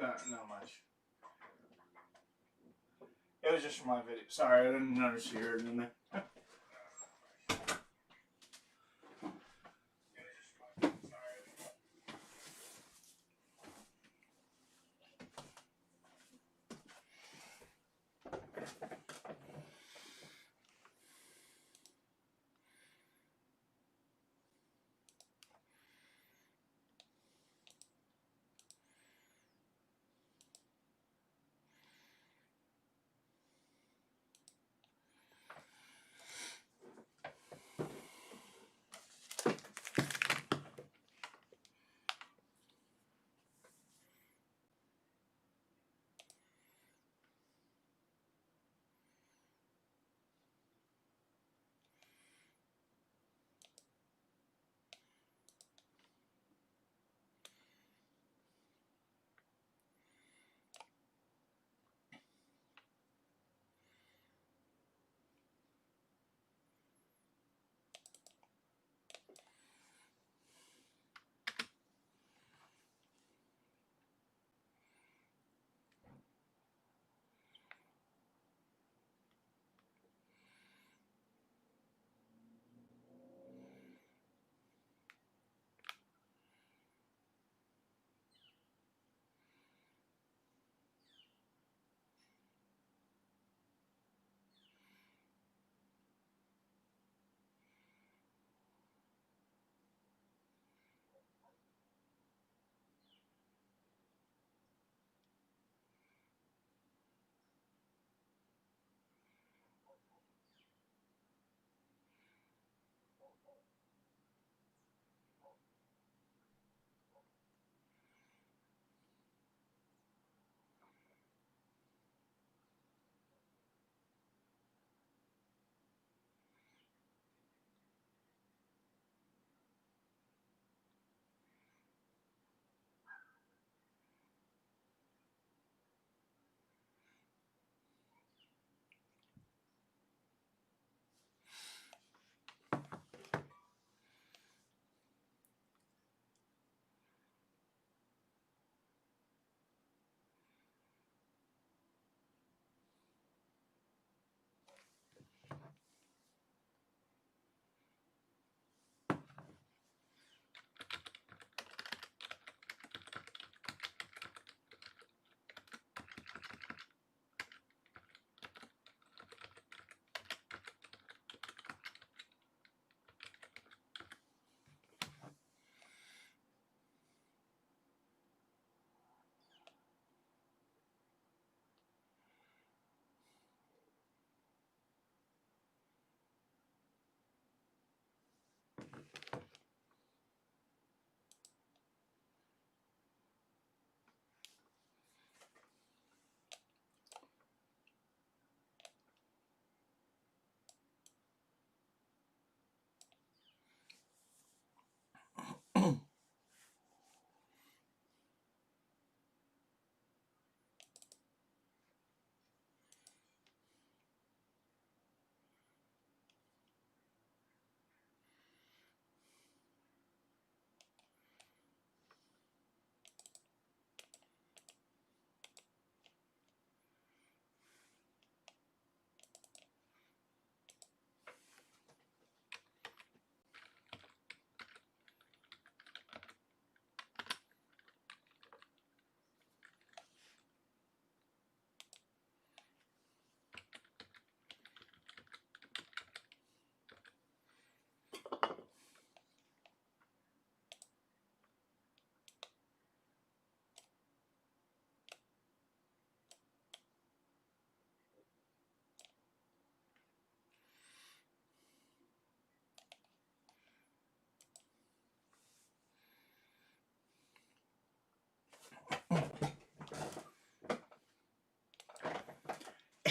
Not much. It was just for my video. Sorry, I didn't notice you heard it in there.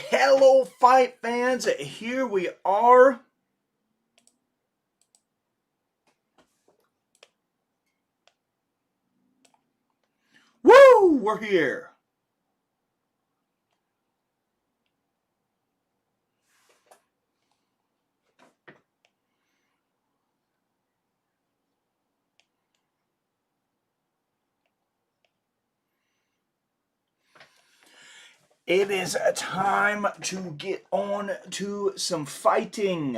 Hello, fight fans. Here we are. Woo! We're here. It is a time to get on to some fighting.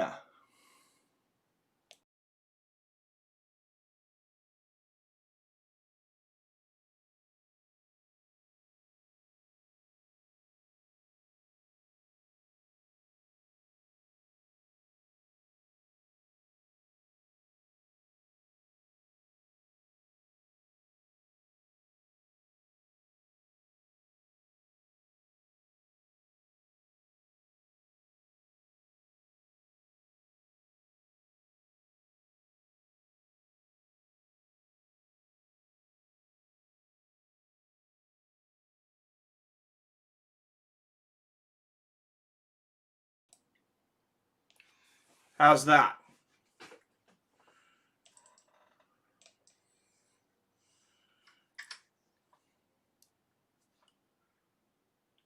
How's that?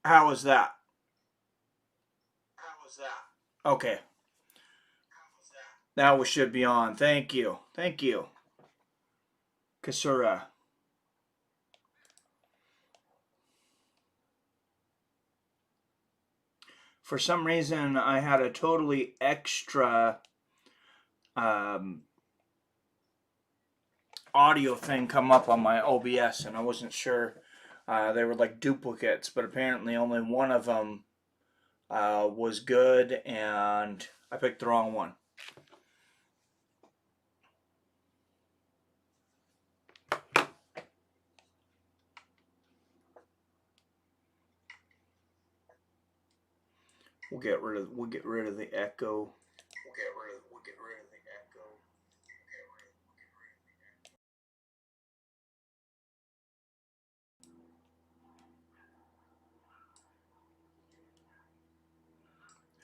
How was that? Okay. Now we should be on. Thank you. Thank you. Kasura. For some reason, I had a totally extra audio thing come up on my OBS, and I wasn't sure they were like duplicates, but apparently only one of them was good, and I picked the wrong one. We'll get rid of the echo.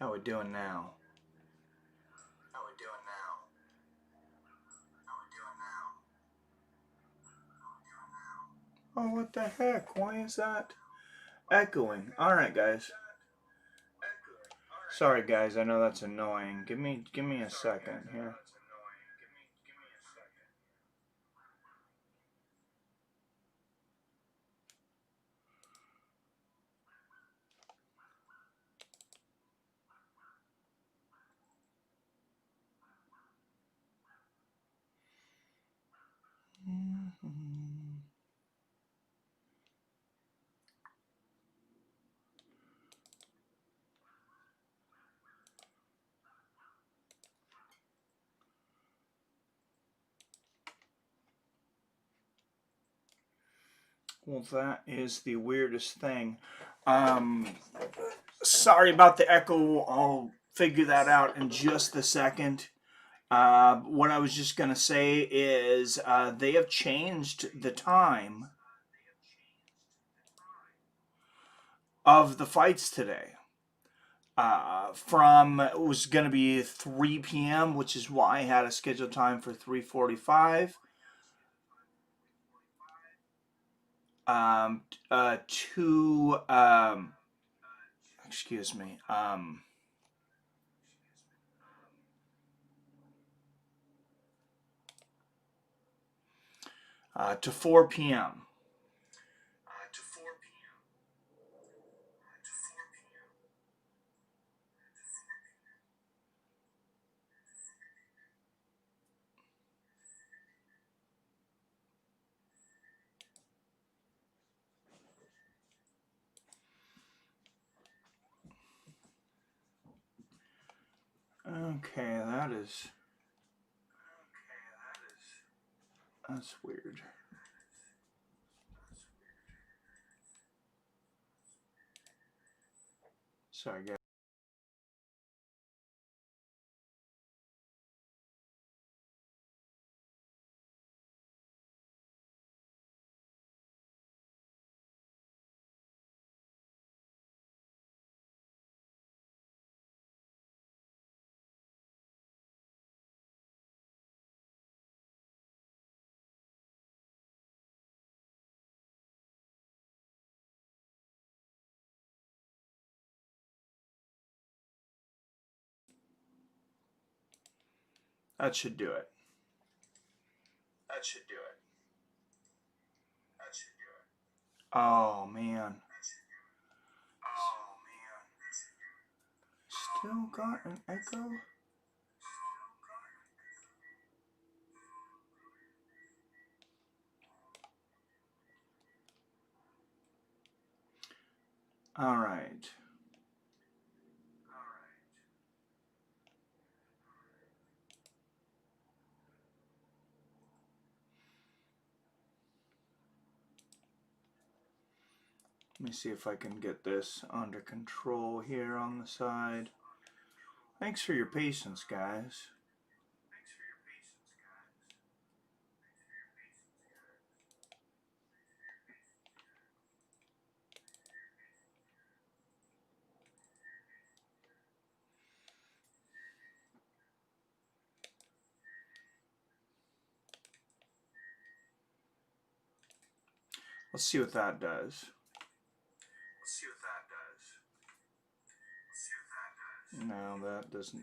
How we doing now? Oh, what the heck? Why is that echoing? All right, guys. Sorry, guys. I know that's annoying. Give me a second here. Well, that is the weirdest thing. Sorry about the echo. I'll figure that out in just a second. What I was just going to say is they have changed the time of the fights today. From it was going to be 3 p.m., which is why I had a scheduled time for 3:45. To excuse me. To 4 p.m. Okay, that's weird. Sorry, guys. That should do it. Oh, man. Still got an echo? All right. Let me see if I can get this under control here on the side. Thanks for your patience, guys. Let's see what that does. No, that doesn't.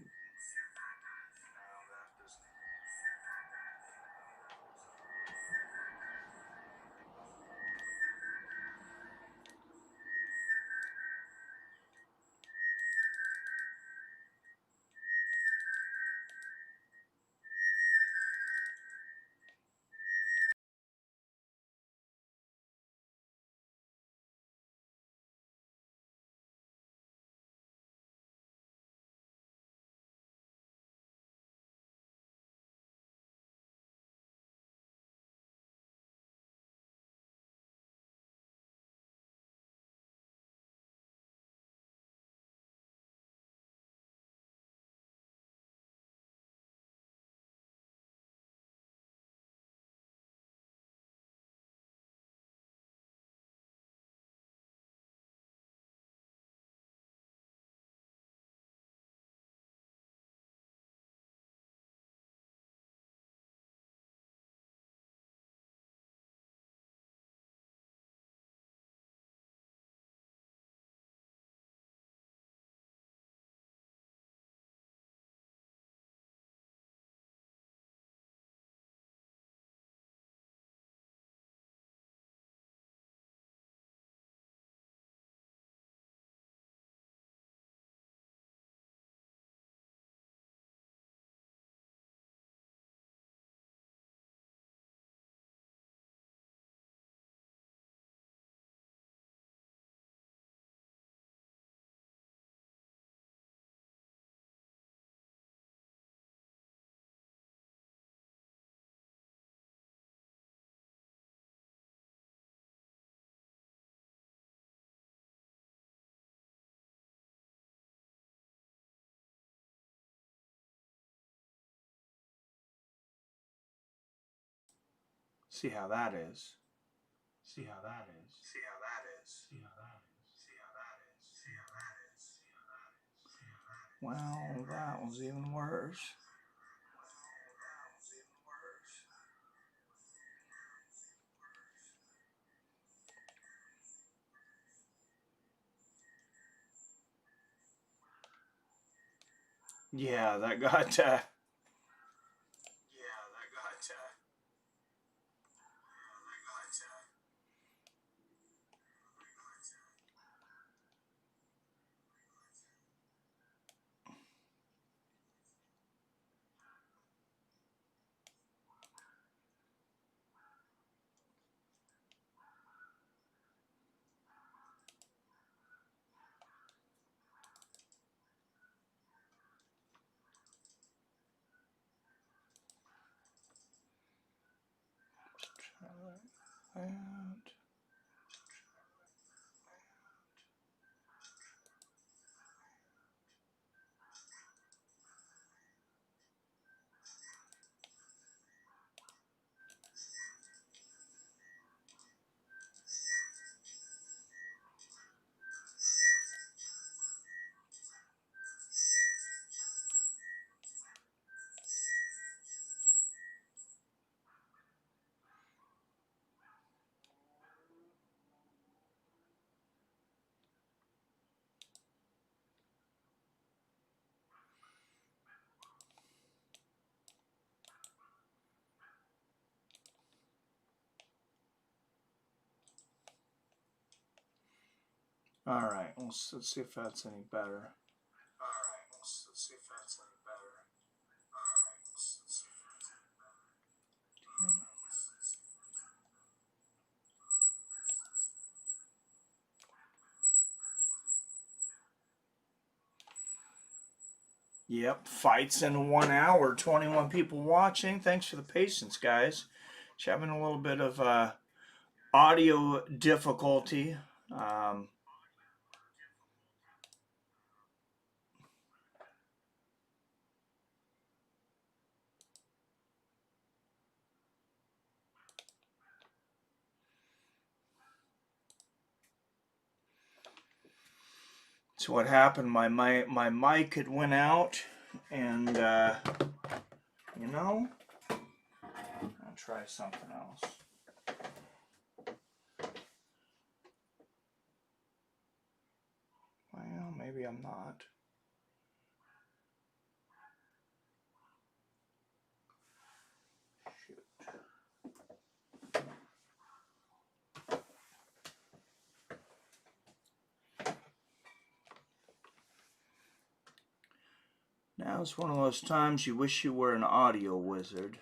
See how that is. See how that is. See how that is. See how that is. See how that is. See how that is. See how that is. See how that is. Well, that was even worse. Yeah, that got and all right, let's see if that's any better. Yep, fights in 1 hour, 21 people watching. Thanks for the patience, guys. Just having a little bit of audio difficulty. So what happened? My mic had went out, and you know, I'll try something else. Well, maybe I'm not. Shoot. Now it's one of those times you wish you were an audio wizard.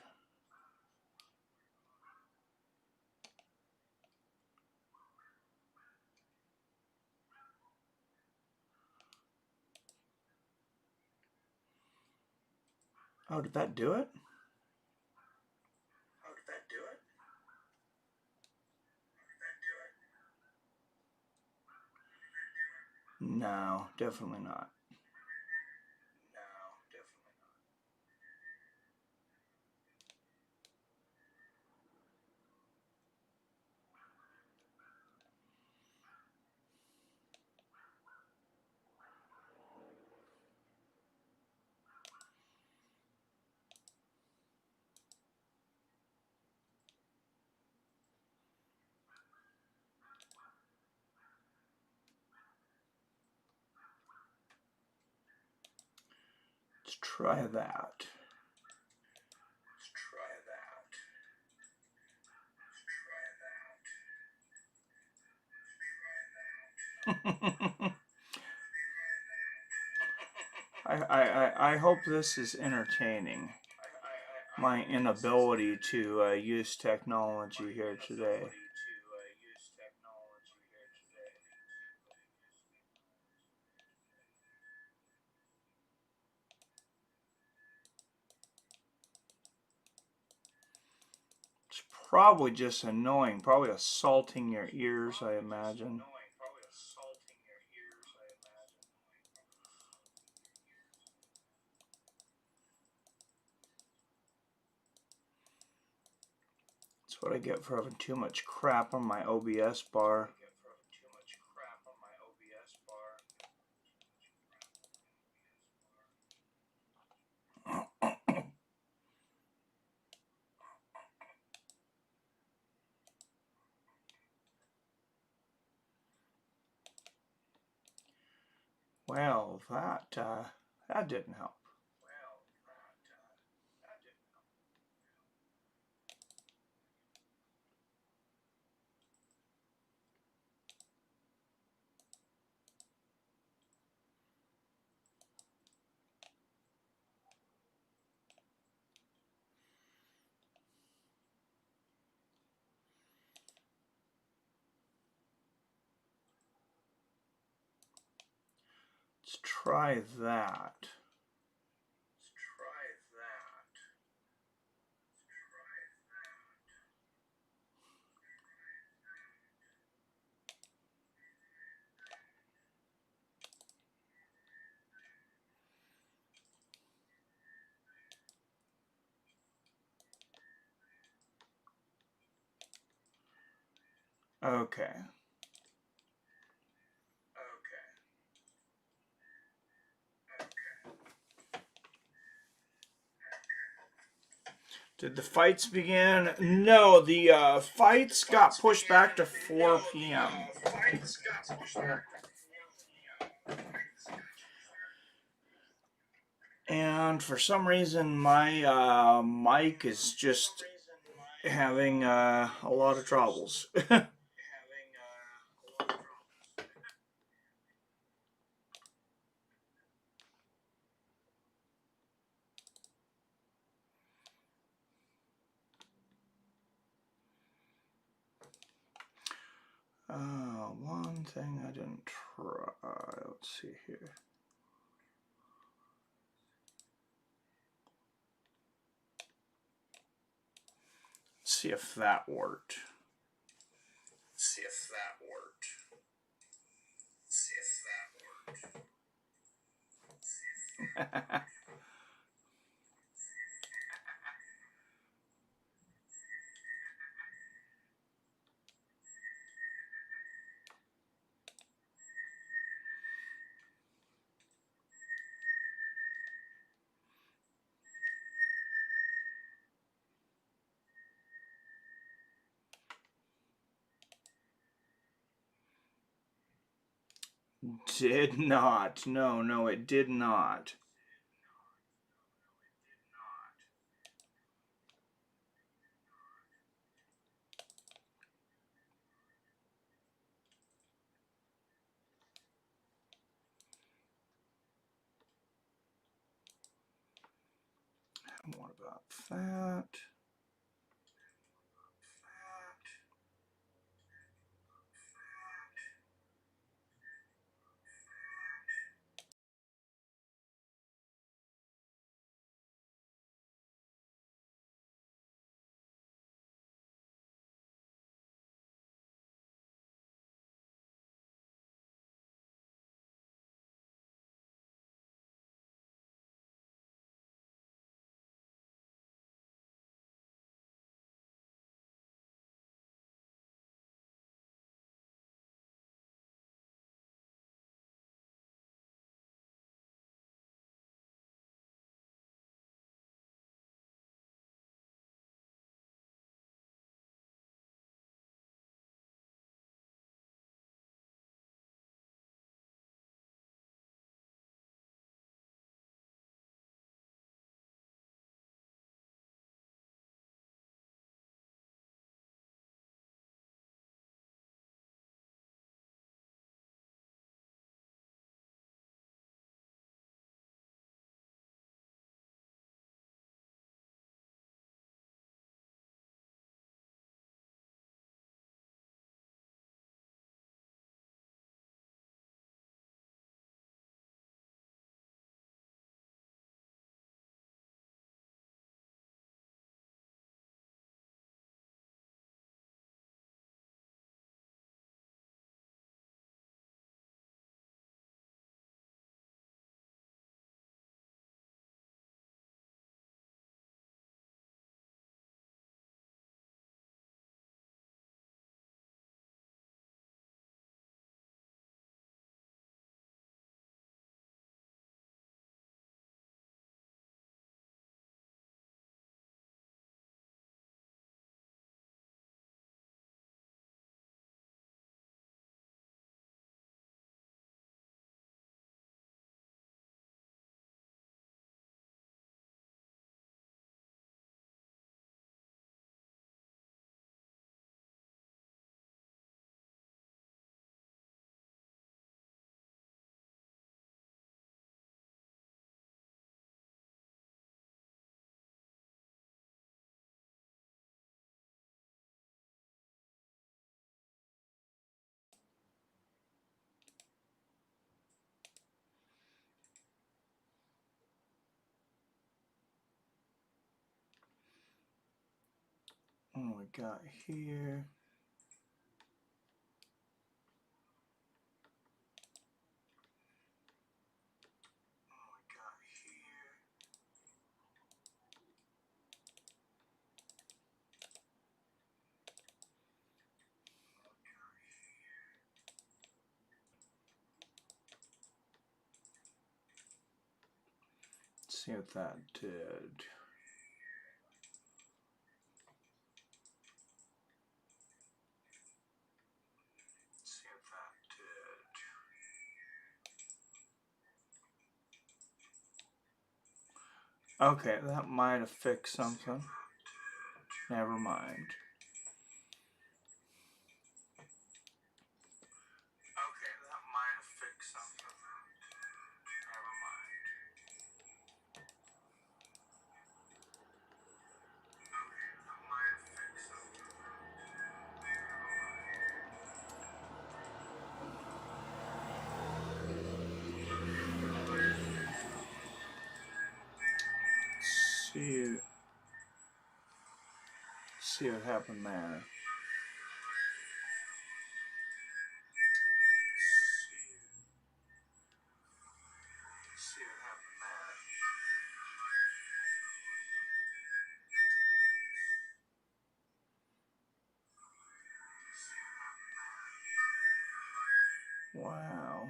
Oh, did that do it? No, definitely not. Let's try that. I hope this is entertaining. My inability to use technology here today. It's probably just annoying, probably assaulting your ears, I imagine. That's what I get for having too much crap on my OBS bar. Well, that didn't help. Let's try that. Okay. Did the fights begin? No, the fights got pushed back to 4 p.m. And for some reason, my mic is just having a lot of troubles. One thing I didn't try. Let's see here. see if that worked. Did not. No, it did not. And what about that? What we got here? Let's see what that did. Okay, that might have fixed something. Never mind. see what happened there. Wow.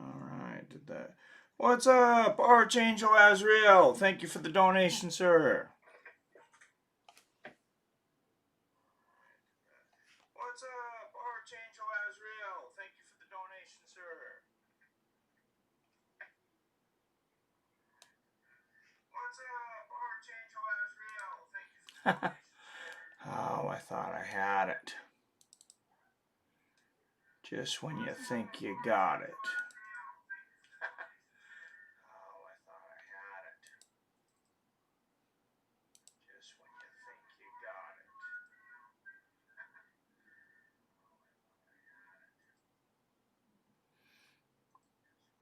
Alright, did that. What's up, Archangel Azrael? Thank you for the donation, sir. What's up, Archangel Azrael? Thank you for the donation, sir. What's up, Archangel Azrael? Thank you for the donation, sir. Oh, I thought I had it. Just when you think you got it. Oh, I thought I had it. Just when you think you got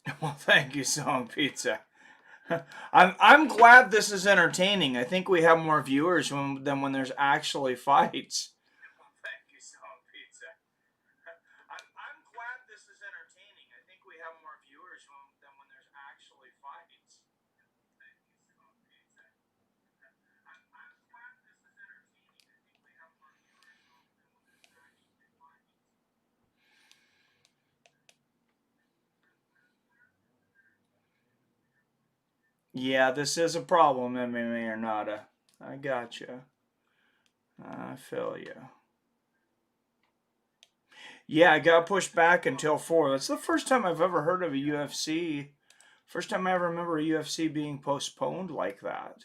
it. Well, thank you, Song Pizza. I'm glad this is entertaining. I think we have more viewers than when there's actually fights. Thank you, Song Pizza. I'm glad this is entertaining. I think we have more viewers than when there's actually fights. Thank you, Song Pizza. I'm glad this is entertaining. I think we have more viewers than when there's actually fights. Yeah, this is a problem, MMA or nada. I gotcha. I feel you. Yeah, I got pushed back until 4. That's the first time I've ever heard of a UFC. First time I ever remember a UFC being postponed like that.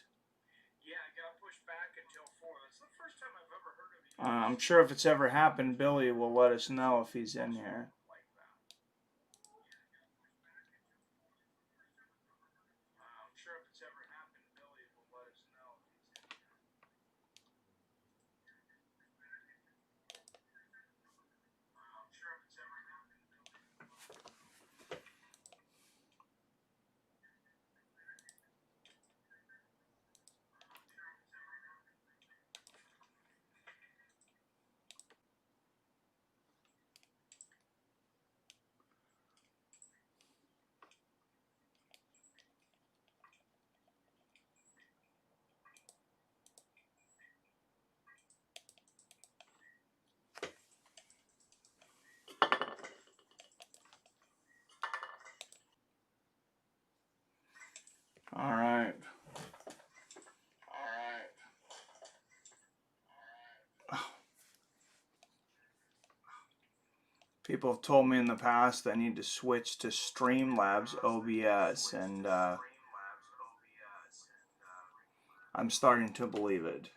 Yeah, I got pushed back until 4. That's the first time I've ever heard of a UFC. I'm sure if it's ever happened, Billy will let us know if he's in here. I'm sure if it's ever happened, Billy will let us know if he's in here. I'm sure if it's ever happened, Billy will let us know. All right. People have told me in the past I need to switch to Streamlabs OBS, and I'm starting to believe it.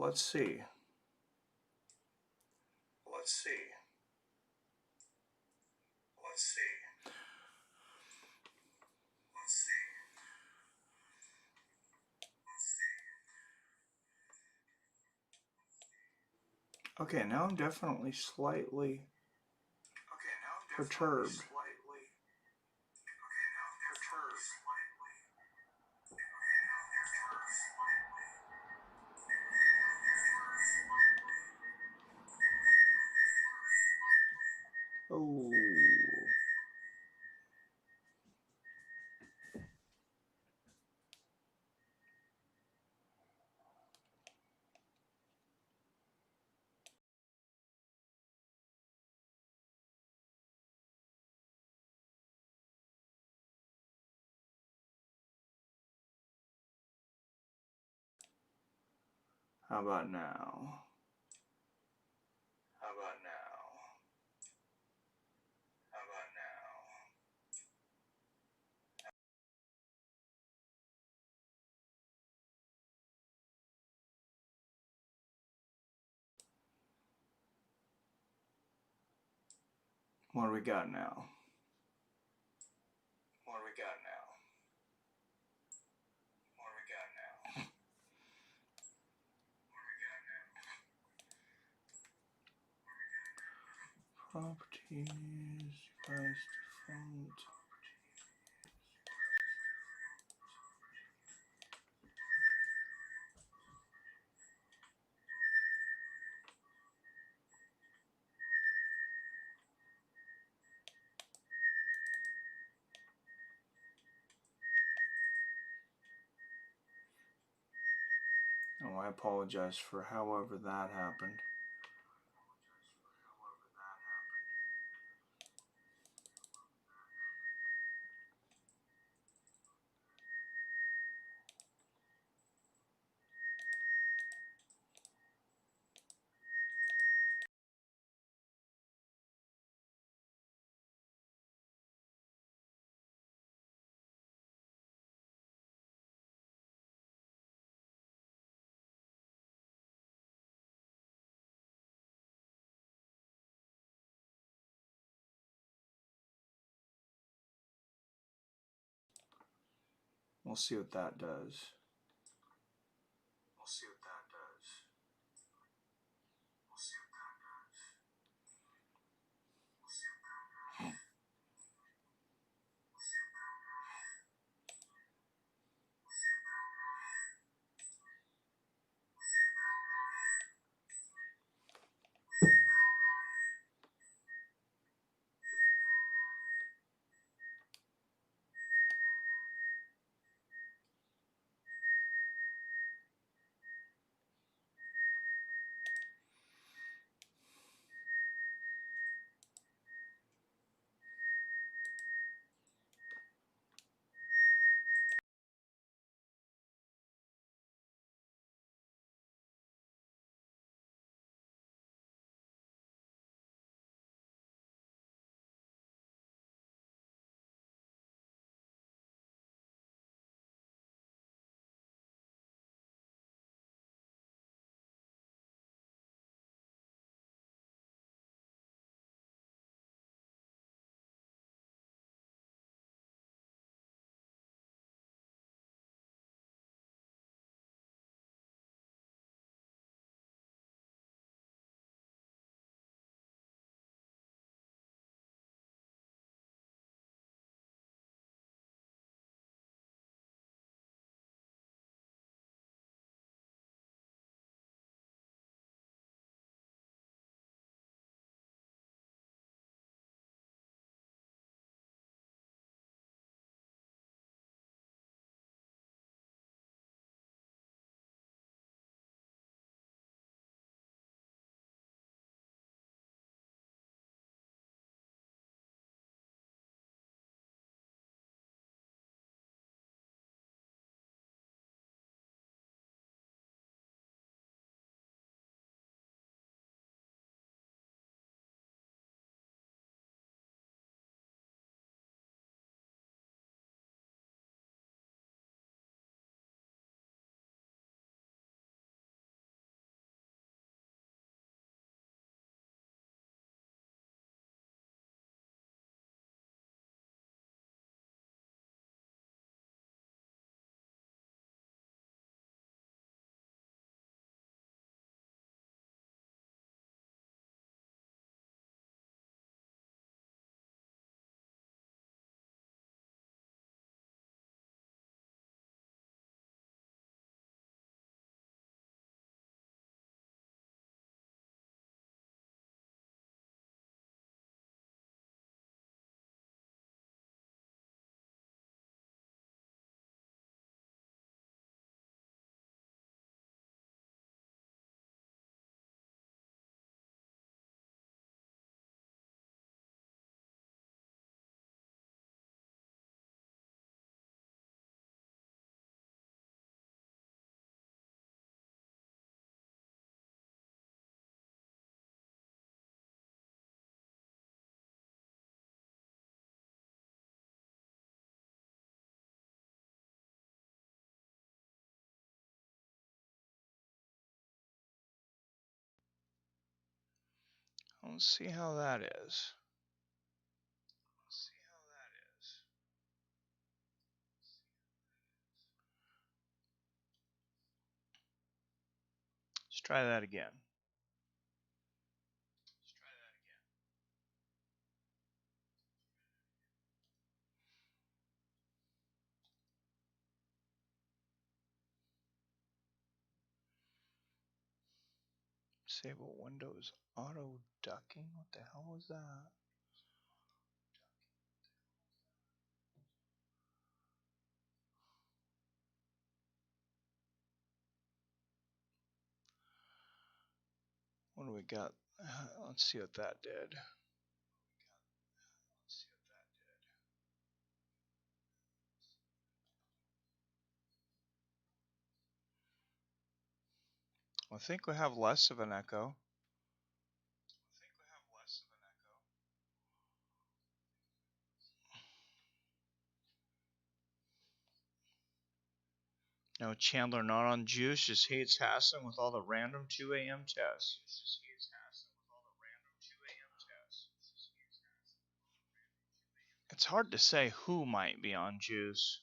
let's see. Okay, now I'm definitely slightly perturbed. Oh. How about now? What do we got now? Properties, device default. Oh, I apologize for however that happened. We'll see what that does. Let's see how that is. Let's try that again. Disable Windows auto ducking. What the hell was that? What do we got? Let's see what that did. I think we have less of an echo. No, Chandler not on juice, just hates hassling with all the random 2 a.m. tests. It's hard to say who might be on juice.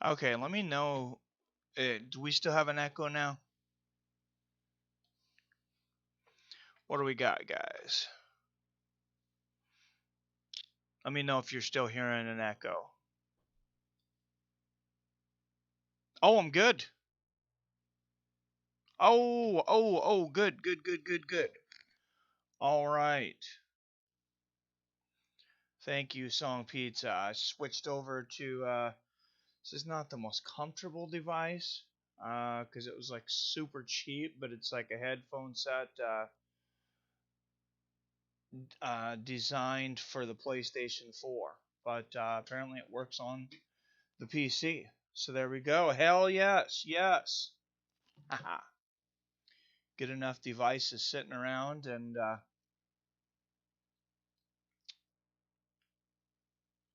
Okay, let me know. Do we still have an echo now? What do we got, guys? Let me know if you're still hearing an echo. Oh, I'm good. Oh, good. All right. Thank you, Song Pizza. I switched over to, this is not the most comfortable device, because it was like super cheap, but it's like a headphone set, designed for the PlayStation 4. But apparently it works on the PC. So there we go. Hell yes. Haha. Get enough devices sitting around and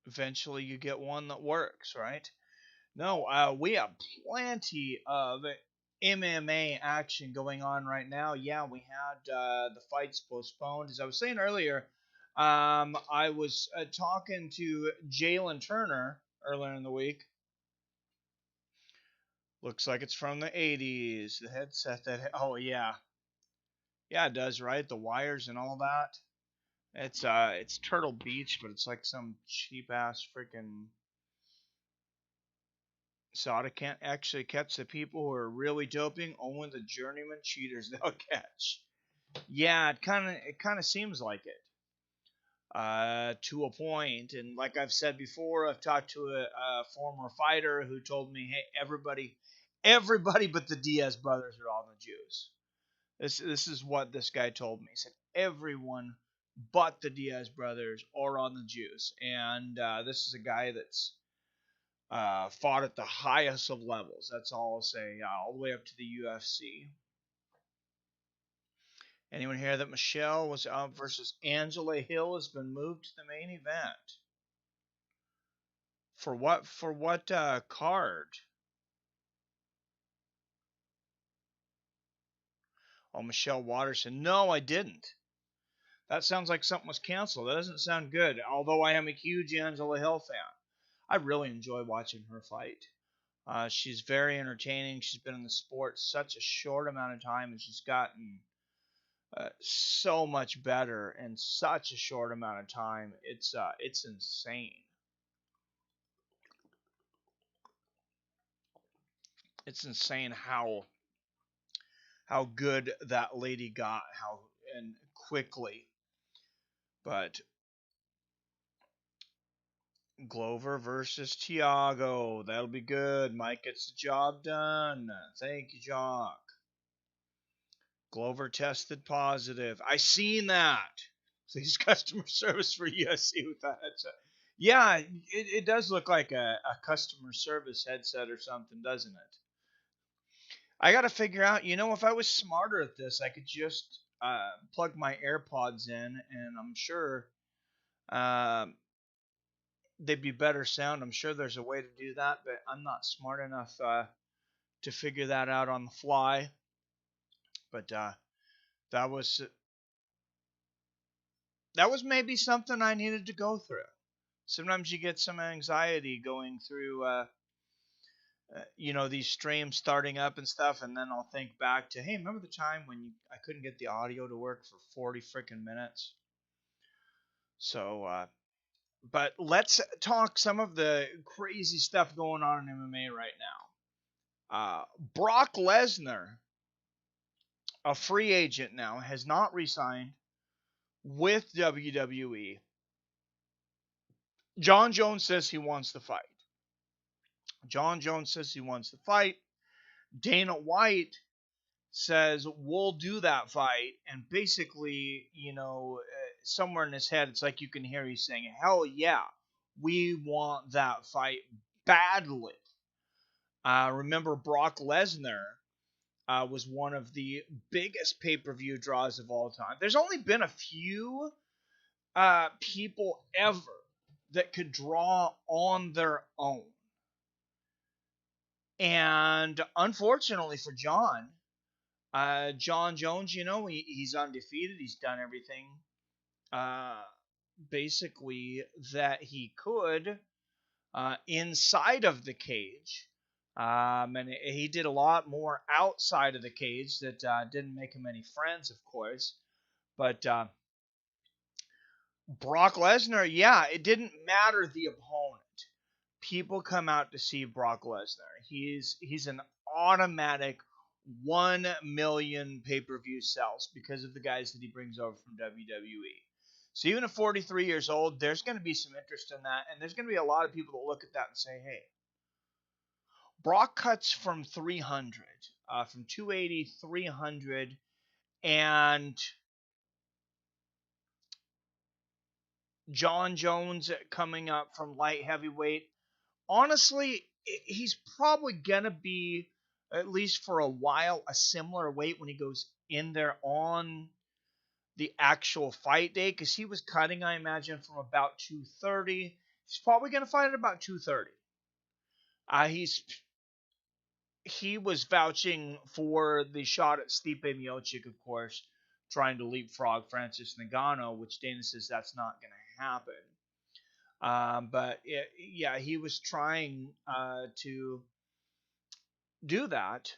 eventually you get one that works, right? No, we have plenty of MMA action going on right now. Yeah, we had the fights postponed. As I was saying earlier, I was talking to Jalin Turner earlier in the week. Looks like it's from the 80s. The headset that... Oh, yeah. Yeah, it does, right? The wires and all that. It's Turtle Beach, but it's like some cheap-ass freaking... Soda can't actually catch the people who are really doping, only the journeyman cheaters they'll catch. Yeah, it kind of seems like it. To a point, and like I've said before, I've talked to a former fighter who told me, "Hey, everybody but the Diaz brothers are on the juice." This is what this guy told me. He said everyone but the Diaz brothers are on the juice, and this is a guy that's fought at the highest of levels. That's all I'll say. All the way up to the UFC. Anyone hear that Michel was up versus Angela Hill has been moved to the main event? For what? For what card? Oh, Michelle Watterson. No, I didn't. That sounds like something was canceled. That doesn't sound good. Although I am a huge Angela Hill fan, I really enjoy watching her fight. She's very entertaining. She's been in the sport such a short amount of time, and she's gotten so much better in such a short amount of time. It's insane. It's insane how good that lady got, how and quickly. But Glover versus Thiago, that'll be good. Mike gets the job done. Thank you, Jock. Glover tested positive. I seen that. Please customer service for UFC with that headset. Yeah, it does look like a customer service headset or something, doesn't it? I got to figure out, if I was smarter at this, I could just plug my AirPods in, and I'm sure uh, they'd be better sound. I'm sure there's a way to do that, but I'm not smart enough to figure that out on the fly. But that was maybe something I needed to go through. Sometimes you get some anxiety going through, these streams starting up and stuff, and then I'll think back to, hey, remember the time when I couldn't get the audio to work for 40 freaking minutes? So, but let's talk some of the crazy stuff going on in MMA right now. Brock Lesnar, a free agent now, has not re-signed with WWE. Jon Jones says he wants to fight. Dana White says, we'll do that fight. And basically, somewhere in his head, it's like you can hear he's saying, hell yeah, we want that fight badly. Remember, Brock Lesnar was one of the biggest pay-per-view draws of all time. There's only been a few people ever that could draw on their own. And unfortunately for Jon Jones, he's undefeated. He's done everything basically that he could inside of the cage. And he did a lot more outside of the cage that didn't make him any friends, of course. But Brock Lesnar, yeah, it didn't matter the opponent. People come out to see Brock Lesnar. He's an automatic 1 million pay-per-view sales because of the guys that he brings over from WWE. So even at 43 years old, there's going to be some interest in that, and there's going to be a lot of people that look at that and say, hey, Brock cuts from 300, from 280, 300, and Jon Jones coming up from light heavyweight. Honestly, he's probably going to be, at least for a while, a similar weight when he goes in there on the actual fight day, because he was cutting, I imagine, from about 230. He's probably going to fight at about 230. He was vouching for the shot at Stipe Miocic, of course, trying to leapfrog Francis Ngannou, which Dana says that's not going to happen. But he was trying to do that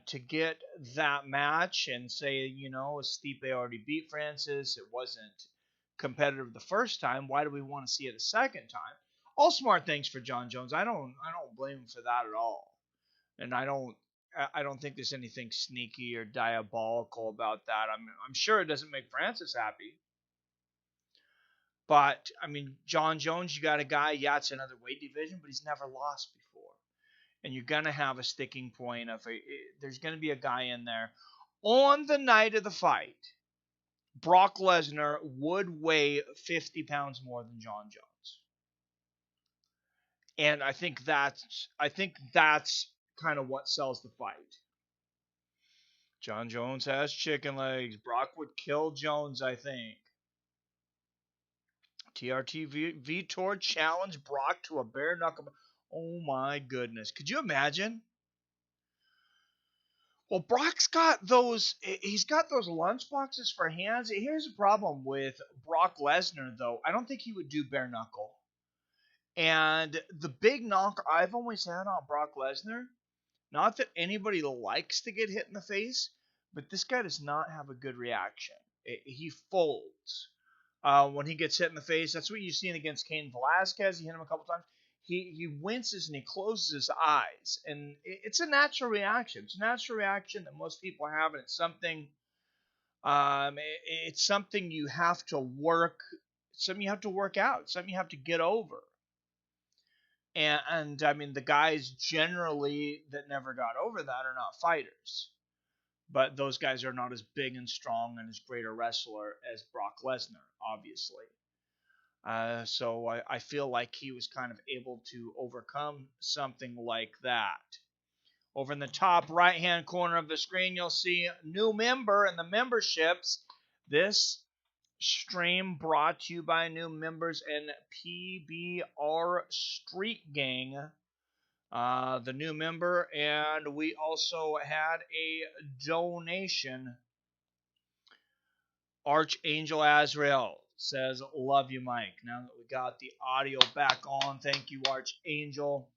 to get that match and say, Stipe already beat Francis. It wasn't competitive the first time. Why do we want to see it a second time? All smart things for Jon Jones. I don't blame him for that at all. And I don't think there's anything sneaky or diabolical about that. I'm sure it doesn't make Francis happy. But, Jon Jones, you got a guy, it's another weight division, but he's never lost before. And you're going to have a sticking point of there's going to be a guy in there. On the night of the fight, Brock Lesnar would weigh 50 pounds more than Jon Jones. And I think that's kind of what sells the fight. Jon Jones has chicken legs. Brock would kill Jones, I think. TRT Vitor challenge Brock to a bare knuckle. Oh my goodness. Could you imagine? Well, Brock's got he's got those lunch boxes for hands. Here's the problem with Brock Lesnar, though. I don't think he would do bare knuckle. And the big knock I've always had on Brock Lesnar, not that anybody likes to get hit in the face, but this guy does not have a good reaction. He folds when he gets hit in the face. That's what you've seen against Cain Velasquez. He hit him a couple times. He winces and he closes his eyes. And it's a natural reaction. It's a natural reaction that most people have, and it's something you have to work. Something you have to work out. Something you have to get over. And the guys generally that never got over that are not fighters. But those guys are not as big and strong and as great a wrestler as Brock Lesnar, obviously. So I feel like he was kind of able to overcome something like that. Over in the top right-hand corner of the screen, you'll see new member and the memberships. This stream brought to you by new members and PBR Street Gang. The new member, and we also had a donation. Archangel Azrael says, love you, Mike. Now that we got the audio back on, thank you, Archangel.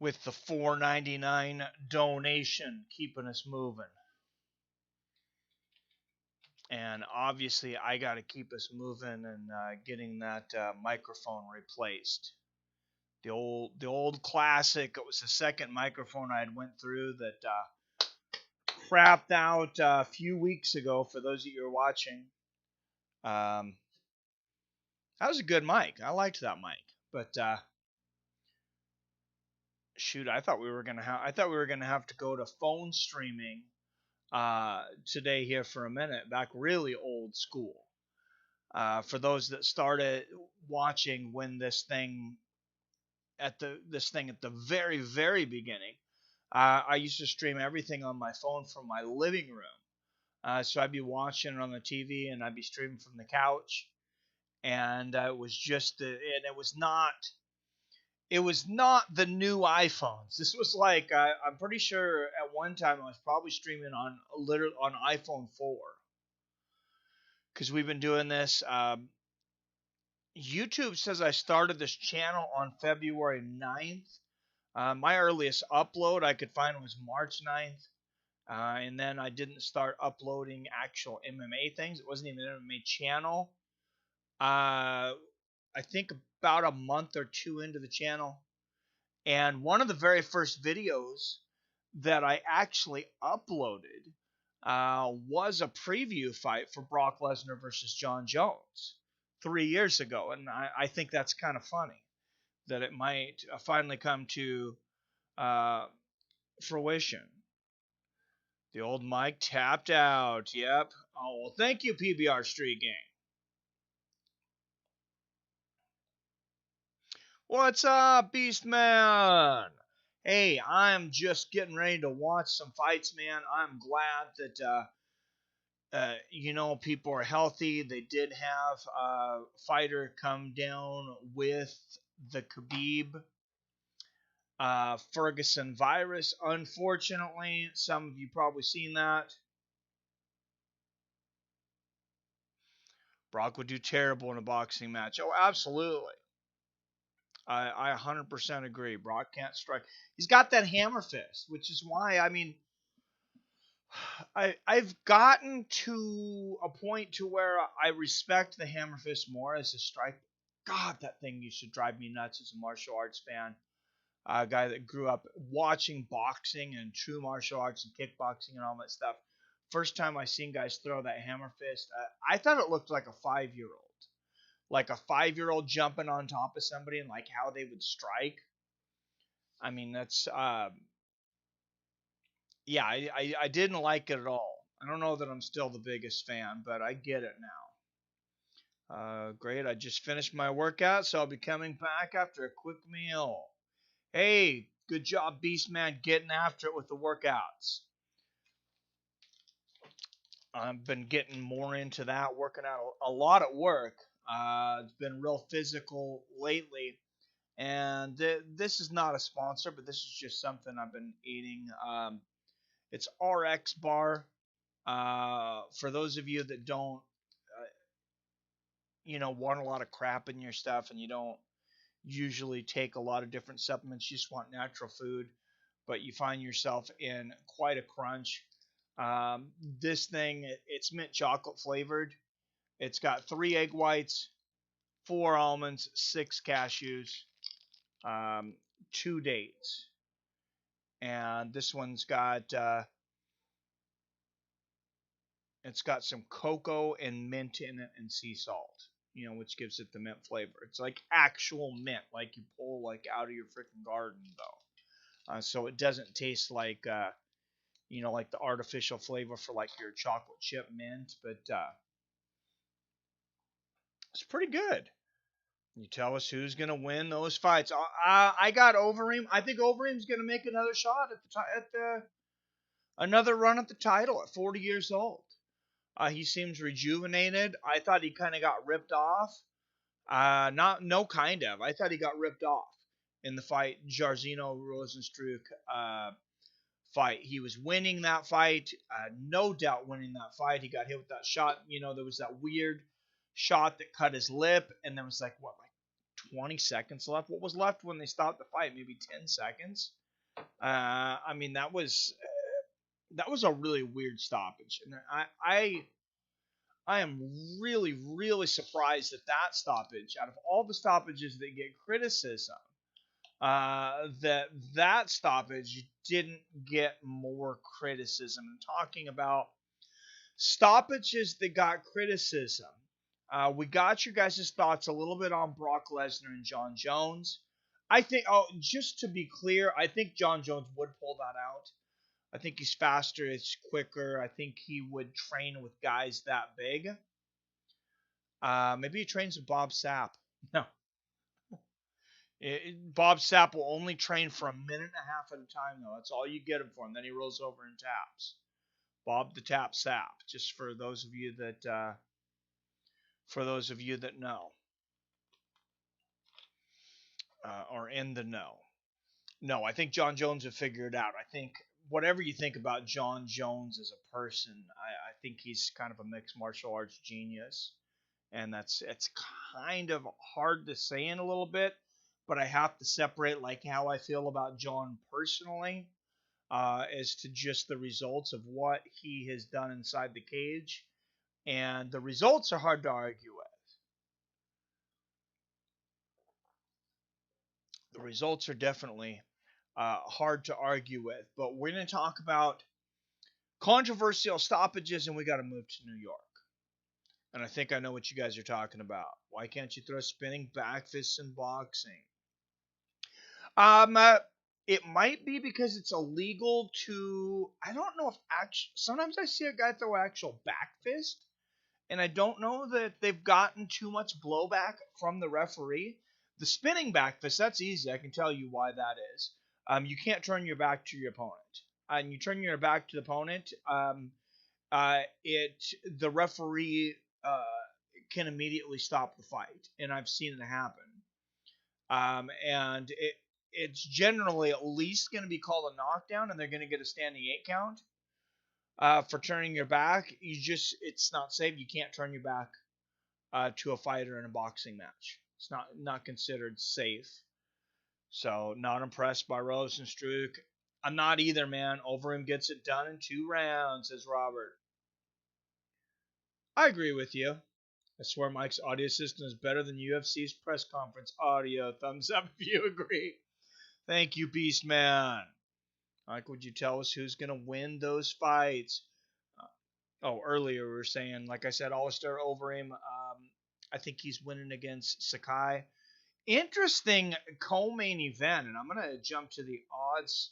With the $4.99 donation, keeping us moving. And obviously, I got to keep us moving and getting that microphone replaced. The old classic. It was the second microphone I had went through that crapped out a few weeks ago. For those of you who are watching, that was a good mic. I liked that mic, but shoot, I thought we were gonna have to go to phone streaming today here for a minute. Back really old school. For those that started watching when this thing at the very, very beginning, I used to stream everything on my phone from my living room. So I'd be watching it on the TV and I'd be streaming from the couch. And it was just, and it was not the new iPhones. This was like, I'm pretty sure at one time I was probably streaming on iPhone 4. Because we've been doing this. YouTube says I started this channel on February 9th. My earliest upload I could find was March 9th. And then I didn't start uploading actual MMA things. It wasn't even an MMA channel. I think about a month or two into the channel. And one of the very first videos that I actually uploaded was a preview fight for Brock Lesnar versus John Jones 3 years ago. And I think that's kind of funny that it might finally come to fruition. The old mic tapped out. Yep. Oh, well, thank you, PBR Street Gang. What's up, Beastman? Hey, I'm just getting ready to watch some fights, man. I'm glad that, people are healthy. They did have a fighter come down with the Khabib Ferguson virus. Unfortunately, some of you probably seen that. Brock would do terrible in a boxing match. Oh, absolutely. I 100% agree. Brock can't strike. He's got that hammer fist, which is why, I've gotten to a point to where I respect the hammer fist more as a strike. God, that thing used to drive me nuts as a martial arts fan. A guy that grew up watching boxing and true martial arts and kickboxing and all that stuff. First time I seen guys throw that hammer fist, I thought it looked like a 5-year-old. Like a 5-year-old jumping on top of somebody and like how they would strike. I mean, that's, yeah, I didn't like it at all. I don't know that I'm still the biggest fan, but I get it now. Great, I just finished my workout, so I'll be coming back after a quick meal. Hey, good job, Beastman, getting after it with the workouts. I've been getting more into that, working out a lot at work. It's been real physical lately. And this is not a sponsor, but this is just something I've been eating. It's RX Bar. For those of you that don't, want a lot of crap in your stuff and you don't usually take a lot of different supplements, you just want natural food, but you find yourself in quite a crunch. This thing, it's mint chocolate flavored. It's got 3 egg whites, 4 almonds, 6 cashews, 2 dates. And this one's got it's got some cocoa and mint in it and sea salt, which gives it the mint flavor. It's like actual mint, like you pull like out of your freaking garden though. So it doesn't taste like you know, like the artificial flavor for like your chocolate chip mint, but it's pretty good. You tell us who's gonna win those fights. I got Overeem. I think Overeem's gonna make another shot at the another run at the title at 40 years old. He seems rejuvenated. I thought he kind of got ripped off. Not no kind of. I thought he got ripped off in the fight Jairzinho Rosenstruck fight. He was winning that fight, no doubt winning that fight. He got hit with that shot. You know, there was that weird shot that cut his lip, and there was like 20 seconds left. What was left when they stopped the fight? Maybe 10 seconds. I mean, that was a really weird stoppage, and I am really, really surprised at that stoppage. Out of all the stoppages that get criticism, that stoppage didn't get more criticism. I'm talking about stoppages that got criticism. We got your guys' thoughts a little bit on Brock Lesnar and Jon Jones. I think, just to be clear, I think Jon Jones would pull that out. I think he's faster, it's quicker. I think he would train with guys that big. Maybe he trains with Bob Sapp. No. Bob Sapp will only train for a minute and a half at a time, though. That's all you get him for, and then he rolls over and taps. Bob the Tap Sapp, just for those of you that know, or in the know. No, I think Jon Jones would figure it out. I think whatever you think about Jon Jones as a person, I think he's kind of a mixed martial arts genius, and it's kind of hard to say in a little bit, but I have to separate like how I feel about Jon personally, as to just the results of what he has done inside the cage, and the results are hard to argue with. The results are definitely hard to argue with, but we're going to talk about controversial stoppages, and we got to move to New York. And I think I know what you guys are talking about. Why can't you throw spinning back fists in boxing? It might be because it's illegal to. I don't know if sometimes I see a guy throw actual back fist, and I don't know that they've gotten too much blowback from the referee. The spinning back fist, that's easy. I can tell you why that is. You can't turn your back to your opponent. And you turn your back to the opponent, the referee can immediately stop the fight, and I've seen it happen. And it's generally at least going to be called a knockdown, and they're going to get a standing 8 count. For turning your back, it's not safe. You can't turn your back to a fighter in a boxing match. It's not considered safe. So, not impressed by Rosenstruck. I'm not either, man. Overeem gets it done in 2 rounds, says Robert. I agree with you. I swear Mike's audio system is better than UFC's press conference audio. Thumbs up if you agree. Thank you, Beast Man. Mike, would you tell us who's going to win those fights? Earlier we were saying, like I said, Alistair Overeem. I think he's winning against Sakai. Interesting co-main event, and I'm going to jump to the odds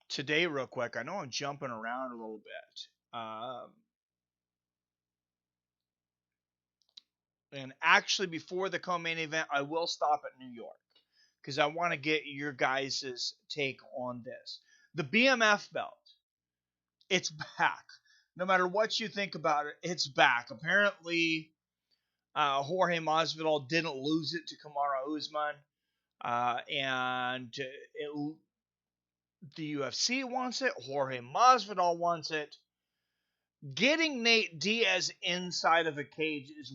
today real quick. I know I'm jumping around a little bit. And actually, before the co-main event, I will stop at New York because I want to get your guys' take on this. The BMF belt, it's back. No matter what you think about it, it's back. Apparently, Jorge Masvidal didn't lose it to Kamaru Usman, and the UFC wants it. Jorge Masvidal wants it. Getting Nate Diaz inside of a cage is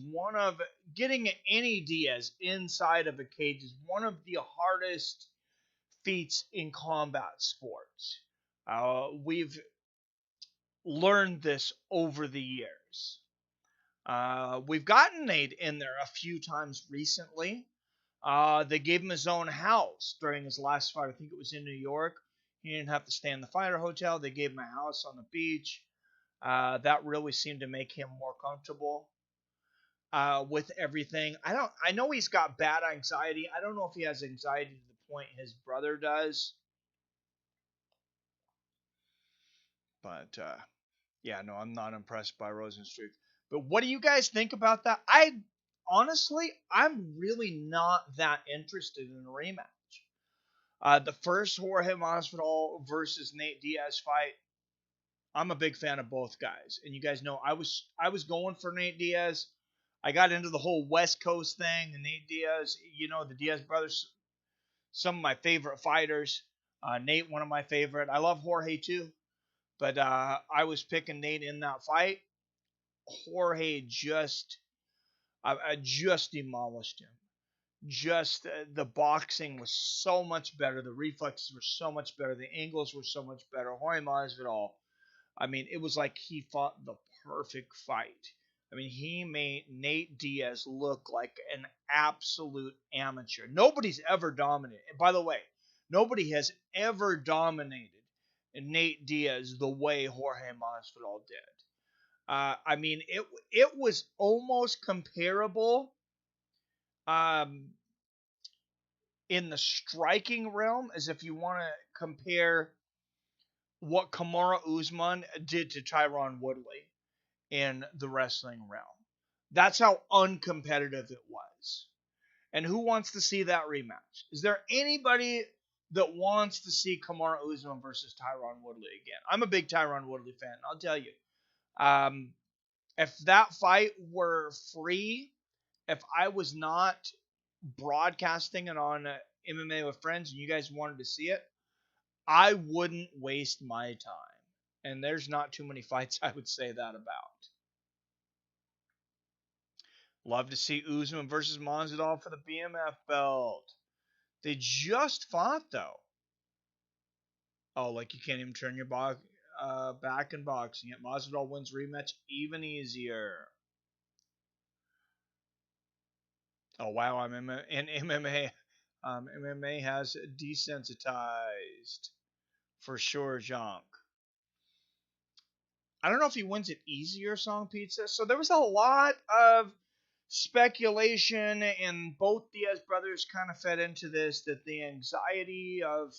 getting any Diaz inside of a cage is one of the hardest feats in combat sports. We've learned this over the years. We've gotten Nate in there a few times recently. They gave him his own house during his last fight. I think it was in New York. He didn't have to stay in the fighter hotel. They gave him a house on the beach. That really seemed to make him more comfortable with everything. I know he's got bad anxiety. I don't know if he has anxiety to the point his brother does. But yeah, no, I'm not impressed by Rosen's streak. But what do you guys think about that? Honestly, I'm really not that interested in a rematch. The first Jorge Masvidal versus Nate Diaz fight, I'm a big fan of both guys, and you guys know I was going for Nate Diaz. I got into the whole West Coast thing, and Nate Diaz, the Diaz brothers, some of my favorite fighters. Nate, one of my favorite. I love Jorge too, but I was picking Nate in that fight. Jorge just demolished him. Just the boxing was so much better. The reflexes were so much better. The angles were so much better. Jorge Masvidal, I mean, it was like he fought the perfect fight. I mean, he made Nate Diaz look like an absolute amateur. Nobody's ever dominated. And by the way, nobody has ever dominated Nate Diaz the way Jorge Masvidal did. I mean, it was almost comparable in the striking realm as if you want to compare what Kamaru Usman did to Tyron Woodley in the wrestling realm. That's how uncompetitive it was. And who wants to see that rematch? Is there anybody that wants to see Kamaru Usman versus Tyron Woodley again? I'm a big Tyron Woodley fan. I'll tell you. If that fight were free, if I was not broadcasting it on MMA with Friends and you guys wanted to see it, I wouldn't waste my time. And there's not too many fights I would say that about. Love to see Usman versus Masvidal for the BMF belt. They just fought, though. Oh, like you can't even turn your back in boxing. Yet Masvidal wins rematch even easier. Oh, wow, I'm in MMA. MMA has desensitized. For sure, Jonk. I don't know if he wins it easier, Song Pizza. So there was a lot of speculation, and both Diaz brothers kind of fed into this, that the anxiety of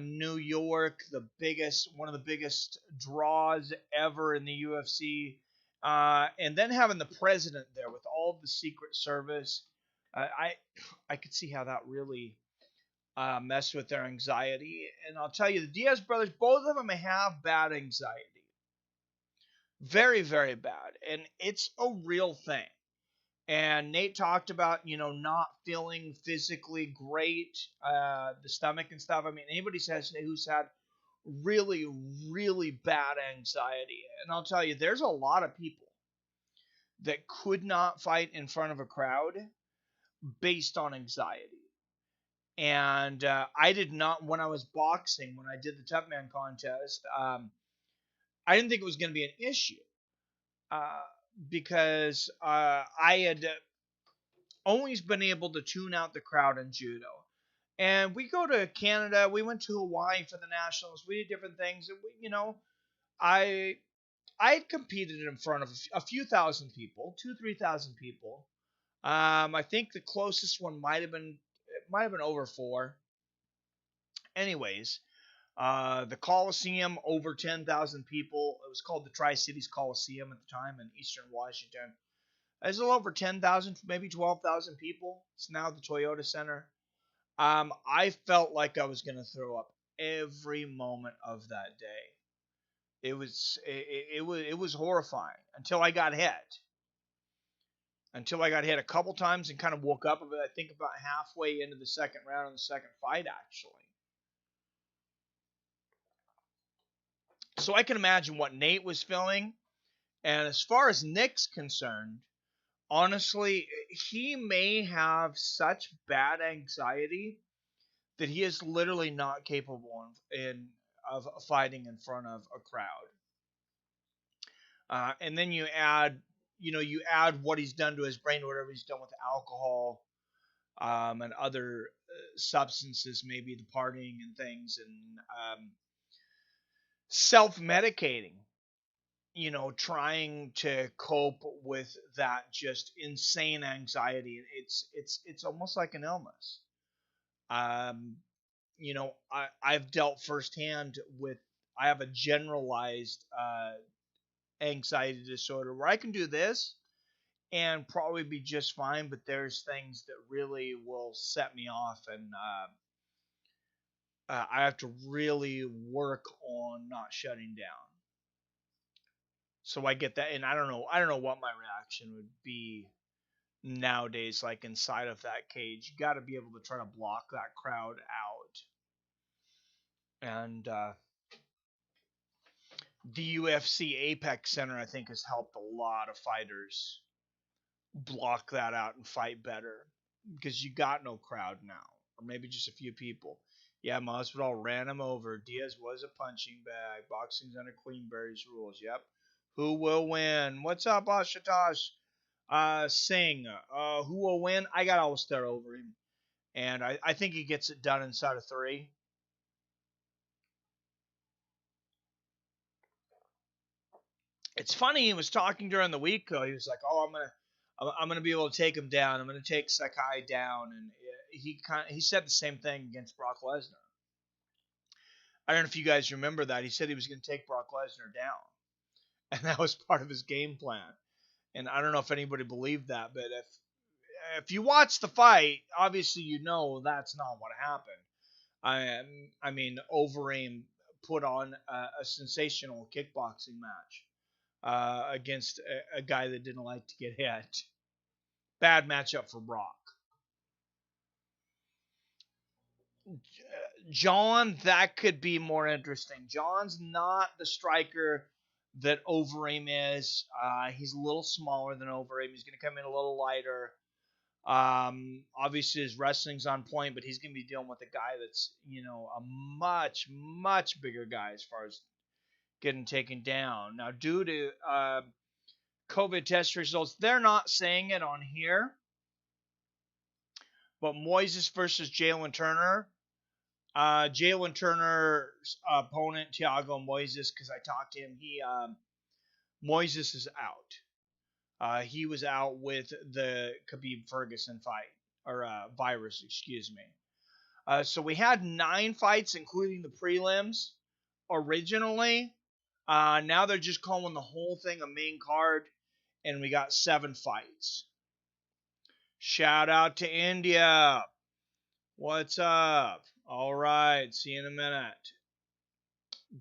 New York, one of the biggest draws ever in the UFC, and then having the president there with all of the Secret Service, I could see how that really messed with their anxiety. And I'll tell you, the Diaz brothers, both of them have bad anxiety. Very, very bad. And it's a real thing. And Nate talked about, not feeling physically great, the stomach and stuff. I mean, anybody who's had really, really bad anxiety. And I'll tell you, there's a lot of people that could not fight in front of a crowd based on anxiety. And I did not, when I was boxing, when I did the Tough Man contest, I didn't think it was going to be an issue. Because I had always been able to tune out the crowd in judo. And we go to Canada. We went to Hawaii for the nationals. We did different things. And I had competed in front of a few thousand people, 2,000-3,000 people. I think the closest one might have been over 4. Anyways, the Coliseum, over 10,000 people. It was called the Tri-Cities Coliseum at the time in Eastern Washington. It was a little over 10,000, maybe 12,000 people. It's now the Toyota Center. I felt like I was going to throw up every moment of that day. It was horrifying until I got hit. Until I got hit a couple times and kind of woke up. I think about halfway into the second round of the second fight, actually. So I can imagine what Nate was feeling. And as far as Nick's concerned, honestly, he may have such bad anxiety that he is literally not capable of fighting in front of a crowd. And then you add what he's done to his brain, whatever he's done with alcohol and other substances, maybe the partying and things, and self-medicating. Trying to cope with that just insane anxiety. It's almost like an illness. I've dealt firsthand with I have a generalized anxiety disorder where I can do this and probably be just fine, but there's things that really will set me off, and I have to really work on not shutting down. So I get that, and I don't know what my reaction would be nowadays, like inside of that cage. You got to be able to try to block that crowd out. And the UFC Apex Center, I think, has helped a lot of fighters block that out and fight better, because you got no crowd now, or maybe just a few people. Yeah, Masvidal ran him over. Diaz was a punching bag. Boxing's under Queenberry's rules. Yep. Who will win? What's up, Ashatosh? Singh. Who will win? I got Alistair over him. And I think he gets it done inside of 3. It's funny, he was talking during the week, though. He was like, "Oh, I'm gonna be able to take him down. I'm gonna take Sakai down," and he said the same thing against Brock Lesnar. I don't know if you guys remember that. He said he was gonna take Brock Lesnar down, and that was part of his game plan. And I don't know if anybody believed that, but if you watch the fight, obviously you know that's not what happened. I mean, Overeem put on a sensational kickboxing match against a guy that didn't like to get hit. Bad matchup for Brock. John, that could be more interesting. John's not the striker that Overeem is. He's a little smaller than Overeem. He's going to come in a little lighter. Obviously his wrestling's on point, but he's going to be dealing with a guy that's, a much, much bigger guy as far as getting taken down. Now, due to COVID test results, they're not saying it on here, but Moisés versus Jalin Turner. Jalin Turner's opponent, Thiago Moisés, because I talked to him, Moisés is out. He was out with the Khabib Ferguson fight, or virus, excuse me. So we had 9 fights, including the prelims, originally. Now they're just calling the whole thing a main card, and we got 7 fights. Shout out to India. What's up? All right, see you in a minute.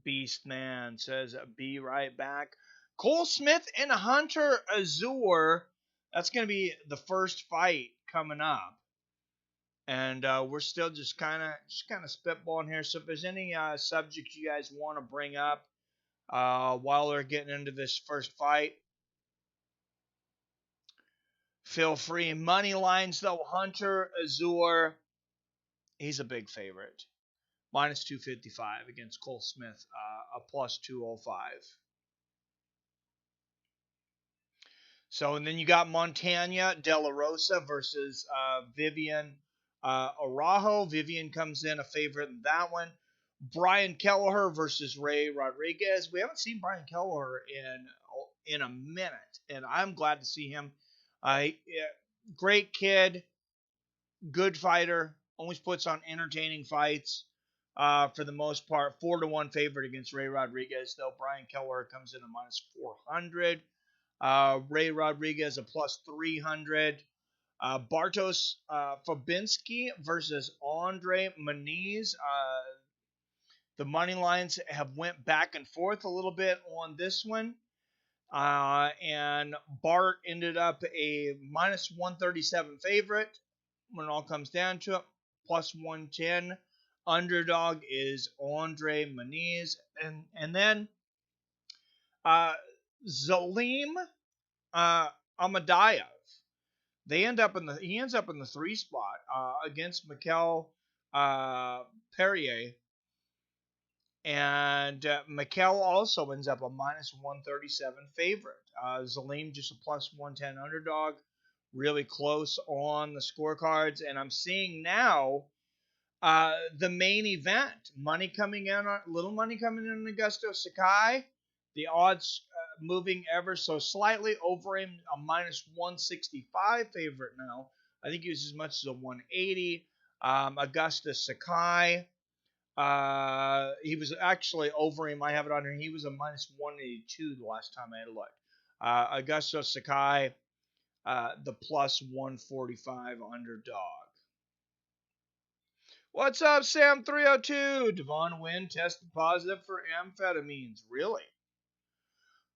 Beast Man says, be right back. Cole Smith and Hunter Azure. That's going to be the first fight coming up. And we're still just kind of spitballing here. So if there's any subject you guys want to bring up while they're getting into this first fight, feel free. Money lines, though, Hunter Azure, he's a big favorite. Minus 255 against Cole Smith, a plus 205. So, and then you got Montana De La Rosa versus Viviane Araujo. Viviane comes in a favorite in that one. Brian Kelleher versus Ray Rodriguez. We haven't seen Brian Kelleher in a minute, and I'm glad to see him. Great kid, good fighter, always puts on entertaining fights. For the most part, 4-1 favorite against Ray Rodriguez, though Brian Kelleher comes in at minus 400. Ray Rodriguez a plus 300. Bartosz Fabiński versus André Muniz. The money lines have went back and forth a little bit on this one. And Bart ended up a minus 137 favorite when it all comes down to it. Plus 110. Underdog is André Muniz. And then Zelim Imadaev. He ends up in the 3 spot against Michel Pereira. And Michel also ends up a minus 137 favorite. Zelim just a plus 110 underdog. Really close on the scorecards. And I'm seeing now the main event. Little money coming in on Augusto Sakai. The odds moving ever so slightly. Overeem a minus 165 favorite now. I think he was as much as a 180. Augusto Sakai He was actually Overeem. I have it on here. He was a minus 182 the last time I had a look. Augusto Sakai, the plus 145 underdog. What's up, Sam 302? Devon Wynn tested positive for amphetamines. Really?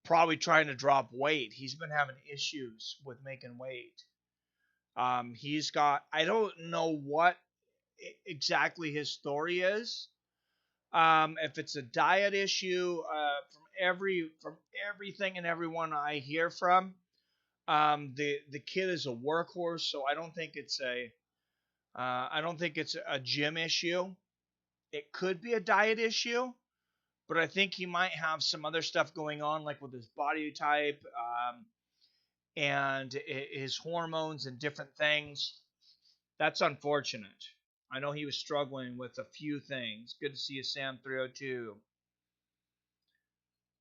Probably trying to drop weight. He's been having issues with making weight. He's got, I don't know what exactly his story is. If it's a diet issue, from everything and everyone I hear from, the kid is a workhorse, so I don't think it's a gym issue. It could be a diet issue, but I think he might have some other stuff going on, like with his body type, and his hormones and different things. That's unfortunate. I know he was struggling with a few things. Good to see you, Sam 302.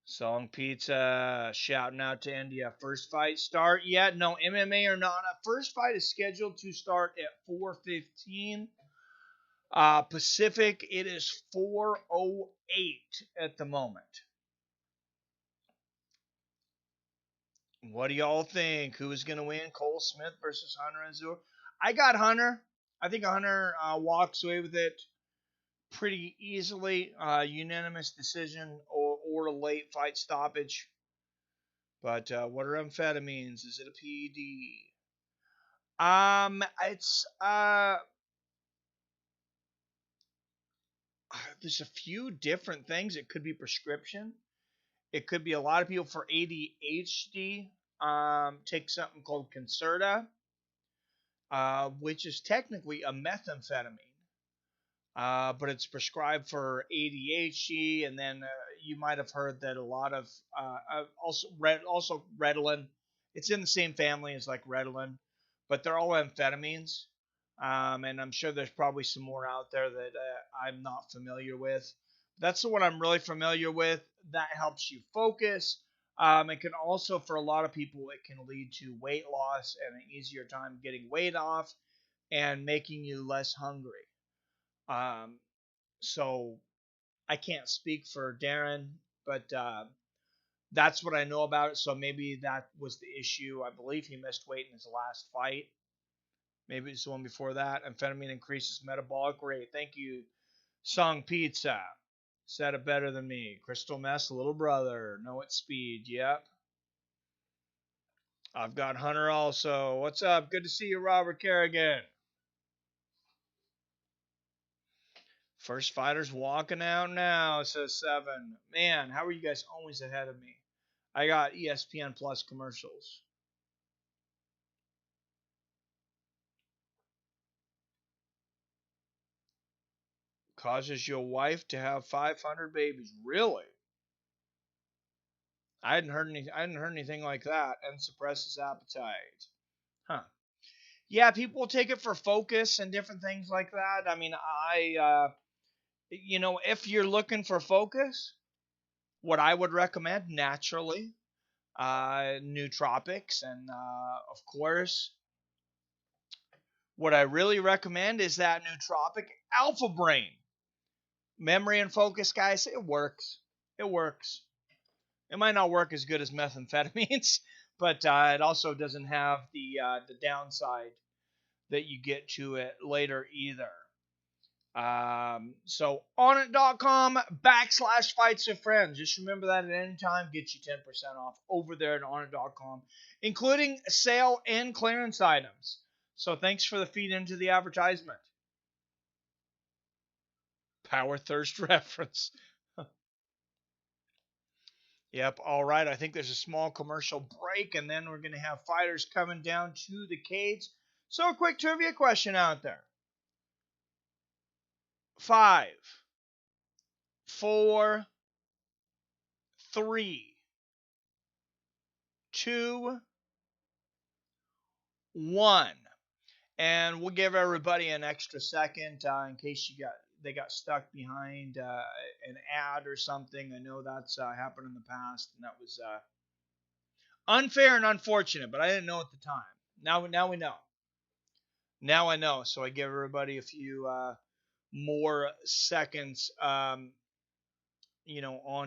Song Pizza, shouting out to India. First fight start yet? No, MMA or not. First fight is scheduled to start at 4:15. Pacific, it is 4:08 at the moment. What do y'all think? Who's going to win? Cole Smith versus Hunter Azure? I got Hunter. I think Hunter walks away with it pretty easily. Unanimous decision or a late fight stoppage. But what are amphetamines? Is it a PED? It's there's a few different things. It could be prescription. It could be a lot of people for ADHD take something called Concerta, which is technically a methamphetamine. But it's prescribed for ADHD, and then you might have heard that a lot of also Ritalin. It's in the same family as like Ritalin, but they're all amphetamines. And I'm sure there's probably some more out there that I'm not familiar with. That's the one I'm really familiar with. That helps you focus. It can also, for a lot of people, it can lead to weight loss and an easier time getting weight off and making you less hungry. So I can't speak for Darren, but that's what I know about it. So maybe that was the issue. I believe he missed weight in his last fight. Maybe it's the one before that. Amphetamine increases metabolic rate. Thank you, Song Pizza. Said it better than me. Crystal Mess, little brother. Know its speed. Yep. I've got Hunter also. What's up? Good to see you, Robert Kerrigan. First fighter's walking out now, says 7. Man, how are you guys always ahead of me? I got ESPN Plus commercials. Causes your wife to have 500 babies. Really? I hadn't heard anything like that. And suppresses appetite. Huh. Yeah, people take it for focus and different things like that. I mean, if you're looking for focus, what I would recommend naturally, nootropics, and of course, what I really recommend is that nootropic Alpha Brain. Memory and focus, guys, it works. It works. It might not work as good as methamphetamines, but it also doesn't have the downside that you get to it later either. So onnit.com/fights with friends. Just remember that at any time, get you 10% off over there at onnit.com, including sale and clearance items. So thanks for the feed into the advertisement. Power thirst reference. Yep, all right. I think there's a small commercial break, and then we're going to have fighters coming down to the cage. So a quick trivia question out there. 5, 4, 3, 2, 1. And we'll give everybody an extra second in case they got stuck behind an ad or something. I know that's happened in the past, and that was unfair and unfortunate, but I didn't know at the time. Now we know. Now I know, so I give everybody a few more seconds, on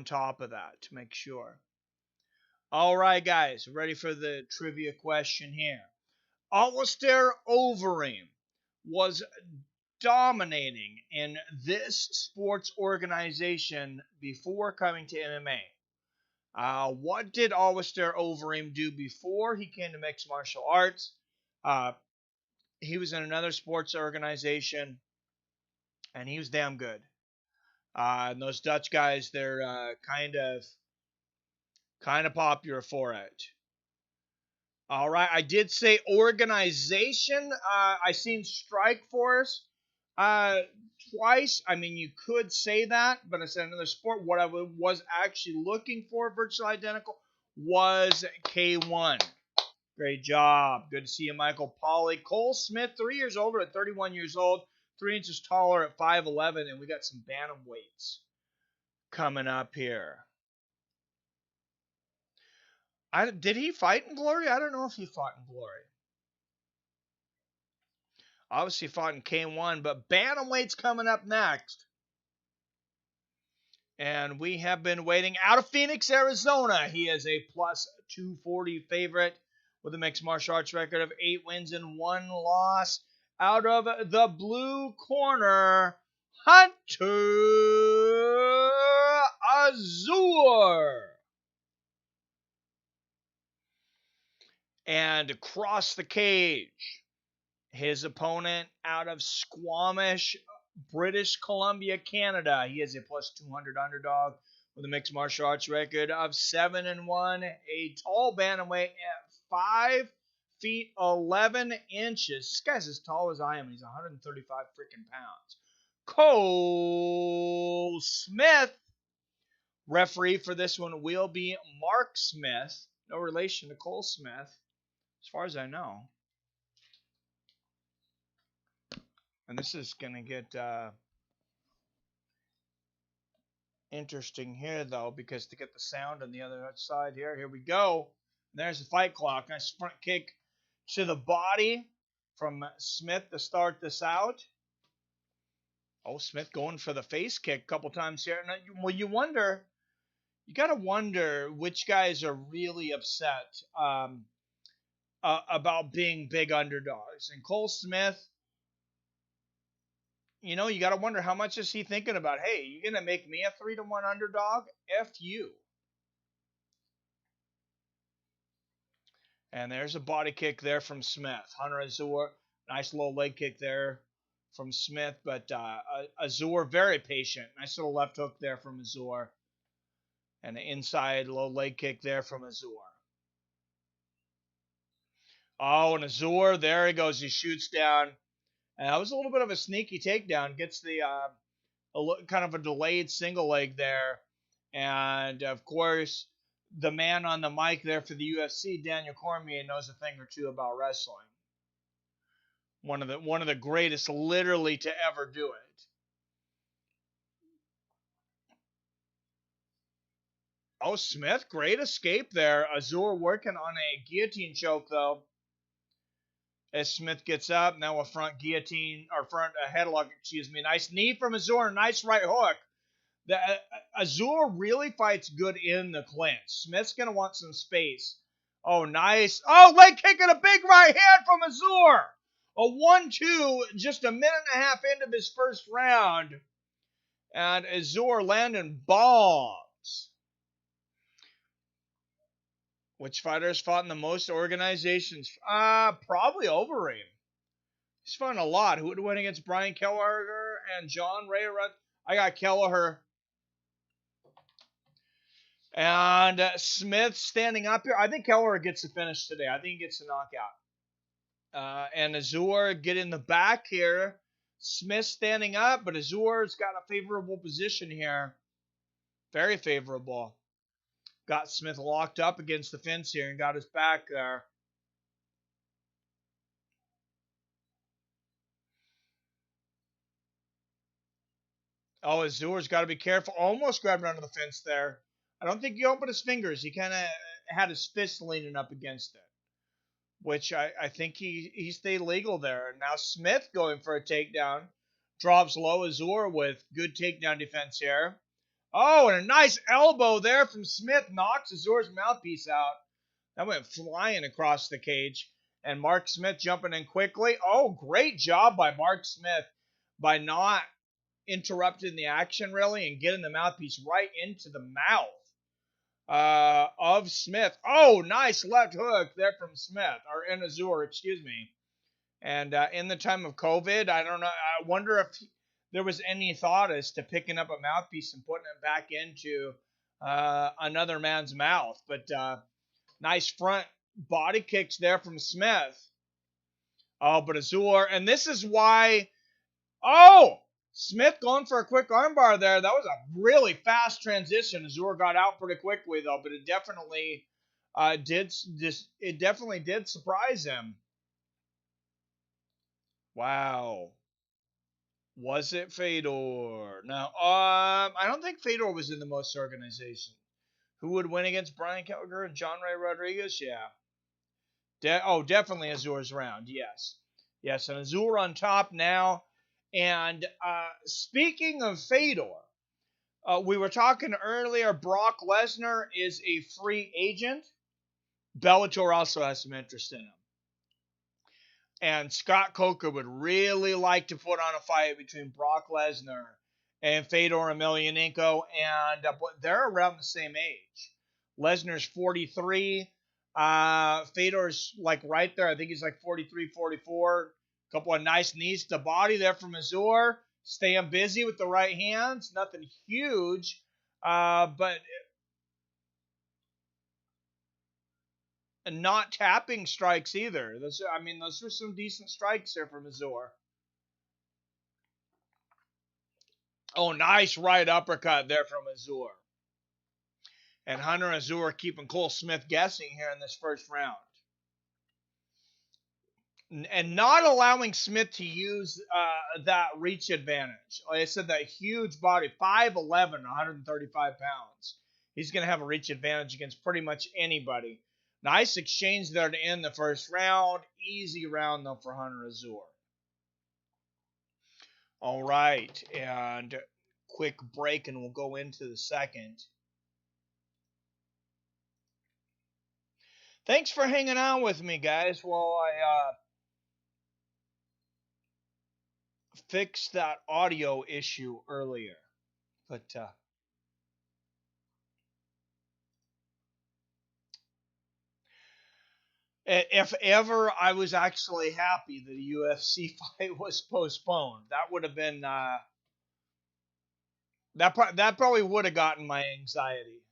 top of that to make sure. All right, guys, ready for the trivia question here. Alistair Overeem was dominating in this sports organization before coming to MMA. What did Alistair Overeem do before he came to mixed martial arts? He was in another sports organization, and he was damn good. And those Dutch guys, they're kind of popular for it. All right, I did say organization. I seen Strike Force twice. I mean, you could say that, but it's another sport. What I was actually looking for, virtually identical, was K1. Great job. Good to see you, Michael Polly. Cole Smith, 3 years older at 31 years old, 3 inches taller at 5'11", and we got some bantamweights coming up here. Did he fight in Glory? I don't know if he fought in Glory. Obviously fought in K1, but bantamweight's coming up next. And we have been waiting. Out of Phoenix, Arizona, he is a plus 240 favorite with a mixed martial arts record of 8 wins and 1 loss. Out of the blue corner, Hunter Azure. And across the cage, his opponent out of Squamish, British Columbia, Canada. He is a plus 200 underdog with a mixed martial arts record of 7-1. A tall bantamweight at 5 feet 11 inches. This guy's as tall as I am. He's 135 freaking pounds. Cole Smith. Referee for this one will be Mark Smith. No relation to Cole Smith, as far as I know. And this is going to get interesting here, though, because to get the sound on the other side here we go. There's the fight clock. Nice front kick to the body from Smith to start this out. Oh, Smith going for the face kick a couple times here. Now, well, you got to wonder which guys are really upset about being big underdogs. And Cole Smith, you got to wonder how much is he thinking about, hey, you going to make me a 3-1 underdog? F you. And there's a body kick there from Smith. Hunter Azure, nice low leg kick there from Smith. But Azure, very patient. Nice little left hook there from Azure. And an inside low leg kick there from Azure. Oh, and Azure, there he goes. He shoots down. And that was a little bit of a sneaky takedown. Gets the kind of a delayed single leg there. And, of course, the man on the mic there for the UFC, Daniel Cormier, knows a thing or two about wrestling. One of the greatest literally to ever do it. Oh, Smith, great escape there. Azure working on a guillotine choke, though. As Smith gets up, now a front guillotine, or front headlock, Nice knee from Azure, nice right hook. Azure really fights good in the clinch. Smith's going to want some space. Oh, nice. Oh, leg kick and a big right hand from Azure. A 1-2, just a minute and a half into his first round. And Azure landing bombs. Which fighters fought in the most organizations? Probably Overeem. He's fought a lot. Who would win against Brian Kelleher and John Ray? I got Kelleher. And Smith standing up here. I think Kelleher gets the finish today. I think he gets the knockout. And Azure get in the back here. Smith standing up, but Azure's got a favorable position here. Very favorable. Got Smith locked up against the fence here and got his back there. Oh, Azure's got to be careful. Almost grabbed under the fence there. I don't think he opened his fingers. He kind of had his fist leaning up against it, which I think he stayed legal there. Now Smith going for a takedown Drops low. Azure with good takedown defense here. Oh, and a nice elbow there from Smith. Knocks Azure's mouthpiece out. That went flying across the cage. And Mark Smith jumping in quickly. Oh, great job by Mark Smith by not interrupting the action, really, and getting the mouthpiece right into the mouth of Smith. Oh, nice left hook there from Smith, or in Azure, excuse me. And in the time of COVID, I don't know. I wonder if there was any thought as to picking up a mouthpiece and putting it back into another man's mouth. But nice front body kicks there from Smith. Oh, but Azure, and this is why. Oh, Smith going for a quick armbar there. That was a really fast transition. Azure got out pretty quickly though, but it definitely did surprise him. Wow. Was it Fedor? No. I don't think Fedor was in the most organization. Who would win against Brian Kelleher and John Ray Rodriguez? Yeah. Definitely Azure's round. Yes. Yes, and Azure on top now. And speaking of Fedor, we were talking earlier, Brock Lesnar is a free agent. Bellator also has some interest in him. And Scott Coker would really like to put on a fight between Brock Lesnar and Fedor Emelianenko, and they're around the same age. Lesnar's 43. Fedor's like right there. I think he's like 43, 44. A couple of nice knees to body there from Azure. Staying busy with the right hands. Nothing huge, but not tapping strikes either. Those were some decent strikes there from Azure. Oh, nice right uppercut there from Azure. And Hunter Azure keeping Cole Smith guessing here in this first round. And not allowing Smith to use that reach advantage. Like I said, that huge body, 5'11", 135 pounds. He's going to have a reach advantage against pretty much anybody. Nice exchange there to end the first round. Easy round, though, for Hunter Azure. All right, and quick break, and we'll go into the second. Thanks for hanging out with me, guys, while I fix that audio issue earlier. But if ever I was actually happy that a UFC fight was postponed, that would have been that probably would have gotten my anxiety.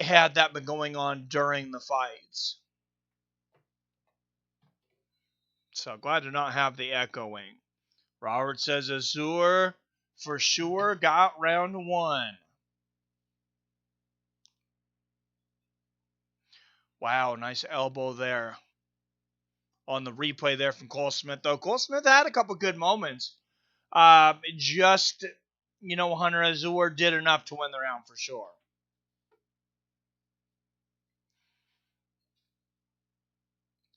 Had that been going on during the fights. So glad to not have the echoing. Robert says Azure for sure got round one. Wow, nice elbow there. On the replay there from Cole Smith, though. Cole Smith had a couple good moments. Hunter Azure did enough to win the round for sure.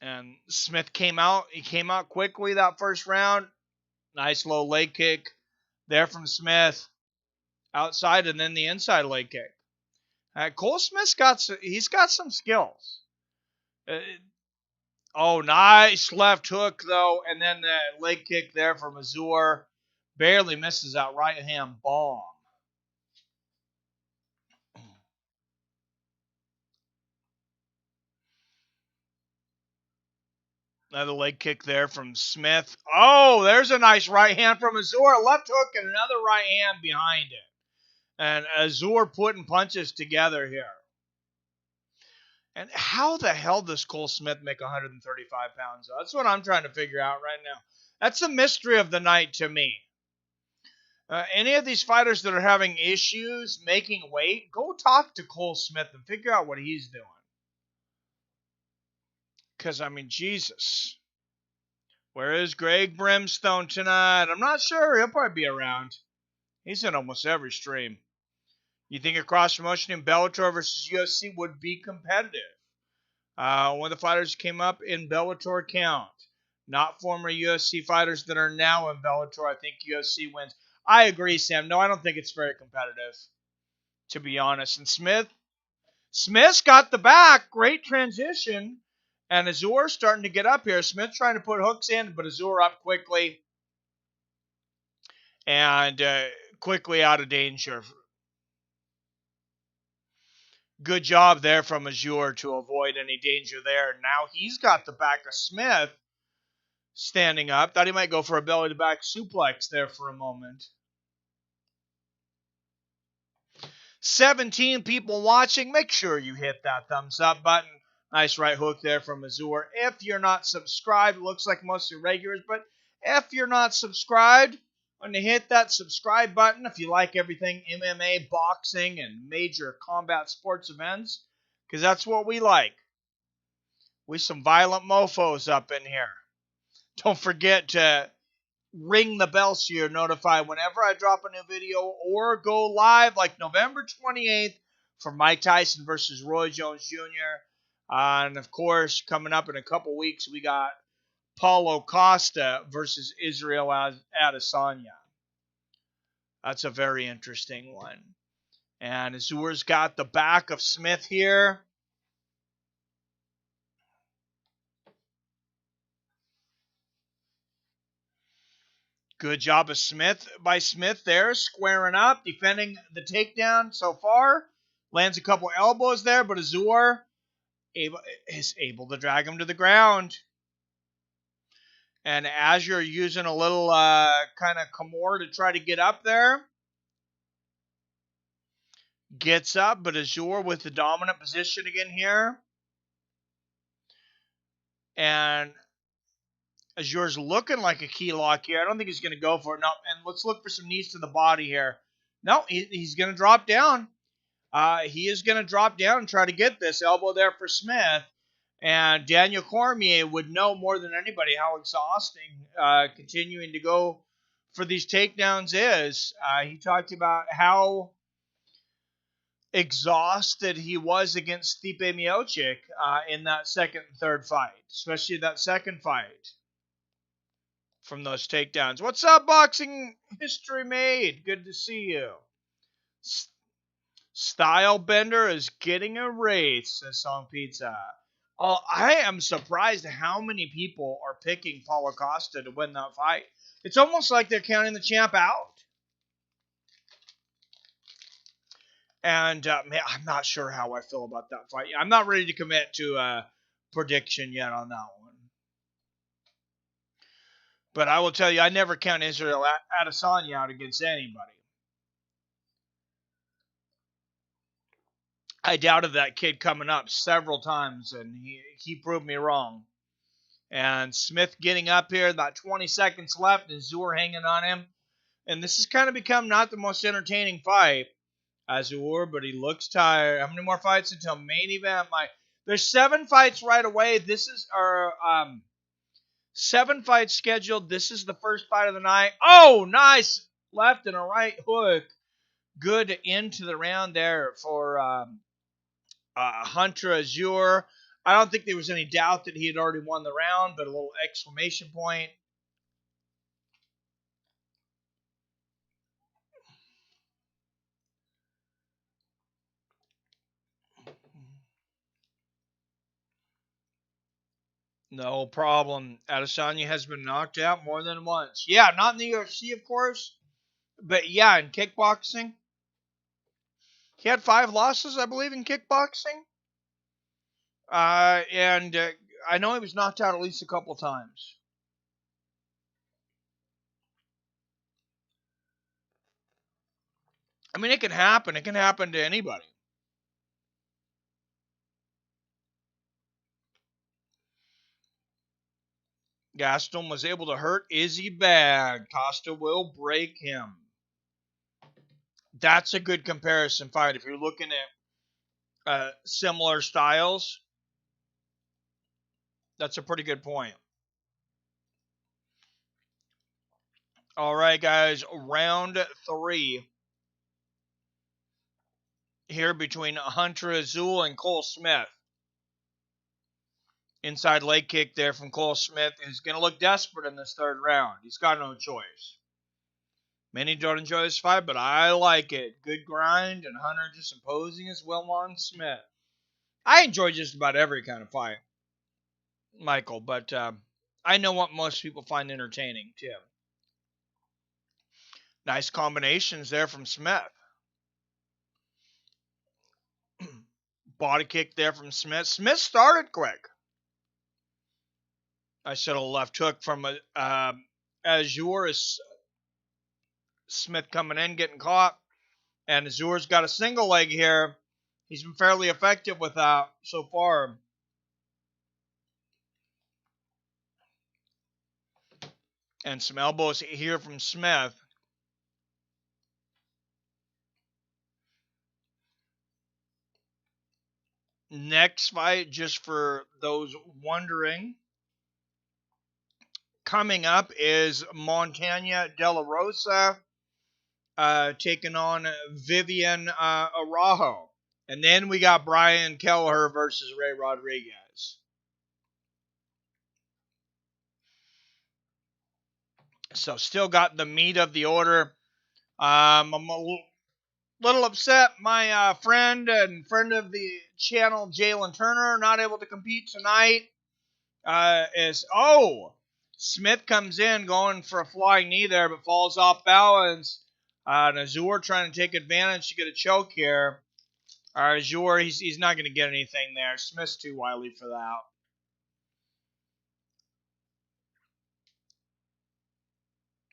And Smith came out. He came out quickly that first round. Nice low leg kick there from Smith. Outside and then the inside leg kick. Cole Smith's got some skills. Nice left hook though, and then the leg kick there from Azure. Barely misses that right hand bomb. Another leg kick there from Smith. Oh, there's a nice right hand from Azure. Left hook and another right hand behind it. And Azure putting punches together here. And how the hell does Cole Smith make 135 pounds? That's what I'm trying to figure out right now. That's the mystery of the night to me. Any of these fighters that are having issues making weight, go talk to Cole Smith and figure out what he's doing. Because, Jesus. Where is Greg Brimstone tonight? I'm not sure. He'll probably be around. He's in almost every stream. You think a cross promotion in Bellator versus UFC would be competitive? One of the fighters came up in Bellator count. Not former UFC fighters that are now in Bellator. I think UFC wins. I agree, Sam. No, I don't think it's very competitive, to be honest. And Smith's got the back. Great transition. And Azure starting to get up here. Smith trying to put hooks in, but Azure up quickly. And quickly out of danger. Good job there from Azure to avoid any danger there. Now he's got the back of Smith standing up. Thought he might go for a belly-to-back suplex there for a moment. 17 people watching. Make sure you hit that thumbs up button. Nice right hook there from Azure. If you're not subscribed, looks like most of the regulars, but if you're not subscribed, I'm going to hit that subscribe button if you like everything MMA, boxing, and major combat sports events, because that's what we like. We some violent mofos up in here. Don't forget to ring the bell so you're notified whenever I drop a new video or go live, like November 28th for Mike Tyson versus Roy Jones Jr. And of course, coming up in a couple weeks, we got Paulo Costa versus Israel Adesanya. That's a very interesting one. And Azure's got the back of Smith here. Good job of Smith there, squaring up, defending the takedown so far. Lands a couple elbows there, but Azure is able to drag him to the ground. And Azure using a little kind of Kimura to try to get up there. Gets up, but Azure with the dominant position again here. And Azure's looking like a key lock here. I don't think he's going to go for it. No, and let's look for some knees to the body here. No, he's going to drop down. He is going to drop down and try to get this elbow there for Smith. And Daniel Cormier would know more than anybody how exhausting continuing to go for these takedowns is. He talked about how exhausted he was against Stipe Miocic in that second and third fight, especially that second fight from those takedowns. What's up, Boxing History Made? Good to see you. Style Bender is getting a race, says Song Pizza. I am surprised how many people are picking Paulo Costa to win that fight. It's almost like they're counting the champ out. And man, I'm not sure how I feel about that fight. I'm not ready to commit to a prediction yet on that one. But I will tell you, I never count Israel Adesanya out against anybody. I doubted that kid coming up several times, and he proved me wrong. And Smith getting up here, about 20 seconds left, and Azure hanging on him. And this has kind of become not the most entertaining fight. Azure, but he looks tired. How many more fights until main event? There's 7 fights right away. This is our 7 fights scheduled. This is the first fight of the night. Oh, nice left and a right hook. Good into the round there for Hunter Azure. I don't think there was any doubt that he had already won the round, but a little exclamation point. No problem. Adesanya has been knocked out more than once. Yeah, not in the UFC, of course, but yeah, in kickboxing. He had 5 losses, I believe, in kickboxing. And I know he was knocked out at least a couple times. I mean, it can happen. It can happen to anybody. Gaston was able to hurt Izzy bad. Costa will break him. That's a good comparison fight. If you're looking at similar styles, that's a pretty good point. All right, guys. Round 3 here between Hunter Azul and Cole Smith. Inside leg kick there from Cole Smith, who's going to look desperate in this third round. He's got no choice. Many don't enjoy this fight, but I like it. Good grind, and Hunter just imposing his will on Smith. I enjoy just about every kind of fight, Michael, but I know what most people find entertaining, too. Nice combinations there from Smith. Body kick there from Smith. Smith started quick. I said a left hook from Azure. Is Smith coming in, getting caught. And Azure's got a single leg here. He's been fairly effective with that so far. And some elbows here from Smith. Next fight, just for those wondering, coming up is Montana De La Rosa taking on Viviane Araujo. And then we got Brian Kelleher versus Ray Rodriguez. So still got the meat of the order. I'm a little upset. My friend and friend of the channel, Jalin Turner, not able to compete tonight. Smith comes in going for a flying knee there, but falls off balance. And Azure trying to take advantage to get a choke here. Azure, he's not going to get anything there. Smith's too wily for that.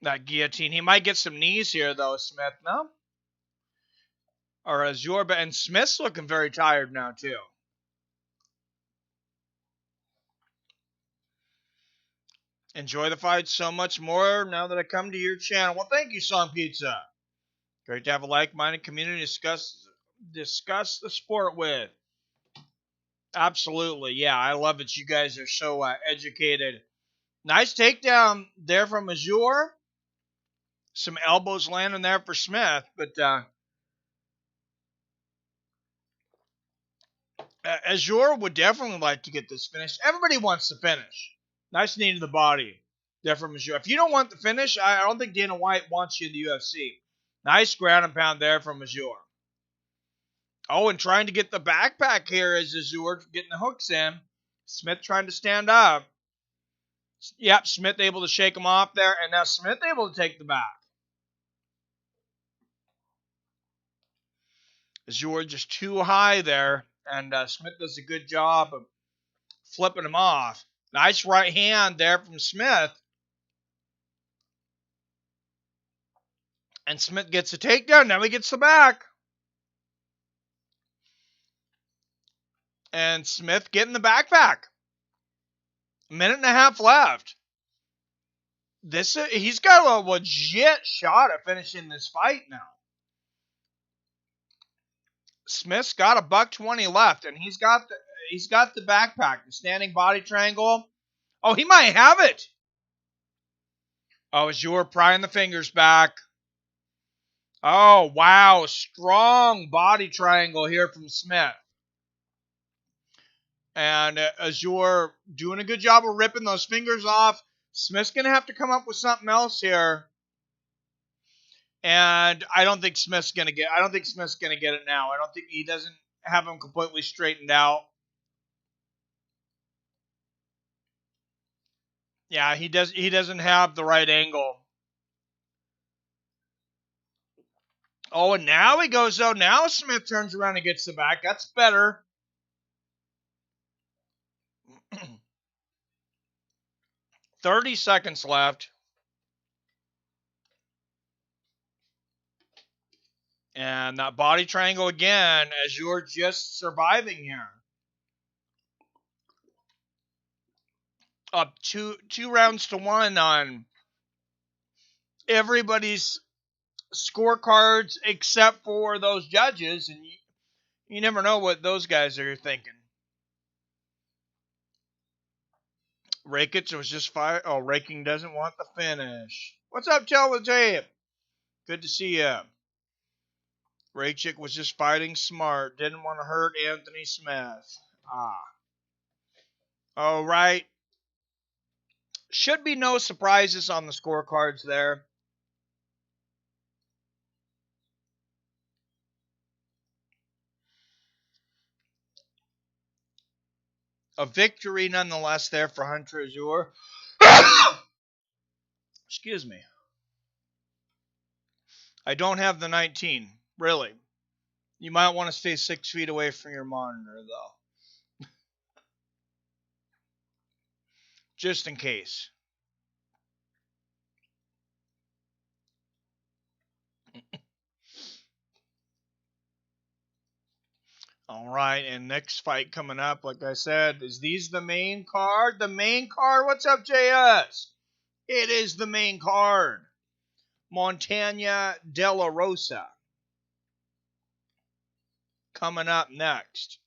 That guillotine. He might get some knees here, though, Smith, no? Or Azure, and Smith's looking very tired now, too. Enjoy the fight so much more now that I come to your channel. Well, thank you, Song Pizza. Great to have a like-minded community to discuss the sport with. Absolutely, yeah. I love it. You guys are so educated. Nice takedown there from Azure. Some elbows landing there for Smith, but Azure would definitely like to get this finished. Everybody wants to finish. Nice knee to the body there from Azure. If you don't want the finish, I don't think Dana White wants you in the UFC. Nice ground and pound there from Azure. Oh, and trying to get the backpack here as Azure getting the hooks in. Smith trying to stand up. Yep, Smith able to shake him off there, and now Smith able to take the back. Azure just too high there, and Smith does a good job of flipping him off. Nice right hand there from Smith. And Smith gets a takedown. Now he gets the back. And Smith getting the backpack. A minute and a half left. He's got a legit shot at finishing this fight now. Smith's got $120 left, and he's got the backpack, the standing body triangle. Oh, he might have it. Oh, Azure prying the fingers back. Oh, wow. Strong body triangle here from Smith. And Azure doing a good job of ripping those fingers off. Smith's going to have to come up with something else here. And I don't think Smith's going to get it now. I don't think he doesn't have him completely straightened out. Yeah, he doesn't have the right angle. Oh, and now he goes, though. Now Smith turns around and gets the back. That's better. $30 seconds left. And that body triangle again, as you're just surviving here. Up two rounds to one on everybody's scorecards except for those judges, and you never know what those guys are thinking. Rakic was just fired. Oh, Raking doesn't want the finish. What's up, Teletape? Good to see you. Rakic was just fighting smart. Didn't want to hurt Anthony Smith. All right. Should be no surprises on the scorecards there. A victory nonetheless there for Hunter Azure. Excuse me. I don't have the 19, really. You might want to stay 6 feet away from your monitor, though. Just in case. All right, and next fight coming up, like I said, is these the main card? The main card? What's up, JS? It is the main card. Montana de la Rosa coming up next.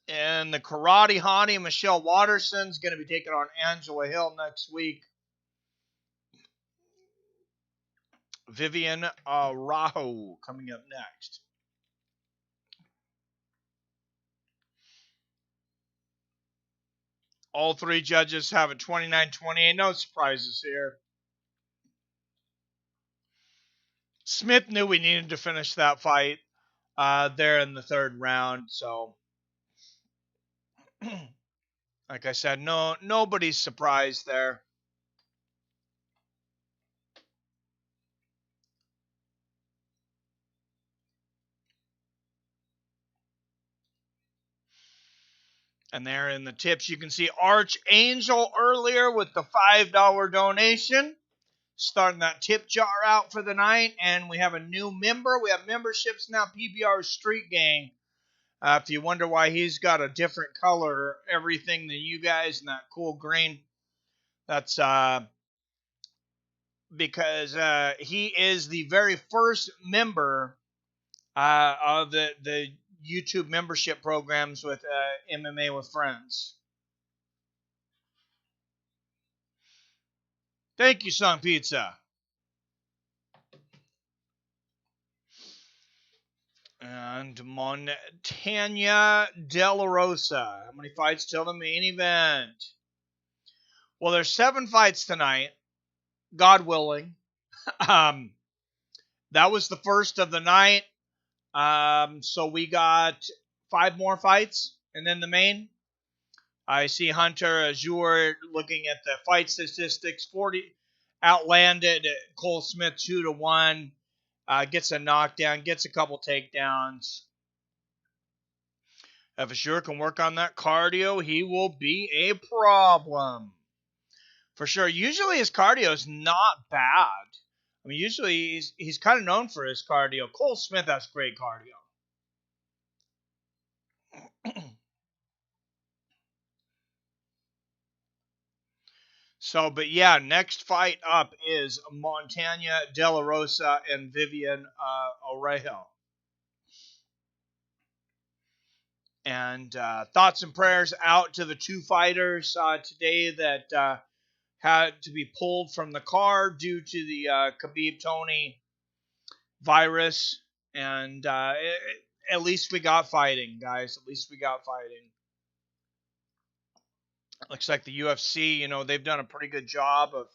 And the Karate Hottie, Michelle Watterson's going to be taking on Angela Hill next week. Viviane Araujo coming up next. All three judges have a 29-28. No surprises here. Smith knew we needed to finish that fight there in the third round. So, like I said, nobody's surprised there. And there in the tips, you can see Archangel earlier with the $5 donation. Starting that tip jar out for the night. And we have a new member. We have memberships now, PBR Street Gang. If you wonder why he's got a different color, everything than you guys, and that cool green, that's because he is the very first member of the YouTube membership programs with MMA with Friends. Thank you, Sun Pizza. And Montana de la Rosa. How many fights till the main event? Well, there's 7 fights tonight, God willing. That was the first of the night. So we got 5 more fights, and then the main. I see Hunter Azure looking at the fight statistics. 40 outlanded Cole Smith 2-1. Gets a knockdown, gets a couple takedowns. If Azure can work on that cardio, he will be a problem. For sure. Usually his cardio is not bad. I mean, usually he's kind of known for his cardio. Cole Smith has great cardio. So, but yeah, next fight up is Montana de la Rosa and Viviane Araujo. And thoughts and prayers out to the 2 fighters today that had to be pulled from the card due to the Khabib-Tony virus. And at least we got fighting, guys. At least we got fighting. Looks like the UFC, they've done a pretty good job of,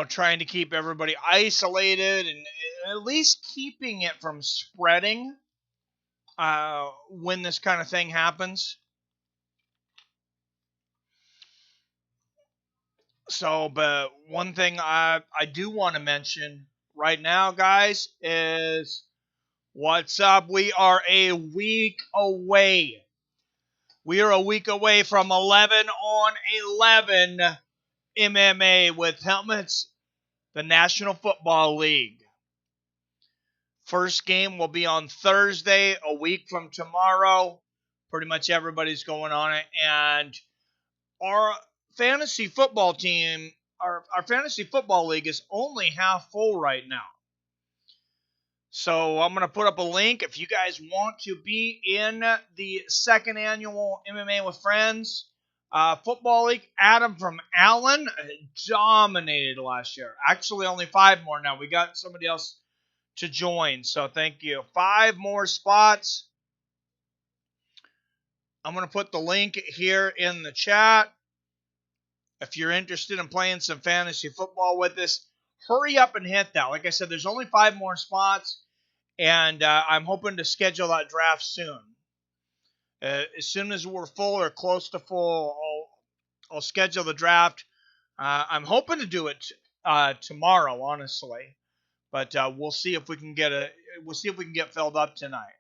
trying to keep everybody isolated and at least keeping it from spreading when this kind of thing happens. So, but one thing I do want to mention right now, guys, is what's up? We are a week away. We are a week away from 11 on 11 MMA with helmets, the National Football League. First game will be on Thursday, a week from tomorrow. Pretty much everybody's going on it. And our fantasy football team, our fantasy football league is only half full right now. So I'm going to put up a link if you guys want to be in the second annual MMA with Friends. Football League, Adam from Allen dominated last year. Actually, only 5 more now. We got somebody else to join, so thank you. 5 more spots. I'm going to put the link here in the chat. If you're interested in playing some fantasy football with us, hurry up and hit that. Like I said, there's only 5 more spots, and I'm hoping to schedule that draft soon. As soon as we're full or close to full, I'll schedule the draft. I'm hoping to do it tomorrow, honestly, but we'll see if we can get filled up tonight.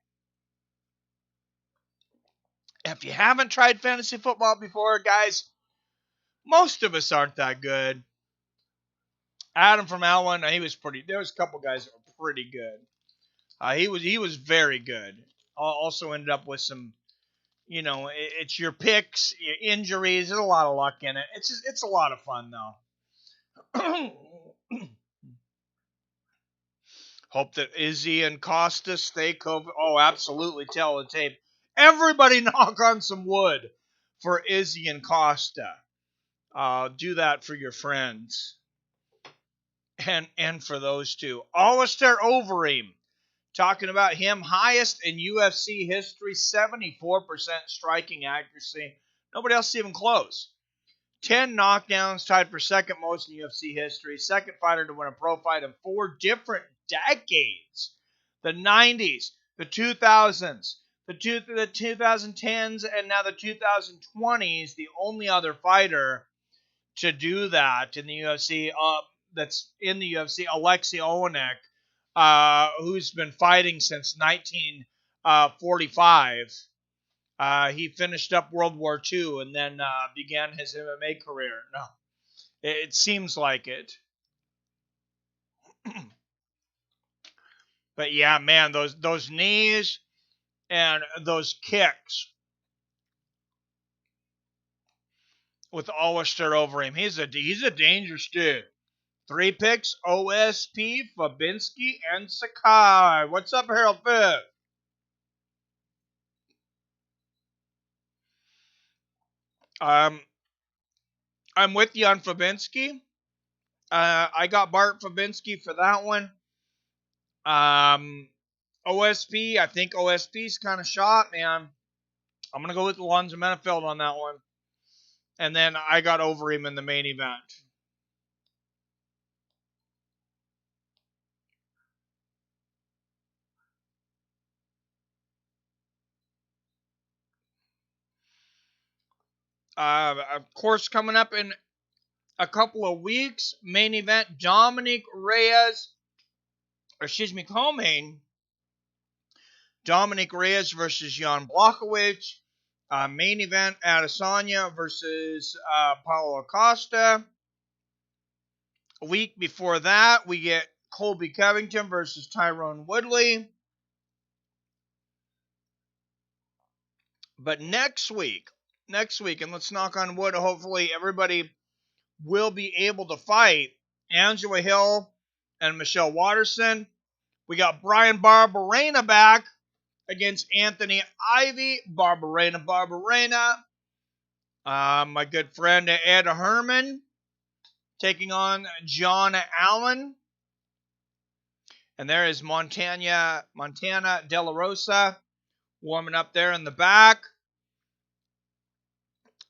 If you haven't tried fantasy football before, guys, most of us aren't that good. Adam from Allen, he was pretty. There was a couple guys that were pretty good. He was very good. Also ended up with some, it's your picks, your injuries. There's a lot of luck in it. It's a lot of fun though. Hope that Izzy and Costa stay COVID. Oh, absolutely. Tell the tape. Everybody knock on some wood for Izzy and Costa. Do that for your friends. And for those two. Alistair Overeem. Talking about him. Highest in UFC history. 74% striking accuracy. Nobody else is even close. 10 knockdowns. Tied for second most in UFC history. Second fighter to win a pro fight in 4 different decades. The 90s. The 2000s. The 2010s. And now the 2020s. The only other fighter to do that in the UFC, that's in the UFC, Alexei Olenek, who's been fighting since 1945. He finished up World War II and then began his MMA career. No, it seems like it. But yeah, man, those knees and those kicks with Alistair Overeem. He's a dangerous dude. 3 picks, OSP, Fabiński, and Sakai. What's up, Harold Fifth? I'm with you on Fabiński. I got Bart Fabiński for that one. OSP, I think OSP's kind of shot, man. I'm going to go with Alonzo Menifield on that one. And then I got Overeem in the main event. Of course, coming up in a couple of weeks, main event, co-main, Dominic Reyes versus Jan Blachowicz. Main event, Adesanya versus Paulo Acosta. A week before that, we get Colby Covington versus Tyrone Woodley. But next week, and let's knock on wood, hopefully everybody will be able to fight. Angela Hill and Michelle Watterson. We got Brian Barberena back against Anthony Ivy. Barberena. My good friend Ed Herman taking on John Allen. And there is Montana De La Rosa warming up there in the back.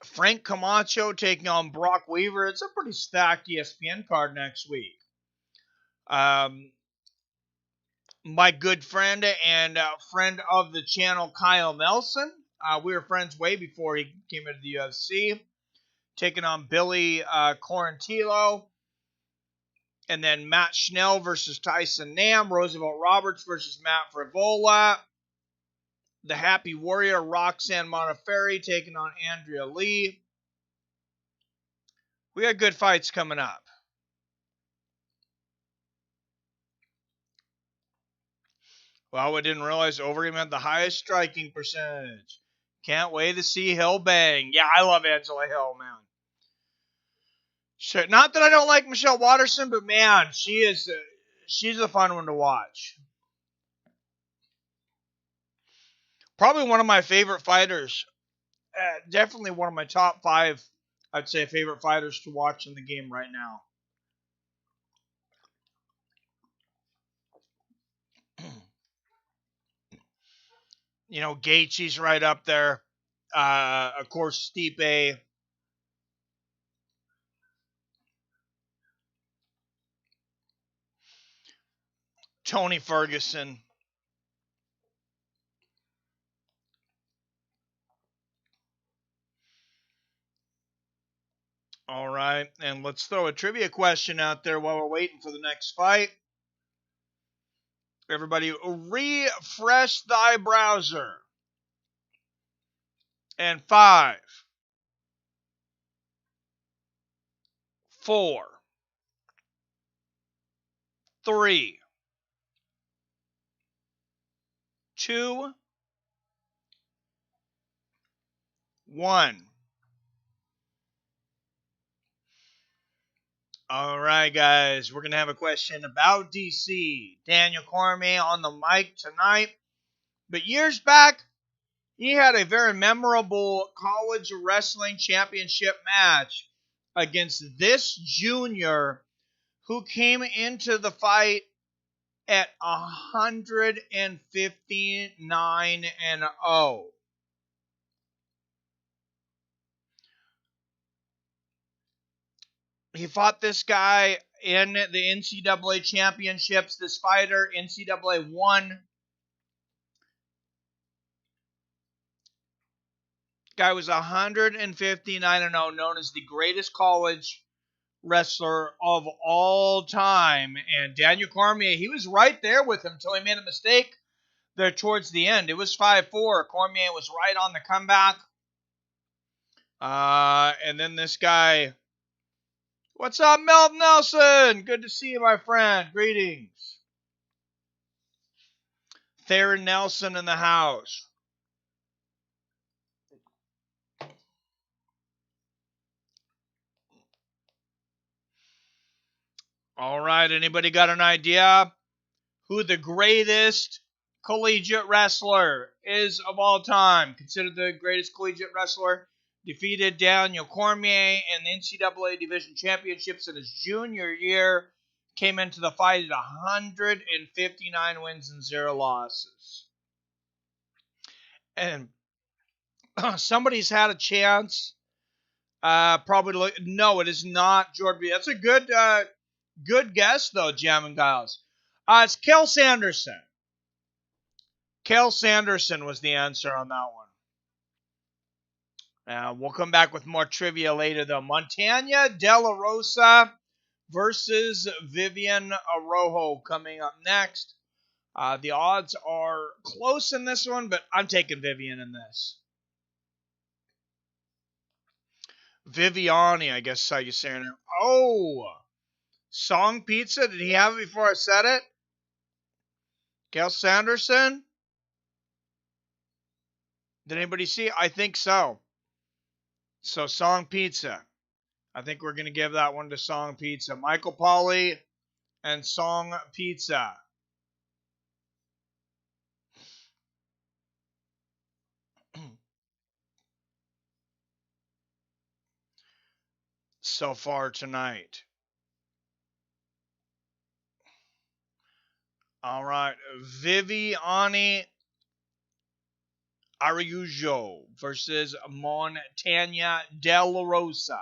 Frank Camacho taking on Brock Weaver. It's a pretty stacked ESPN card next week. My good friend and friend of the channel, Kyle Nelson. We were friends way before he came into the UFC. Taking on Billy Quarantillo. And then Matt Schnell versus Tyson Nam. Roosevelt Roberts versus Matt Frivola. The Happy Warrior, Roxanne Modafferi taking on Andrea Lee. We got good fights coming up. Well, I didn't realize Overeem had the highest striking percentage. Can't wait to see Hill bang. Yeah, I love Angela Hill, man. Sure, not that I don't like Michelle Watterson, but man, she's a fun one to watch. Probably one of my favorite fighters definitely one of my top 5, I'd say, favorite fighters to watch in the game right now. Gaethje's right up there. Of course, Stipe. Tony Ferguson. All right, and let's throw a trivia question out there while we're waiting for the next fight. Everybody, refresh thy browser. And 5, 4, 3, 2, 1. All right, guys, we're going to have a question about DC. Daniel Cormier on the mic tonight. But years back, he had a very memorable college wrestling championship match against this junior who came into the fight at 159-0. He fought this guy in the NCAA championships. This fighter, NCAA won. Guy was 159-0, known as the greatest college wrestler of all time. And Daniel Cormier, he was right there with him until he made a mistake there towards the end. It was 5-4. Cormier was right on the comeback. And then this guy... What's up, Melton Nelson? Good to see you, my friend. Greetings. Theron Nelson in the house. All right, anybody got an idea who the greatest collegiate wrestler is of all time? Considered the greatest collegiate wrestler. Defeated Daniel Cormier in the NCAA Division Championships in his junior year. Came into the fight at 159 wins and 0 losses. And somebody's had a chance. Probably no, it is not Jordan B. That's a good guess though, Jam and Giles. It's Kel Sanderson. Kel Sanderson was the answer on that one. We'll come back with more trivia later, though. Montana De La Rosa versus Viviane Araujo coming up next. The odds are close in this one, but I'm taking Viviane in this. Viviane, I guess how you say her name. Oh! Song Pizza? Did he have it before I said it? Kel Sanderson? Did anybody see it? I think so. So, Song Pizza. I think we're going to give that one to Song Pizza. Michael Pauly and Song Pizza. So far tonight. All right. Viviane Araujo versus Montana De La Rosa.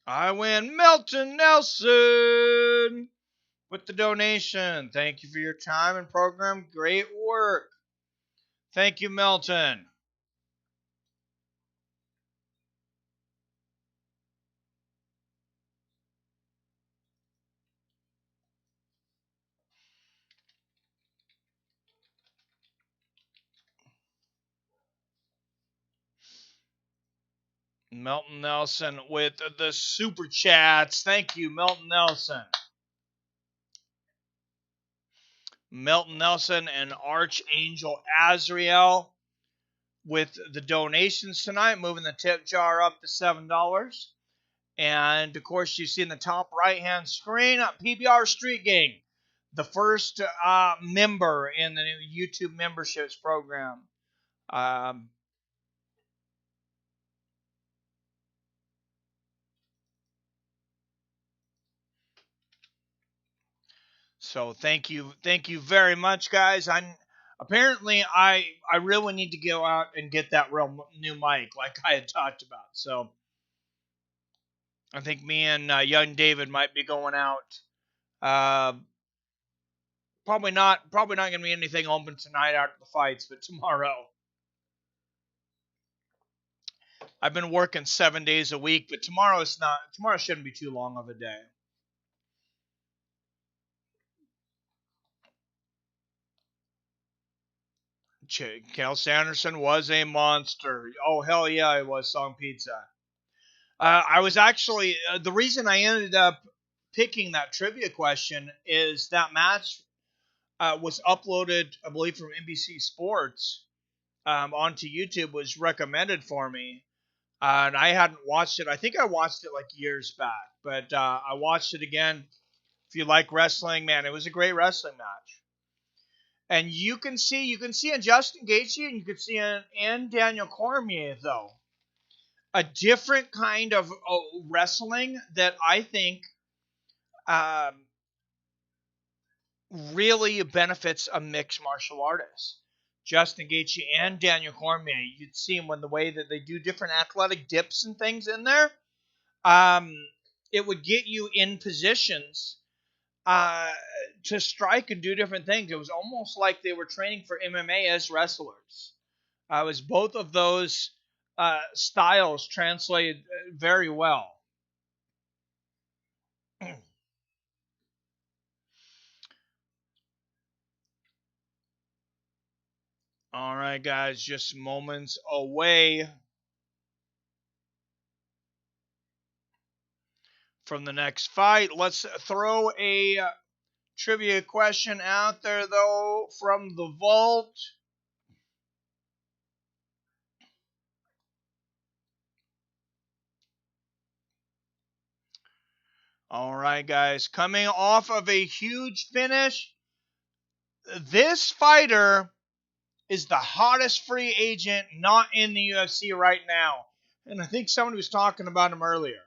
I win Milton Nelson with the donation. Thank you for your time and program. Great work. Thank you, Milton. Milton Nelson with the super chats. Thank you, Milton Nelson. Milton Nelson and Archangel Azrael with the donations tonight, moving the tip jar up to $7. And, of course, you see in the top right-hand screen, PBR Street Gang. the first member in the new YouTube memberships program. So thank you very much, guys. I really need to go out and get that real new mic, like I had talked about. So I think me and young David might be going out. Probably not going to be anything open tonight after the fights, but tomorrow. I've been working 7 days a week, but tomorrow shouldn't be too long of a day. Cal Sanderson was a monster. Oh, hell yeah, he was. Song Pizza. I was actually, the reason I ended up picking that trivia question is that match was uploaded, I believe, from NBC Sports onto YouTube, was recommended for me. And I hadn't watched it. I think I watched it like years back, but I watched it again. If you like wrestling, man, it was a great wrestling match. And you can see in Justin Gaethje, and you can see in Daniel Cormier, though, a different kind of wrestling that I think really benefits a mixed martial artist. Justin Gaethje and Daniel Cormier, you'd see them when the way that they do different athletic dips and things in there. It would get you in positions to strike and do different things. It was almost like they were training for MMA as wrestlers. It was both of those styles translated very well. All right, guys, just moments away from the next fight. Let's throw a trivia question out there, though, from the vault. All right, guys, coming off of a huge finish, this fighter is the hottest free agent not in the UFC right now. And I think somebody was talking about him earlier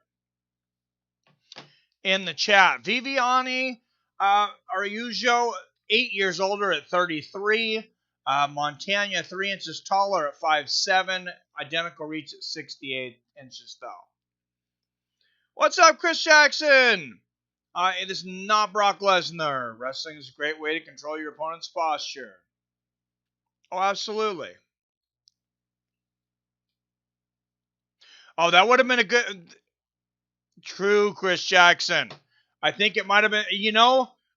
in the chat. Viviane Araujo, 8 years older at 33. Montana, 3 inches taller at 5'7". Identical reach at 68 inches, though. What's up, Chris Jackson? It is not Brock Lesnar. Wrestling is a great way to control your opponent's posture. Oh, absolutely. Oh, that would have been a good... True, Chris Jackson. I think it might have been...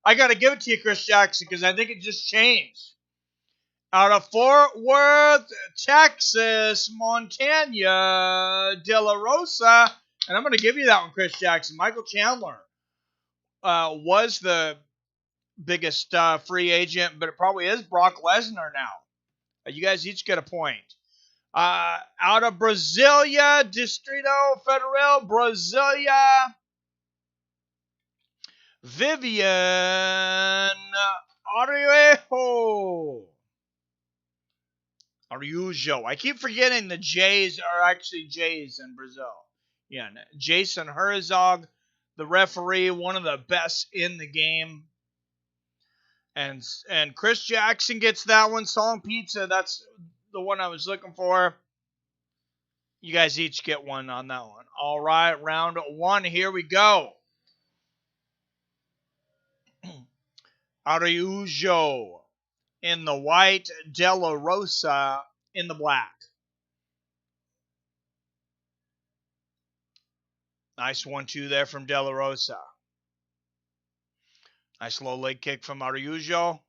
I got to give it to you, Chris Jackson, because I think it just changed. Out of Fort Worth, Texas, Montana, De La Rosa. And I'm going to give you that one, Chris Jackson. Michael Chandler was the biggest free agent, but it probably is Brock Lesnar now. You guys each get a point. Out of Brasilia, Distrito Federal, Brasilia, Viviane Araujo. I keep forgetting the J's are actually J's in Brazil. Yeah, Jason Herzog, the referee, one of the best in the game. And Chris Jackson gets that one. Song Pizza, that's the one I was looking for. You guys each get one on that one. All right, round 1, here we go. Araujo in the white, De La Rosa in the black. Nice 1-2 there from De La Rosa. Nice low leg kick from Araujo.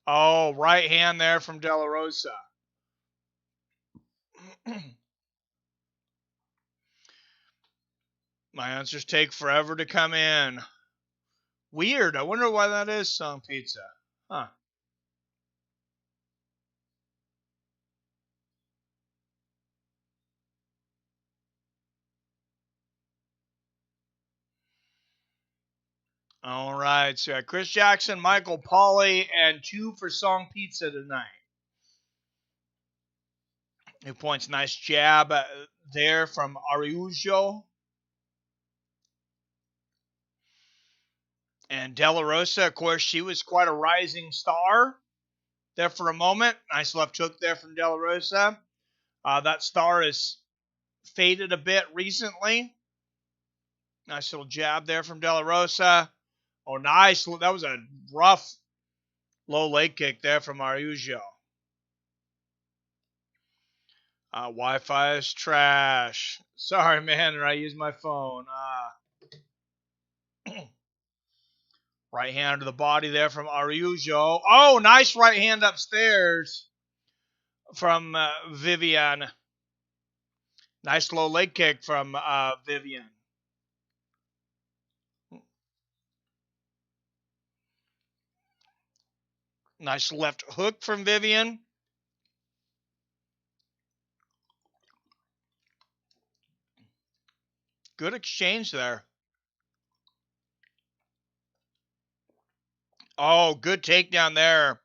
Oh, right hand there from De La Rosa. My answers take forever to come in. Weird. I wonder why that is, Song Pizza. Huh. All right, so Chris Jackson, Michael Pauly, and 2 for Song Pizza tonight. 2 points, nice jab there from Araujo. And De La Rosa, of course, she was quite a rising star there for a moment. Nice left hook there from De La Rosa. That star has faded a bit recently. Nice little jab there from De La Rosa. Oh, nice. That was a rough low leg kick there from Araujo. Wi-Fi is trash. Sorry, man. I use my phone. Right hand to the body there from Araujo. Oh, nice right hand upstairs from Viviane. Nice low leg kick from Viviane. Nice left hook from Viviane. Good exchange there. Oh, good takedown there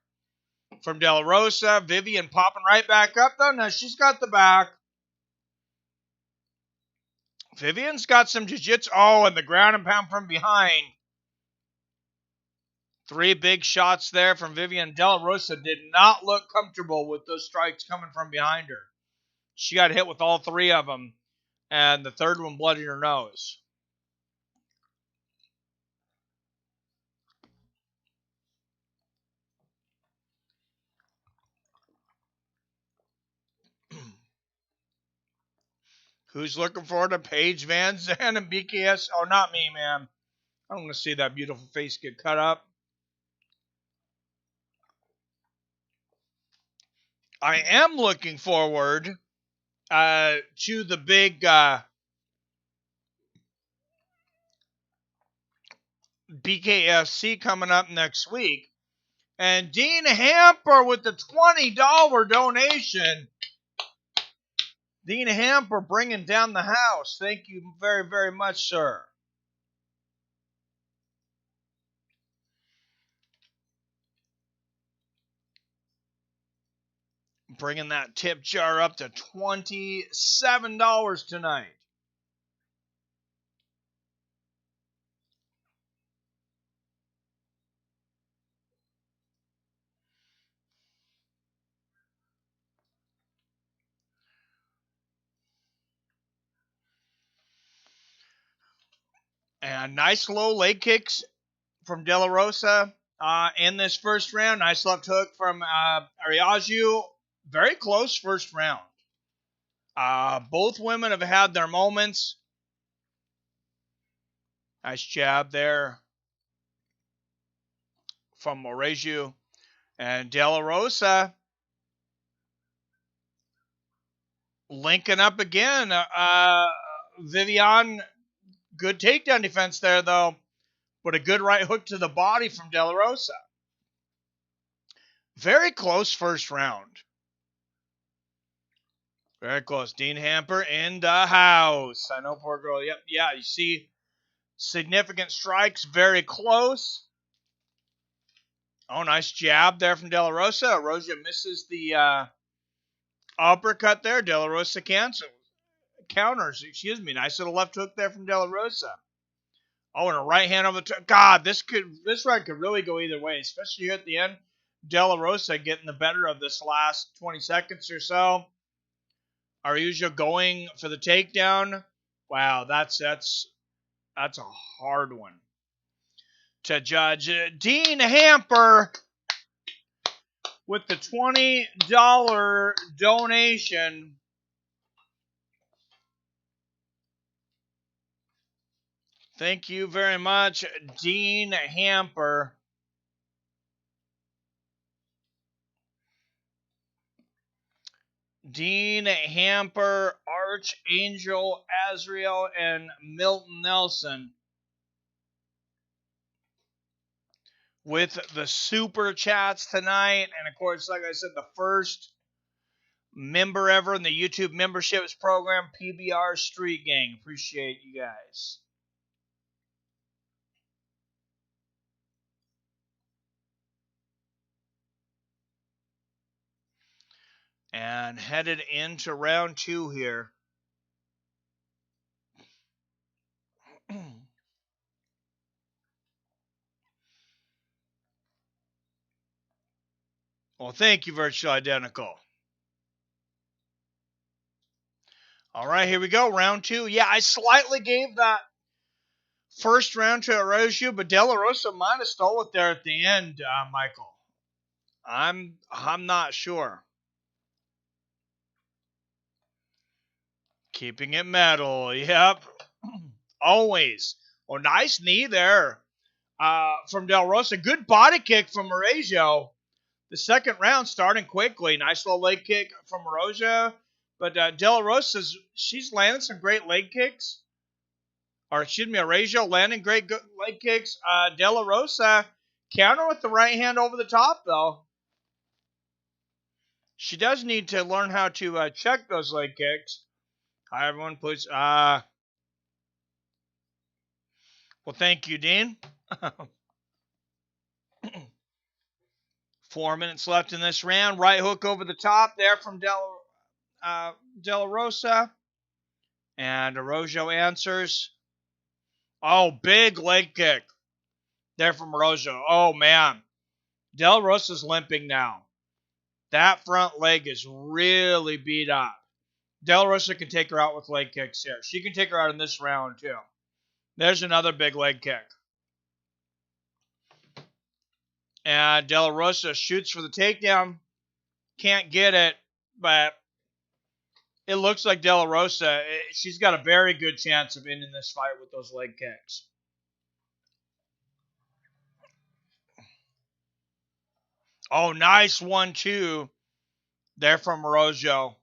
from De La Rosa. Viviane popping right back up, though. Now she's got the back. Viviane's got some jiu-jitsu. Oh, and the ground and pound from behind. 3 big shots there from Viviane. De La Rosa did not look comfortable with those strikes coming from behind her. She got hit with all 3 of them, and the third one bloodied her nose. Who's looking forward to Paige Van Zandt and BKS? Oh, not me, man. I don't want to see that beautiful face get cut up. I am looking forward to the big BKFC coming up next week. And Dean Hamper with the $20 donation. Dean Hamper bringing down the house. Thank you very, very much, sir. Bringing that tip jar up to $27 tonight. And nice low leg kicks from De La Rosa in this first round. Nice left hook from Araujo. Very close first round. Both women have had their moments. Nice jab there from Araujo. And De La Rosa linking up again. Viviane, good takedown defense there, though. But a good right hook to the body from De La Rosa. Very close first round. Very close. Dean Hamper in the house. I know, poor girl. Yep, yeah, you see significant strikes. Very close. Oh, nice jab there from De La Rosa. Rosa misses the uppercut there. De La Rosa counters. Excuse me. Nice little left hook there from De La Rosa. Oh, and a right hand over the God, this round could really go either way, especially here at the end. De La Rosa getting the better of this last 20 seconds or so. Araujo going for the takedown. Wow, that's a hard one to judge. Dean Hamper with the $20 donation. Thank you very much, Dean Hamper. Dean Hamper, Archangel Azrael, and Milton Nelson with the super chats tonight. And of course, like I said, the first member ever in the YouTube memberships program, PBR Street Gang. Appreciate you guys. And headed into round 2 here. Well, thank you, Virtual Identical. All right, here we go. Round 2. Yeah, I slightly gave that first round to Araujo, but De La Rosa might have stole it there at the end, Michael. I'm not sure. Keeping it metal. Yep. Always. Oh, nice knee there from Del Rosa. Good body kick from Araujo. The second round starting quickly. Nice little leg kick from Rosa. But De La Rosa's, she's landing some great leg kicks. Or excuse me, Araujo landing great leg kicks. De La Rosa counter with the right hand over the top, though. She does need to learn how to check those leg kicks. Hi, everyone, please. Well, thank you, Dean. 4 minutes left in this round. Right hook over the top there from De La Rosa. And Araujo answers. Oh, big leg kick there from Araujo. Oh, man. De La Rosa's limping now. That front leg is really beat up. De La Rosa can take her out with leg kicks here. She can take her out in this round, too. There's another big leg kick. And De La Rosa shoots for the takedown. Can't get it, but it looks like De La Rosa, she's got a very good chance of ending this fight with those leg kicks. Oh, nice 1-2 there from Araujo.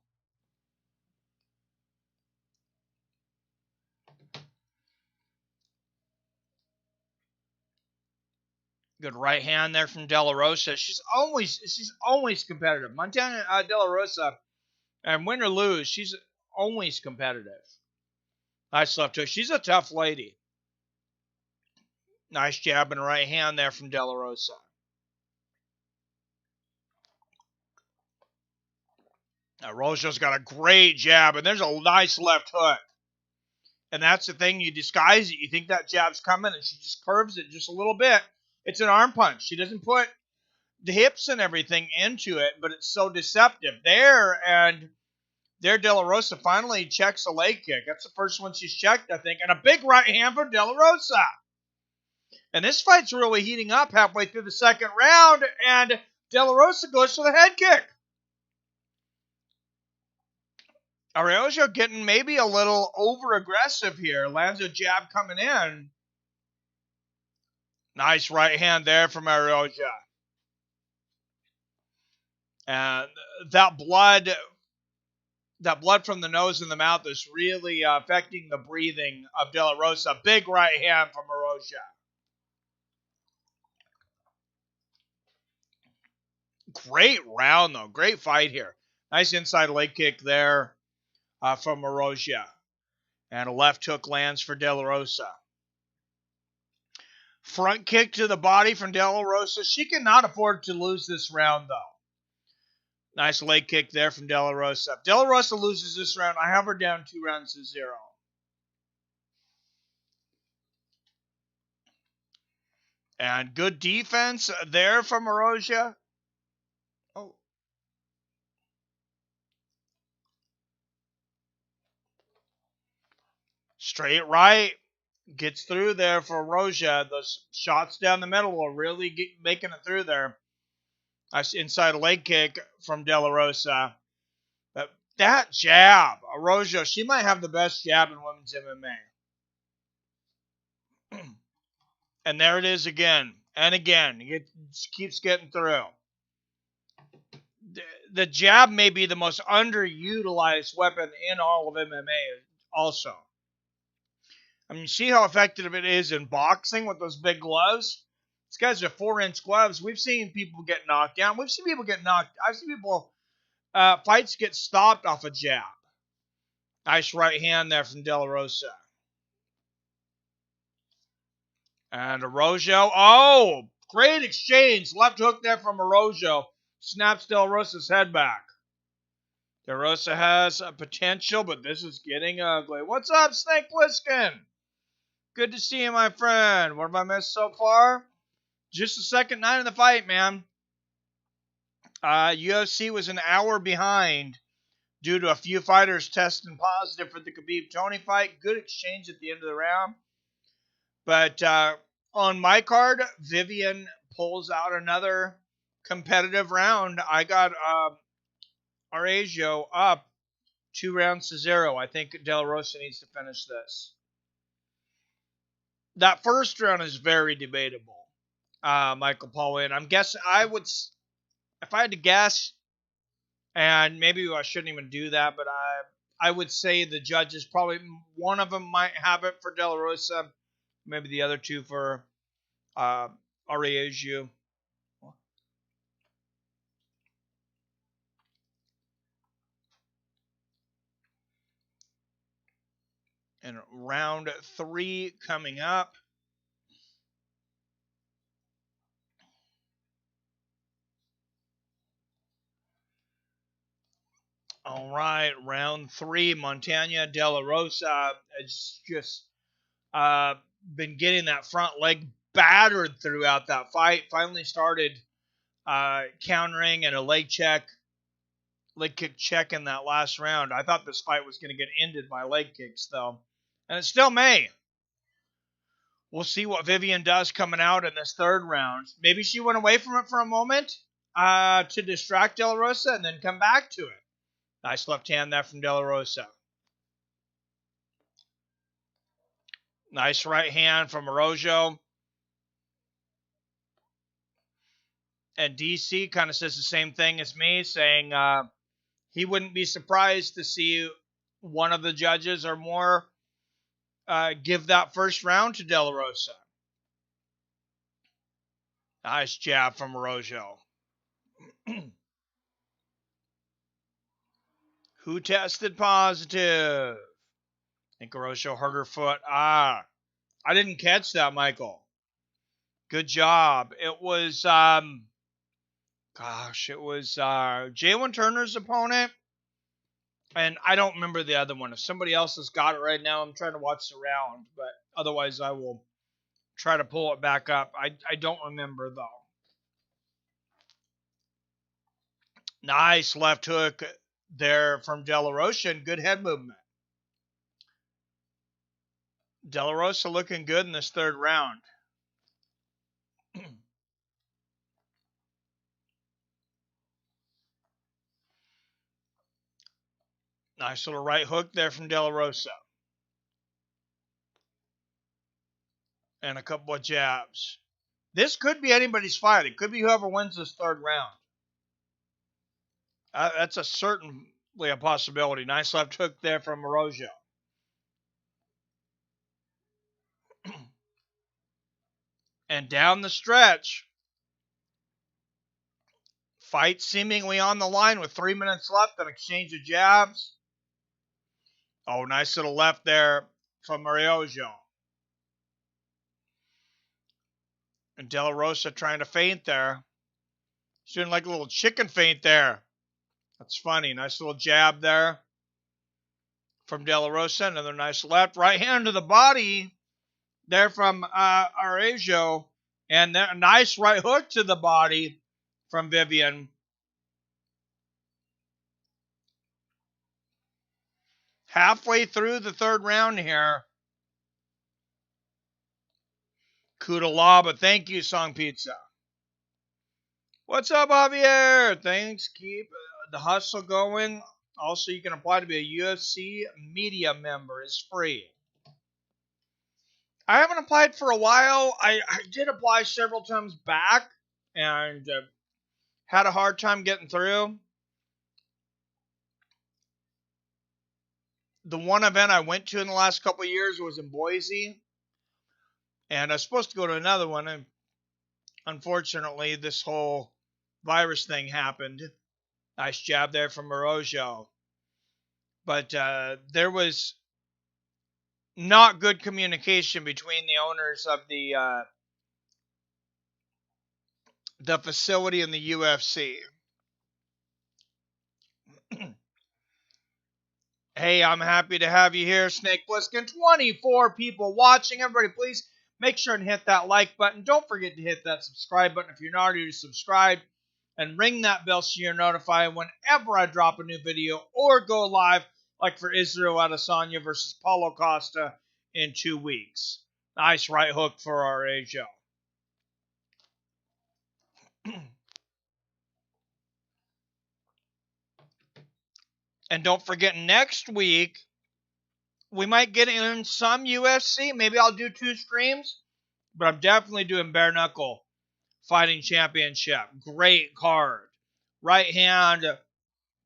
Good right hand there from De La Rosa. She's always competitive. Montana De La Rosa, and win or lose, she's always competitive. Nice left hook. She's a tough lady. Nice jab and right hand there from De La Rosa. Araujo's got a great jab, and there's a nice left hook. And that's the thing, you disguise it. You think that jab's coming, and she just curves it just a little bit. It's an arm punch. She doesn't put the hips and everything into it, but it's so deceptive. There De La Rosa finally checks a leg kick. That's the first one she's checked, I think. And a big right hand for De La Rosa. And this fight's really heating up halfway through the second round, and De La Rosa goes for the head kick. Araujo getting maybe a little over-aggressive here. Lands a jab coming in. Nice right hand there from Araujo. And that blood from the nose and the mouth is really affecting the breathing of De La Rosa. Big right hand from Araujo. Great round, though. Great fight here. Nice inside leg kick there from Araujo. And a left hook lands for De La Rosa. Front kick to the body from De La Rosa. She cannot afford to lose this round, though. Nice leg kick there from De La Rosa. If De La Rosa loses this round, I have her down 2-0. And good defense there from Araujo. Oh. Straight right. Gets through there for Araujo. Those shots down the middle are really making it through there. Nice inside leg kick from De La Rosa. But that jab, Araujo, she might have the best jab in women's MMA. And there it is again. And again. It keeps getting through. The jab may be the most underutilized weapon in all of MMA also. I mean, you see how effective it is in boxing with those big gloves? These guys are 4-inch gloves. We've seen people get knocked down. We've seen people get knocked. I've seen people, fights get stopped off a jab. Nice right hand there from De La Rosa. And Araujo. Oh, great exchange. Left hook there from Araujo. Snaps De La Rosa's head back. De Rosa has a potential, but this is getting ugly. What's up, Snake Plissken? Good to see you, my friend. What have I missed so far? Just the second night of the fight, man. UFC was an hour behind due to a few fighters testing positive for the Khabib-Tony fight. Good exchange at the end of the round. But on my card, Viviane pulls out another competitive round. I got Araujo up 2-0. I think De La Rosa needs to finish this. That first round is very debatable, Michael Pauline. I'm guessing if I had to guess, and maybe I shouldn't even do that, but I would say the judges probably, one of them might have it for De La Rosa, maybe the other two for Araujo. And round 3 coming up. All right, round 3. Montana De La Rosa has just been getting that front leg battered throughout that fight. Finally started countering and a leg kick check in that last round. I thought this fight was going to get ended by leg kicks, though. And it still may. We'll see what Viviane does coming out in this third round. Maybe she went away from it for a moment to distract De La Rosa and then come back to it. Nice left hand there from De La Rosa. Nice right hand from Araujo. And DC kind of says the same thing as me, saying he wouldn't be surprised to see one of the judges or more give that first round to De La Rosa. Nice jab from Araujo. Who tested positive? I think Araujo hurt her foot. I didn't catch that, Michael. Good job. It was, it was Jalen Turner's opponent. And I don't remember the other one. If somebody else has got it right now, I'm trying to watch the round. But otherwise, I will try to pull it back up. I don't remember, though. Nice left hook there from De La Rosa and good head movement. De La Rosa looking good in this third round. Nice little right hook there from De La Rosa. And a couple of jabs. This could be anybody's fight. It could be whoever wins this third round. That's certainly a possibility. Nice left hook there from Araujo. And down the stretch, fight seemingly on the line with 3 minutes left, an exchange of jabs. Oh, nice little left there from Araujo. And De La Rosa trying to feint there. He's doing like a little chicken feint there. That's funny. Nice little jab there from De La Rosa. Another nice left. Right hand to the body there from Araujo. And then a nice right hook to the body from Viviane. Halfway through the third round here. Kudala, but thank you, Song Pizza. What's up, Javier? Thanks. Keep the hustle going. Also, you can apply to be a UFC media member. It's free. I haven't applied for a while. I did apply several times back and had a hard time getting through. The one event I went to in the last couple of years was in Boise. And I was supposed to go to another one. And unfortunately, this whole virus thing happened. Nice jab there from Araujo. But there was not good communication between the owners of the facility and the UFC. Hey, I'm happy to have you here, Snake Plissken. 24 people watching. Everybody, please make sure and hit that like button. Don't forget to hit that subscribe button if you're not already subscribed. And ring that bell so you're notified whenever I drop a new video or go live, like for Israel Adesanya versus Paulo Costa in 2 weeks. Nice right hook for Araujo. And don't forget, next week, we might get in some UFC. Maybe I'll do 2 streams, but I'm definitely doing bare knuckle fighting championship. Great card. Right hand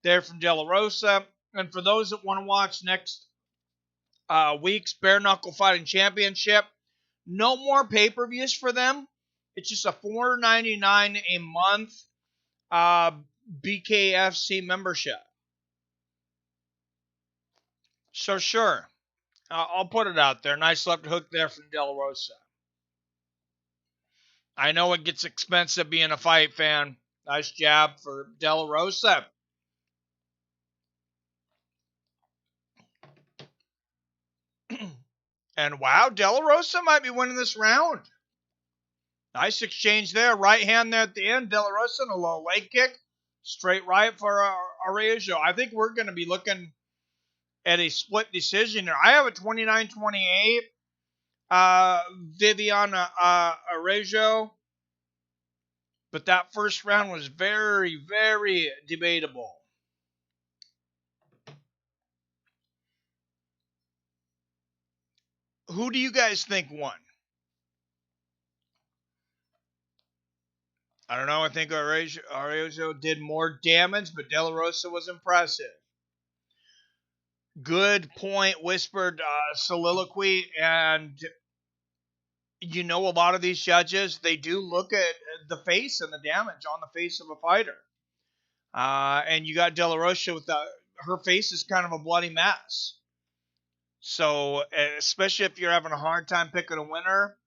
there from De La Rosa. And for those that want to watch next week's bare knuckle fighting championship, no more pay-per-views for them. It's just a $4.99 a month BKFC membership. So sure, I'll put it out there. Nice left hook there from De La Rosa. I know it gets expensive being a fight fan. Nice jab for De La Rosa. And wow, De La Rosa might be winning this round. Nice exchange there. Right hand there at the end. De La Rosa and a low leg kick. Straight right for Araujo. I think we're going to be looking at a split decision here. I have a 29-28. Viviane Araujo. But that first round was very, very debatable. Who do you guys think won? I don't know. I think Araujo did more damage, but De La Rosa was impressive. Good point, whispered soliloquy. And you know, a lot of these judges, they do look at the face and the damage on the face of a fighter. And you got De La Rosa with her face is kind of a bloody mess. So, especially if you're having a hard time picking a winner,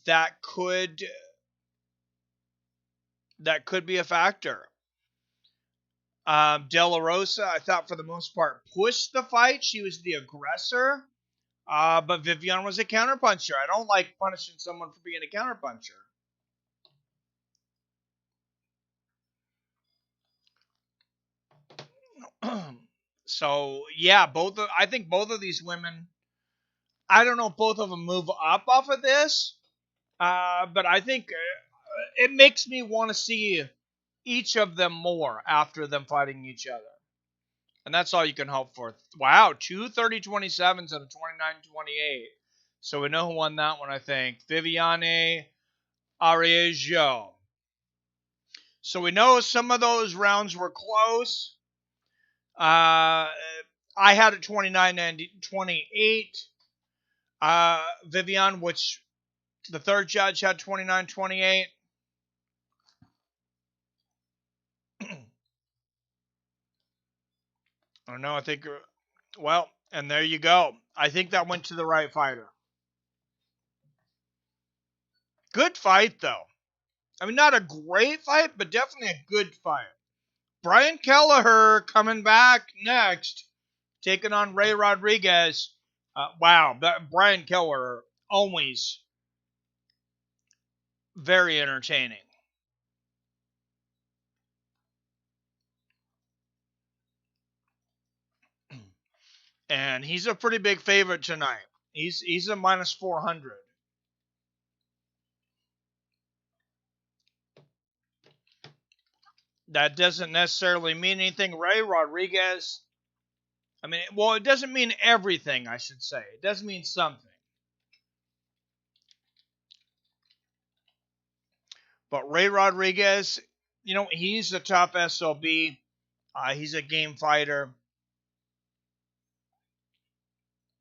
that could be a factor. De La Rosa, I thought for the most part, pushed the fight. She was the aggressor. But Viviane was a counterpuncher. I don't like punishing someone for being a counterpuncher. So, yeah, I think both of these women, I don't know if both of them move up off of this, but I think it makes me want to see each of them more after them fighting each other. And that's all you can hope for. Wow, 2 30-27s and a 29-28. So we know who won that one, I think. Viviane Araujo. So we know some of those rounds were close. I had it 29-28. Viviane, which the third judge had 29-28. I don't know. I think, well, and there you go. I think that went to the right fighter. Good fight, though. I mean, not a great fight, but definitely a good fight. Brian Kelleher coming back next, taking on Ray Rodriguez. Wow, Brian Kelleher, always very entertaining. And he's a pretty big favorite tonight. He's a minus 400. That doesn't necessarily mean anything. Ray Rodriguez, I mean, well, it doesn't mean everything, I should say. It does mean something. But Ray Rodriguez, you know, he's a tough SOB. He's a game fighter.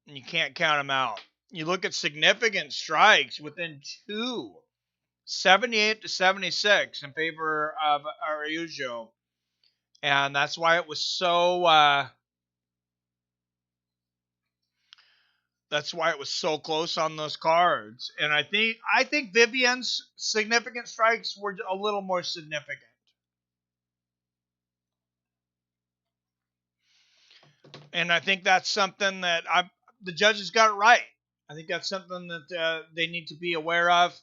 And you can't count him out. You look at significant strikes within 2. 78-76 in favor of Araujo. And that's why it was so close on those cards. And I think Viviane's significant strikes were a little more significant. And I think that's something that the judges got it right. I think that's something that they need to be aware of.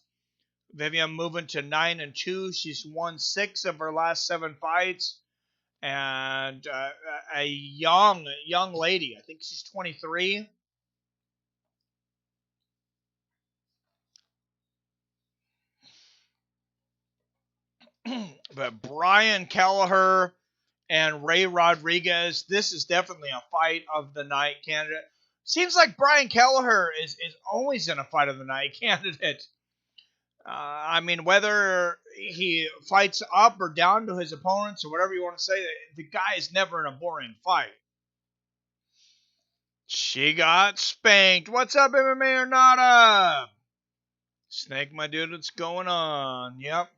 Viviane moving to 9-2. She's won 6 of her last 7 fights, and a young lady. I think she's 23. But Brian Kelleher and Ray Rodriguez, this is definitely a fight of the night candidate. Seems like Brian Kelleher is always in a fight of the night candidate. I mean, whether he fights up or down to his opponents or whatever you want to say, the guy is never in a boring fight. She got spanked. What's up, MMA or nada? Snake, my dude, what's going on? Yep.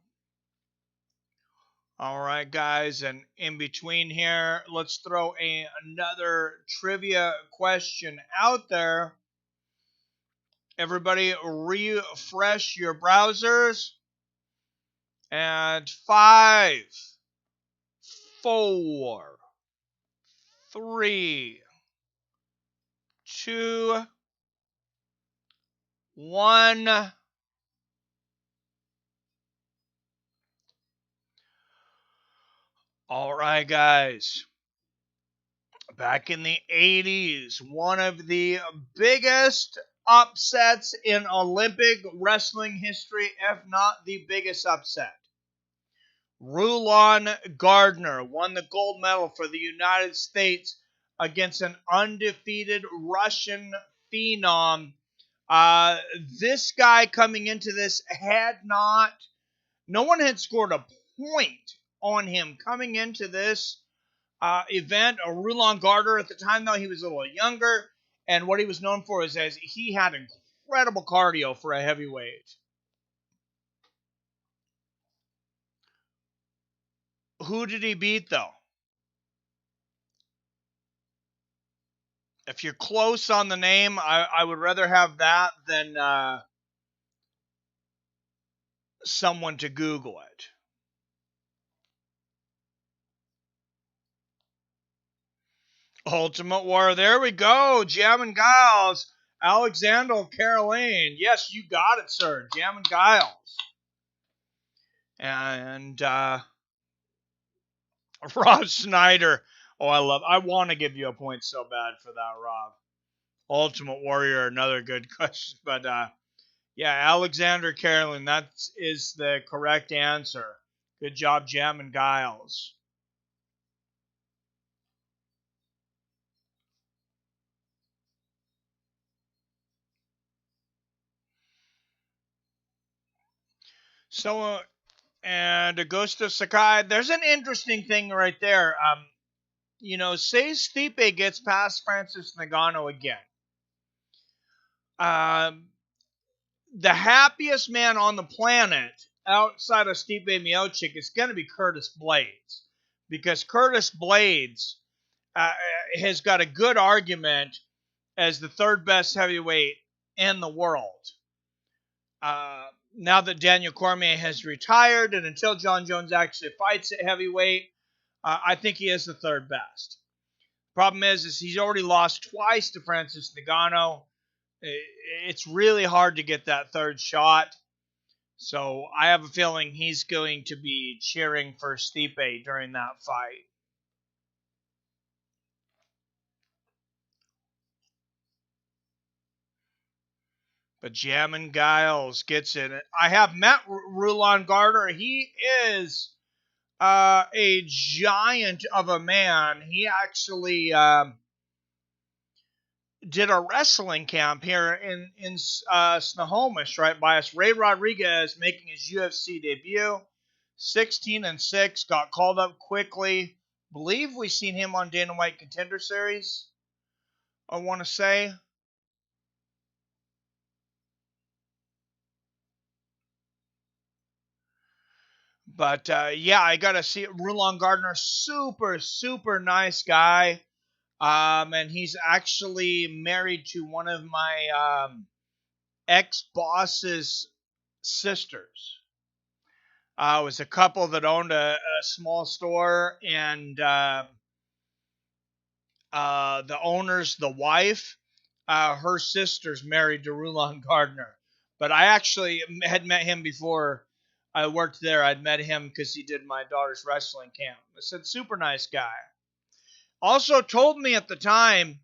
All right, guys, and in between here, let's throw another trivia question out there. Everybody refresh your browsers. And 5, 4, 3, 2, 1. All right, guys. Back in the 80s, one of the biggest upsets in Olympic wrestling history, if not the biggest upset. Rulon Gardner won the gold medal for the United States against an undefeated Russian phenom. This guy coming into this no one had scored a point on him coming into this event. Rulon Gardner at the time, though, he was a little younger, and what he was known for is as he had incredible cardio for a heavyweight. Who did he beat, though? If you're close on the name, I would rather have that than someone to Google it. Ultimate Warrior. There we go. Jam and Giles. Alexander Caroline. Yes, you got it, sir. Jam and Giles. And Rob Snyder. Oh, I want to give you a point so bad for that, Rob. Ultimate Warrior, another good question. But yeah, Alexander Caroline, that is the correct answer. Good job, Jam and Giles. So, and Augusto Sakai, there's an interesting thing right there. Say Stipe gets past Francis Ngannou again. The happiest man on the planet outside of Stipe Miocic is going to be Curtis Blades. Because Curtis Blades has got a good argument as the third best heavyweight in the world. Now that Daniel Cormier has retired, and until John Jones actually fights at heavyweight, I think he is the third best. Problem is he's already lost twice to Francis Ngannou. It's really hard to get that third shot. So I have a feeling he's going to be cheering for Stipe during that fight. But Jammin Giles gets it. I have met Rulon Gardner. He is a giant of a man. He actually did a wrestling camp here in Snohomish, right by us. Ray Rodriguez making his UFC debut. 16-6, got called up quickly. Believe we've seen him on Dana White Contender Series, I want to say. But, yeah, I got to see it. Rulon Gardner, super, super nice guy. And he's actually married to one of my ex-boss's sisters. It was a couple that owned a small store, and the owner's the wife. Her sister's married to Rulon Gardner. But I actually had met him before I worked there. I'd met him because he did my daughter's wrestling camp. I said, super nice guy. Also told me at the time,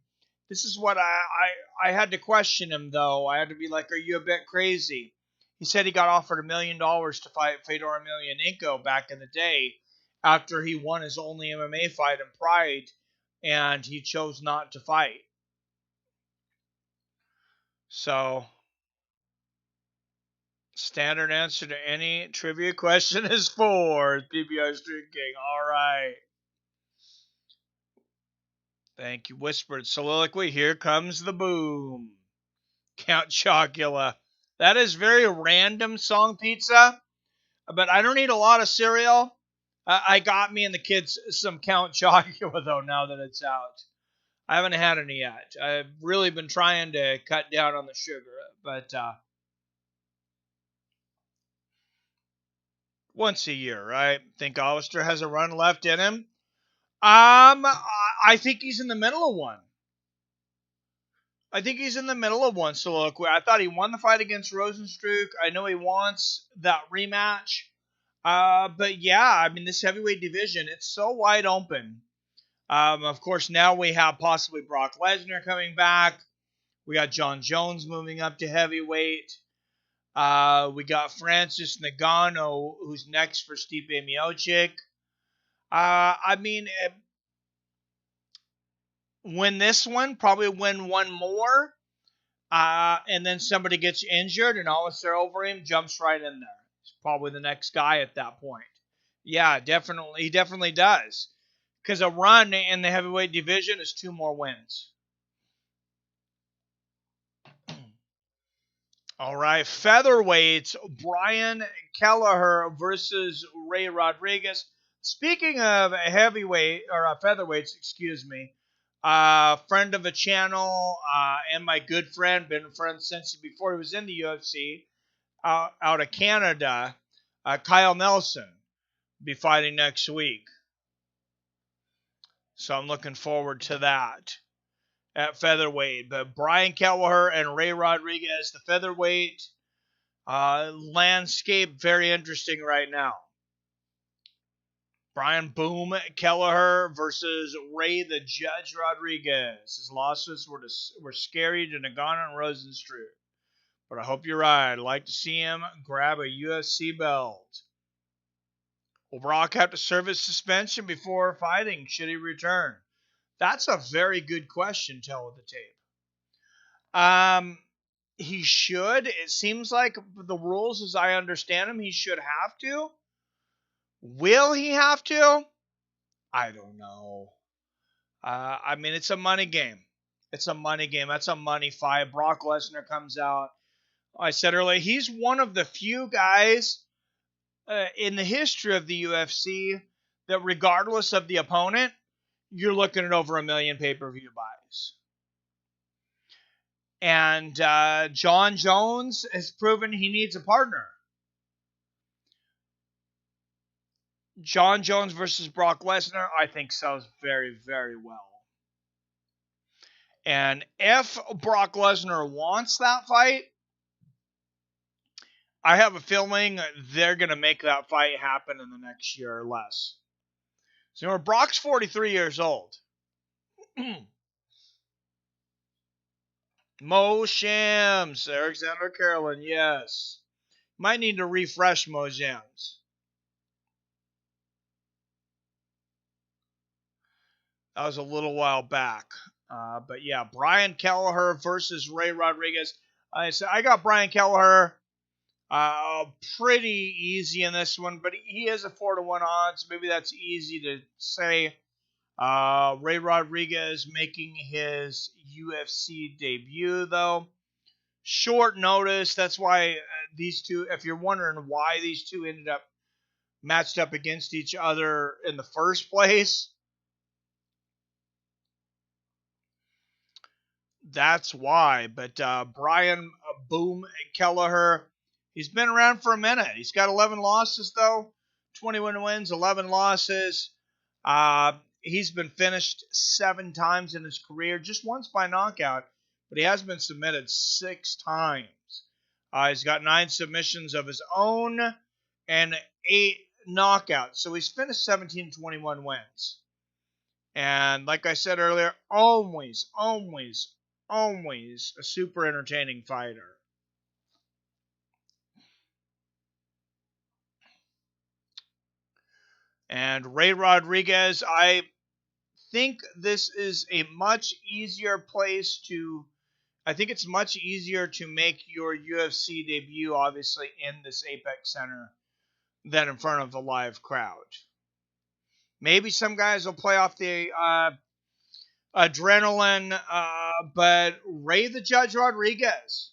this is what I had to question him, though. I had to be like, are you a bit crazy? He said he got offered $1 million to fight Fedor Emelianenko back in the day after he won his only MMA fight in Pride, and he chose not to fight. So, standard answer to any trivia question is 4. PBR Street King. All right. Thank you. Whispered soliloquy. Here comes the boom. Count Chocula. That is very random song pizza, but I don't eat a lot of cereal. I got me and the kids some Count Chocula, though, now that it's out. I haven't had any yet. I've really been trying to cut down on the sugar, but once a year, right? Think Alistair has a run left in him? I think he's in the middle of one. Soliloquy. I thought he won the fight against Rosenstruck. I know he wants that rematch. But yeah, I mean, this heavyweight division, it's so wide open. Of course, now we have possibly Brock Lesnar coming back. We got John Jones moving up to heavyweight. We got Francis Ngannou, who's next for Stipe Miocic. I mean, win this one, probably win one more, and then somebody gets injured, and Alistair Overeem jumps right in there. He's probably the next guy at that point. Yeah, definitely. He definitely does. Because a run in the heavyweight division is 2 more wins. All right, featherweights, Brian Kelleher versus Ray Rodriguez. Speaking of featherweights, excuse me, friend of the channel and my good friend, been friends since before he was in the UFC, out of Canada, Kyle Nelson, be fighting next week. So I'm looking forward to that at featherweight. But Brian Kelleher and Ray Rodriguez, the featherweight landscape, very interesting right now. Brian Boom Kelleher versus Ray the Judge Rodriguez. His losses were scary to Nagano and Rosenstruck. But I hope you're right. I'd like to see him grab a UFC belt. Will Brock have to serve his suspension before fighting? Should he return? That's a very good question, Tell with the tape. He should. It seems like the rules, as I understand them, he should have to. Will he have to? I don't know. I mean, it's a money game. That's a money fight. Brock Lesnar comes out. I said earlier, he's one of the few guys in the history of the UFC that regardless of the opponent, you're looking at over 1 million pay-per-view buys. And John Jones has proven he needs a partner. John Jones versus Brock Lesnar, I think sells very, very well. And if Brock Lesnar wants that fight, I have a feeling they're going to make that fight happen in the next year or less. So Brock's 43 years old. Mo Shams, Alexander Carolyn, yes. Might need to refresh Mo Shams. That was a little while back. But yeah, Brian Kelleher versus Ray Rodriguez. I got Brian Kelleher pretty easy in this one, but he has a 4-1 odds. Maybe that's easy to say. Ray Rodriguez making his UFC debut, though. Short notice. That's why these two, if you're wondering why these two ended up matched up against each other in the first place, that's why. But Brian Boom Kelleher, he's been around for a minute. He's got 11 losses, though. 21 wins, 11 losses. He's been finished 7 times in his career, just once by knockout, but he has been submitted 6 times. He's got 9 submissions of his own and 8 knockouts. So he's finished 17-21 wins. And like I said earlier, always a super entertaining fighter. And Ray Rodriguez, I think this is a much easier place to... I think it's much easier to make your UFC debut, obviously, in this Apex Center than in front of a live crowd. Maybe some guys will play off the adrenaline, but Ray the Judge Rodriguez,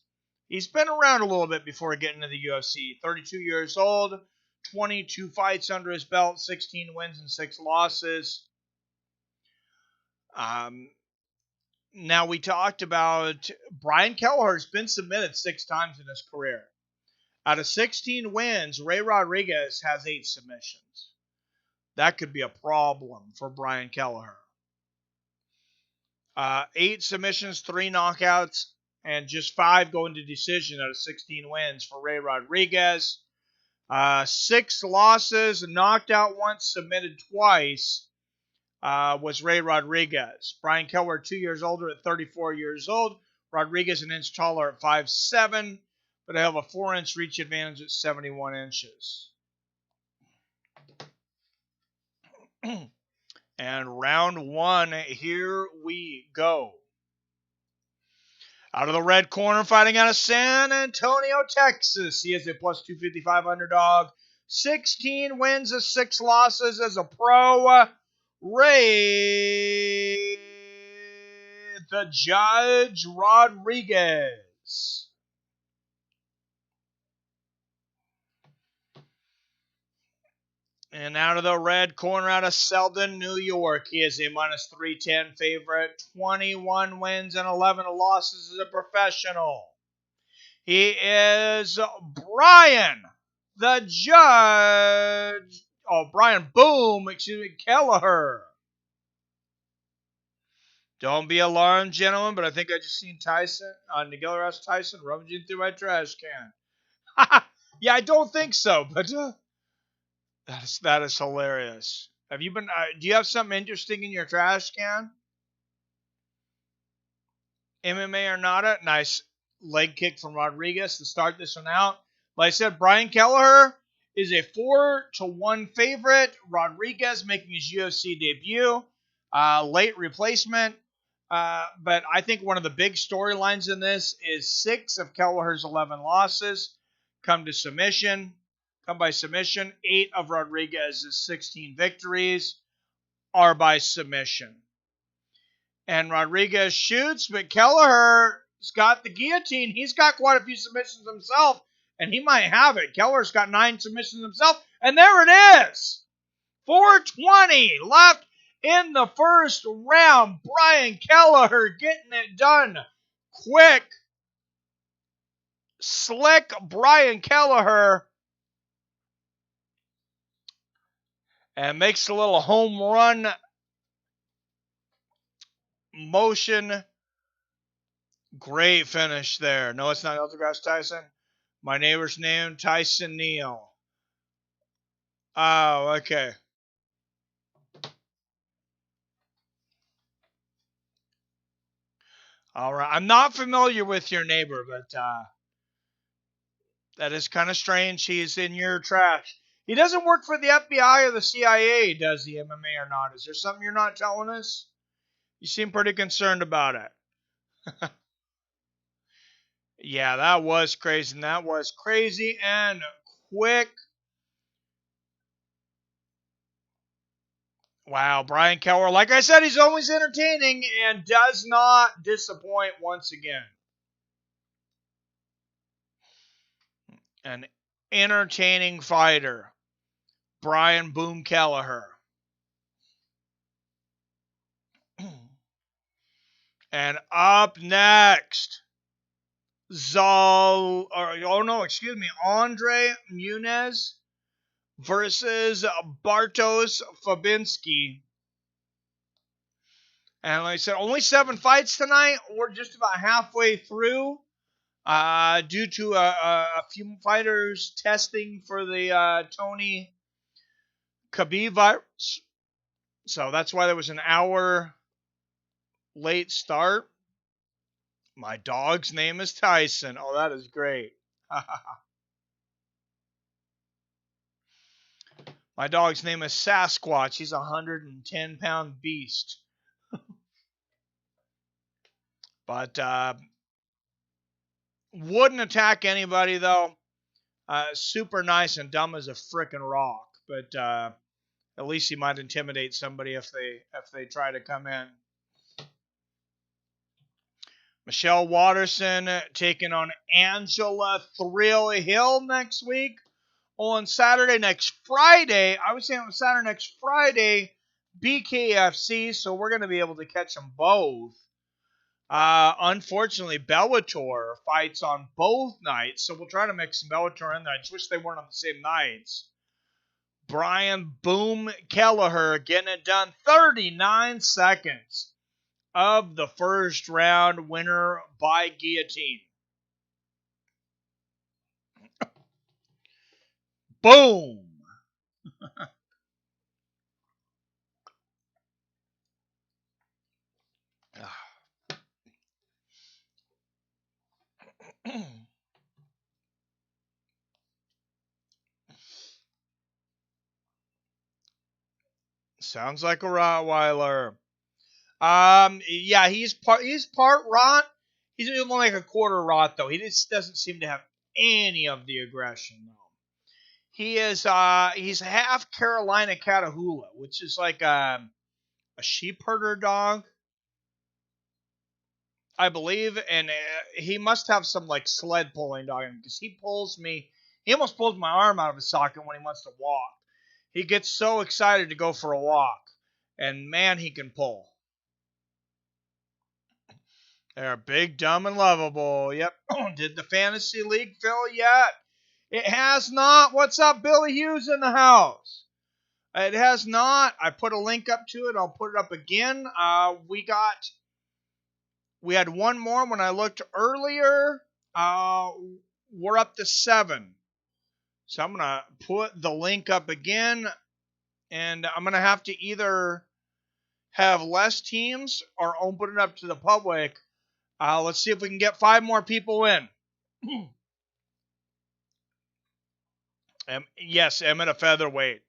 he's been around a little bit before getting to the UFC. 32 years old, 22 fights under his belt, 16 wins and 6 losses. Now, we talked about Brian Kelleher's been submitted 6 times in his career. Out of 16 wins, Ray Rodriguez has 8 submissions. That could be a problem for Brian Kelleher. 8 submissions, 3 knockouts, and just 5 going to decision out of 16 wins for Ray Rodriguez. 6 losses, knocked out once, submitted twice, was Ray Rodriguez. Brian Kelleher, 2 years older at 34 years old. Rodriguez an inch taller at 5'7", but I have a 4-inch reach advantage at 71 inches. And round 1, here we go. Out of the red corner, fighting out of San Antonio, Texas. He is a plus 255 underdog. 16 wins and 6 losses as a pro. Ray the Judge Rodriguez. And out of the red corner, out of Selden, New York, he is a minus 310 favorite. 21 wins and 11 losses as a professional. He is Brian the Judge. Brian Kelleher. Don't be alarmed, gentlemen, but I think I just seen Miguel Ross Tyson rummaging through my trash can. Yeah, I don't think so, but that is hilarious. Have you been? Do you have something interesting in your trash can? MMA or nada? Nice leg kick from Rodriguez to start this one out. Like I said, Brian Kelleher is a 4-1 favorite. Rodriguez making his UFC debut. Late replacement. But I think one of the big storylines in this is 6 of Kelleher's 11 losses come by submission. 8 of Rodriguez's 16 victories are by submission. And Rodriguez shoots, but Kelleher's got the guillotine. He's got quite a few submissions himself, and he might have it. Kelleher's got 9 submissions himself, and there it is. 4:20 left in the first round. Brian Kelleher getting it done quick. Slick Brian Kelleher. And makes a little home run motion. Great finish there. No, it's not Eldergrass Tyson. My neighbor's name, Tyson Neal. Oh, okay. All right. I'm not familiar with your neighbor, but that is kind of strange. He's in your trash. He doesn't work for the FBI or the CIA, does he, MMA or not? Is there something you're not telling us? You seem pretty concerned about it. Yeah, that was crazy. And that was crazy and quick. Wow, Brian Kelleher. Like I said, he's always entertaining and does not disappoint once again. An entertaining fighter. Brian Boom Kelleher. And up next, André Muniz versus Bartosz Fabiński. And like I said, only 7 fights tonight. We're just about halfway through. Due to a few fighters testing for the Tony Khabib virus. So that's why there was an hour late start. My dog's name is Tyson. Oh, that is great. My dog's name is Sasquatch. He's a 110-pound beast. But wouldn't attack anybody, though. Super nice and dumb as a frickin' rock. But at least he might intimidate somebody if they try to come in. Michelle Watterson taking on Angela Thrill Hill next week. On Saturday next Friday, I would say on Saturday next Friday, BKFC, so we're going to be able to catch them both. Unfortunately, Bellator fights on both nights, so we'll try to mix some Bellator in there. I just wish they weren't on the same nights. Brian Boom Kelleher getting it done 39 seconds of the first round, winner by guillotine. Boom! Sounds like a Rottweiler. Yeah, he's part rot. He's only like a quarter rot though. He just doesn't seem to have any of the aggression though. He is he's half Carolina Catahoula, which is like a sheep herder dog, I believe, and he must have some like sled pulling dog in him because he almost pulls my arm out of his socket when he wants to walk. He gets so excited to go for a walk, and man, he can pull. They're big, dumb, and lovable. Yep. Did the fantasy league fill yet? It has not. What's up, Billy Hughes in the house? It has not. I put a link up to it. I'll put it up again. We had one more when I looked earlier. We're up to 7. So I'm going to put the link up again. And I'm going to have to either have less teams or open it up to the public. Let's see if we can get 5 more people in. Yes, Emmett a featherweight.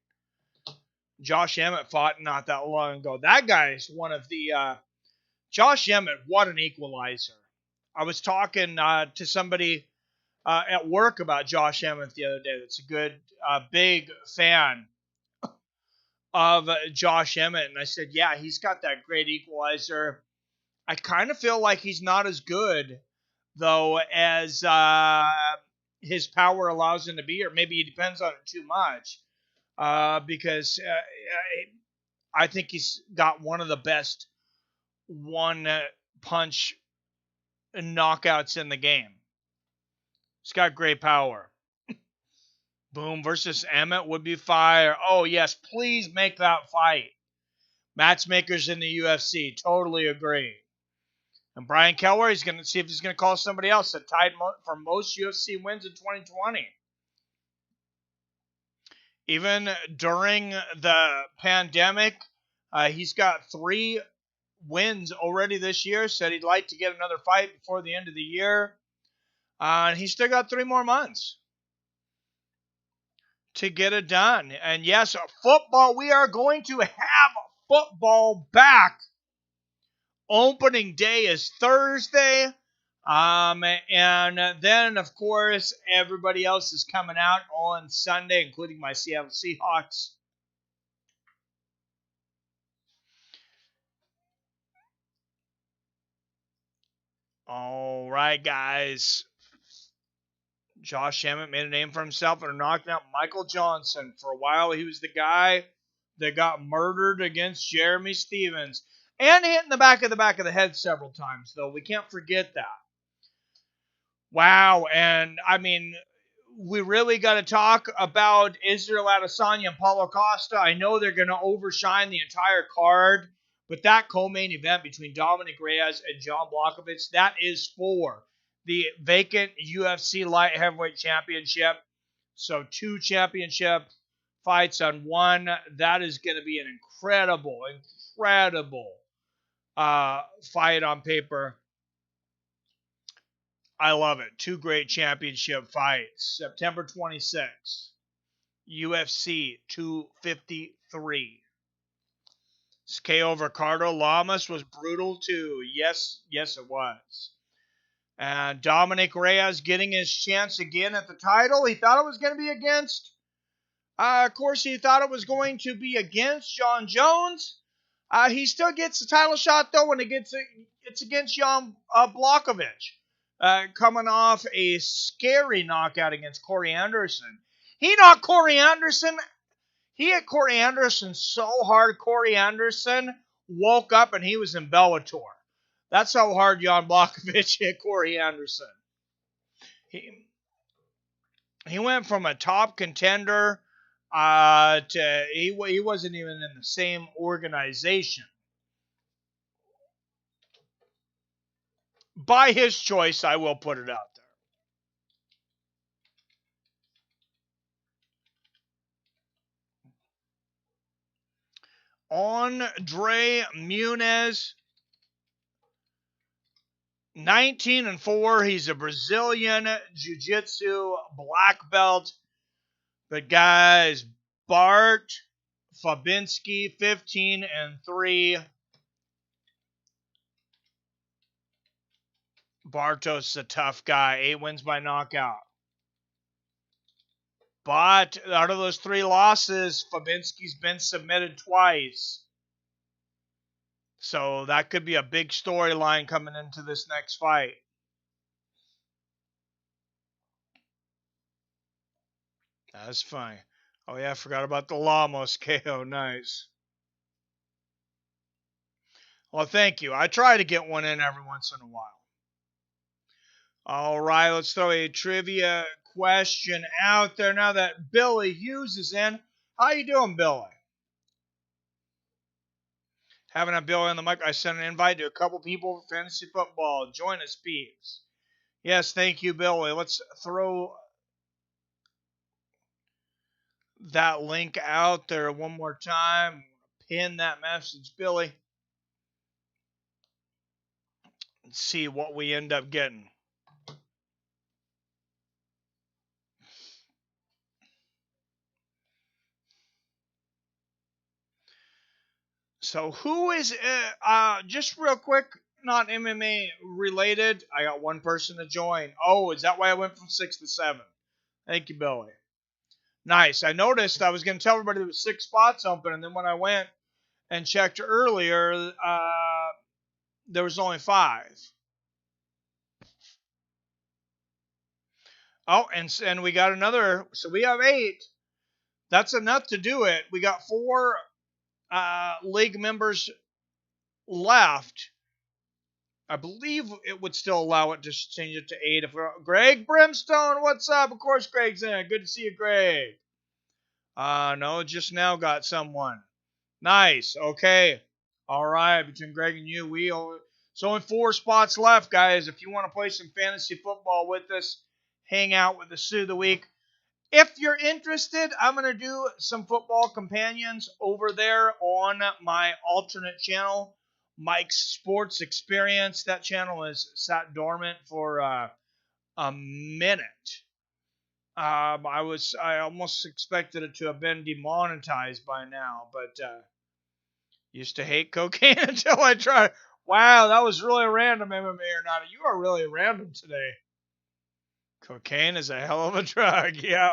Josh Emmett fought not that long ago. That guy's one of the... Josh Emmett, what an equalizer. I was talking to somebody at work about Josh Emmett the other day that's a good, big fan of Josh Emmett. And I said, yeah, he's got that great equalizer. I kind of feel like he's not as good, though, as his power allows him to be, or maybe he depends on it too much, because I think he's got one of the best one-punch knockouts in the game. He's got great power. Boom versus Emmett would be fire. Oh, yes, please make that fight. Matchmakers in the UFC, totally agree. And Brian Kelleher, he's going to see if he's going to call somebody else that tied for most UFC wins in 2020. Even during the pandemic, he's got 3 wins already this year. Said he'd like to get another fight before the end of the year. And he's still got 3 more months to get it done. And yes, football, we are going to have football back. Opening day is Thursday. And then, of course, everybody else is coming out on Sunday, including my Seattle Seahawks. All right, guys. Josh Emmett made a name for himself and knocked out Michael Johnson. For a while, he was the guy that got murdered against Jeremy Stevens. And hit in the back of the head several times, though. We can't forget that. Wow, and I mean, we really got to talk about Israel Adesanya and Paulo Costa. I know they're going to overshine the entire card, But that co-main event between Dominic Reyes and John Blachowicz, that is for the vacant UFC light heavyweight championship. So 2 championship fights on one. That is going to be an incredible fight on paper. I love it. 2 great championship fights. September 26th, UFC 253. KO Ricardo Lamas was brutal too. Yes, it was. And Dominic Reyes getting his chance again at the title. He thought it was going to be against. Of course, he thought it was going to be against Jon Jones. He still gets the title shot though when it's against Jan Blachowicz, coming off a scary knockout against Corey Anderson. He knocked Corey Anderson. He hit Corey Anderson so hard, Corey Anderson woke up and he was in Bellator. That's how hard Jan Blachowicz hit Corey Anderson. He went from a top contender to he wasn't even in the same organization. By his choice, I will put it out there. André Muniz, 19-4. He's a Brazilian Jiu-Jitsu black belt. But guys, Fabiński, 15-3. Bartosz is a tough guy. 8 wins by knockout. But out of those 3 losses, Fabiński's been submitted twice. So that could be a big storyline coming into this next fight. That's fine. Oh yeah, I forgot about the Lamos KO. Nice. Well, thank you. I try to get one in every once in a while. All right, let's throw a trivia question out there now that Billy Hughes is in. How you doing, Billy? Having a Billy on the mic. I sent an invite to a couple people for fantasy football. Join us, peeps. Yes, thank you, Billy. Let's throw that link out there one more time. Pin that message, Billy. Let's see what we end up getting. So who is, just real quick, not MMA related, I got one person to join. Oh, is that why I went from 6 to 7? Thank you, Billy. Nice. I noticed I was going to tell everybody there was 6 spots open, and then when I went and checked earlier, there was only 5. Oh, and we got another, so we have 8. That's enough to do it. We got 4 league members left. I believe it would still allow it to change it to 8. If Greg Brimstone, what's up? Of course, Greg's in. Good to see you, Greg. No, just now got someone. Nice. Okay. All right. Between Greg and you, it's only 4 spots left, guys. If you want to play some fantasy football with us, hang out with us through the week. If you're interested, I'm going to do some football companions over there on my alternate channel, Mike's Sports Experience. That channel is sat dormant for a minute. I almost expected it to have been demonetized by now, but used to hate cocaine until I tried. Wow, that was really random, MMA or not. You are really random today. Cocaine is a hell of a drug. Yeah.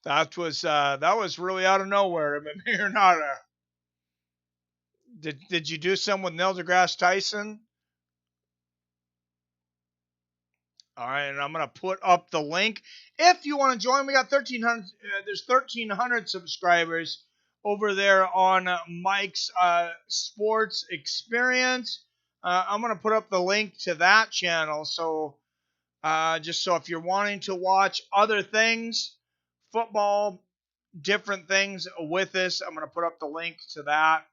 That was really out of nowhere. MMA or not. Did you do some with Neil deGrasse Tyson? All right, and I'm gonna put up the link if you want to join. We got 1,300. There's 1,300 subscribers over there on Mike's Sports Experience. I'm gonna put up the link to that channel. So just so if you're wanting to watch other things, football, different things with this. I'm going to put up the link to that.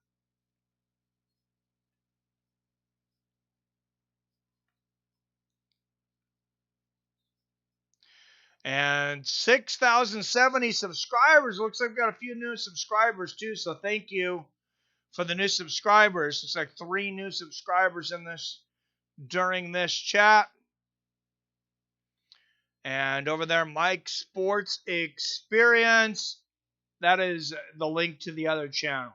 And 6,070 subscribers. Looks like we've got a few new subscribers too. So thank you for the new subscribers. It's like 3 new subscribers in this during this chat. And over there, Mike Sports Experience. That is the link to the other channel.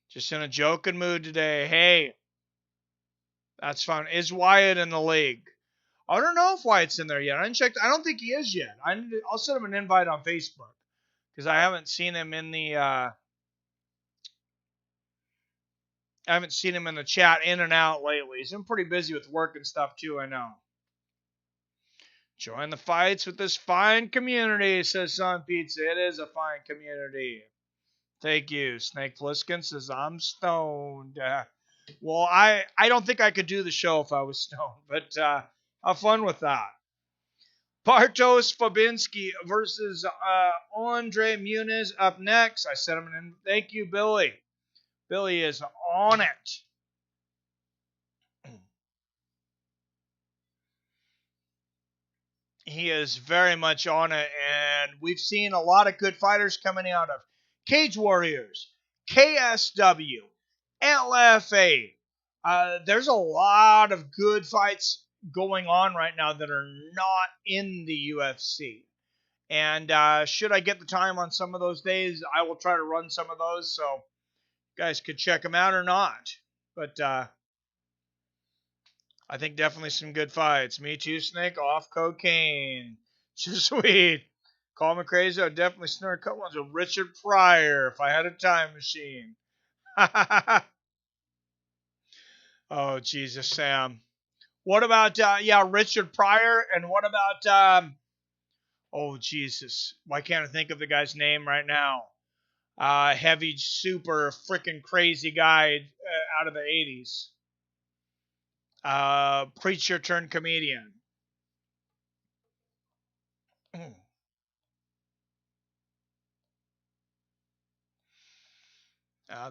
Just in a joking mood today. Hey, that's fun. Is Wyatt in the league? I don't know if Wyatt's in there yet. I didn't check. I don't think he is yet. I'll send him an invite on Facebook because I haven't seen him in the. I haven't seen him in the chat in and out lately. He's been pretty busy with work and stuff too. I know. Join the fights with this fine community, says Son Pizza. It is a fine community. Thank you. Snake Fliskin says I'm stoned. Well, I don't think I could do the show if I was stoned, but have fun with that. Bartosz Fabiński versus André Muniz up next. I sent him in. Thank you, Billy. Billy is on it. He is very much on it, and we've seen a lot of good fighters coming out of Cage Warriors, KSW, LFA. There's a lot of good fights going on right now that are not in the UFC. And should I get the time on some of those days, I will try to run some of those, so you guys could check them out or not. But I think definitely some good fights. Me too, Snake, off cocaine. Just sweet. Call me crazy. I'd definitely snort a couple ones with Richard Pryor if I had a time machine. Oh, Jesus, Sam. What about, Richard Pryor? And what about, oh, Jesus. Why can't I think of the guy's name right now? Heavy, super, freaking crazy guy out of the 80s. Preacher turned comedian.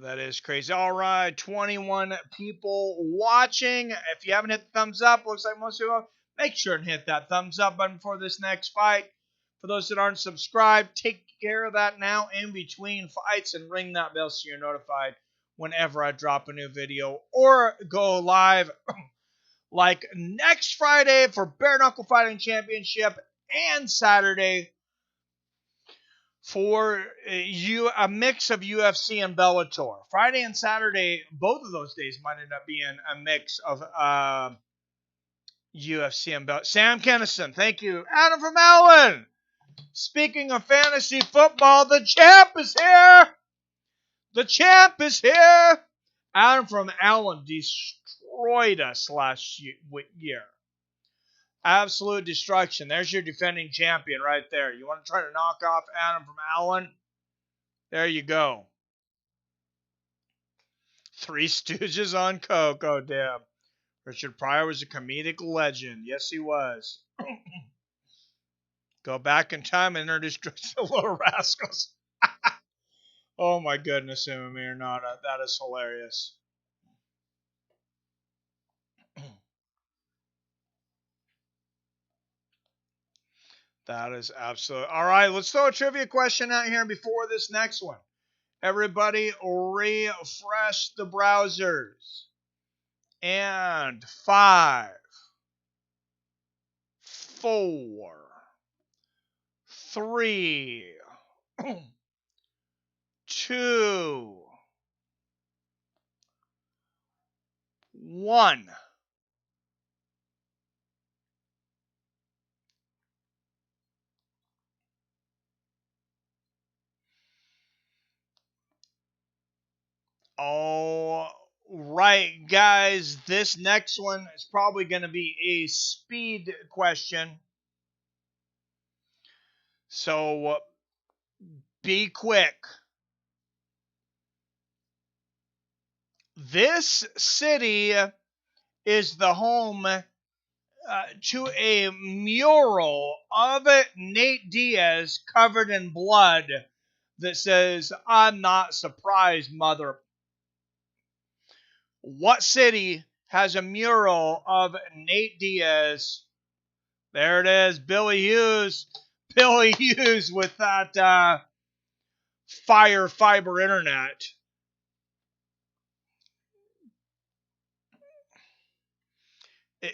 That is crazy. All right, 21 people watching. If you haven't hit the thumbs up, looks like most of you, make sure and hit that thumbs up button for this next fight. For those that aren't subscribed, take care of that now in between fights and ring that bell so you're notified whenever I drop a new video or go live like next Friday for Bare Knuckle Fighting Championship and Saturday for a mix of UFC and Bellator. Friday and Saturday, both of those days might end up being a mix of UFC and Bellator. Sam Kennison, thank you. Adam from Allen. Speaking of fantasy football, the champ is here. The champ is here. Adam from Allen destroyed us last year. Absolute destruction. There's your defending champion right there. You want to try to knock off Adam from Allen? There you go. 3 Stooges on coke. Oh, damn. Richard Pryor was a comedic legend. Yes, he was. Go back in time and introduce the Little Rascals. Oh, my goodness, MMA or not. That is hilarious. That is absolute. All right, let's throw a trivia question out here before this next one. Everybody refresh the browsers. And 5, 4, 3, 2, 1. All right, guys, this next one is probably going to be a speed question. So be quick. This city is the home to a mural of Nate Diaz covered in blood that says, "I'm not surprised, mother." What city has a mural of Nate Diaz? There it is, Billy Hughes. Billy Hughes with that fire fiber internet.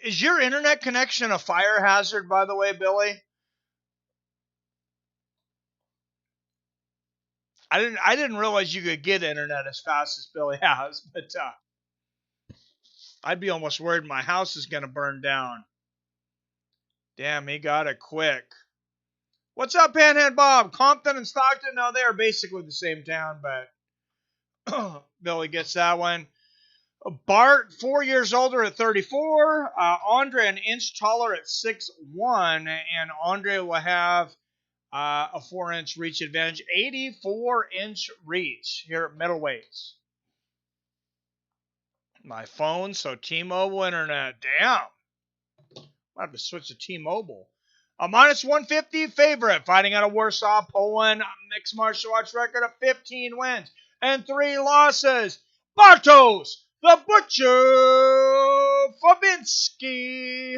Is your internet connection a fire hazard, by the way, Billy? I didn't realize you could get internet as fast as Billy has, but I'd be almost worried my house is going to burn down. Damn, he got it quick. What's up, Panhead Bob? Compton and Stockton? No, they're basically the same town, but Billy gets that one. Bart, 4 years older at 34. Andre, an inch taller at 6'1". And Andre will have a 4-inch reach advantage. 84-inch reach here at middleweights. My phone, so T-Mobile internet. Damn. I have to switch to T-Mobile. A minus 150 favorite, fighting out of Warsaw, Poland. Mixed martial arts record of 15 wins and 3 losses. Bartosz, the Butcher Fabiński.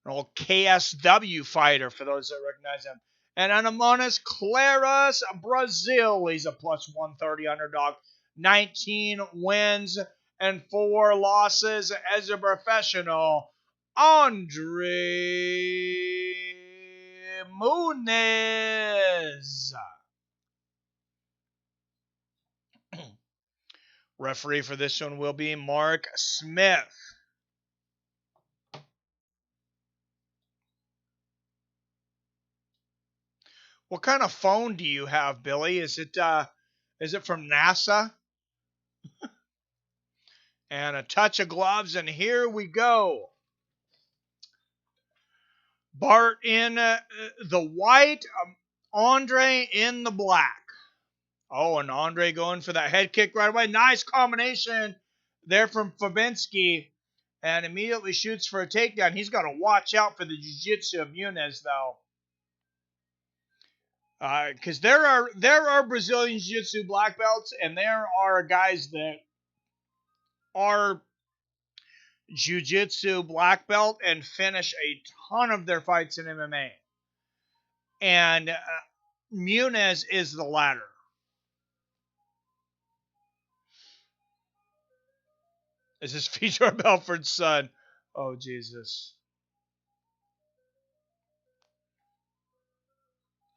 An old KSW fighter, for those that recognize him. And Anamonis Claras, Brazil. He's a plus 130 underdog. 19 wins and 4 losses as a professional. André Muniz. Referee for this one will be Mark Smith. What kind of phone do you have, Billy? Is it from NASA? And a touch of gloves, and here we go. Bart in the white, Andre in the black. Oh, and Andre going for that head kick right away. Nice combination there from Fabiński, and immediately shoots for a takedown. He's got to watch out for the jiu-jitsu of Muniz, though. Because there are Brazilian jiu-jitsu black belts, and there are guys that are jiu-jitsu black belt and finish a ton of their fights in MMA. And Muniz is the latter. Is this Vitor Belfort's son? Oh, Jesus.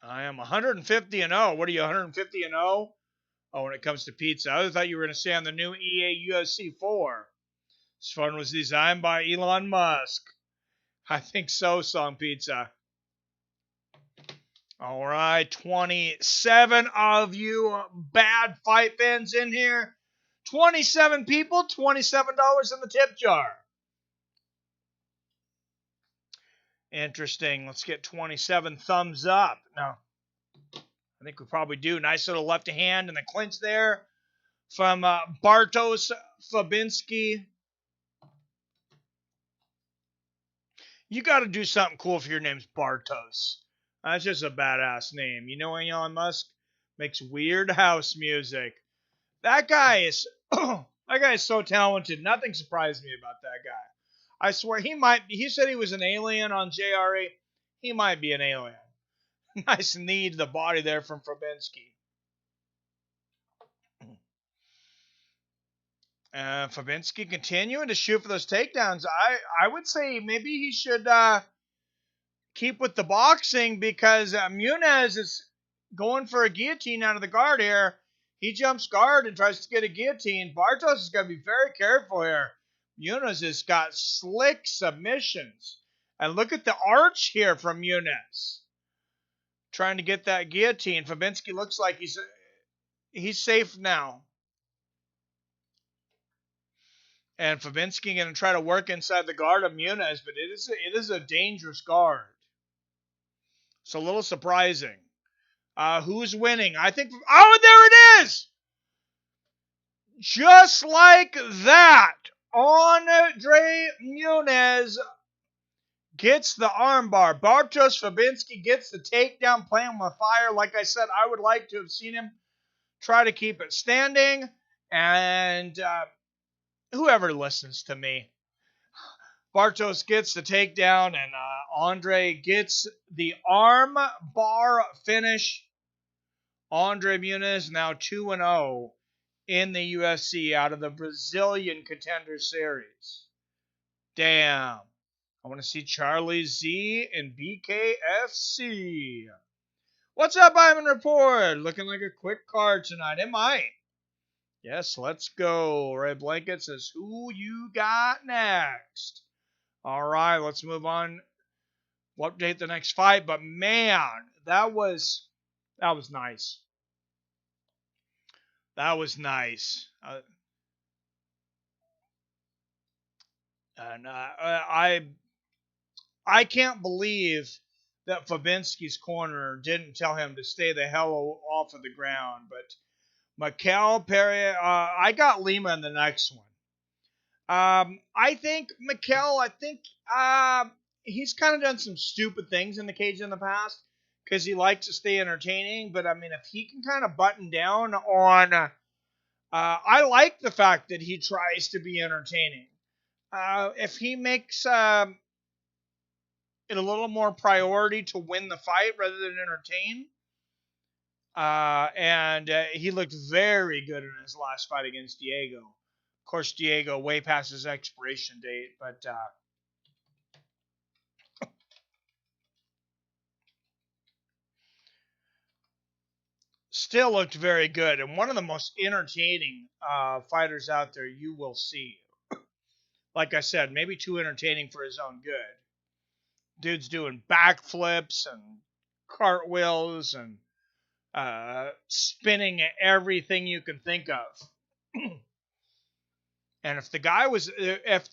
I am 150-0. What are you, 150-0? Oh, when it comes to pizza. I thought you were going to say on the new EA UFC 4. This one was designed by Elon Musk. I think so, Song Pizza. All right, 27 of you bad fight fans in here. 27 people, $27 in the tip jar. Interesting. Let's get 27 thumbs up. No, I think we probably do. Nice little left hand and the clinch there from Bartosz Fabiński. You got to do something cool if your name's Bartosz. That's just a badass name. You know, Elon Musk makes weird house music. That guy is so talented. Nothing surprised me about that guy. I swear he said he was an alien on JRE. He might be an alien. Nice knee to the body there from Fabiński. Fabiński continuing to shoot for those takedowns. I would say maybe he should keep with the boxing, because Muniz is going for a guillotine out of the guard here. He jumps guard and tries to get a guillotine. Bartosz is going to be very careful here. Muniz has got slick submissions. And look at the arch here from Muniz. Trying to get that guillotine. Fabiński looks like he's safe now. And Fabiński going to try to work inside the guard of Muniz, but it is a dangerous guard. It's a little surprising. Who's winning? I think... Oh, there it is! Just like that! André Muniz gets the armbar. Bartosz Fabiński gets the takedown, playing with fire. Like I said, I would like to have seen him try to keep it standing. And whoever listens to me, Bartosz gets the takedown, and André gets the arm bar finish. André Muniz now 2-0 in the UFC out of the Brazilian Contender Series. Damn. I want to see Charlie Z and BKFC. What's up, Ivan Report? Looking like a quick card tonight. It might. Yes, let's go. Red Blanket says, who you got next? All right, let's move on. We'll update the next fight. But, man, that was nice. That was nice. And I can't believe that Fabiński's corner didn't tell him to stay the hell off of the ground. But Michel, Pereira, I got Lima in the next one. I think Michel, he's kind of done some stupid things in the cage in the past because he likes to stay entertaining. But, I mean, if he can kind of button down on... I like the fact that he tries to be entertaining. If he makes it a little more priority to win the fight rather than entertain, and he looked very good in his last fight against Thiago. Of course, Thiago way past his expiration date, but still looked very good, and one of the most entertaining fighters out there you will see. Like I said, maybe too entertaining for his own good. Dude's doing backflips and cartwheels and spinning everything you can think of. And if the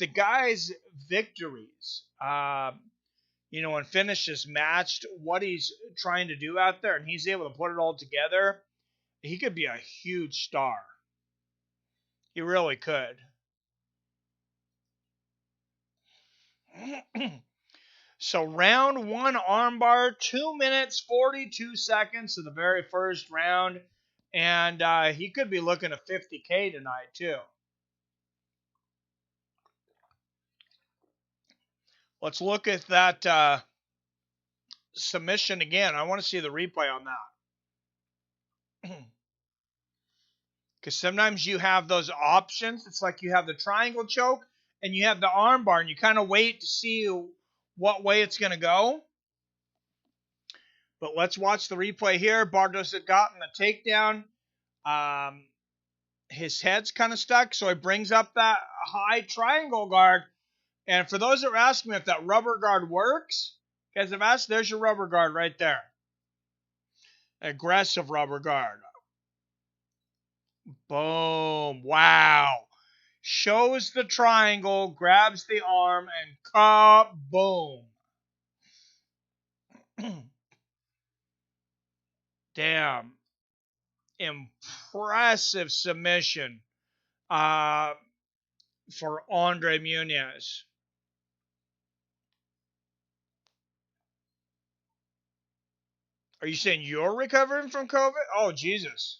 guy's victories, and finishes matched what he's trying to do out there, and he's able to put it all together, he could be a huge star. He really could. So round one armbar, 2 minutes, 42 seconds of the very first round. And he could be looking at $50K tonight, too. Let's look at that submission again. I want to see the replay on that. Because sometimes you have those options. It's like you have the triangle choke and you have the armbar, and you kind of wait to see what way it's going to go. But let's watch the replay here. Bartosz had gotten the takedown. His head's kind of stuck, so he brings up that high triangle guard. And for those that are asking me if that rubber guard works, guys have asked, there's your rubber guard right there. Aggressive rubber guard. Boom. Wow. Shows the triangle, grabs the arm, and kaboom. Damn. Impressive submission for André Muniz. Are you saying you're recovering from COVID? Oh, Jesus.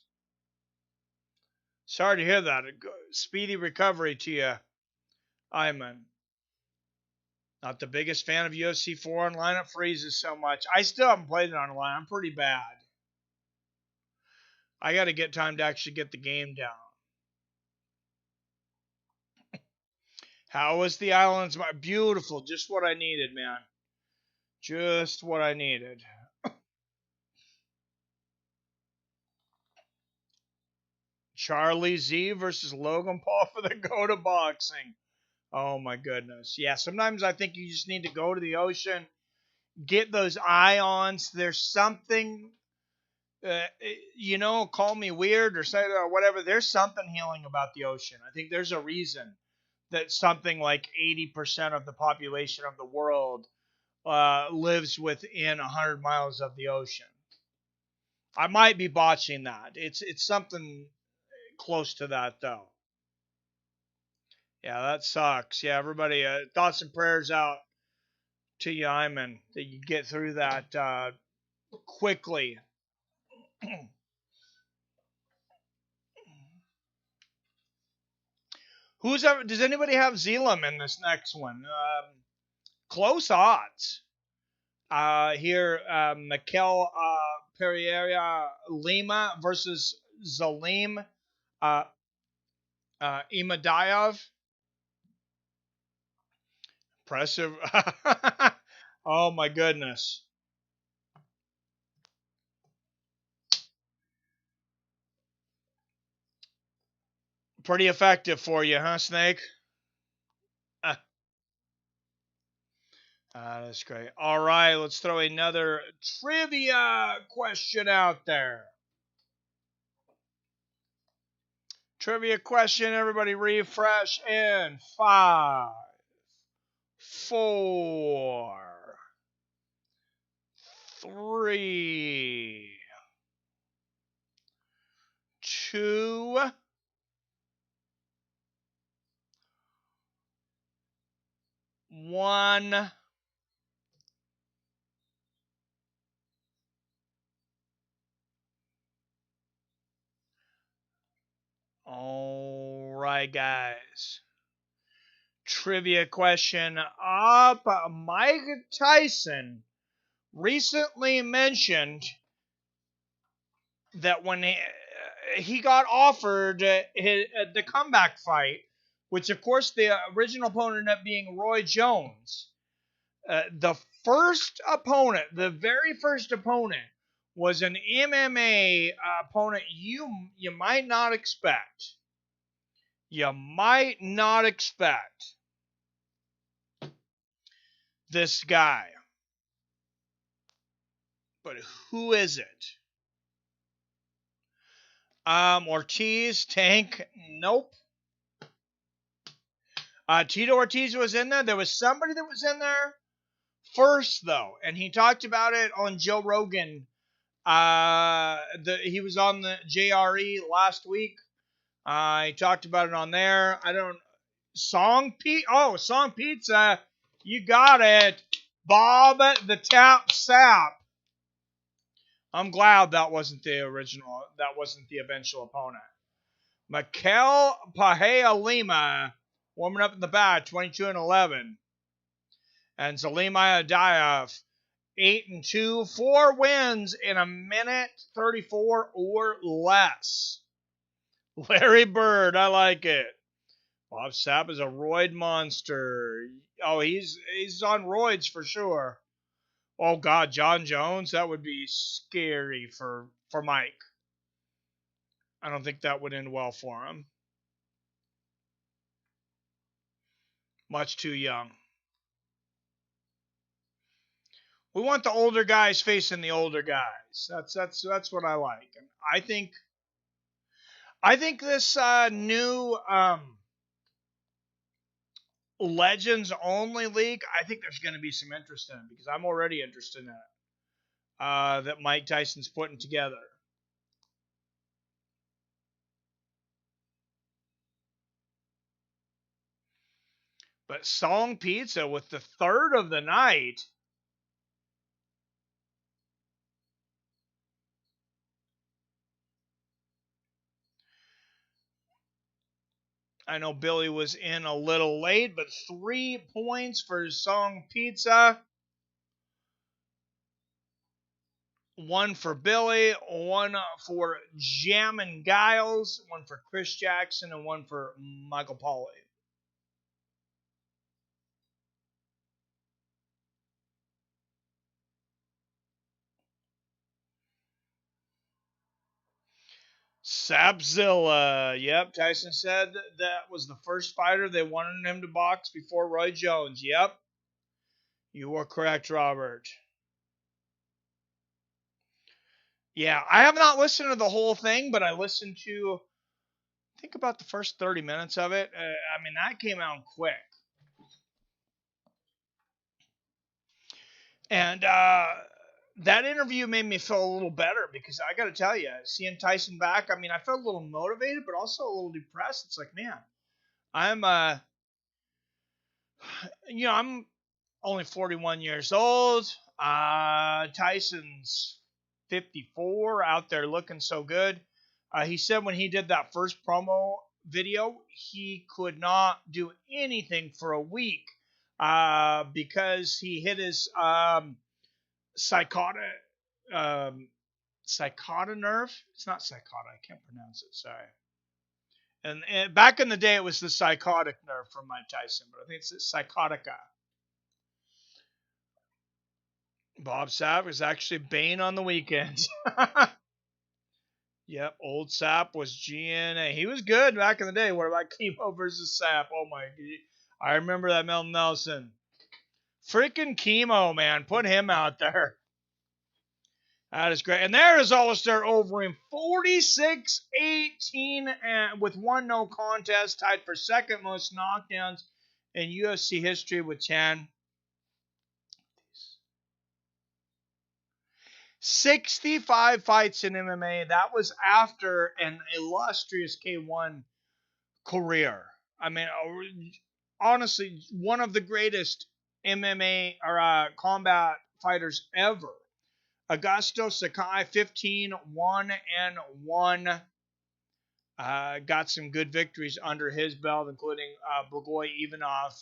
Sorry to hear that. Speedy recovery to you, Iman. Not the biggest fan of UFC 4 on lineup freezes so much. I still haven't played it online. I'm pretty bad. I got to get time to actually get the game down. How was the islands? Beautiful. Just what I needed, man. Just what I needed. Charlie Z versus Logan Paul for the go to boxing. Oh my goodness. Yeah, sometimes I think you just need to go to the ocean, get those ions. There's something, call me weird or say or whatever. There's something healing about the ocean. I think there's a reason that something like 80% of the population of the world lives within 100 miles of the ocean. I might be botching that. It's something close to that, though. Yeah, that sucks. Yeah, everybody, thoughts and prayers out to you, Iman, that you get through that quickly. Does anybody have Zelim in this next one? Close odds. Here, Michel Pereira Lima versus Zelim Imadaev. Impressive. Oh my goodness. Pretty effective for you, huh, Snake? That's great. All right, let's throw another trivia question out there. Trivia question, everybody refresh in 5, 4, 3, 2, 1. All right, guys. Trivia question up. Mike Tyson recently mentioned that when he got offered the comeback fight, which of course the original opponent ended up being Roy Jones, the very first opponent, was an MMA opponent you might not expect. You might not expect this guy. But who is it? Ortiz, Tank, nope. Tito Ortiz was in there. There was somebody that was in there first, though, and he talked about it on Joe Rogan. He was on the JRE last week. He talked about it on there. Song Pizza. You got it. Bob the Tap Sap. I'm glad that wasn't the original. That wasn't the eventual opponent. Michel Pereira Lima warming up in the back, 22-11. And Zelim Imadaev, 8-2, 4 wins in a minute 34 or less. Larry Bird, I like it. Bob Sapp is a roid monster. Oh, he's on roids for sure. Oh God, John Jones, that would be scary for Mike. I don't think that would end well for him. Much too young. We want the older guys facing the older guys. That's what I like. And I think this new Legends Only League, I think there's going to be some interest in it because I'm already interested in it. That Mike Tyson's putting together. But Song Pizza with the third of the night. I know Billy was in a little late, but 3 points for Song Pizza. 1 for Billy, 1 for Jammin' Giles, 1 for Chris Jackson, and 1 for Michael Pauly. Sapzilla. Yep, Tyson said that was the first fighter they wanted him to box before Roy Jones. Yep. You are correct, Robert. Yeah, I have not listened to the whole thing, but I listened to, I think, about the first 30 minutes of it. I mean, that came out quick. And that interview made me feel a little better because I got to tell you, seeing Tyson back, I mean, I felt a little motivated, but also a little depressed. It's like, man, I'm I'm only 41 years old. Tyson's 54, out there looking so good. He said when he did that first promo video, he could not do anything for a week because he hit his psychotic nerve. It's not psychotic. I can't pronounce it. Sorry. And back in the day, it was the psychotic nerve from Mike Tyson, but I think it's psychotica. Bob Sapp was actually Bane on the weekends. Yep, old Sapp was GNA. He was good back in the day. What about Chemo versus Sapp? Oh my, I remember that Mel Nelson. Freaking Chemo, man. Put him out there. That is great. And there is Alistair Overeem, 46-18 and with one no contest, tied for second most knockdowns in UFC history with 10. 65 fights in MMA. That was after an illustrious K1 career. I mean, honestly, one of the greatest MMA or combat fighters ever. Augusto, Sakai, 15-1-1. Got some good victories under his belt, including Blagoy Ivanov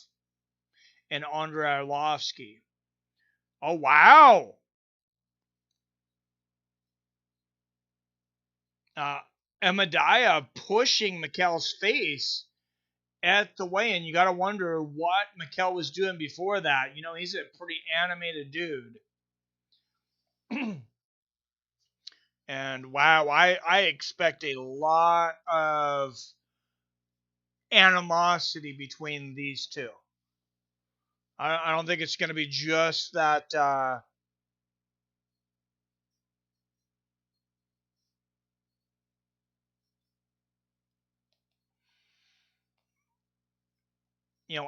and André Arlovsky. Oh, wow. Imadaev pushing Michel's face at the weigh-in. You got to wonder what Michel was doing before that. He's a pretty animated dude. And wow, I expect a lot of animosity between these two. I don't think it's going to be just that.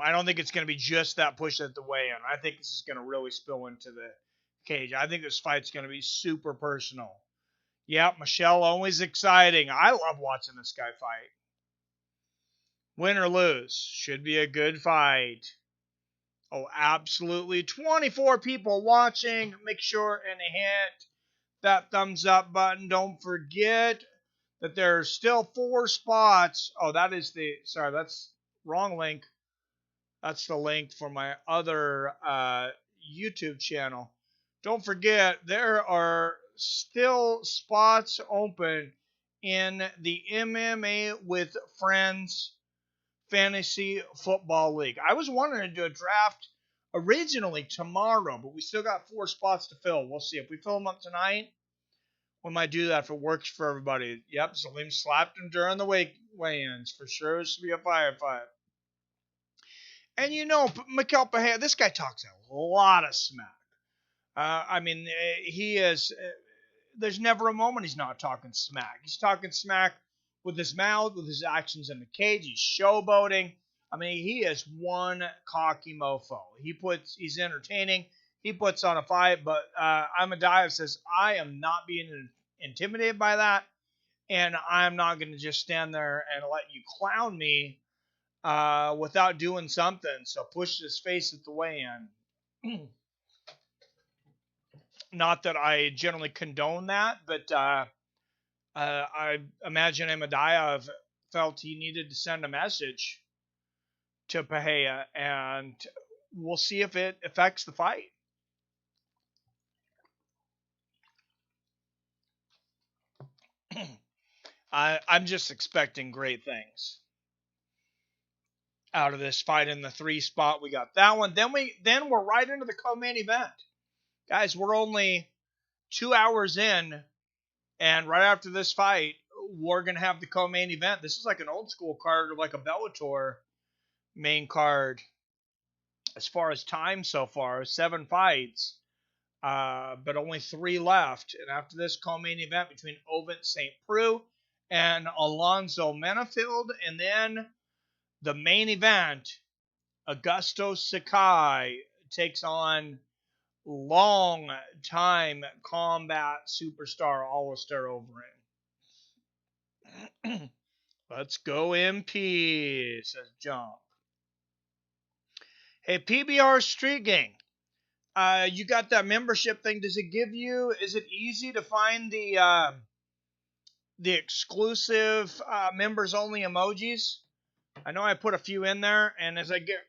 I don't think it's going to be just that push at the weigh-in. I think this is going to really spill into the cage. I think this fight's going to be super personal. Yeah, Michel, always exciting. I love watching this guy fight. Win or lose, should be a good fight. Oh, absolutely. 24 people watching. Make sure and hit that thumbs up button. Don't forget that there are still 4 spots. Oh, that's wrong link. That's the link for my other YouTube channel. Don't forget, there are still spots open in the MMA with Friends Fantasy Football League. I was wanting to do a draft originally tomorrow, but we still got 4 spots to fill. We'll see. If we fill them up tonight, we might do that if it works for everybody. Yep, Zelim slapped him during the weigh-ins. For sure, it should be a firefight. And Michel Pereira, this guy talks a lot of smack. He is. There's never a moment he's not talking smack. He's talking smack with his mouth, with his actions in the cage. He's showboating. He is one cocky mofo. He's entertaining. He puts on a fight, but Imadaev says, I am not being intimidated by that, and I'm not going to just stand there and let you clown me without doing something. So pushed his face at the weigh-in. Not that I generally condone that, but I imagine Imadaev felt he needed to send a message to Pereira, and we'll see if it affects the fight. I'm just expecting great things out of this fight in the 3 spot. We got that one. Then we're right into the co-main event. Guys, we're only 2 hours in, and right after this fight, we're going to have the co-main event. This is like an old school card, or like a Bellator main card as far as time so far. 7 fights, but only 3 left. And after this co-main event between Ovince Preux and Alonzo Menifield, and then the main event, Augusto Sakai takes on long-time combat superstar Alistair Overeem. Let's go in peace, says Jump. Hey, PBR Street Gang. You got that membership thing. Is it easy to find the exclusive members only emojis? I know I put a few in there, and as I get,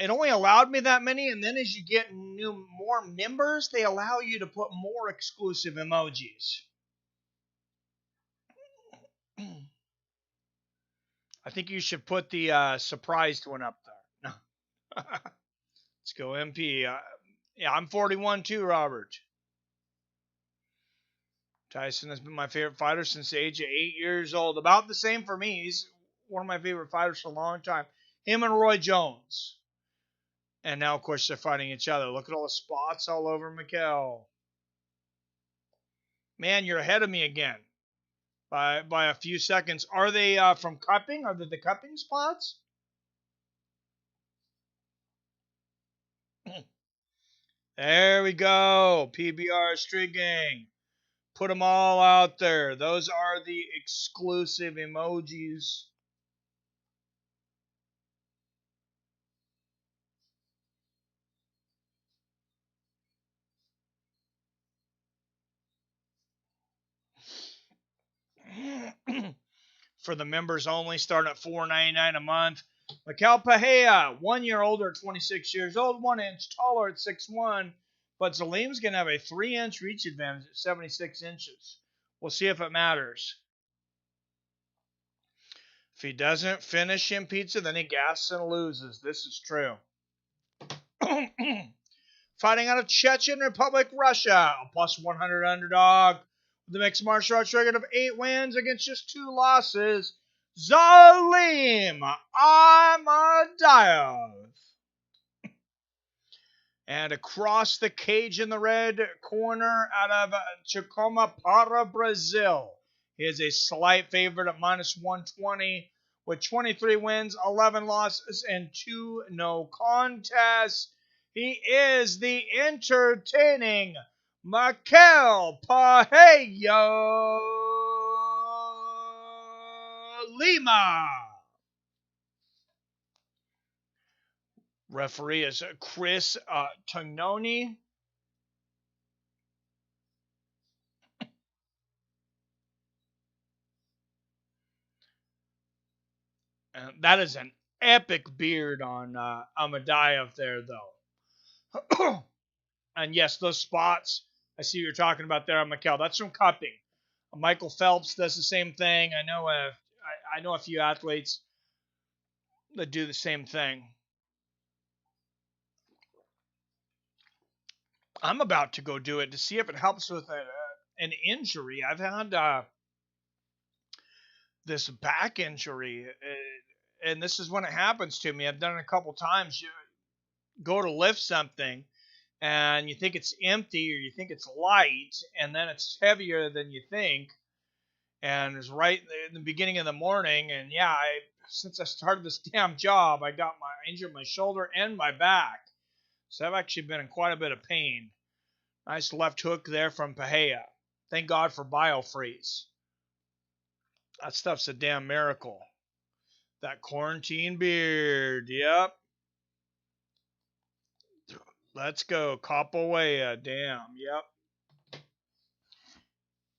it only allowed me that many, and then as you get more members, they allow you to put more exclusive emojis. I think you should put the surprised one up there. Let's go MP. Yeah, I'm 41 too, Robert. Tyson has been my favorite fighter since the age of 8 years old. About the same for me. He's one of my favorite fighters for a long time. Him and Roy Jones. And now, of course, they're fighting each other. Look at all the spots all over Michel. Man, you're ahead of me again by a few seconds. Are they from cupping? Are they the cupping spots? There we go. PBR Street Gang. Put them all out there. Those are the exclusive emojis. For the members only, starting at $4.99 a month. Michel Pereira, 1 year older at 26 years old, 1 inch taller at 6'1", but Zelim's going to have a 3-inch reach advantage at 76 inches. We'll see if it matters. If he doesn't finish in pizza, then he gasps and loses. This is true. Fighting out of Chechen Republic, Russia, a plus 100 underdog. The mixed martial arts record of 8 wins against just 2 losses. Zelim Imadaev. And across the cage in the red corner out of Chacoma para Brazil. He is a slight favorite at minus 120 with 23 wins, 11 losses, and 2 no contests. He is the entertaining Michel Pereira Lima. Referee is Chris Tognoni. And that is an epic beard on Imadaev there, though. And yes, those spots, I see what you're talking about there on Michel. That's from cupping. Michael Phelps does the same thing. I know a few athletes that do the same thing. I'm about to go do it to see if it helps with an injury. I've had this back injury, and this is when it happens to me. I've done it a couple times. You go to lift something, and you think it's empty or you think it's light, and then it's heavier than you think. And it's right in the beginning of the morning, and yeah, since I started this damn job, I injured my shoulder and my back. So I've actually been in quite a bit of pain. Nice left hook there from Pereira. Thank God for BioFreeze. That stuff's a damn miracle. That quarantine beard, yep. Let's go, Capoeira, damn, yep.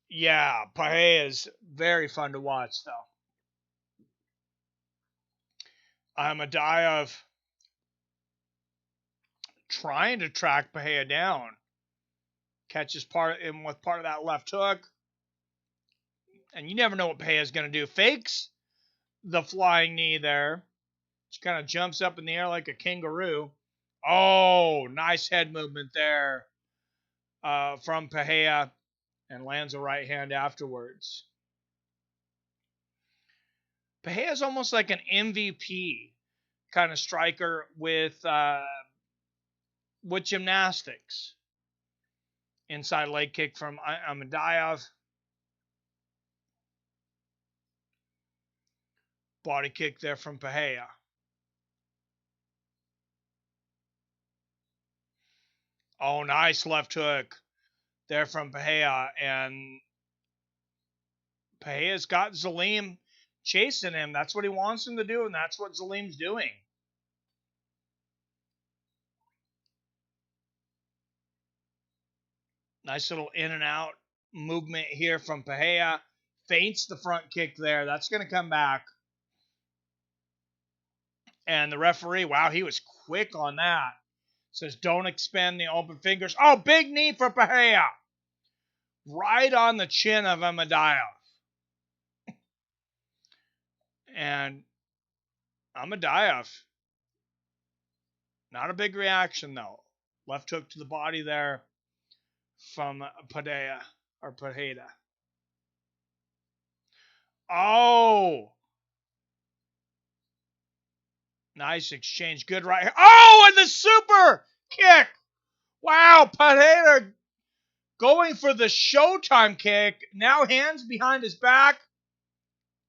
Yeah, Pereira is very fun to watch, though. Imadaev trying to track Pereira down. Catches him with part of that left hook. And you never know what Pereira's going to do. Fakes the flying knee there. She kind of jumps up in the air like a kangaroo. Oh, nice head movement there from Pereira. And lands a right hand afterwards. Pereira is almost like an MVP kind of striker with gymnastics. Inside leg kick from Imadaev. Body kick there from Pereira. Oh, nice left hook there from Pereira. And Pereira's got Zelim chasing him. That's what he wants him to do, and that's what Zelim's doing. Nice little in and out movement here from Pereira. Feints the front kick there. That's going to come back. And the referee, wow, he was quick on that. Says, don't expend the open fingers. Oh, big knee for Pereira. Right on the chin of Imadaev. And Imadaev, not a big reaction, though. Left hook to the body there from Pereira. Oh! Nice exchange. Good right. Oh, and the super kick. Wow, Pereira going for the Showtime kick. Now hands behind his back.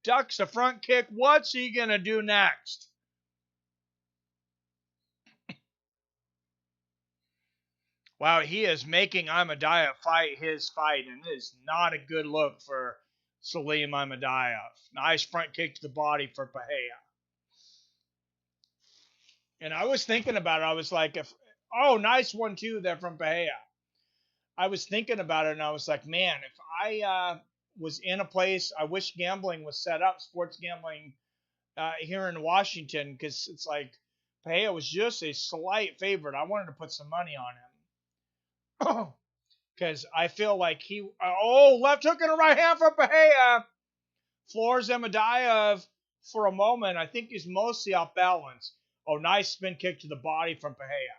Ducks a front kick. What's he going to do next? Wow, he is making Imadaev fight his fight, and it is not a good look for Zelim Imadaev. Nice front kick to the body for Pereira. And I was thinking about it. I was like, nice 1-2 there from Pereira. I was thinking about it, and I was like, man, if I was in a place, I wish gambling was set up, sports gambling here in Washington, because it's like Pereira was just a slight favorite. I wanted to put some money on him. Because I feel like left hook and a right hand for Pereira. Floors Imadaev for a moment. I think he's mostly off balance. Oh, nice spin kick to the body from Pereira.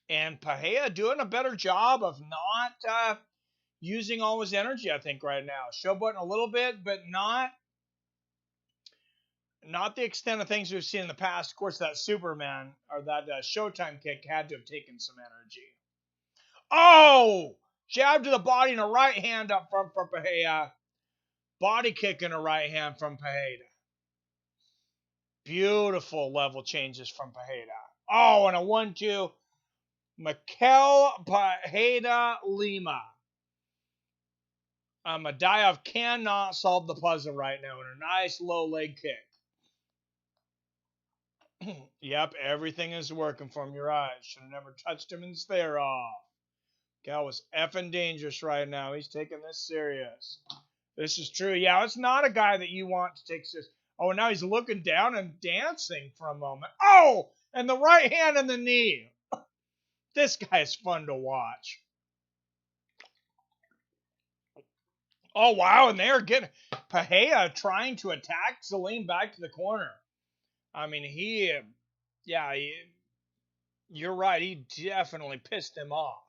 And Pereira doing a better job of not using all his energy, I think, right now. Showboating a little bit, but not the extent of things we've seen in the past. Of course, that Superman, or that Showtime kick had to have taken some energy. Oh! Jab to the body and a right hand up front for Pereira. Body kick and a right hand from Pereira. Beautiful level changes from Pereira. Oh, and a 1-2. Michel Pereira Lima. Imadaev cannot solve the puzzle right now in a nice low leg kick. Yep, everything is working from your eyes. Should have never touched him and stare off. Gal was effing dangerous right now. He's taking this serious. This is true. Yeah, it's not a guy that you want to take serious. Oh, now he's looking down and dancing for a moment. Oh, and the right hand and the knee. This guy is fun to watch. Oh, wow, and they're getting Pereira trying to attack Zelim back to the corner. I mean, you're right. He definitely pissed him off.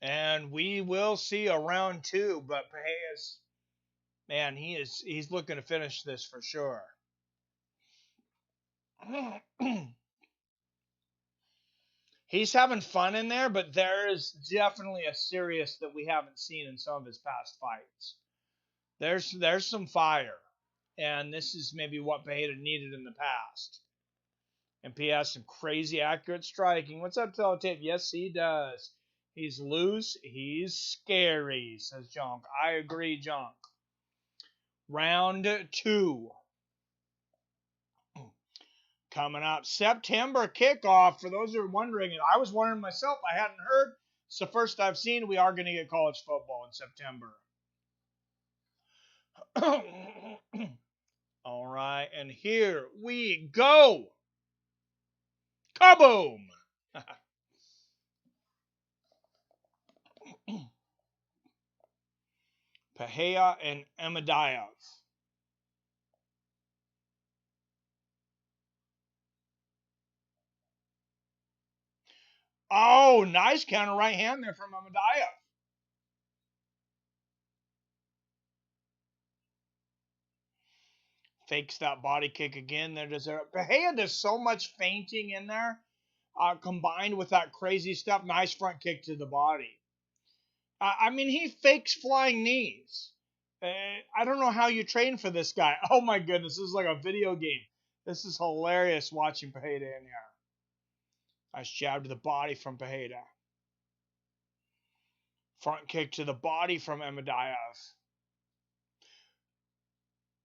And we will see a round 2, but Pereira's, man, he's looking to finish this for sure. He's having fun in there, but there is definitely a serious that we haven't seen in some of his past fights. There's some fire, and this is maybe what Pereira needed in the past. And P has some crazy accurate striking. What's up, Teletape? Yes, he does. He's loose. He's scary, says Jonk. I agree, Jonk. Round 2. Coming up. September kickoff. For those who are wondering, and I was wondering myself, I hadn't heard. It's the first I've seen. We are going to get college football in September. All right, and here we go. Kaboom! Pereira and Imadaev. Oh, nice counter right hand there from Imadaev. Fakes that body kick again. Pereira does so much feinting in there, combined with that crazy stuff. Nice front kick to the body. I mean, he fakes flying knees. I don't know how you train for this guy. Oh my goodness, this is like a video game. This is hilarious watching Pereira in here. Nice jab to the body from Pereira. Front kick to the body from Imadaev.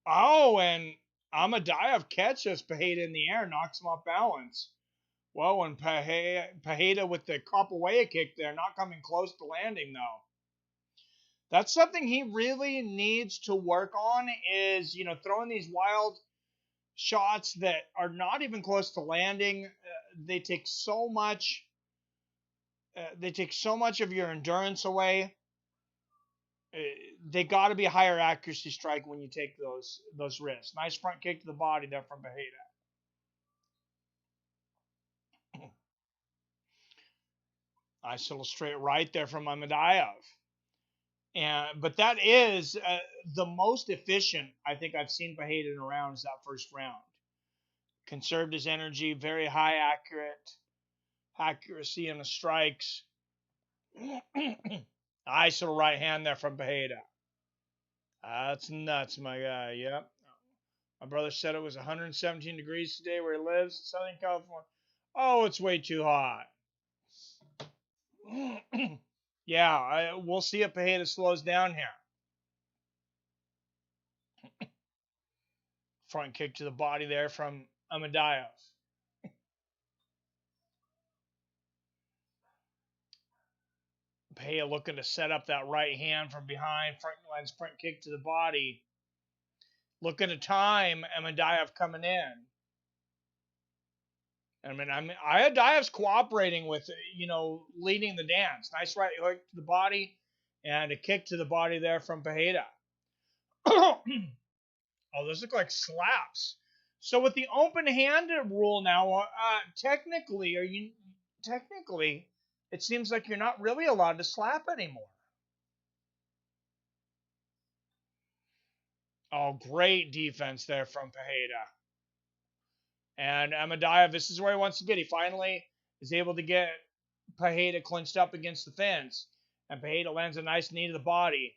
Oh, and Imadaev catches Pereira in the air, knocks him off balance. Well, and Pereira with the capoeira kick there, not coming close to landing though. That's something he really needs to work on is, throwing these wild shots that are not even close to landing. They take so much of your endurance away. They got to be a higher accuracy strike when you take those risks. Nice front kick to the body there from Pereira. Nice little straight right there from Imadaev. But that is the most efficient I think I've seen Pereira in a round is that first round. Conserved his energy, very high accuracy in the strikes. Nice little right hand there from Pereira. That's nuts, my guy. Yep. My brother said it was 117 degrees today where he lives in Southern California. Oh, it's way too hot. Yeah, we'll see if Pereira slows down here. Front kick to the body there from Imadaev. Pereira looking to set up that right hand from behind. Franklin's front kick to the body. Looking to time Imadaev coming in. Imadaev's cooperating with, leading the dance. Nice right hook to the body and a kick to the body there from Pereira. Oh, those look like slaps. So with the open-handed rule now, technically, it seems like you're not really allowed to slap anymore. Oh, great defense there from Pereira. And Imadaev, this is where he wants to get. He finally is able to get Pereira clinched up against the fence. And Pereira lands a nice knee to the body.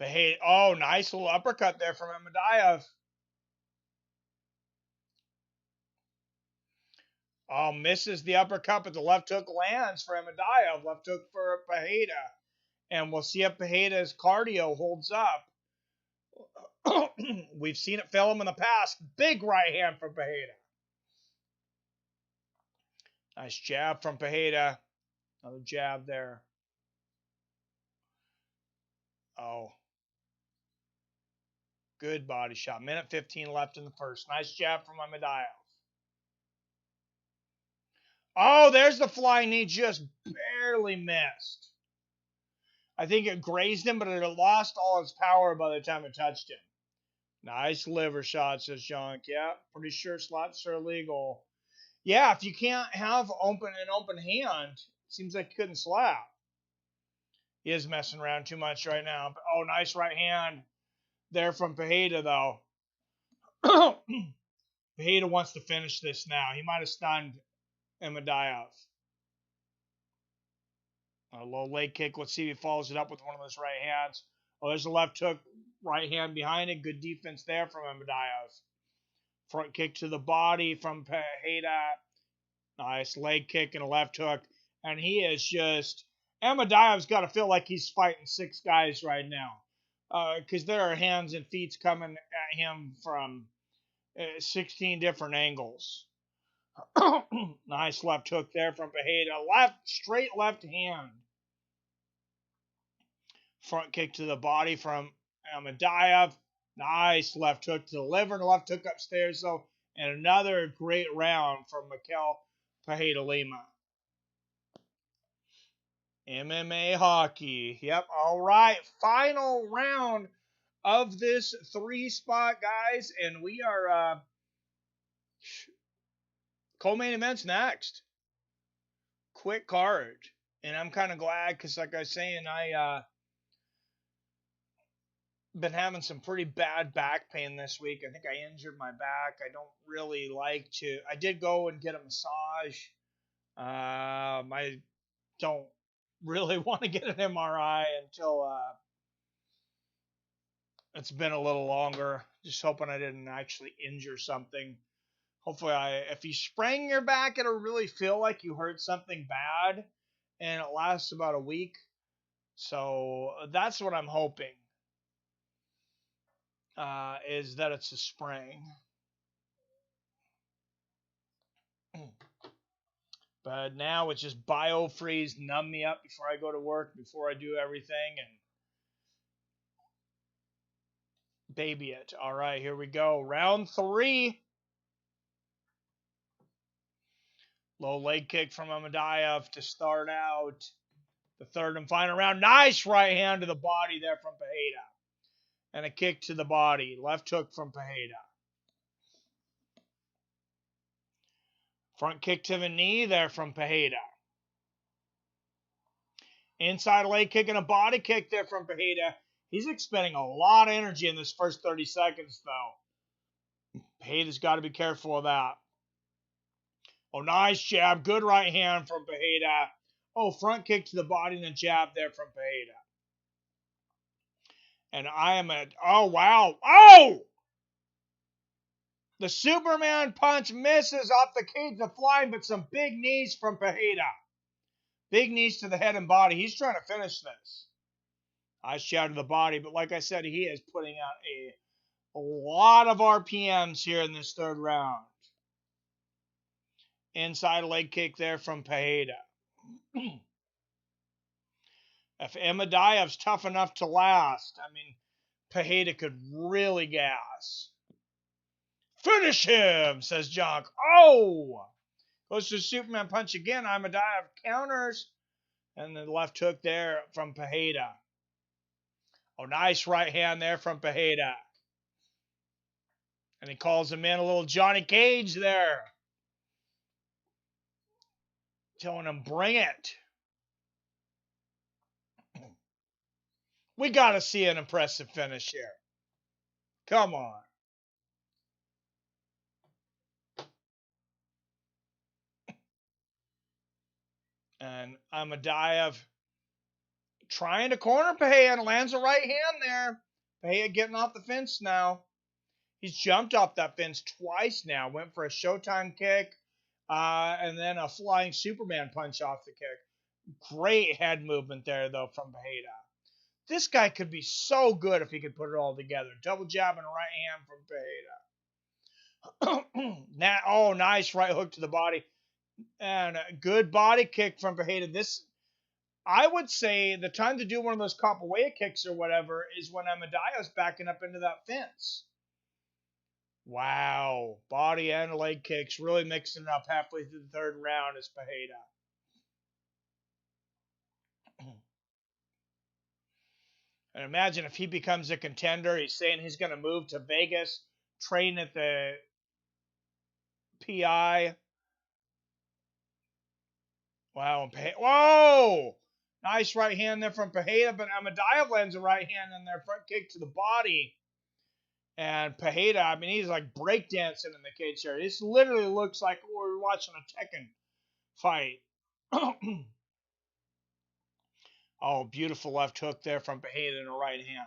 Pereira, oh, nice little uppercut there from Imadaev. Oh, misses the uppercut, but the left hook lands for Imadaev. Left hook for Pereira. And we'll see if Pereira's cardio holds up. We've seen it fail him in the past. Big right hand from Pereira. Nice jab from Pereira. Another jab there. Oh. Good body shot. Minute 15 left in the first. Nice jab from Imadaev. Oh, there's the flying knee. Just barely missed. I think it grazed him, but it had lost all its power by the time it touched him. Nice liver shot, says Junk. Yeah, pretty sure slots are illegal. Yeah, if you can't have an open hand, seems like you couldn't slap. He is messing around too much right now. Oh, nice right hand there from Pereira, though. Pereira wants to finish this now. He might have stunned Imadaev. A low leg kick. Let's see if he follows it up with one of those right hands. Oh, there's a left hook, right hand behind it. Good defense there from Imadaev. Front kick to the body from Pereira. Nice leg kick and a left hook. And he is just... Imadaev's got to feel like he's fighting 6 guys right now. Because there are hands and feet coming at him from 16 different angles. Nice left hook there from Pereira. Straight left hand. Front kick to the body from Imadaev. Nice left hook to the liver and a left hook upstairs, though. And another great round from Michel Pereira Lima. MMA hockey. Yep. All right. Final round of this 3-spot, guys. And we are co-main events next. Quick card. And I'm kind of glad because, like I was saying, I been having some pretty bad back pain this week. I think I injured my back. I don't really like to. I did go and get a massage. I don't really want to get an MRI until it's been a little longer. Just hoping I didn't actually injure something. Hopefully, if you sprain your back, it'll really feel like you hurt something bad, and it lasts about a week. So that's what I'm hoping. is that it's a spring. But now it's just bio-freeze, numb me up before I go to work, before I do everything, and baby it. All right, here we go. Round 3. Low leg kick from Imadaev to start out the third and final round. Nice right hand to the body there from Pereira. And a kick to the body. Left hook from Pereira. Front kick to the knee there from Pereira. Inside leg kick and a body kick there from Pereira. He's expending a lot of energy in this first 30 seconds, though. Pereira's got to be careful of that. Oh, nice jab. Good right hand from Pereira. Oh, front kick to the body and a jab there from Pereira. And I am at... Oh, wow. Oh! The Superman punch misses off the cage of flying, but some big knees from Pereira. Big knees to the head and body. He's trying to finish this. I shouted the body, but like I said, he is putting out a lot of RPMs here in this third round. Inside leg kick there from Pereira. If Imadaev's tough enough to last, I mean, Pereira could really gas. Finish him, says Jock. Oh! Goes to Superman punch again. Imadaev counters. And the left hook there from Pereira. Oh, nice right hand there from Pereira. And he calls him in a little Johnny Cage there. Telling him, bring it. We got to see an impressive finish here. Come on. And Imadaev trying to corner Pereira and lands a right hand there. Pereira getting off the fence now. He's jumped off that fence twice now. Went for a Showtime kick and then a flying Superman punch off the kick. Great head movement there, though, from Pereira. This guy could be so good if he could put it all together. Double jab and a right hand from Pereira. Oh, nice right hook to the body. And a good body kick from Pereira. This, I would say, the time to do one of those capoeira kicks or whatever is when Imadaev's backing up into that fence. Wow. Body and leg kicks really mixing it up halfway through the third round is Pereira. And imagine if he becomes a contender, he's saying he's going to move to Vegas, train at the PI. Wow. Whoa! Nice right hand there from Pereira, but Imadaev lands a right hand in there, front kick to the body. And Pereira, I mean, he's like breakdancing in the cage here. This literally looks like we're watching a Tekken fight. Oh, beautiful left hook there from Pereira in the right hand.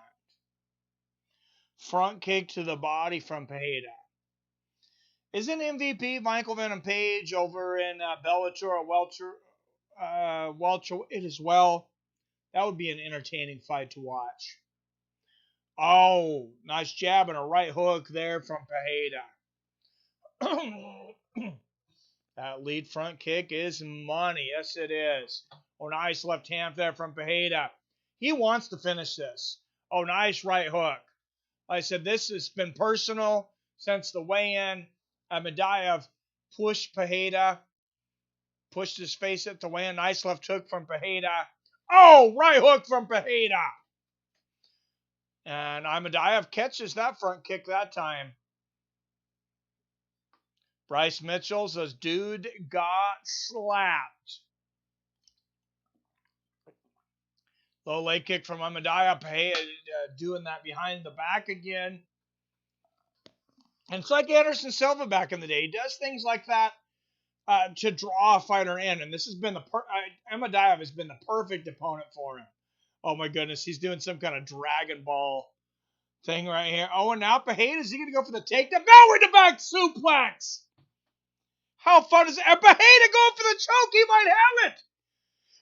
Front kick to the body from Pereira. Isn't MVP Michael Venom Page over in Bellator or welterweight as well? That would be an entertaining fight to watch. Oh, nice jab and a right hook there from Pereira. That lead front kick is money. Yes, it is. Oh, nice left hand there from Pereira. He wants to finish this. Oh, nice right hook. Like I said, this has been personal since the weigh-in. Imadaev pushed Pereira. Pushed his face at the weigh-in. Nice left hook from Pereira. Oh, right hook from Pereira. And Imadaev catches that front kick that time. Bryce Mitchell says, dude got slapped. Low leg kick from Imadaev. Doing that behind the back again. And it's like Anderson Silva back in the day. He does things like that to draw a fighter in. And this has been Imadaev has been the perfect opponent for him. Oh my goodness, he's doing some kind of Dragon Ball thing right here. Oh, and now Pereira, is he going to go for the takedown? No, with the back suplex. How fun is it? And Pereira going for the choke. He might have it.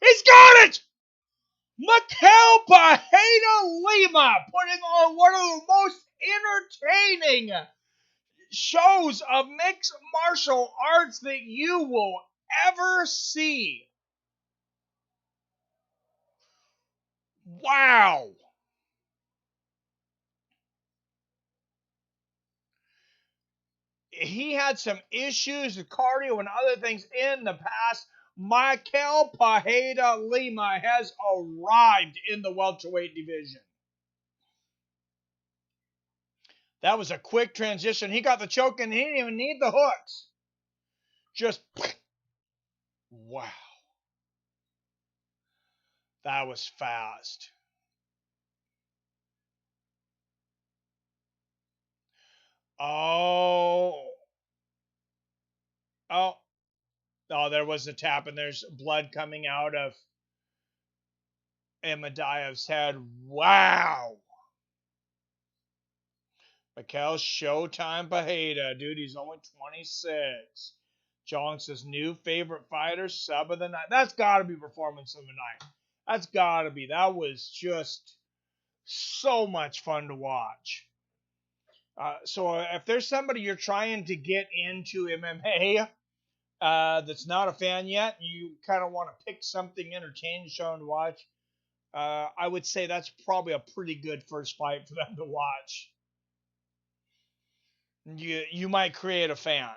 He's got it. Michel Lima putting on one of the most entertaining shows of mixed martial arts that you will ever see. Wow. He had some issues with cardio and other things in the past. Michel Lima has arrived in the welterweight division. That was a quick transition. He got the choke and he didn't even need the hooks. Just, wow. That was fast. Oh, oh, there was a tap, and there's blood coming out of Imadaev's head. Wow. Mikel Showtime Pereira, dude, he's only 26. Jonks' new favorite fighter, sub of the night. That's got to be performance of the night. That's got to be. That was just so much fun to watch. So if there's somebody you're trying to get into MMA that's not a fan yet, you kind of want to pick something entertaining show and watch, I would say that's probably a pretty good first fight for them to watch. You might create a fan.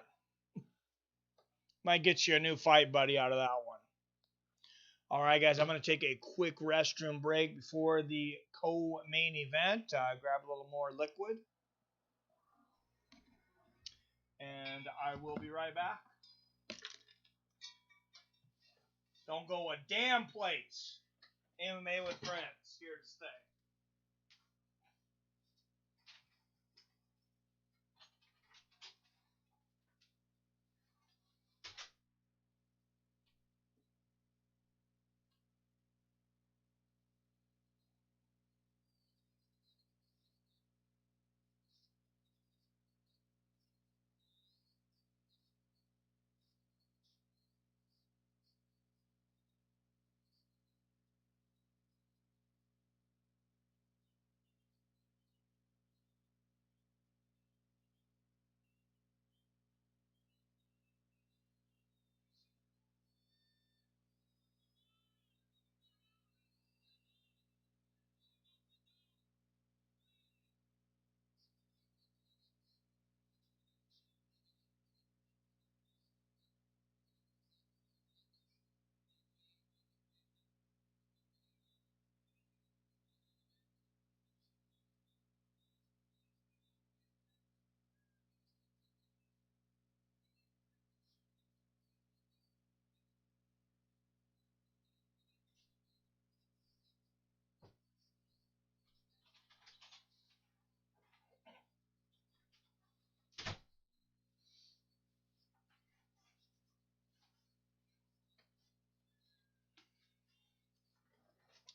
Might get you a new fight buddy out of that one. All right, guys, I'm going to take a quick restroom break before the co-main event. Grab a little more liquid. And I will be right back. Don't go a damn place. MMA with friends. Here to stay.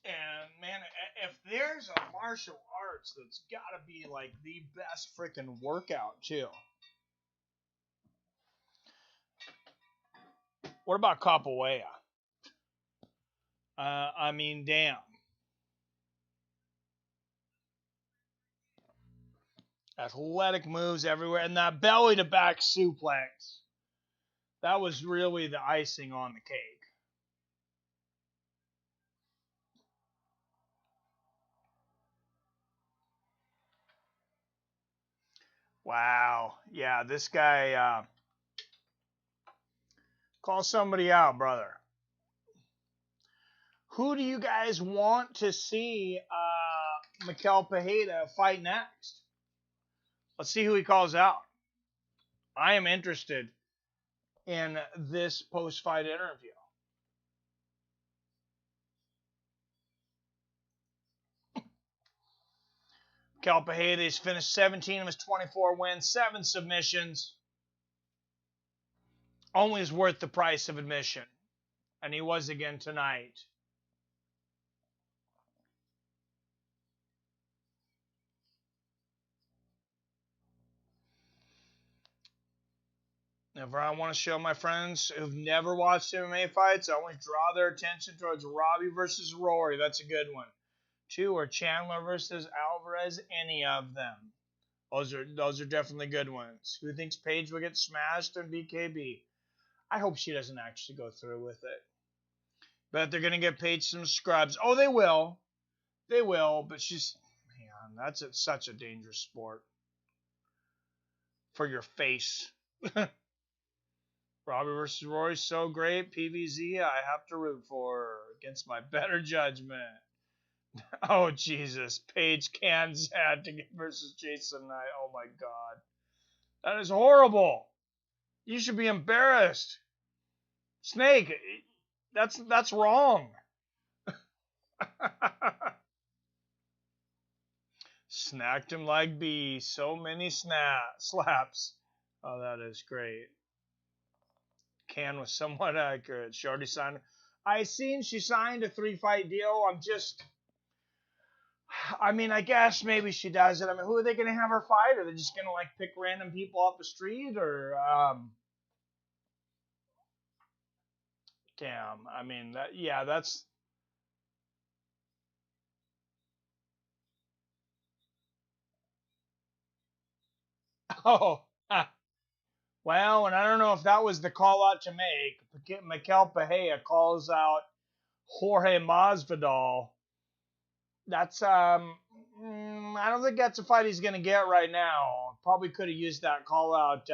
And man, if there's a martial arts that's got to be like the best freaking workout too. What about capoeira? I mean, damn. Athletic moves everywhere, and that belly to back suplex. That was really the icing on the cake. Wow. Yeah, this guy call somebody out, brother. Who do you guys want to see Mikel Pereira fight next? Let's see who he calls out. I am interested in this post-fight interview. Mikel Pereira has finished 17 of his 24 wins, 7 submissions. Only is worth the price of admission. And he was again tonight. If I want to show my friends who've never watched MMA fights, I always draw their attention towards Robbie versus Rory. That's a good one. 2 or Chandler versus Alvarez. Any of them. Those are definitely good ones. Who thinks Paige will get smashed in BKB? I hope she doesn't actually go through with it. But they're going to get Paige some scrubs. Oh, they will. They will. But man, that's such a dangerous sport. For your face. Robbie versus Rory, so great. PVZ, I have to root for her against my better judgment. Oh, Jesus. Paige Kanzad to get versus Jason Knight. Oh, my God. That is horrible. You should be embarrassed. Snake, that's wrong. Snacked him like bees. So many slaps. Oh, that is great. Can was somewhat accurate. She already signed. I seen she signed a 3-fight deal. I guess maybe she does it. I mean, who are they going to have her fight? Are they just going to like pick random people off the street or damn. I mean, that's oh. Well, and I don't know if that was the call out to make. Michel Pereira calls out Jorge Masvidal. That's I don't think that's a fight he's gonna get right now. Probably could have used that call out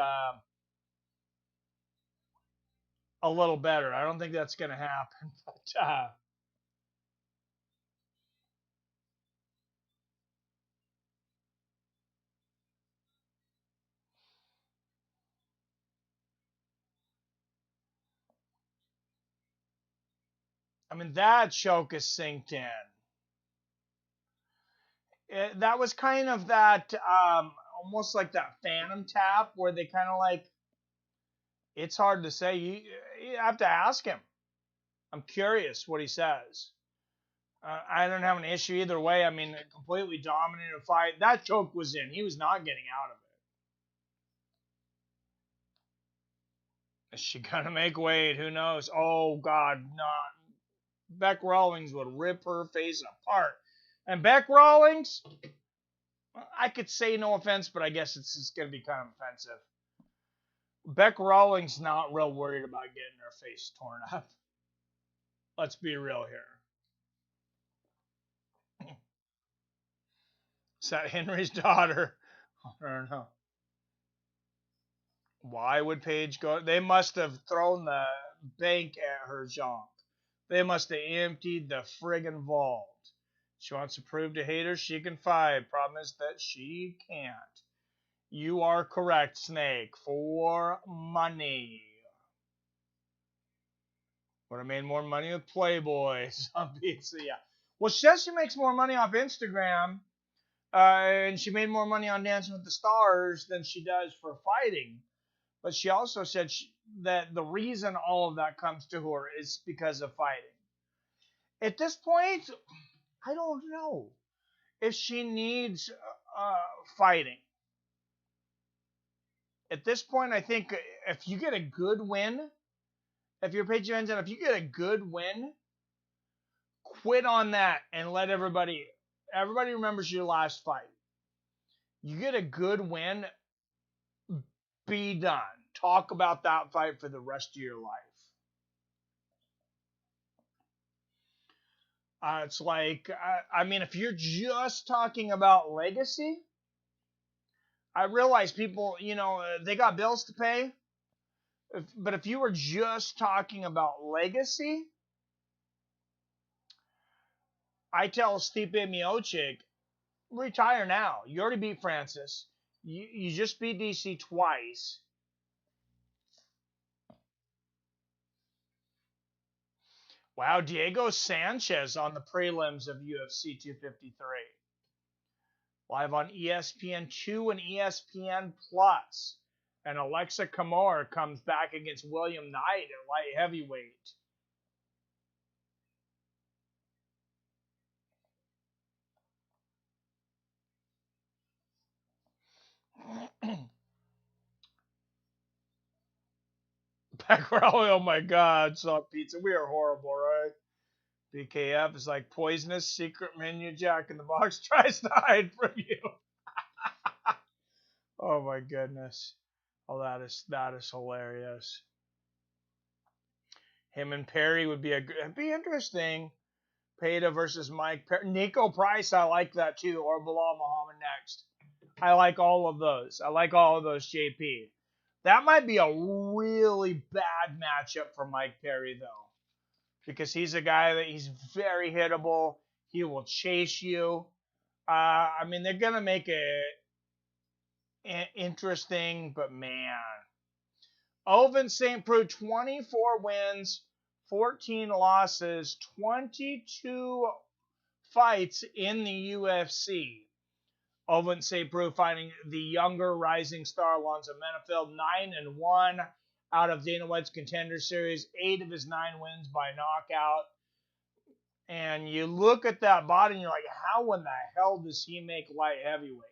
a little better. I don't think that's gonna happen. But I mean that choke is synced in. That was kind of that almost like that phantom tap where they kind of like. It's hard to say. You have to ask him. I'm curious what he says. I don't have an issue either way. I mean, a completely dominated fight. That choke was in. He was not getting out of it. Is she gonna make weight? Who knows? Oh God, not. Beck Rawlings would rip her face apart. And Beck Rawlings, I could say no offense, but I guess it's just gonna be kind of offensive. Beck Rawlings not real worried about getting her face torn up. Let's be real here. Is that Henry's daughter? I don't know. Why would Paige go? They must have thrown the bank at her junk. They must have emptied the friggin' vault. She wants to prove to haters she can fight. Problem is that she can't. You are correct, Snake. For money. Would have made more money with Playboy. Some pizza, yeah. Well, she says she makes more money off Instagram. And she made more money on Dancing with the Stars than she does for fighting. But she also said that the reason all of that comes to her is because of fighting. At this point, I don't know if she needs fighting. At this point, I think if you get a good win, if you're Paige VanZant, if you get a good win, quit on that and let everybody remembers your last fight. You get a good win, be done. Talk about that fight for the rest of your life. It's like, I mean, if you're just talking about legacy, I realize people, they got bills to pay. But if you were just talking about legacy, I tell Stipe Miocic, retire now. You already beat Francis. You just beat DC twice. Wow, Diego Sanchez on the prelims of UFC 253. Live on ESPN2 and ESPN Plus. And Alexa Kamor comes back against William Knight at light heavyweight. Black Rally, oh my God, soft pizza. We are horrible, right? BKF is like poisonous secret menu. Jack in the Box tries to hide from you. Oh my goodness. Oh, that is hilarious. Him and Perry would be it'd be interesting. Peta versus Mike Perry. Nico Price, I like that too. Or Bilal Muhammad next. I like all of those. I like all of those, JP. That might be a really bad matchup for Mike Perry, though. Because he's a guy that he's very hittable. He will chase you. I mean, they're going to make it interesting, but man. Ovince St. Preux, 24 wins, 14 losses, 22 fights in the UFC. Ovince St. Preux fighting the younger rising star Alonzo Menifield, 9-1 out of Dana White's Contender Series, 8 of his 9 wins by knockout. And you look at that body and you're like, how in the hell does he make light heavyweight?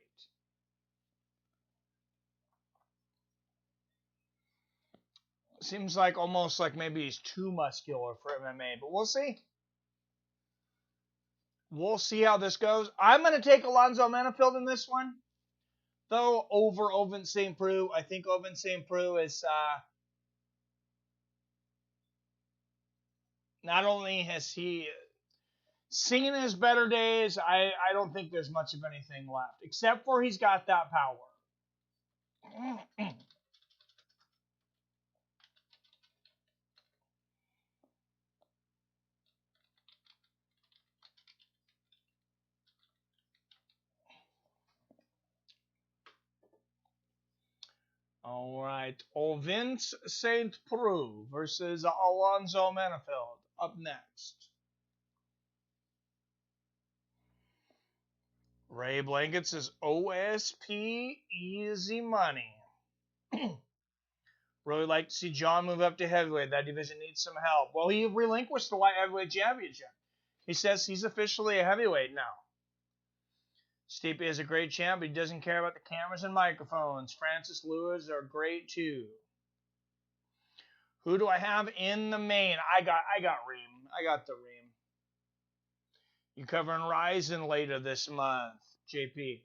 Seems like almost like maybe he's too muscular for MMA, but we'll see. We'll see how this goes. I'm going to take Alonzo Menifield in this one, though, over Ovince St. Preux. I think Ovince St. Preux is not only has he seen his better days, I don't think there's much of anything left, except for he's got that power. All right, Ovince St. Preux versus Alonzo Menifield up next. Ray Blankets is OSP easy money. Really like to see John move up to heavyweight. That division needs some help. Well, he relinquished the light heavyweight championship. He says he's officially a heavyweight now. Stipe is a great champ, but he doesn't care about the cameras and microphones. Francis Lewis are great too. Who do I have in the main? I got Reem. I got the Reem. You covering Ryzen later this month, JP?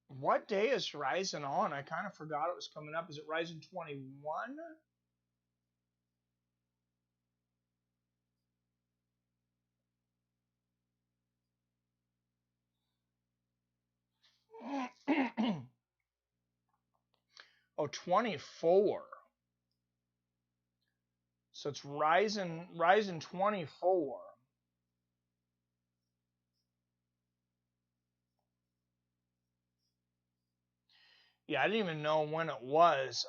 What day is Ryzen on? I kind of forgot it was coming up. Is it Ryzen 21? Oh, 24. So it's Ryzen 24. Yeah, I didn't even know when it was.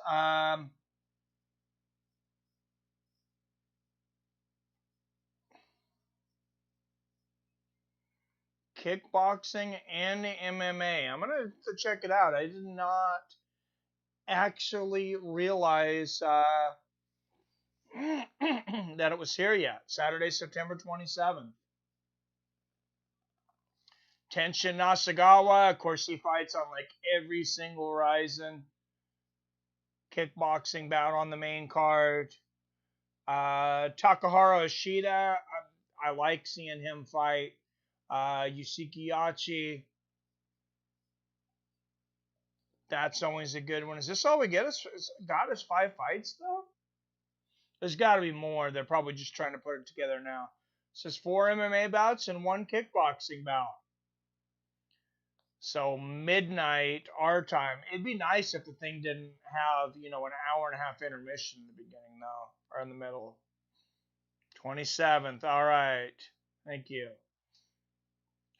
Kickboxing and MMA. I'm going to check it out. I did not actually realize that it was here yet. Saturday, September 27th. Tenshin Nasugawa, of course, he fights on like every single Ryzen kickboxing bout on the main card. Takahara Ishida, I like seeing him fight. Yusiki Yachi, that's always a good one. Is this all we get? Got us 5 fights, though? There's got to be more. They're probably just trying to put it together now. It says 4 MMA bouts and 1 kickboxing bout. So midnight our time. It'd be nice if the thing didn't have, an hour and a half intermission in the beginning, though, or in the middle. 27th. All right. Thank you.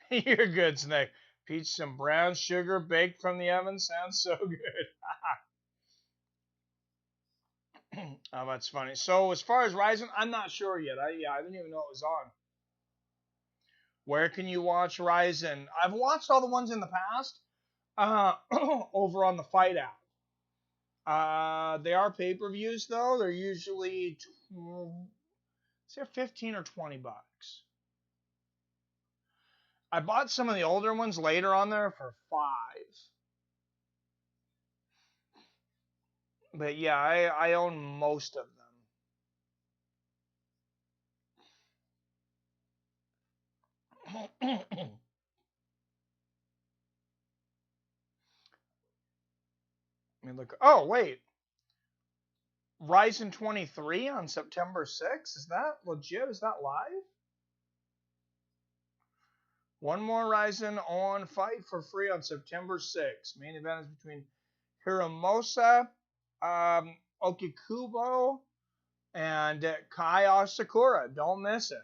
You're good, Snake. Peach and brown sugar baked from the oven sounds so good. Oh, that's funny. So as far as Ryzen, I'm not sure yet. I didn't even know it was on. Where can you watch Ryzen? I've watched all the ones in the past over on the Fight app. They are pay-per-views, though. They're usually they're 15 or 20 bucks. I bought some of the older ones later on there for $5. But yeah, I own most of them. Let me look. Oh, wait. Ryzen 23 on September 6th? Is that legit? Is that live? One more Ryzen on fight for free on September 6th. Main event is between Hiramosa, Okikubo, and Kai Asakura. Don't miss it.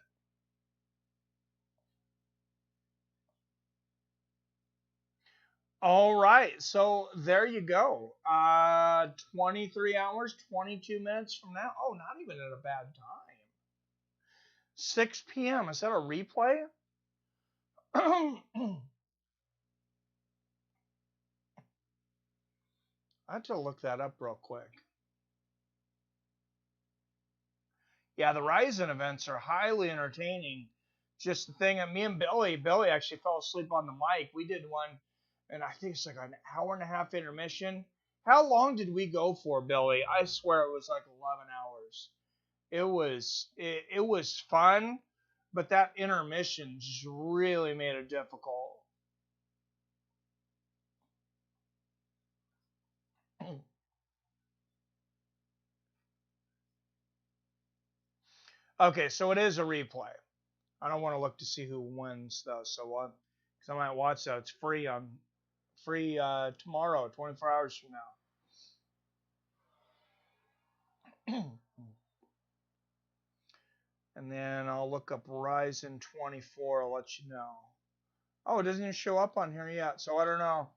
All right, so there you go. 23 hours, 22 minutes from now. Oh, not even at a bad time. 6 p.m. Is that a replay? I have to look that up real quick. Yeah, the Ryzen events are highly entertaining. Just the thing, me and Billy actually fell asleep on the mic. We did one, and I think it's like an hour and a half intermission. How long did we go for, Billy? I swear it was like 11 hours. It was fun, but that intermission just really made it difficult. Okay, so it is a replay. I don't want to look to see who wins though, so because I might watch that. It's free tomorrow, 24 hours from now. And then I'll look up Ryzen 24. I'll let you know. Oh, it doesn't even show up on here yet, so I don't know.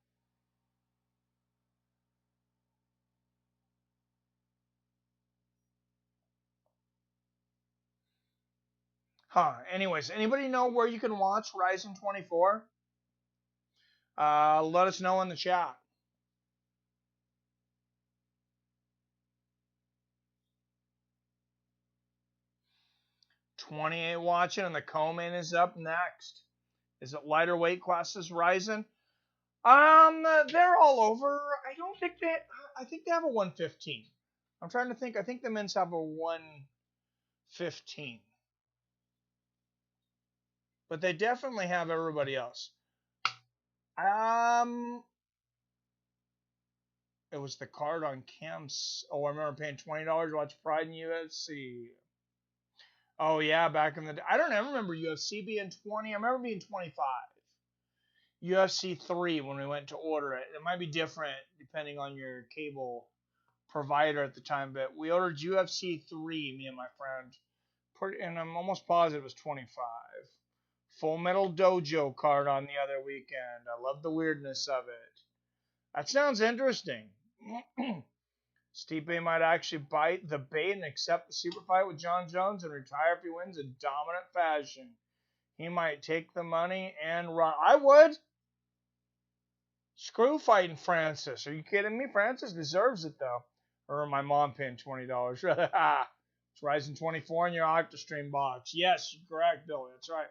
Huh. Anyways, anybody know where you can watch Ryzen 24? Let us know in the chat. $28 watching, and the co-main is up next. Is it lighter weight classes Ryzen? They're all over. I think they have a 115. I'm trying to think. I think the men's have a 115. But they definitely have everybody else. It was the card on Cam's. Oh, I remember paying $20 to watch Pride in UFC. Oh yeah, back in the day. I don't ever remember UFC being 20. I remember being 25. UFC 3 when we went to order it. It might be different depending on your cable provider at the time, but we ordered UFC 3, me and my friend. And I'm almost positive it was 25. Full Metal Dojo card on the other weekend. I love the weirdness of it. That sounds interesting. Stipe might actually bite the bait and accept the super fight with John Jones and retire if he wins in dominant fashion. He might take the money and run. I would. Screw fighting Francis. Are you kidding me? Francis deserves it, though. Or my mom paying $20. It's Ryzen 24 in your OctaStream box. Yes, you're correct, Billy. That's right.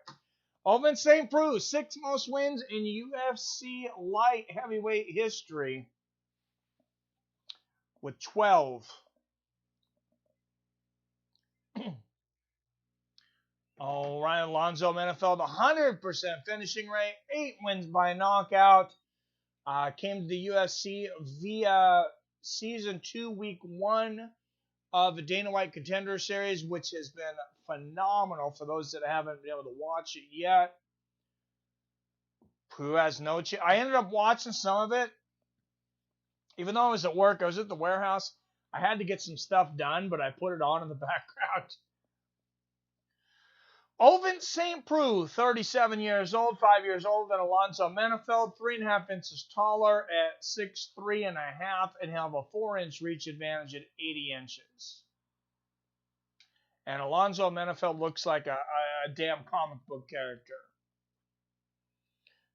Ovince St. Preux, 6th most wins in UFC light heavyweight history with 12. All right, Alonzo Menifield, 100% finishing rate, 8 wins by knockout. Came to the UFC via Season 2, Week 1 of the Dana White Contender Series, which has been phenomenal for those that haven't been able to watch it yet. Preux has no chance. I ended up watching some of it. Even though I was at work, I was at the warehouse. I had to get some stuff done, but I put it on in the background. Ovince St. Preux, 37 years old, 5 years older than Alonzo Menifield, 3.5 inches taller at 6'3.5", and have a 4-inch reach advantage at 80 inches. And Alonzo Menifield looks like a damn comic book character.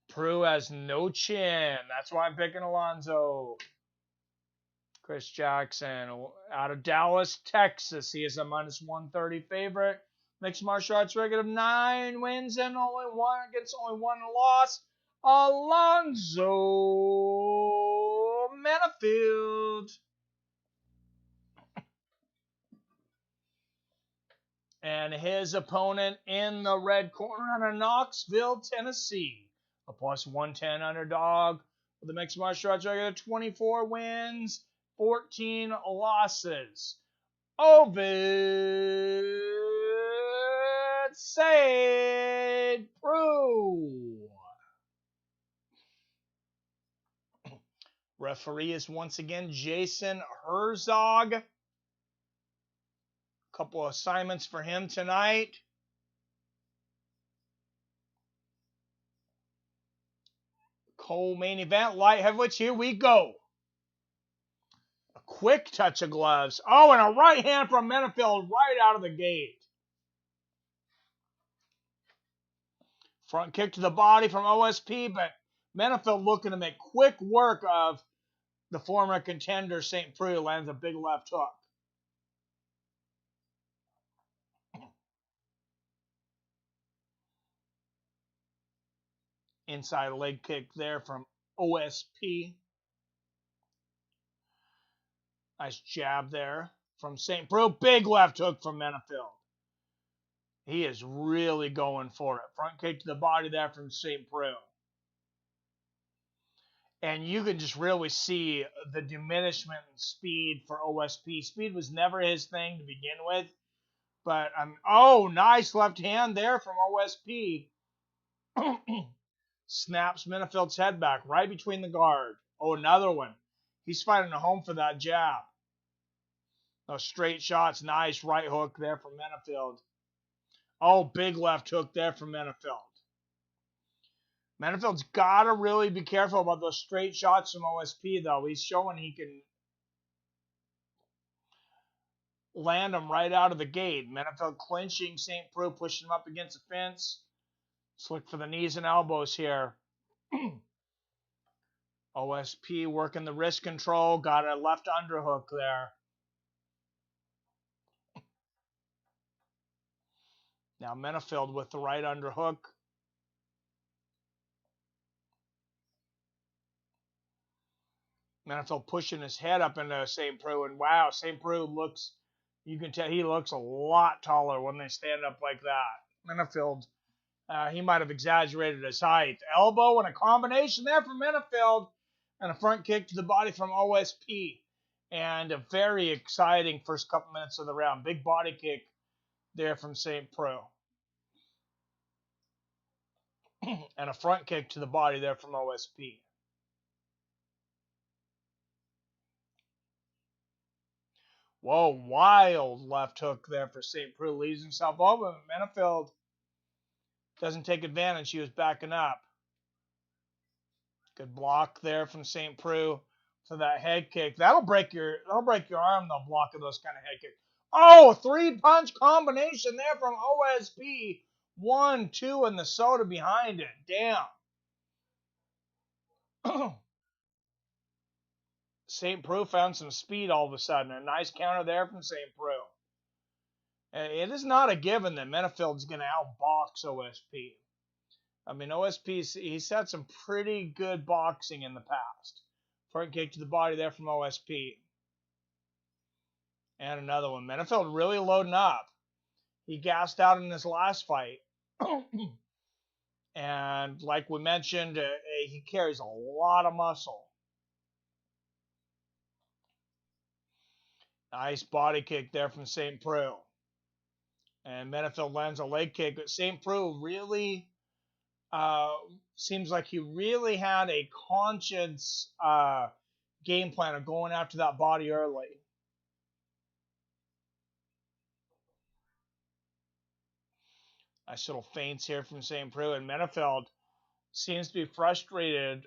Preux has no chin. That's why I'm picking Alonzo. Chris Jackson out of Dallas, Texas. He is a -130 favorite. Mixed martial arts record of 9 wins and only one loss. Alonzo Menifield. And his opponent in the red corner out of Knoxville, Tennessee. A plus 110 underdog with the mixed martial arts record of 24 wins, 14 losses. Ovince Preux. Referee is once again Jason Herzog. A couple assignments for him tonight. Co-main event, light heavyweights, here we go. A quick touch of gloves. Oh, and a right hand from Menifield right out of the gate. Front kick to the body from OSP, but Menifield looking to make quick work of the former contender, St. Preux, lands a big left hook. Inside leg kick there from OSP. Nice jab there from St. Preux. Big left hook from Menifield. He is really going for it. Front kick to the body there from St. Preux. And you can just really see the diminishment in speed for OSP. Speed was never his thing to begin with. But, oh, nice left hand there from OSP. Snaps Menifield's head back right between the guard. Oh, another one. He's fighting at home for that jab. Those straight shots. Nice right hook there from Menifield. Oh, big left hook there from Menifield. Menifield's got to really be careful about those straight shots from OSP, though. He's showing he can land them right out of the gate. Menifield clinching St. Preux, pushing him up against the fence. Let's look for the knees and elbows here. OSP working the wrist control. Got a left underhook there. Now Menifield with the right underhook. Menifield pushing his head up into St. Preux, and wow, St. Preux looks, you can tell he looks a lot taller when they stand up like that. Menifield, he might have exaggerated his height. Elbow and a combination there from Menifield, and a front kick to the body from OSP. And a very exciting first couple minutes of the round. Big body kick there from St. Preux. And a front kick to the body there from OSP. Whoa, wild left hook there for St. Preux. Leaves himself open. Menifield doesn't take advantage. He was backing up. Good block there from St. Preux for that head kick. That'll break your arm, though, blocking those kind of head kicks. Oh, 3-punch combination there from OSP. 1, 2, and the soda behind it. Damn. St. Preux found some speed all of a sudden. A nice counter there from St. Preux. It is not a given that Menifield's going to outbox OSP. I mean, OSP, he's had some pretty good boxing in the past. Front kick to the body there from OSP. And another one. Menifield really loading up. He gassed out in his last fight. And like we mentioned, he carries a lot of muscle. Nice body kick there from St. Preux. And Menifield lands a leg kick. But St. Preux really seems like he really had a conscious game plan of going after that body early. Nice little feints here from St. Preux. And Menifield seems to be frustrated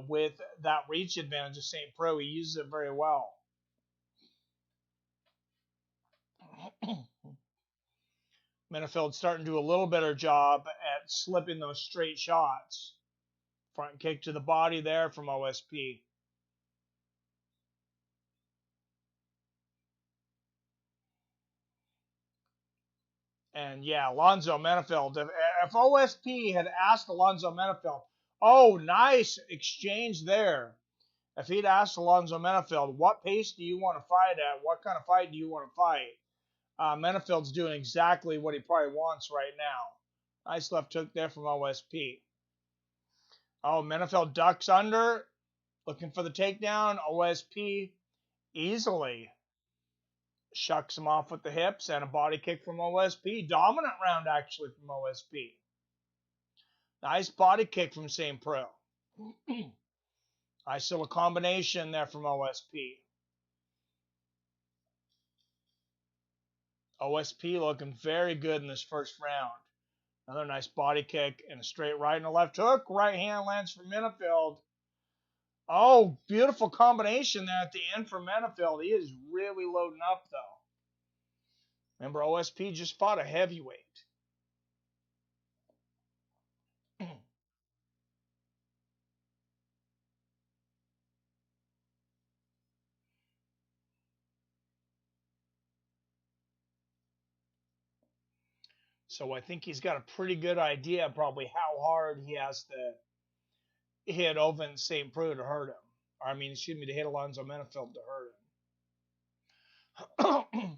with that reach advantage of St. Preux. He uses it very well. Menifield starting to do a little better job at slipping those straight shots. Front kick to the body there from OSP. And yeah, Alonzo Menifield. If OSP had asked Alonzo Menifield, oh, nice exchange there. If he'd asked Alonzo Menifield, what pace do you want to fight at? What kind of fight do you want to fight? Menifield's doing exactly what he probably wants right now. Nice left hook there from OSP. Oh, Menifield ducks under, looking for the takedown. OSP easily shucks him off with the hips and a body kick from OSP. Dominant round, actually, from OSP. Nice body kick from St. Preux. Nice little combination there from OSP. OSP looking very good in this first round. Another nice body kick and a straight right and a left hook. Right hand lands for Menifield. Oh, beautiful combination there at the end for Menifield. He is really loading up, though. Remember, OSP just fought a heavyweight. So I think he's got a pretty good idea probably how hard he has to hit Ovince St. Preux to hurt him. Or, I mean, excuse me, to hit Alonzo Menifield to hurt him.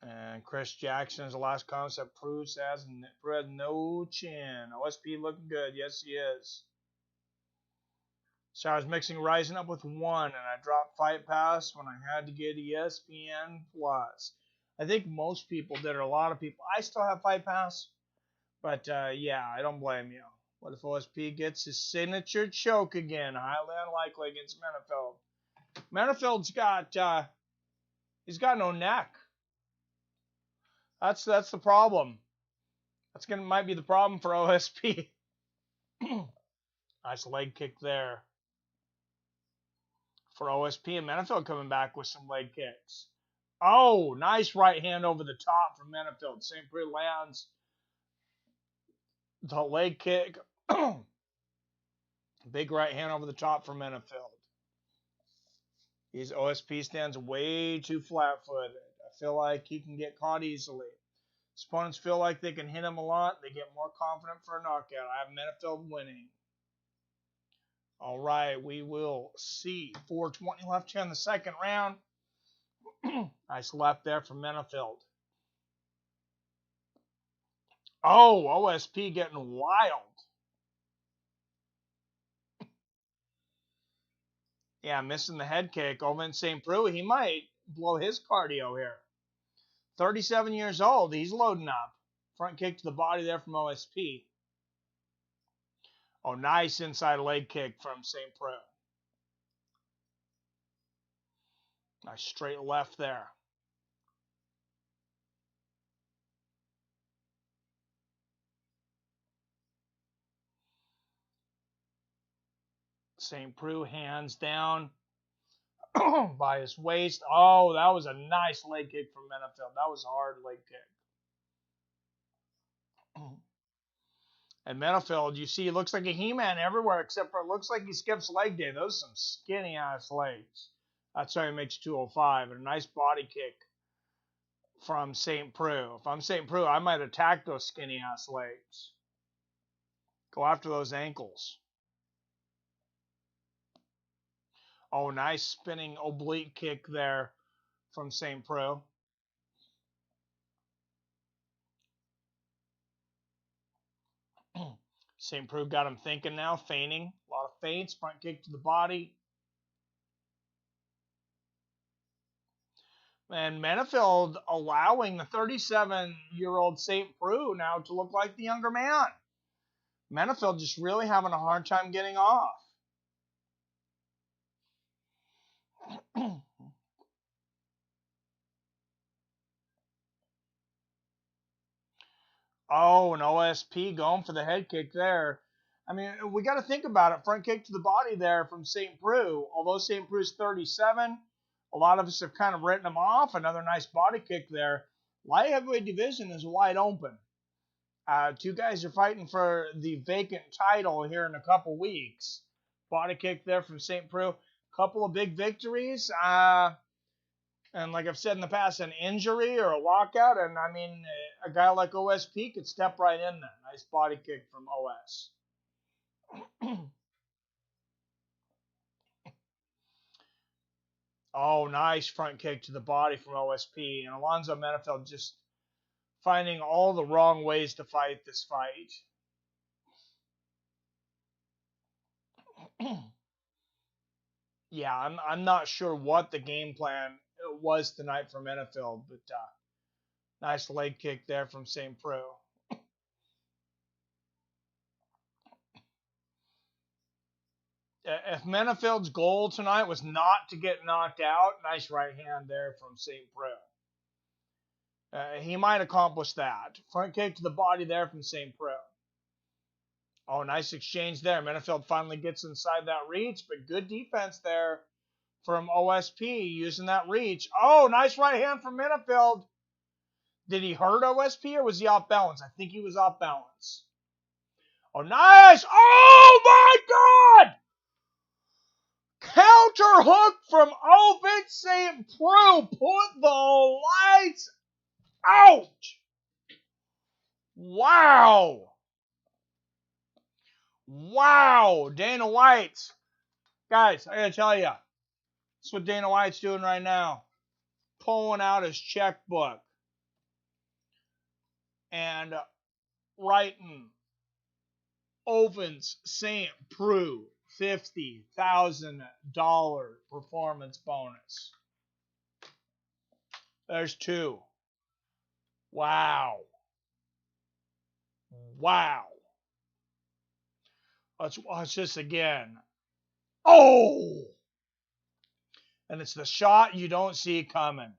And Chris Jackson is the last concept. Preux has no chin. OSP looking good. Yes, he is. So I was mixing Rising Up with 1, and I dropped Fight Pass when I had to get ESPN Plus. I think most people did, or a lot of people. I still have Fight Pass, but yeah, I don't blame you. What if OSP gets his signature choke again? Highly unlikely against Menifield. Menifield's got he's got no neck. That's the problem. Might be the problem for OSP. Nice leg kick there for OSP, and Menifield coming back with some leg kicks. Oh, nice right hand over the top from Menifield. St. Preux lands the leg kick. Big right hand over the top for Menifield. His OSP stands way too flat-footed. I feel like he can get caught easily. His opponents feel like they can hit him a lot. They get more confident for a knockout. I have Menifield winning. All right, we will see. 4:20 left here in the second round. Nice left there from Menifield. Oh, OSP getting wild. Yeah, missing the head kick. Ovince St. Preux, he might blow his cardio here. 37 years old. He's loading up. Front kick to the body there from OSP. Oh, nice inside leg kick from St. Preux. Nice straight left there. St. Preux hands down by his waist. Oh, that was a nice leg kick from Menifield. That was a hard leg kick. And Menifield, you see, he looks like a He-Man everywhere, except for it looks like he skips leg day. Those are some skinny-ass legs. That's how he makes 205. And a nice body kick from St. Preux. If I'm St. Preux, I might attack those skinny-ass legs. Go after those ankles. Oh, nice spinning oblique kick there from St. Preux. St. Preux got him thinking now, feigning. A lot of feints, front kick to the body. And Menifield allowing the 37-year-old St. Preux now to look like the younger man. Menifield just really having a hard time getting off. Oh, an OSP going for the head kick there. I mean, we got to think about it. Front kick to the body there from St. Preux. Although St. Preux's 37, a lot of us have kind of written him off. Another nice body kick there. Light heavyweight division is wide open. Two guys are fighting for the vacant title here in a couple weeks. Body kick there from St. Preux. Couple of big victories. And like I've said in the past, an injury or a walkout, and I mean, a guy like OSP could step right in there. Nice body kick from OS. Oh, nice front kick to the body from OSP. And Alonzo Menifield just finding all the wrong ways to fight this fight. Yeah, I'm not sure what the game plan was tonight for Menifield, but nice leg kick there from St. Preux. If Menifield's goal tonight was not to get knocked out, nice right hand there from St. Preux. He might accomplish that. Front kick to the body there from St. Preux. Oh, nice exchange there. Menifield finally gets inside that reach, but good defense there from OSP using that reach. Oh, nice right hand from Menifield. Did he hurt OSP or was he off balance? I think he was off balance. Oh, nice. Oh, my God. Counter hook from Ovince St. Preux. Put the lights out. Wow. Wow. Dana White. Guys, I got to tell you. That's what Dana White's doing right now. Pulling out his checkbook. And writing Ovince St. Preux $50,000 performance bonus. There's two. Wow. Wow. Let's watch this again. Oh! And it's the shot you don't see coming.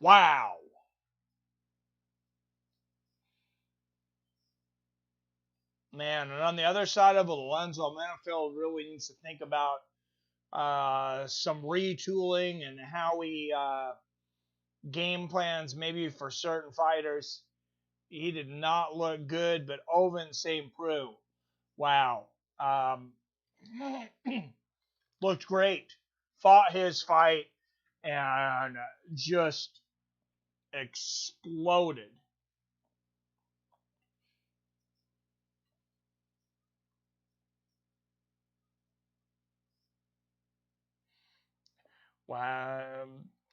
Wow. Man, and on the other side of it, Alonzo Menifield really needs to think about some retooling and how he game plans maybe for certain fighters. He did not look good, but Ovince St. Preux, wow. Looked great. Fought his fight and just exploded. Wow.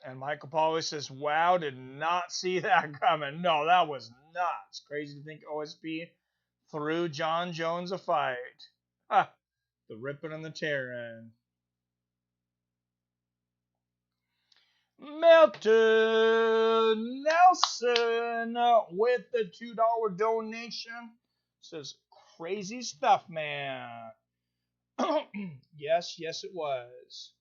And Michael Pauly says, wow, did not see that coming. No, that was nuts. Crazy to think OSP threw John Jones a fight. Ah, the ripping and the tearing. Milton Nelson with the $2 donation. Says, crazy stuff, man. Yes, it was.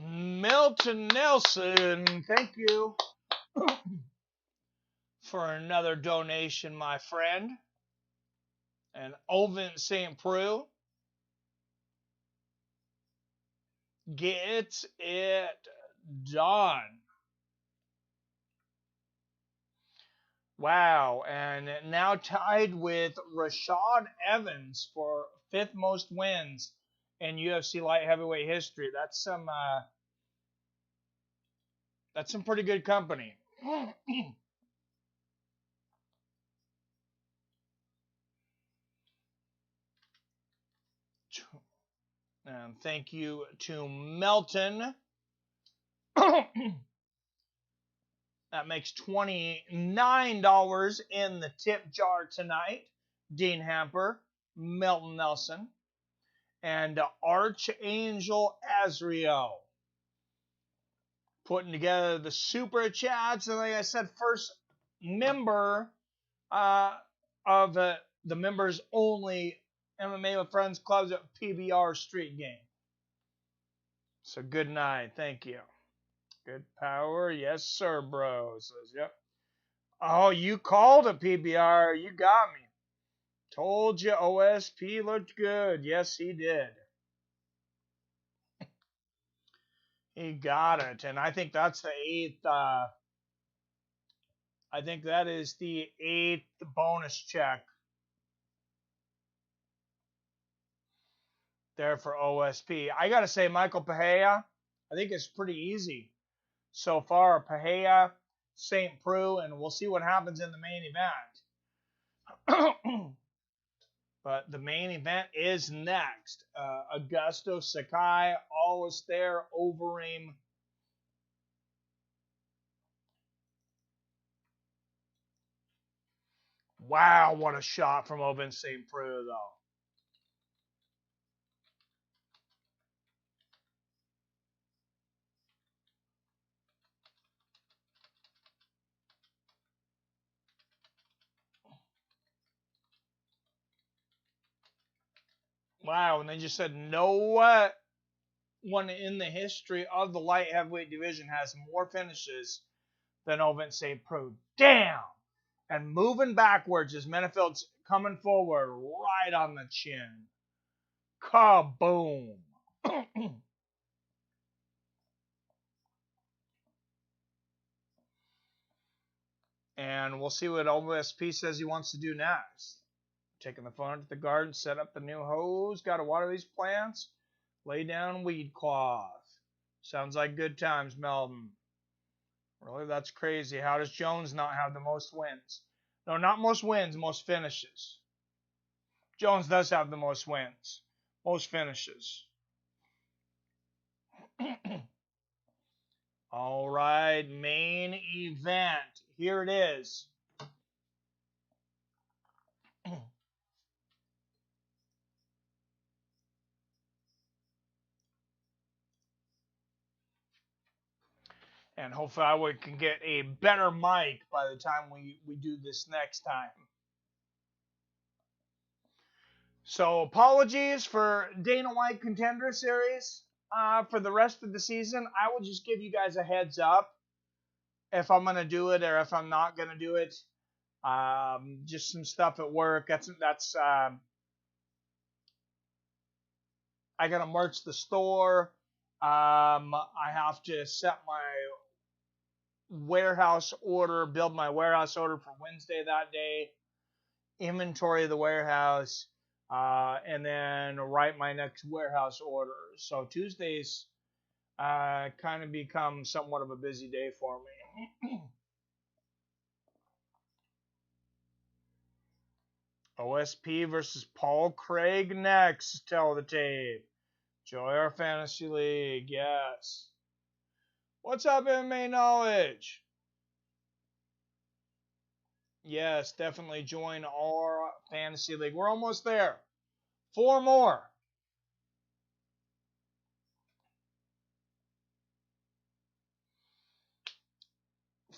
Milton Nelson, thank you for another donation, my friend. And Ovince St. Preux gets it done. Wow, and now tied with Rashad Evans for 5th most wins in UFC light heavyweight history. That's some pretty good company. And thank you to Melton. That makes $29 in the tip jar tonight. Dean Hamper, Milton Nelson, and Archangel Azrio putting together the super chats. And like I said, first member of the members only MMA with Friends Clubs at PBR Street Game. So good night. Thank you. Good power. Yes, sir, bro. Says, yep. Oh, you called it, PBR. You got me. Told you OSP looked good. Yes, he did. He got it. And I think that's the 8th. I think that is the 8th bonus check there for OSP. I got to say, Michael Pereira, I think it's pretty easy so far. Pereira, St. Preux, and we'll see what happens in the main event. But the main event is next. Augusto, Sakai, Alistair, Overeem. Wow, what a shot from Ovince St. Preux, though. Wow, and they just said no one in the history of the light heavyweight division has more finishes than Ovince St. Preux. Damn! And moving backwards as Menifield's coming forward right on the chin. Kaboom! And we'll see what OSP says he wants to do next. Taking the phone to the garden, set up the new hose, got to water these plants, lay down weed cloth. Sounds like good times, Melvin. Really, that's crazy. How does Jones not have the most wins? No, not most wins, most finishes. Jones does have the most wins, most finishes. All right, main event. Here it is. And hopefully we can get a better mic by the time we do this next time. So apologies for Dana White Contender Series. For the rest of the season, I will just give you guys a heads up if I'm going to do it or if I'm not going to do it. Just some stuff at work. I got to merch the store. I have to set my warehouse order, build my warehouse order for Wednesday that day, inventory the warehouse, and then write my next warehouse order. So Tuesdays kind of become somewhat of a busy day for me. OSP versus Paul Craig next. Tell the tape. Joy our fantasy league. Yes. What's up, MMA Knowledge? Yes, definitely join our fantasy league. We're almost there. 4 more.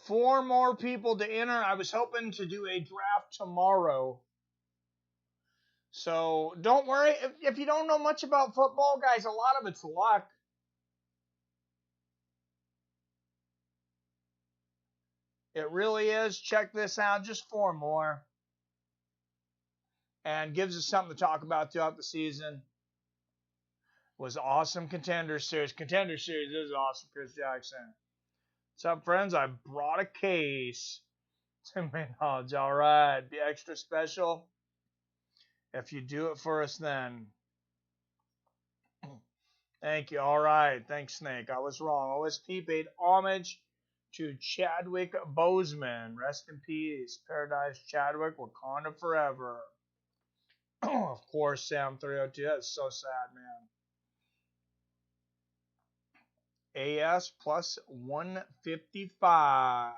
Four more people to enter. I was hoping to do a draft tomorrow. So don't worry. If you don't know much about football, guys, a lot of it's luck. It really is. Check this out. Just 4 more. And gives us something to talk about throughout the season. Was awesome Contender Series. Contender Series is awesome, Chris Jackson. What's up, friends? I brought a case. To my knowledge. All right. Be extra special if you do it for us then. Thank you. All right. Thanks, Snake. I was wrong. OSP paid homage to Chadwick Boseman. Rest in peace. Paradise Chadwick. Wakanda forever. Of course, Sam 302. That's so sad, man. AS plus 155.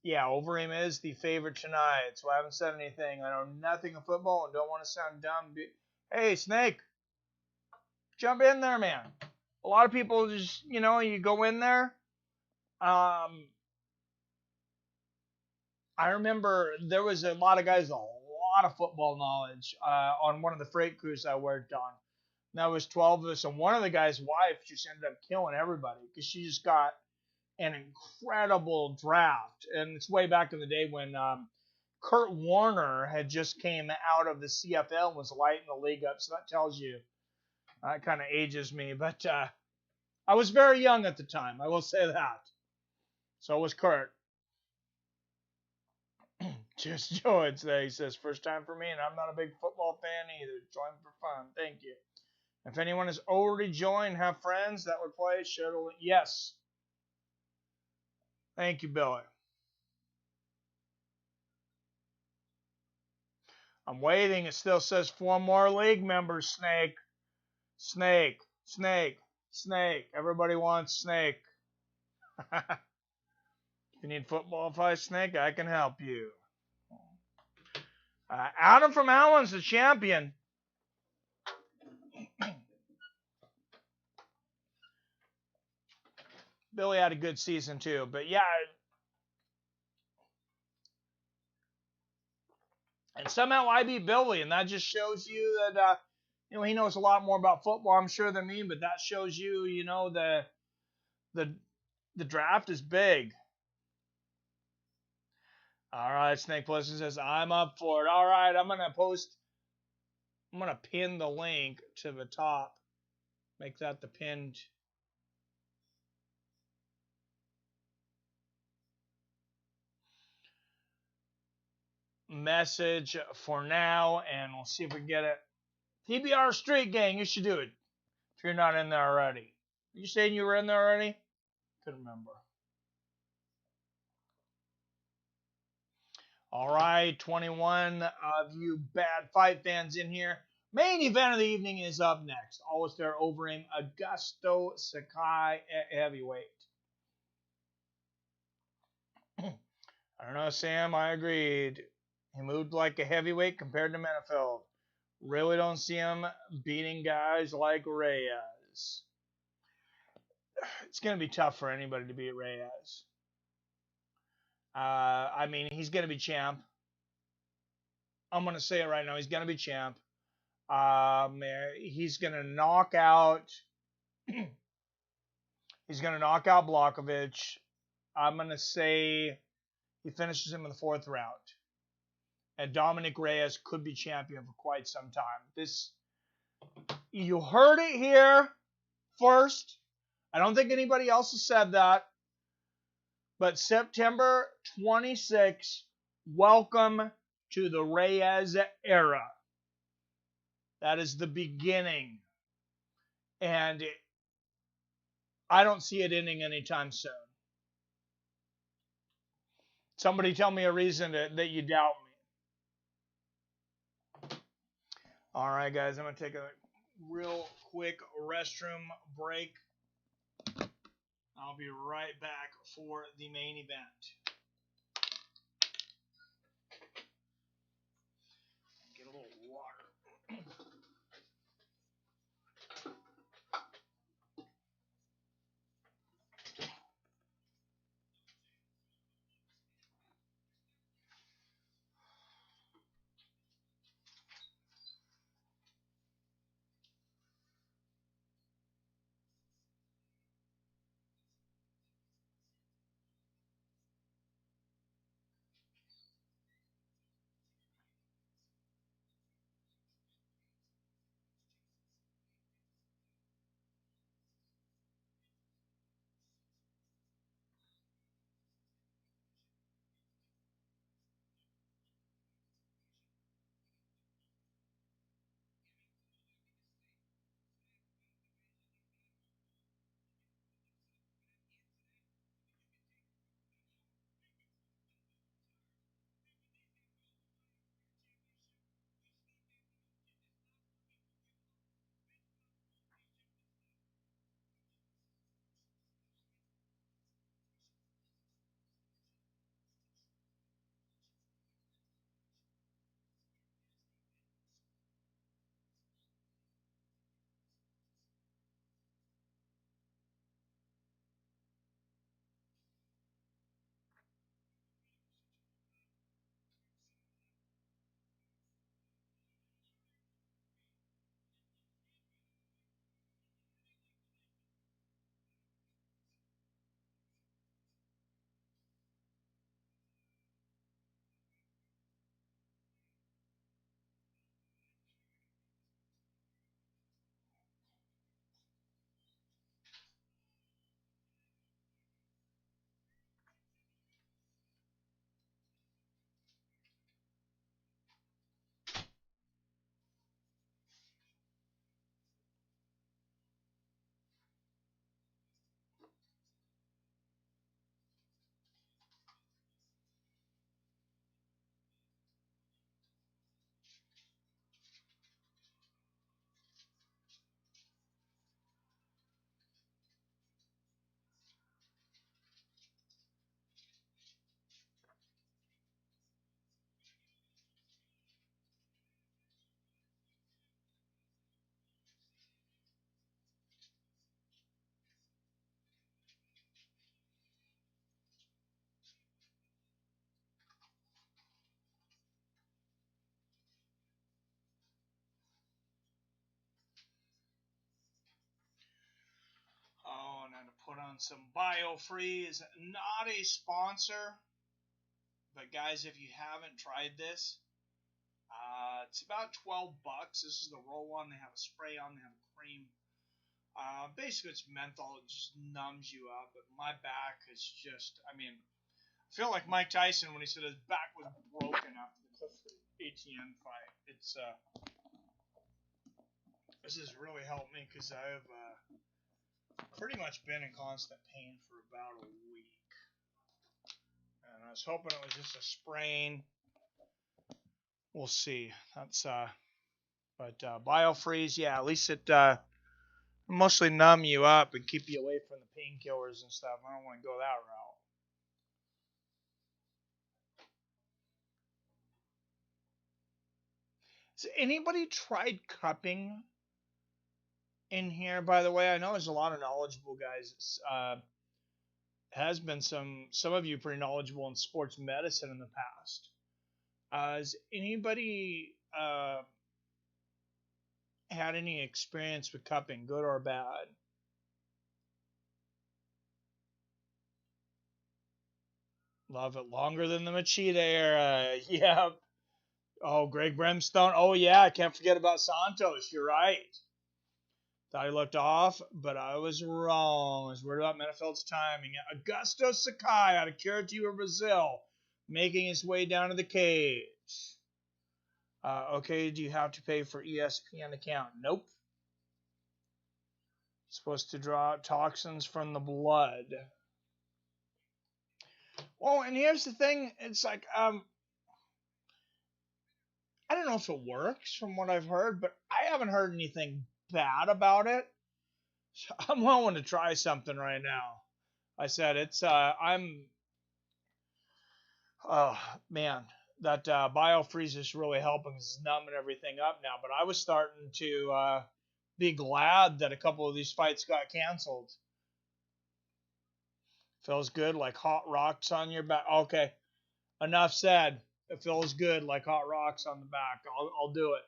Yeah, Overeem is the favorite tonight, so I haven't said anything. I know nothing of football and don't want to sound dumb. Hey, Snake, jump in there, man. A lot of people just, you go in there. I remember there was a lot of guys with a lot of football knowledge on one of the freight crews I worked on. And that was 12 of us, and one of the guys' wife just ended up killing everybody because she just got an incredible draft. And it's way back in the day when Kurt Warner had just came out of the CFL and was lighting the league up. So that tells you, that kind of ages me. But I was very young at the time. I will say that. So was Kurt. Just joined today. He says, first time for me, and I'm not a big football fan either. Join for fun. Thank you. If anyone has already joined, have friends that would play, share the link. Yes. Thank you, Billy. I'm waiting. It still says 4 more league members, Snake. Snake. Snake. Snake. Everybody wants Snake. If you need football advice, Snake, I can help you. Adam from Allen's the champion. Billy had a good season too, but yeah. And somehow I beat Billy, and that just shows you that he knows a lot more about football, I'm sure, than me. But that shows you, the draft is big. All right, Snake Pleasant says I'm up for it. All right, I'm gonna pin the link to the top. Make that the pinned. Message for now, and we'll see if we can get it. TBR Street Gang, you should do it if you're not in there already. Are you saying you were in there already? Couldn't remember. All right, 21 of you bad fight fans in here. Main event of the evening is up next. Alistair Overeem, Augusto, Sakai at heavyweight. I don't know, Sam. I agreed. He moved like a heavyweight compared to Menifield. Really don't see him beating guys like Reyes. It's going to be tough for anybody to beat Reyes. He's going to be champ. I'm going to say it right now. He's going to be champ. He's going to knock out. He's going to knock out Blachowicz. I'm going to say he finishes him in the 4th round. And Dominic Reyes could be champion for quite some time. You heard it here first. I don't think anybody else has said that. But September 26th, welcome to the Reyes era. That is the beginning. And I don't see it ending anytime soon. Somebody tell me a reason that you doubt me. All right, guys, I'm going to take a real quick restroom break. I'll be right back for the main event. Get a little water. on some BioFreeze. Not a sponsor, but guys, if you haven't tried this, it's about $12. This is the roll-on. They have a spray-on. They have a cream. Basically, it's menthol. It just numbs you up. But my back is just, I mean, I feel like Mike Tyson when he said his back was broken after the Clifford ATN fight. It's this has really helped me because I've pretty much been in constant pain for about a week. And I was hoping it was just a sprain. We'll see. That's but BioFreeze, yeah, at least it mostly numb you up and keep you away from the painkillers and stuff. I don't want to go that route. Has anybody tried cupping in here, by the way? I know there's a lot of knowledgeable guys. Has been some of you pretty knowledgeable in sports medicine in the past. Has anybody had any experience with cupping, good or bad? Love it. Longer than the Machida era. Yeah. Oh, Greg Brimstone. Oh, yeah. I can't forget about Santos. You're right. Thought he looked off, but I was wrong. I was worried about Menifield's timing. Augusto Sakai out of Curitiba, Brazil, making his way down to the cage. Okay, do you have to pay for ESPN account? Nope. Supposed to draw out toxins from the blood. Well, and here's the thing. It's like, I don't know if it works from what I've heard, but I haven't heard anything bad about it. So I'm willing to try something right now. I said it's, oh, man, that BioFreeze is really helping. It's numbing everything up now. But I was starting to be glad that a couple of these fights got canceled. Feels good like hot rocks on your back. Okay, enough said. It feels good like hot rocks on the back. I'll do it.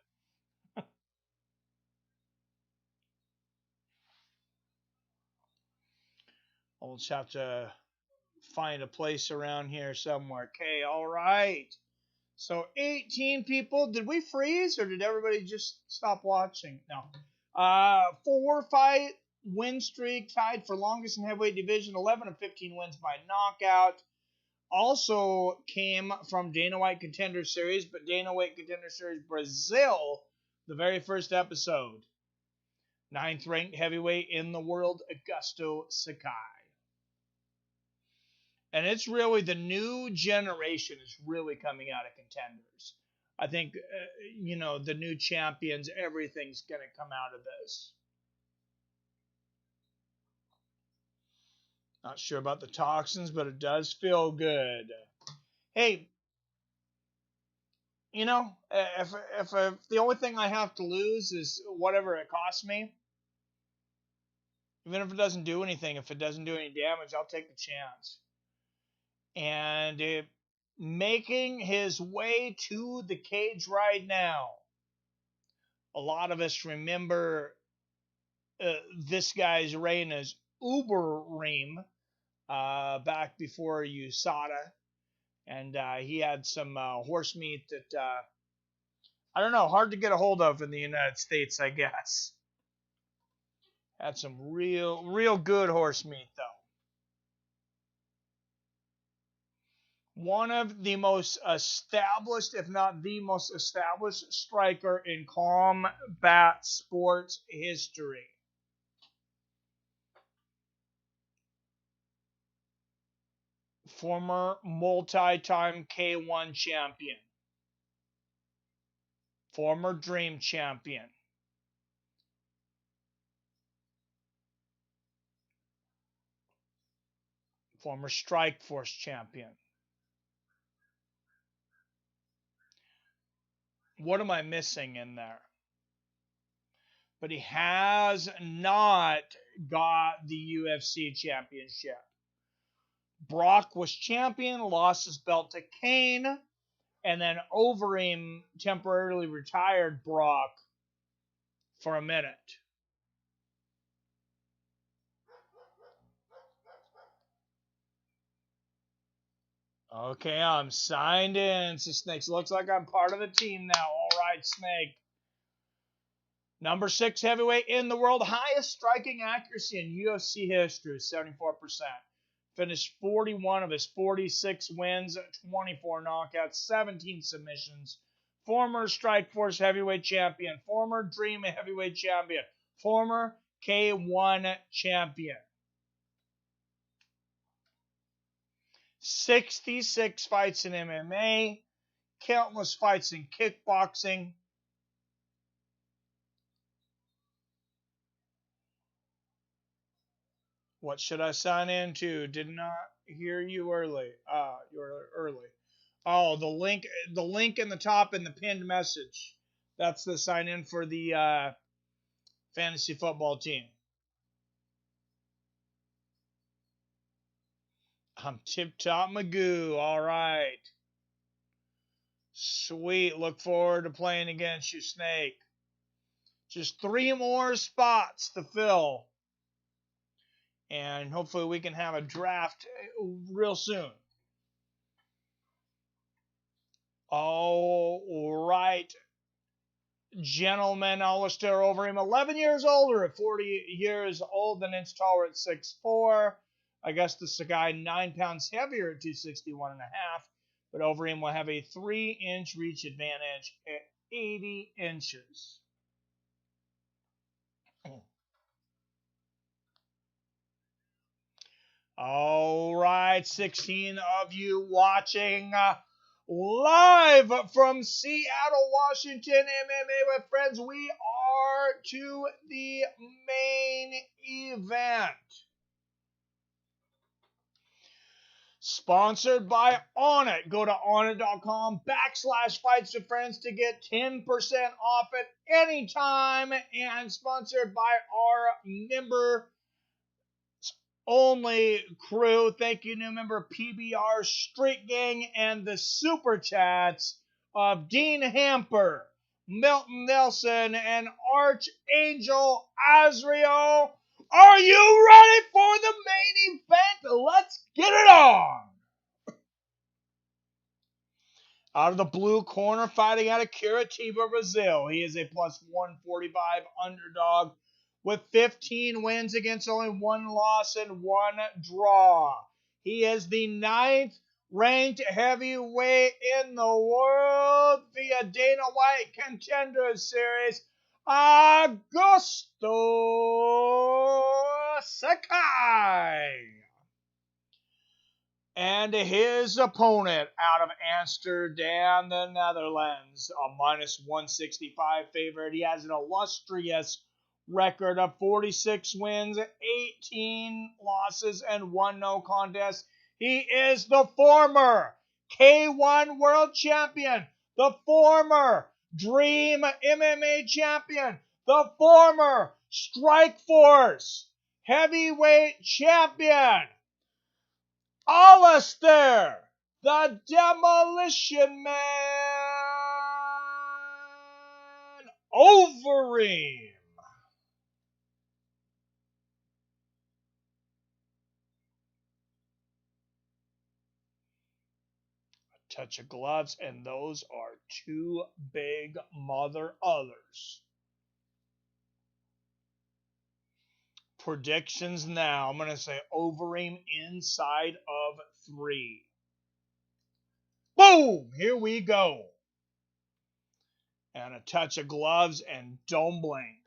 I'll just have to find a place around here somewhere. Okay, all right. So 18 people. Did we freeze or did everybody just stop watching? No. 4-fight win streak, tied for longest in heavyweight division. 11 of 15 wins by knockout. Also came from Dana White Contender Series, but Dana White Contender Series Brazil, the very first episode. 9th ranked heavyweight in the world, Augusto Sakai. And it's really the new generation is really coming out of Contenders. I think, the new champions, everything's going to come out of this. Not sure about the toxins, but it does feel good. Hey, if the only thing I have to lose is whatever it costs me, even if it doesn't do anything, if it doesn't do any damage, I'll take the chance. And making his way to the cage right now. A lot of us remember this guy's reign as Overeem back before USADA. And he had some horse meat that, I don't know, hard to get a hold of in the United States, I guess. Had some real good horse meat, though. One of the most established, if not the most established striker in combat sports history. Former multi-time K1 champion. Former Dream champion. Former Strike Force champion. What am I missing in there? But he has not got the UFC championship. Brock was champion, lost his belt to Kane, and then Overeem temporarily retired Brock for a minute. Okay, I'm signed in. So Snakes looks like I'm part of the team now. All right, Snake. Number 6 heavyweight in the world, highest striking accuracy in UFC history, 74%. Finished 41 of his 46 wins, 24 knockouts, 17 submissions. Former Strikeforce heavyweight champion, former Dream heavyweight champion, former K1 champion. 66 fights in MMA, countless fights in kickboxing. What should I sign into? Did not hear you early. You were early. Oh, the link in the top in the pinned message. That's the sign in for the fantasy football team. I'm Tip Top Magoo. All right. Sweet. Look forward to playing against you, Snake. Just 3 more spots to fill. And hopefully we can have a draft real soon. All right. Gentleman, Alistair Overeem, 11 years older at 40 years old, an inch taller at 6'4". Augusto Sakai, 9 pounds heavier at 261 and a half. But Overeem will have a 3-inch reach advantage at 80 inches. All right, 16 of you watching live from Seattle, Washington, MMA with friends. We are to the main event. Sponsored by Onnit. Go to onnit.com/fights with friends to get 10% off at any time. And sponsored by our member only crew. Thank you, new member PBR Street Gang, and the super chats of Dean Hamper, Milton Nelson, and Archangel Azrael. Are you ready for the main event? Let's get it on! Out of the blue corner, fighting out of Curitiba, Brazil. He is a plus 145 underdog with 15 wins against only 1 loss and 1 draw. He is the 9th ranked heavyweight in the world via Dana White Contenders Series. Augusto Sakai. And his opponent out of Amsterdam, the Netherlands, a minus 165 favorite. He has an illustrious record of 46 wins, 18 losses, and 1 no contest. He is the former K1 World Champion, the former Dream MMA Champion, the former Strikeforce Heavyweight Champion, Alistair, the Demolition Man, Overeem. A touch of gloves, and those are 2 big mother others. Predictions now. I'm going to say Overeem inside of 3. Boom! Here we go. And a touch of gloves, and don't blink.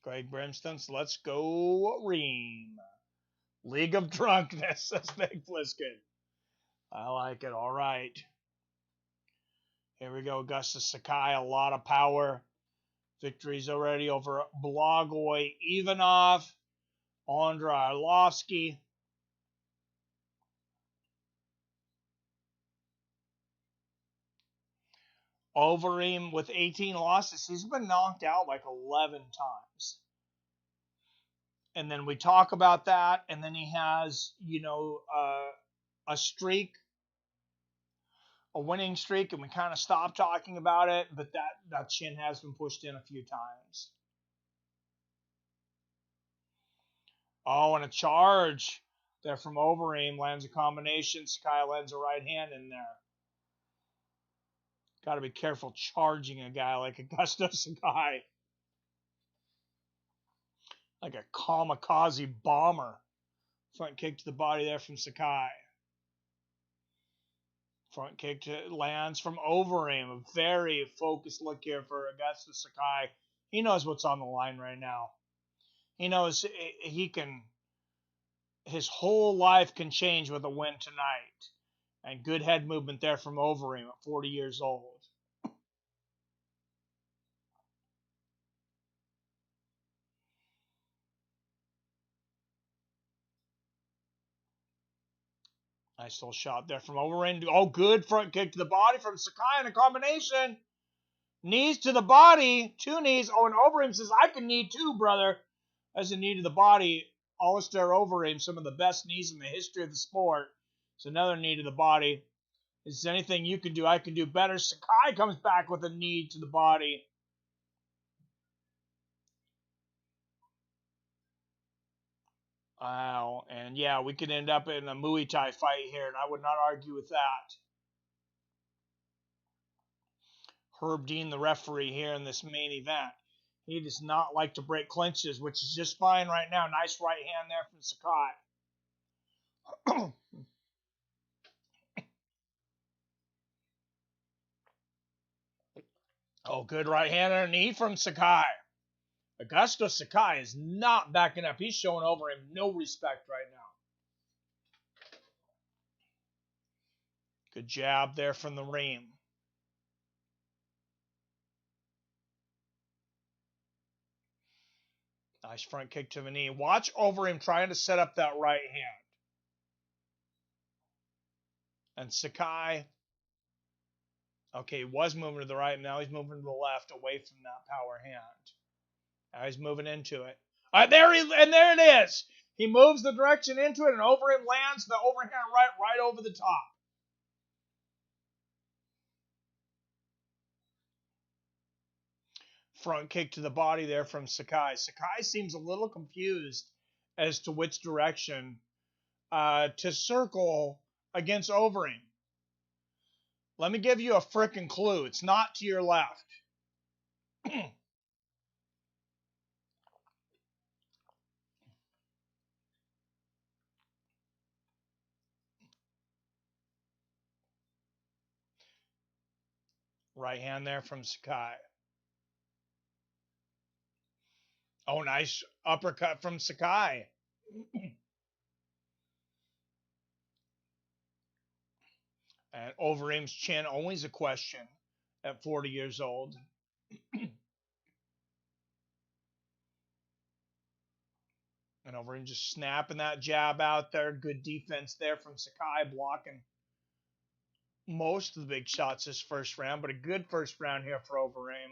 Greg Brimstone's Let's Go Ream. League of Drunkenness, says Big Fliskin. I like it. All right. Here we go. Augusto Sakai, a lot of power. Victories already over Blagoy Ivanov, André Arlovsky. Overeem with 18 losses. He's been knocked out like 11 times. And then we talk about that, and then he has, a streak, a winning streak, and we kind of stop talking about it, but that chin has been pushed in a few times. Oh, and a charge. There from Overeem, lands a combination. Sakai lands a right hand in there. Got to be careful charging a guy like Augusto Sakai. Like a kamikaze bomber. Front kick to the body there from Sakai. Front kick to lands from Overeem. A very focused look here for Augusto Sakai. He knows what's on the line right now. He knows he can. His whole life can change with a win tonight. And good head movement there from Overeem at 40 years old. Nice little shot there from Overeem. Oh, good front kick to the body from Sakai in a combination. Knees to the body. 2 knees. Oh, and Overeem says, I can knee too, brother. As a knee to the body. Alistair Overeem, some of the best knees in the history of the sport. It's another knee to the body. Is there anything you can do? I can do better. Sakai comes back with a knee to the body. Wow. And yeah, we could end up in a Muay Thai fight here, and I would not argue with that. Herb Dean, the referee here in this main event. He does not like to break clinches, which is just fine right now. Nice right hand there from Sakai. Oh, good right hand underneath from Sakai. Augusto Sakai is not backing up. He's showing Overeem no respect right now. Good jab there from the Reem. Nice front kick to the knee. Watch Overeem trying to set up that right hand. And Sakai, okay, he was moving to the right. Now he's moving to the left away from that power hand. Now he's moving into it. There it is. He moves the direction into it, and Overeem lands the overhand right over the top. Front kick to the body there from Sakai. Sakai seems a little confused as to which direction to circle against Overeem. Let me give you a frickin' clue. It's not to your left. Right hand there from Sakai. Oh, nice uppercut from Sakai. And Overeem's chin, always a question at 40 years old. And Overeem just snapping that jab out there. Good defense there from Sakai, blocking most of the big shots this first round, but a good first round here for Overeem.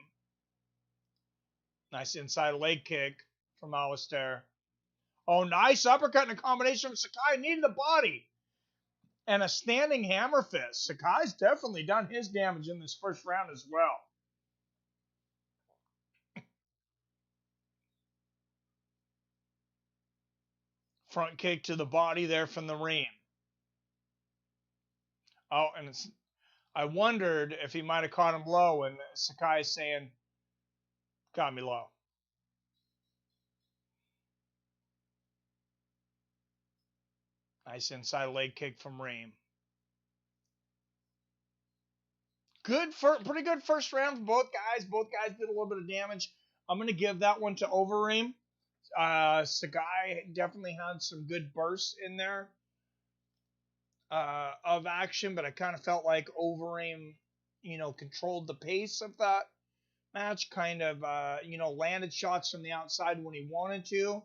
Nice inside leg kick from Alistair. Oh, nice uppercut in a combination from Sakai. Knee to the body. And a standing hammer fist. Sakai's definitely done his damage in this first round as well. Front kick to the body there from the Reem. Oh, and I wondered if he might have caught him low, and Sakai is saying, got me low. Nice inside leg kick from Reem. Pretty good first round for both guys. Both guys did a little bit of damage. I'm going to give that one to Overeem. Sakai definitely had some good bursts in there of action, but I kind of felt like Overeem, controlled the pace of that match, kind of, landed shots from the outside when he wanted to,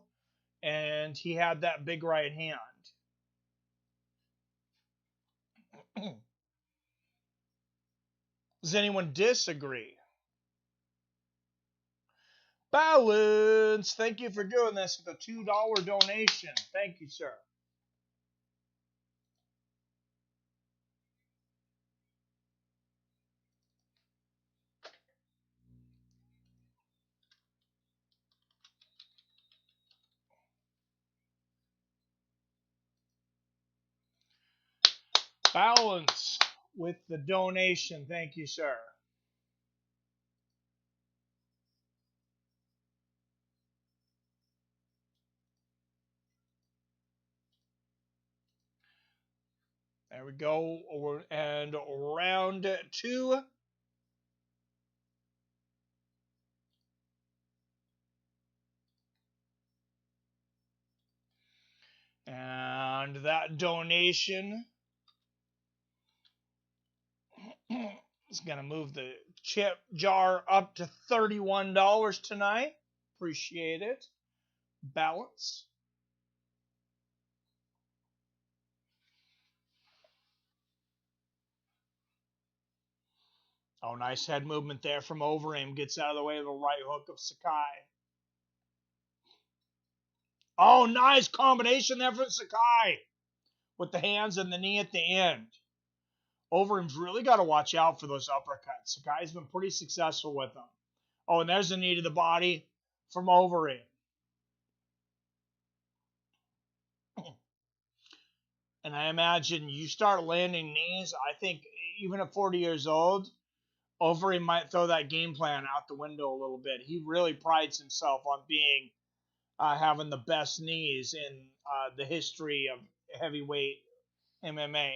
and he had that big right hand. Does anyone disagree? Balance, thank you for doing this with a $2 donation. Thank you, sir. Balance with the donation. Thank you, sir. There we go. And round 2. And that donation is going to move the chip jar up to $31 tonight. Appreciate it. Balance. Oh, nice head movement there from Overeem. Gets out of the way of the right hook of Sakai. Oh, nice combination there from Sakai with the hands and the knee at the end. Overeem's really got to watch out for those uppercuts. Sakai's been pretty successful with them. Oh, and there's the knee to the body from Overeem. And I imagine you start landing knees, I think even at 40 years old, Overeem might throw that game plan out the window a little bit. He really prides himself on being having the best knees in the history of heavyweight MMA.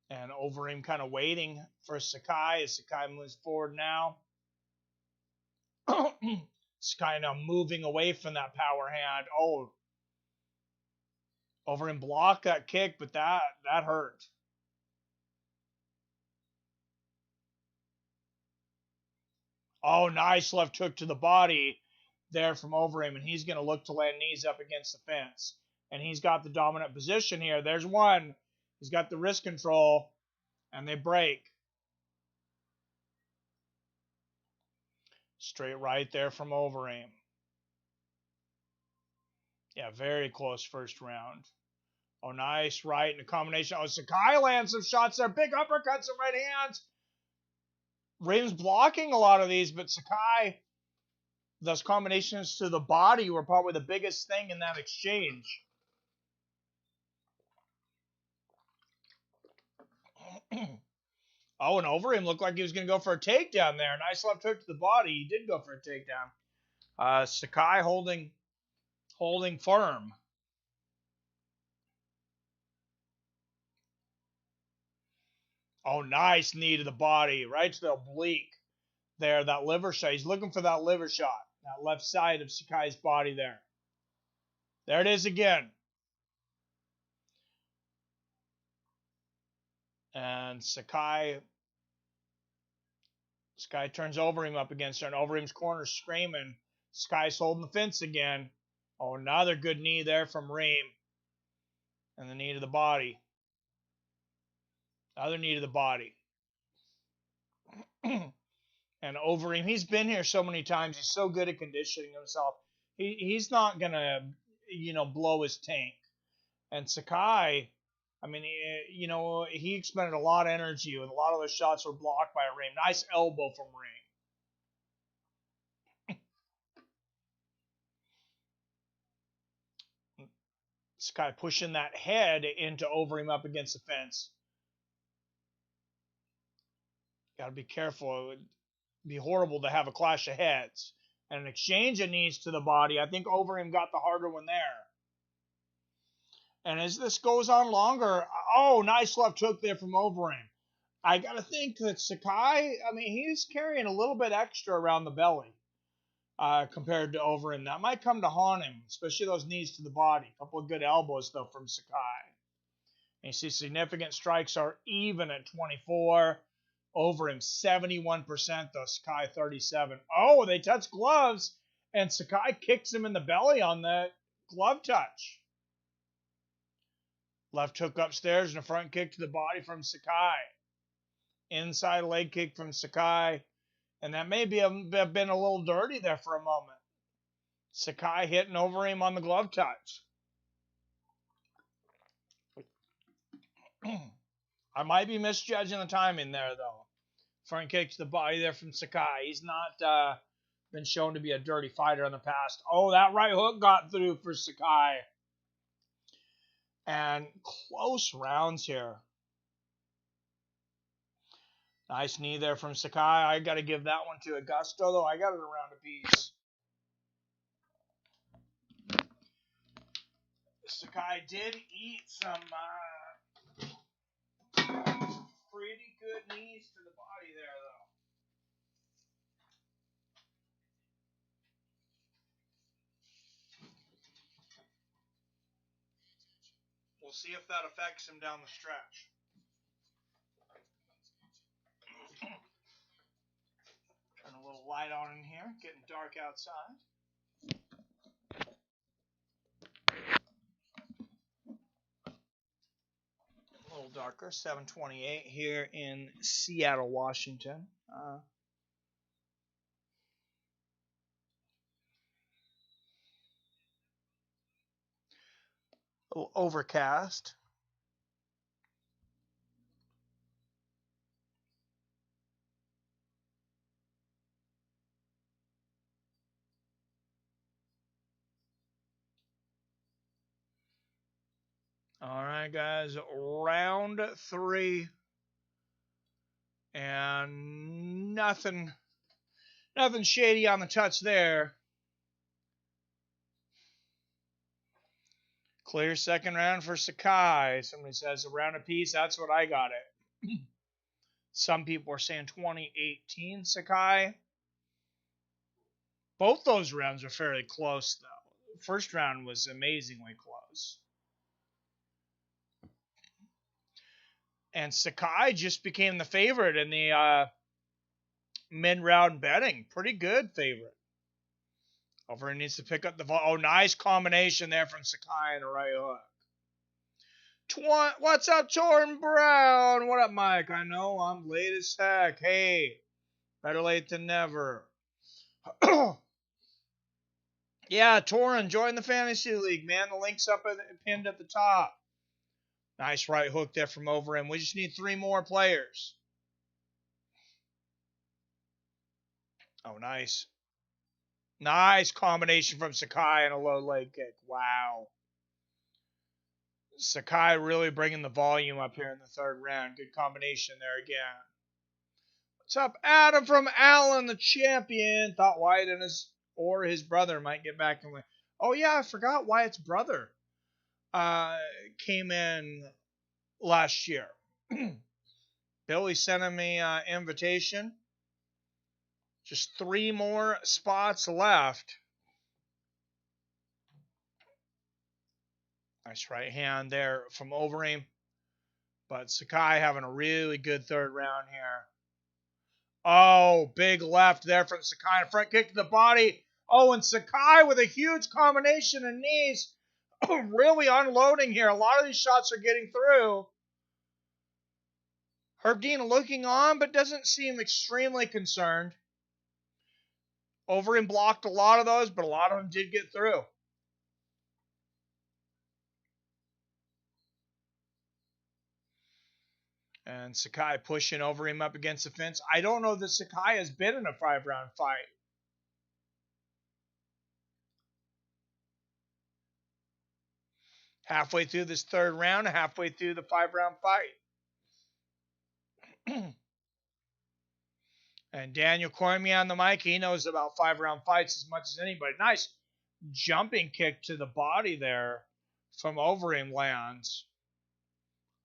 And Overeem kind of waiting for Sakai as Sakai moves forward now. Sakai now moving away from that power hand. Oh, Overeem blocked that kick, but that hurt. Oh, nice left hook to the body there from Overeem, and he's going to look to land knees up against the fence. And he's got the dominant position here. There's one. He's got the wrist control, and they break. Straight right there from Overeem. Yeah, very close first round. Oh, nice right in the combination. Oh, Sakai lands some shots there. Big uppercuts and right hands. Reem's blocking a lot of these, but Sakai, those combinations to the body were probably the biggest thing in that exchange. Oh, and Overeem looked like he was going to go for a takedown there. Nice left hook to the body. He did go for a takedown. Sakai holding firm. Oh, nice knee to the body, right to the oblique there, that liver shot. He's looking for that liver shot, that left side of Sakai's body there. There it is again. And Sakai turns Overeem up against her, and Overeem's corner screaming. Sakai's holding the fence again. Oh, another good knee there from Reem. And the knee to the body. Other knee to the body. And Overeem, he's been here so many times. He's so good at conditioning himself. He's not going to, blow his tank. And Sakai, I mean, he expended a lot of energy, and a lot of those shots were blocked by Reem. Nice elbow from Reem. Sakai pushing that head into Overeem up against the fence. Got to be careful. It would be horrible to have a clash of heads. And an exchange of knees to the body. I think Overeem got the harder one there. And as this goes on longer, oh, nice left hook there from Overeem. I got to think that Sakai, he's carrying a little bit extra around the belly compared to Overeem. That might come to haunt him, especially those knees to the body. A couple of good elbows, though, from Sakai. And you see significant strikes are even at 24. Overeem 71%, though Sakai 37. Oh, they touch gloves, and Sakai kicks him in the belly on the glove touch. Left hook upstairs and a front kick to the body from Sakai. Inside leg kick from Sakai. And that may have been a little dirty there for a moment. Sakai hitting Overeem on the glove touch. I might be misjudging the timing there, though. Front kick to the body there from Sakai. He's not been shown to be a dirty fighter in the past. Oh, that right hook got through for Sakai. And close rounds here. Nice knee there from Sakai. I got to give that one to Augusto, though. I got it around a piece. Sakai did eat some pretty good knees to the body there, though. We'll see if that affects him down the stretch. Turn a little light on in here. Getting dark outside. A little darker. 7:28 here in Seattle, Washington. A little overcast. All right, guys, round 3, and nothing shady on the touch there. Clear second round for Sakai. Somebody says a round apiece. That's what I got it. Some people are saying 2018 Sakai. Both those rounds are fairly close, though. First round was amazingly close. And Sakai just became the favorite in the mid-round betting. Pretty good favorite. Overeem needs to pick up the ball. Oh, nice combination there from Sakai and a right hook. What's up, Torrin Brown? What up, Mike? I know I'm late as heck. Hey, better late than never. Yeah, Torrin, join the Fantasy League, man. The link's pinned at the top. Nice right hook there from Overeem. We just need 3 more players. Oh, nice. Nice combination from Sakai and a low leg kick. Wow. Sakai really bringing the volume up here in the third round. Good combination there again. What's up, Adam from Allen, the champion? Thought Wyatt and his brother might get back and win. Oh, yeah, I forgot Wyatt's brother came in last year. Billy sent him an invitation. Just 3 more spots left. Nice right hand there from Overeem. But Sakai having a really good third round here. Oh, big left there from Sakai. Front kick to the body. Oh, and Sakai with a huge combination of knees. Really unloading here. A lot of these shots are getting through. Herb Dean looking on, but doesn't seem extremely concerned. Overeem blocked a lot of those, but a lot of them did get through. And Sakai pushing Overeem up against the fence. I don't know that Sakai has been in a 5-round fight. Halfway through this third round, halfway through the 5-round fight. And Daniel Cormier on the mic, he knows about 5-round fights as much as anybody. Nice jumping kick to the body there from Overeem lands.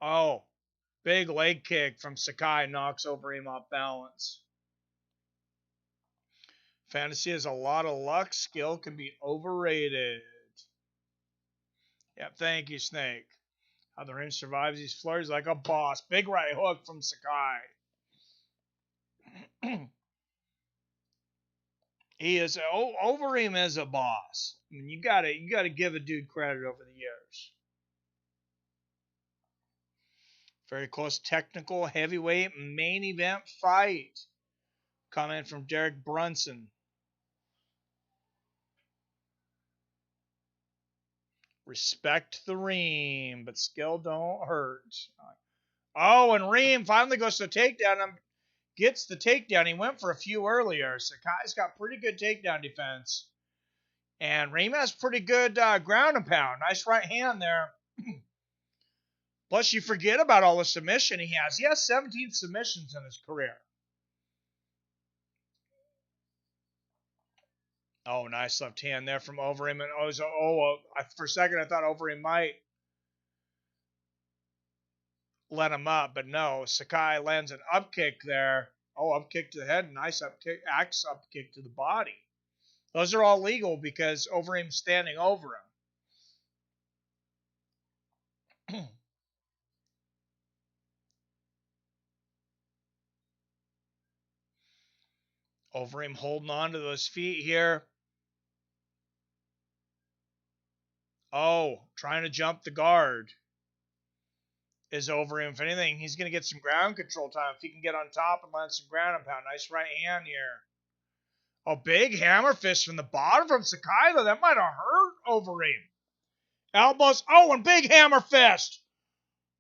Oh, big leg kick from Sakai knocks Overeem off balance. Fantasy has a lot of luck. Skill can be overrated. Yep, thank you, Snake. How the ring survives these flurries like a boss. Big right hook from Sakai. Overeem is a boss. I mean, you gotta give a dude credit over the years. Very close technical heavyweight main event fight. Comment from Derek Brunson. Respect the Reem, but skill don't hurt. Oh, and Reem finally goes to takedown. I'm gets the takedown. He went for a few earlier. Sakai's got pretty good takedown defense. And Reem has pretty good ground and pound. Nice right hand there. Plus, you forget about all the submission he has. He has 17 submissions in his career. Oh, nice left hand there from Overeem. And for a second, I thought Overeem might let him up, but no. Sakai lands an up kick there. Oh, up kick to the head. Nice up kick. Axe up kick to the body. Those are all legal because Overeem's standing over him. Overeem holding on to those feet here. Oh, trying to jump the guard is Overeem. If anything, he's going to get some ground control time if he can get on top and land some ground and pound. Nice right hand here. Oh, big hammer fist from the bottom from Sakai, though. That might have hurt Overeem. Elbows. Oh, and big hammer fist.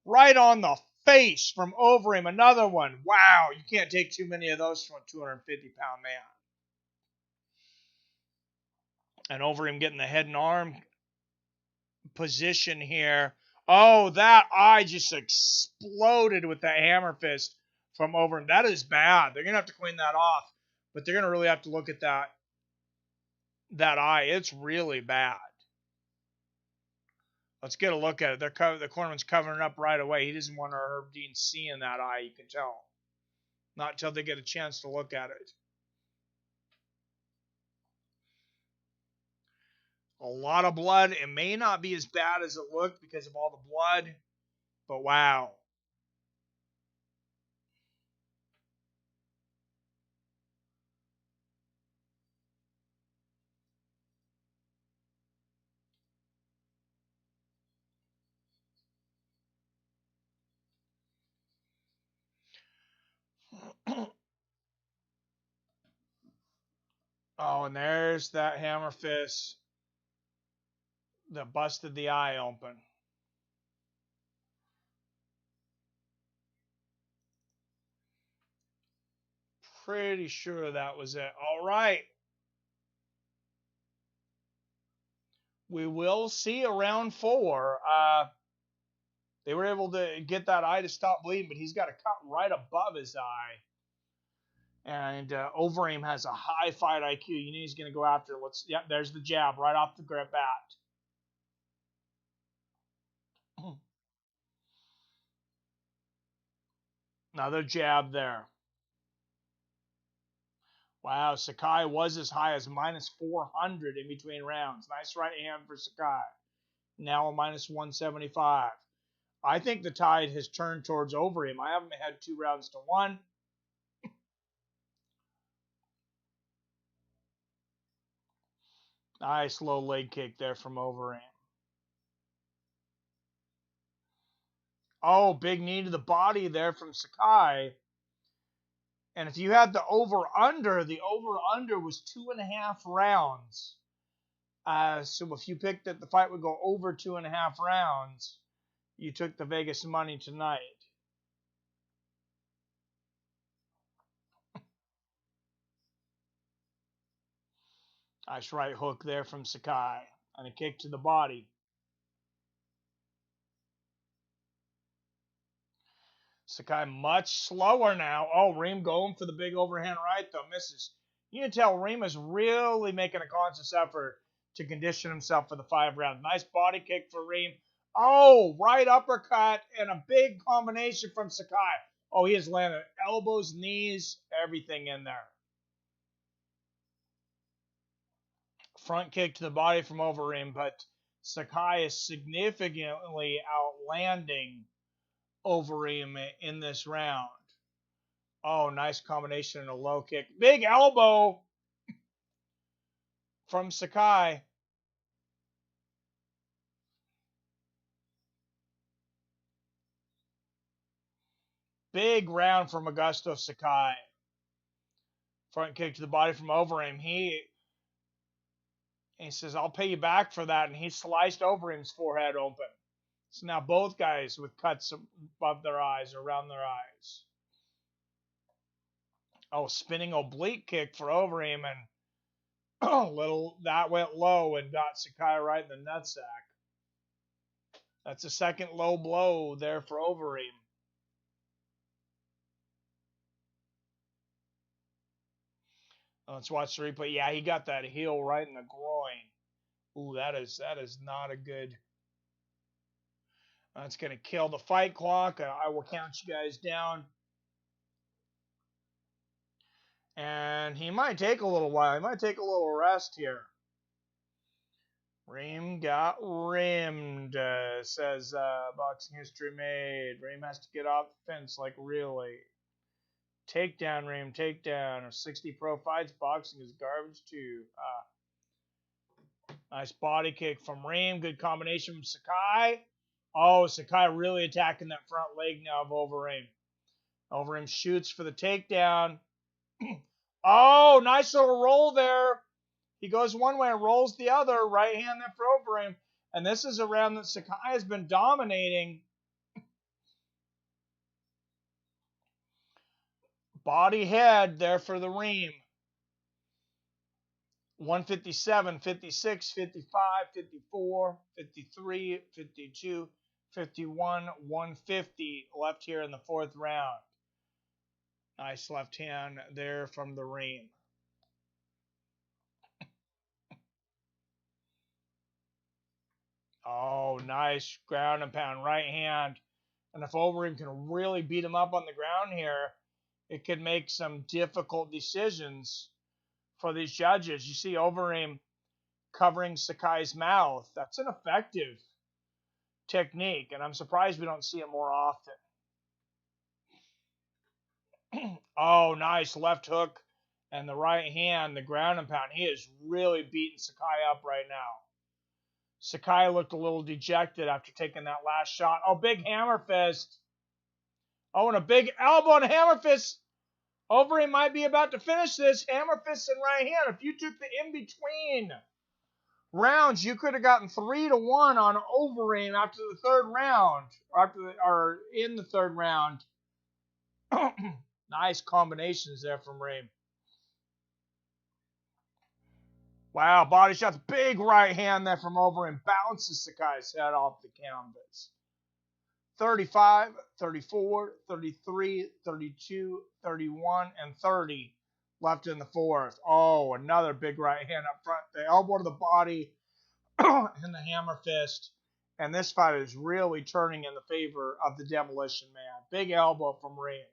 Right on the face from Overeem. Another one. Wow, you can't take too many of those from a 250-pound man. And Overeem getting the head and arm position here. Oh, that eye just exploded with that hammer fist from Overeem. That is bad. They're going to have to clean that off. But they're going to really have to look at that eye. It's really bad. Let's get a look at it. The cornerman's covering it up right away. He doesn't want Herb Dean seeing that eye, you can tell. Not until they get a chance to look at it. A lot of blood. It may not be as bad as it looked because of all the blood, but wow. Oh, and there's that hammer fist that busted the eye open. Pretty sure that was it. All right. We will see around 4. They were able to get that eye to stop bleeding, but he's got a cut right above his eye. And Overeem has a high fight IQ. You know he's going to go after it. There's the jab right off the grip bat. Another jab there. Wow, Sakai was as high as minus 400 in between rounds. Nice right hand for Sakai. Now a minus 175. I think the tide has turned towards Overeem. I haven't had 2 rounds to 1. Nice low leg kick there from Overeem. Oh, big knee to the body there from Sakai. And if you had the over-under was 2.5 rounds. So if you picked that the fight would go over 2.5 rounds, you took the Vegas money tonight. Nice right hook there from Sakai. And a kick to the body. Sakai much slower now. Oh, Reem going for the big overhand right, though. Misses. You can tell Reem is really making a conscious effort to condition himself for the 5 rounds. Nice body kick for Reem. Oh, right uppercut and a big combination from Sakai. Oh, he has landed elbows, knees, everything in there. Front kick to the body from Overeem, but Sakai is significantly outlanding Overeem in this round. Oh, nice combination and a low kick. Big elbow from Sakai. Big round from Augusto Sakai. Front kick to the body from Overeem. He says, I'll pay you back for that. And he sliced Overeem's forehead open. So now both guys with cuts above their eyes, around their eyes. Oh, spinning oblique kick for Overeem, and that went low and got Sakai right in the nutsack. That's a second low blow there for Overeem. Let's watch the replay. Yeah, he got that heel right in the groin. Ooh, that is not a good. That's going to kill the fight clock. I will count you guys down. And he might take a little while. He might take a little rest here. Reem got rimmed, says Boxing History Made. Reem has to get off the fence, like really. Takedown, Reem, takedown. 60 pro fights, boxing is garbage too. Nice body kick from Reem. Good combination from Sakai. Oh, Sakai really attacking that front leg now of Overeem. Overeem shoots for the takedown. Oh, nice little roll there. He goes one way and rolls the other. Right hand there for Overeem. And this is a round that Sakai has been dominating. Body head there for the Reem. 157, 56, 55, 54, 53, 52, 51, 150 left here in the fourth round. Nice left hand there from the Reem. Oh, nice ground and pound right hand. And if Overeem can really beat him up on the ground here, it could make some difficult decisions for these judges. You see Overeem covering Sakai's mouth. That's an effective technique, and I'm surprised we don't see it more often. Oh, nice left hook and the right hand, the ground and pound. He is really beating Sakai up right now. Sakai looked a little dejected after taking that last shot. Oh, big hammer fist. Oh, and a big elbow and a hammer fist. Overeem might be about to finish this. Hammer fist and right hand. If you took the in-between rounds, you could have gotten 3-1 on Overeem after the third round. Or in the third round. Nice combinations there from Reem. Wow, body shots. Big right hand there from Overeem. Bounces Sakai's head off the canvas. 35, 34, 33, 32, 31, and 30 left in the fourth. Oh, another big right hand up front. The elbow to the body and the hammer fist. And this fight is really turning in the favor of the Demolition Man. Big elbow from Reem.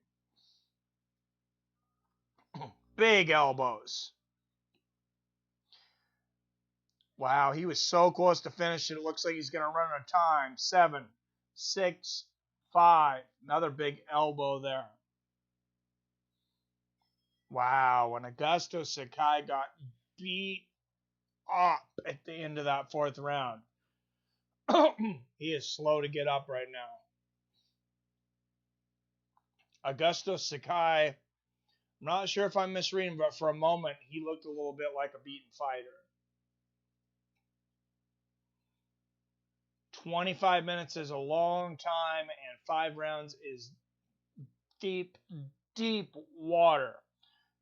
Big elbows. Wow, he was so close to finishing. It looks like he's going to run out of time. 7, 6, 5. Another big elbow there. Wow, and Augusto Sakai got beat up at the end of that fourth round. He is slow to get up right now. Augusto Sakai, I'm not sure if I'm misreading, but for a moment, he looked a little bit like a beaten fighter. 25 minutes is a long time, and 5 rounds is deep, deep water.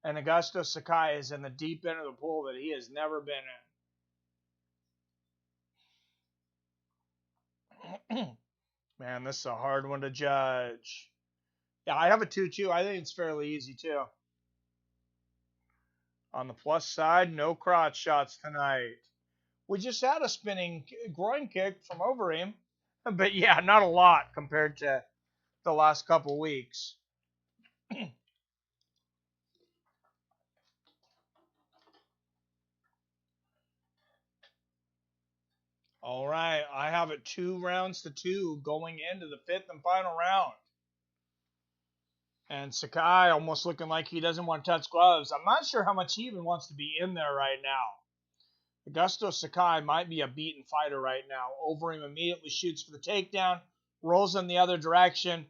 And Augusto Sakai is in the deep end of the pool that he has never been in. Man, this is a hard one to judge. Yeah, I have a 2-2. I think it's fairly easy, too. On the plus side, no crotch shots tonight. We just had a spinning groin kick from Overeem. But yeah, not a lot compared to the last couple weeks. All right, I have it 2-2 going into the fifth and final round. And Sakai almost looking like he doesn't want to touch gloves. I'm not sure how much he even wants to be in there right now. Augusto Sakai might be a beaten fighter right now. Overeem immediately shoots for the takedown, rolls in the other direction.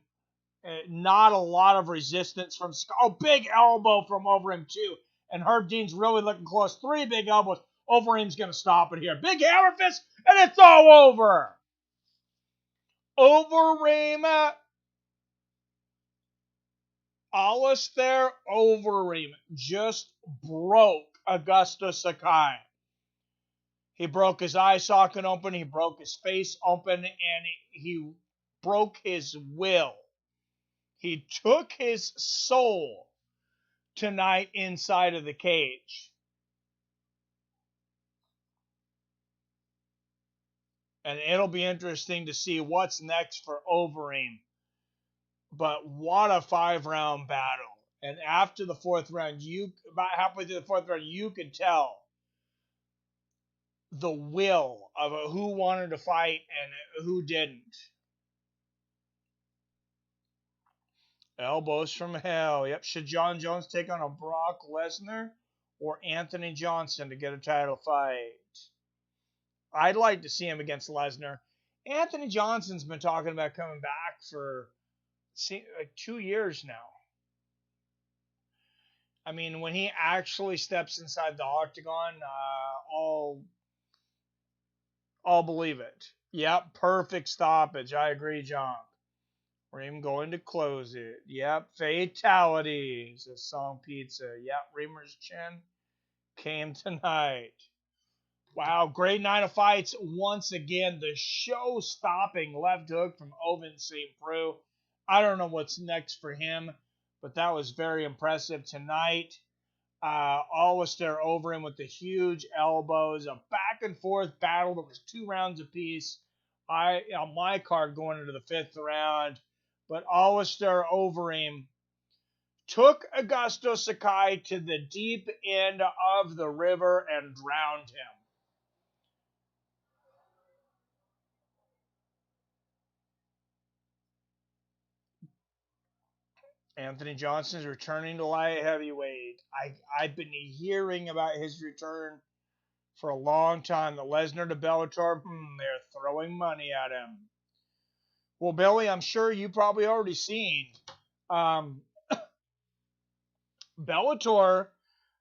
Not a lot of resistance from Sakai. Oh, big elbow from Overeem too. And Herb Dean's really looking close. 3 big elbows. Overeem's going to stop it here. Big hammer fist, and it's all over. Overeem Alistair Overeem just broke Augusto Sakai. He broke his eye socket open, he broke his face open, and he broke his will. He took his soul tonight inside of the cage. And it'll be interesting to see what's next for Overeem. But what a 5-round battle. And after the 4th round, about halfway through the 4th round, you could tell the will of who wanted to fight and who didn't. Elbows from hell. Yep. Should John Jones take on a Brock Lesnar or Anthony Johnson to get a title fight? I'd like to see him against Lesnar. Anthony Johnson's been talking about coming back for like 2 years now. I mean, when he actually steps inside the octagon, I'll believe it. Yep, perfect stoppage. I agree, John. Reem going to close it. Yep, fatality, says Song Pizza. Yep, Reamer's chin came tonight. Wow, great night of fights. Once again, the show-stopping left hook from Ovince Preux. I don't know what's next for him, but that was very impressive tonight. Alistair Overeem with the huge elbows, a back-and-forth battle that was 2 rounds apiece. On my card going into the 5th round, but Alistair Overeem took Augusto Sakai to the deep end of the river and drowned him. Anthony Johnson is returning to light heavyweight. I've been hearing about his return for a long time. The Lesnar to Bellator, they're throwing money at him. Well, Billy, I'm sure you probably already seen Bellator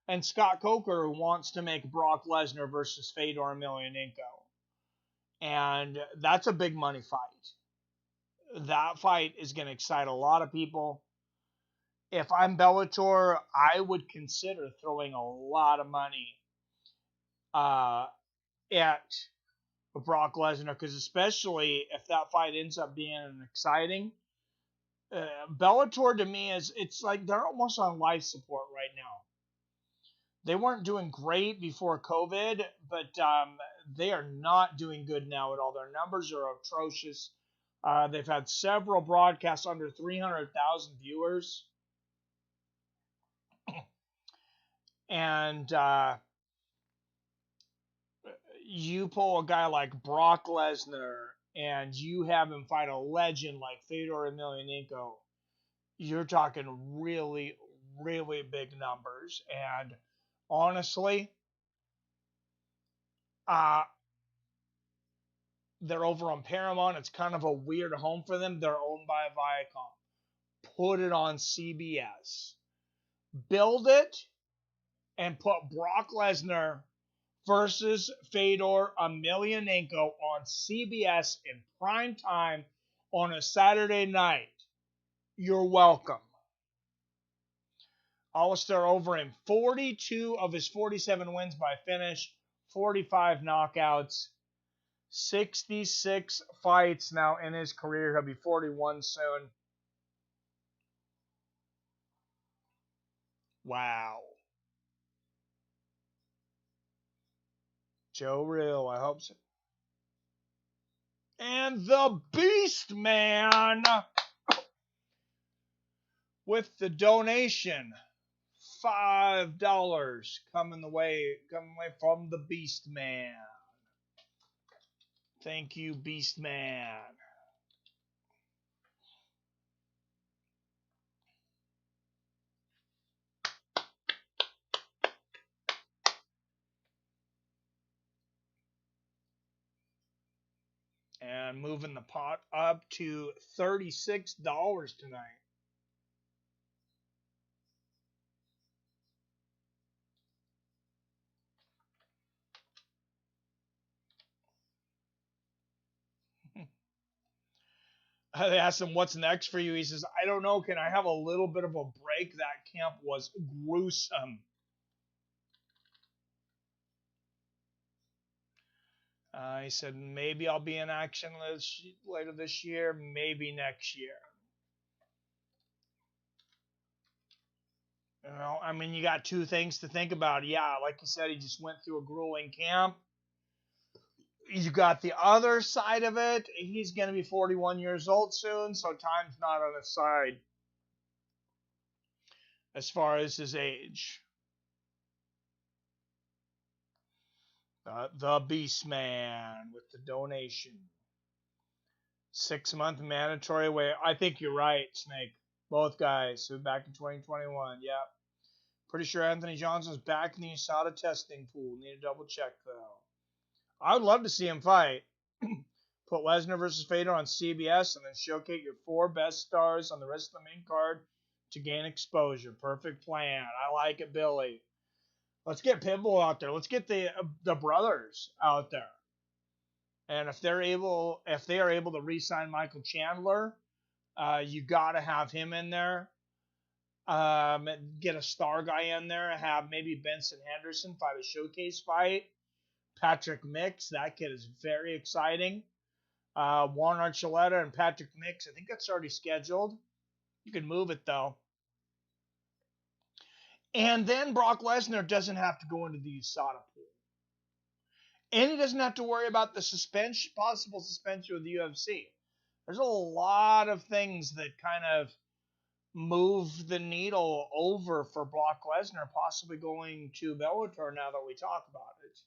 and Scott Coker wants to make Brock Lesnar versus Fedor Emelianenko. And that's a big money fight. That fight is going to excite a lot of people. If I'm Bellator, I would consider throwing a lot of money at Brock Lesnar, because especially if that fight ends up being exciting, Bellator to me it's like they're almost on life support right now. They weren't doing great before COVID, but they are not doing good now at all. Their numbers are atrocious. They've had several broadcasts under 300,000 viewers. And you pull a guy like Brock Lesnar and you have him fight a legend like Fedor Emelianenko, you're talking really, really big numbers. And honestly, they're over on Paramount. It's kind of a weird home for them. They're owned by Viacom. Put it on CBS. Build it and put Brock Lesnar versus Fedor Emelianenko on CBS in prime time on a Saturday night. You're welcome. Alistair Overeem, 42 of his 47 wins by finish, 45 knockouts, 66 fights now in his career. He'll be 41 soon. Wow. Joe Real, I hope so. And the Beast Man with the donation, $5 coming away from the Beast Man. Thank you, Beast Man. And moving the pot up to $36 tonight. They asked him, what's next for you? He says, I don't know. Can I have a little bit of a break? That camp was gruesome. He said, maybe I'll be in action later this year, maybe next year. You know, I mean, you got two things to think about. Yeah, like you said, he just went through a grueling camp. You got the other side of it. He's going to be 41 years old soon, so time's not on his side as far as his age. The Beast Man with the donation. 6-month mandatory waiver. I think you're right, Snake. Both guys who back in 2021. Yep. Pretty sure Anthony Johnson's back in the USADA testing pool. Need to double check though. I would love to see him fight. Put Lesnar versus Fedor on CBS and then showcase your 4 best stars on the rest of the main card to gain exposure. Perfect plan. I like it, Billy. Let's get Pitbull out there. Let's get the brothers out there. And if they are able to re-sign Michael Chandler, you got to have him in there. Get a star guy in there. Have maybe Benson Henderson fight a showcase fight. Patrick Mix, that kid is very exciting. Juan Archuleta and Patrick Mix, I think that's already scheduled. You can move it though. And then Brock Lesnar doesn't have to go into the USADA pool. And he doesn't have to worry about the possible suspension of the UFC. There's a lot of things that kind of move the needle over for Brock Lesnar possibly going to Bellator now that we talk about it.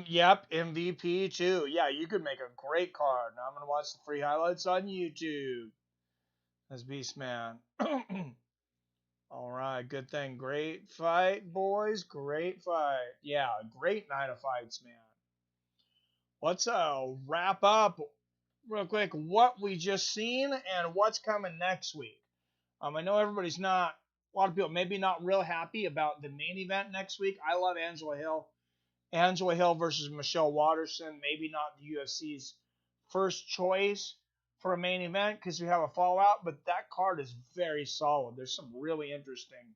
Yep, MVP too. Yeah, you could make a great card. Now I'm going to watch the free highlights on YouTube. That's Beastman. All right, good thing. Great fight, boys. Great fight. Yeah, great night of fights, man. Let's wrap up real quick what we just seen and what's coming next week. I know everybody's not, a lot of people maybe not real happy about the main event next week. I love Angela Hill. Angela Hill versus Michelle Waterson, maybe not the UFC's first choice for a main event because we have a fallout, but that card is very solid. There's some really interesting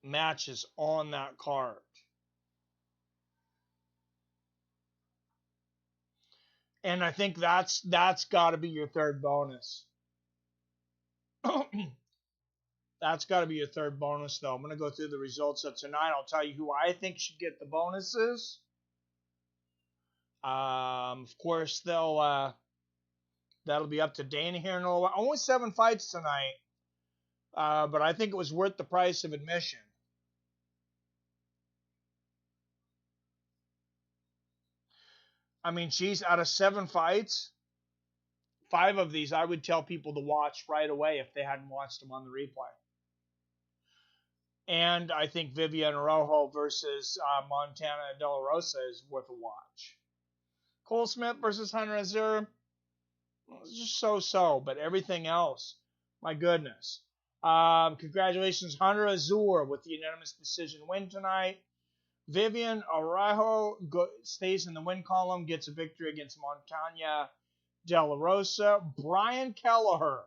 matches on that card. And I think that's got to be your third bonus. That's got to be your third bonus, though. I'm going to go through the results of tonight. I'll tell you who I think should get the bonuses. Of course, that'll be up to Dana here in a little while. Only 7 fights tonight, but I think it was worth the price of admission. I mean, geez, out of 7 fights, 5 of these I would tell people to watch right away if they hadn't watched them on the replay. And I think Viviane Araujo versus Montana De La Rosa is worth a watch. Cole Smith versus Hunter Azure, it's just so-so, but everything else, my goodness. Congratulations, Hunter Azure with the unanimous decision win tonight. Viviane Araujo stays in the win column, gets a victory against Montana De La Rosa. Brian Kelleher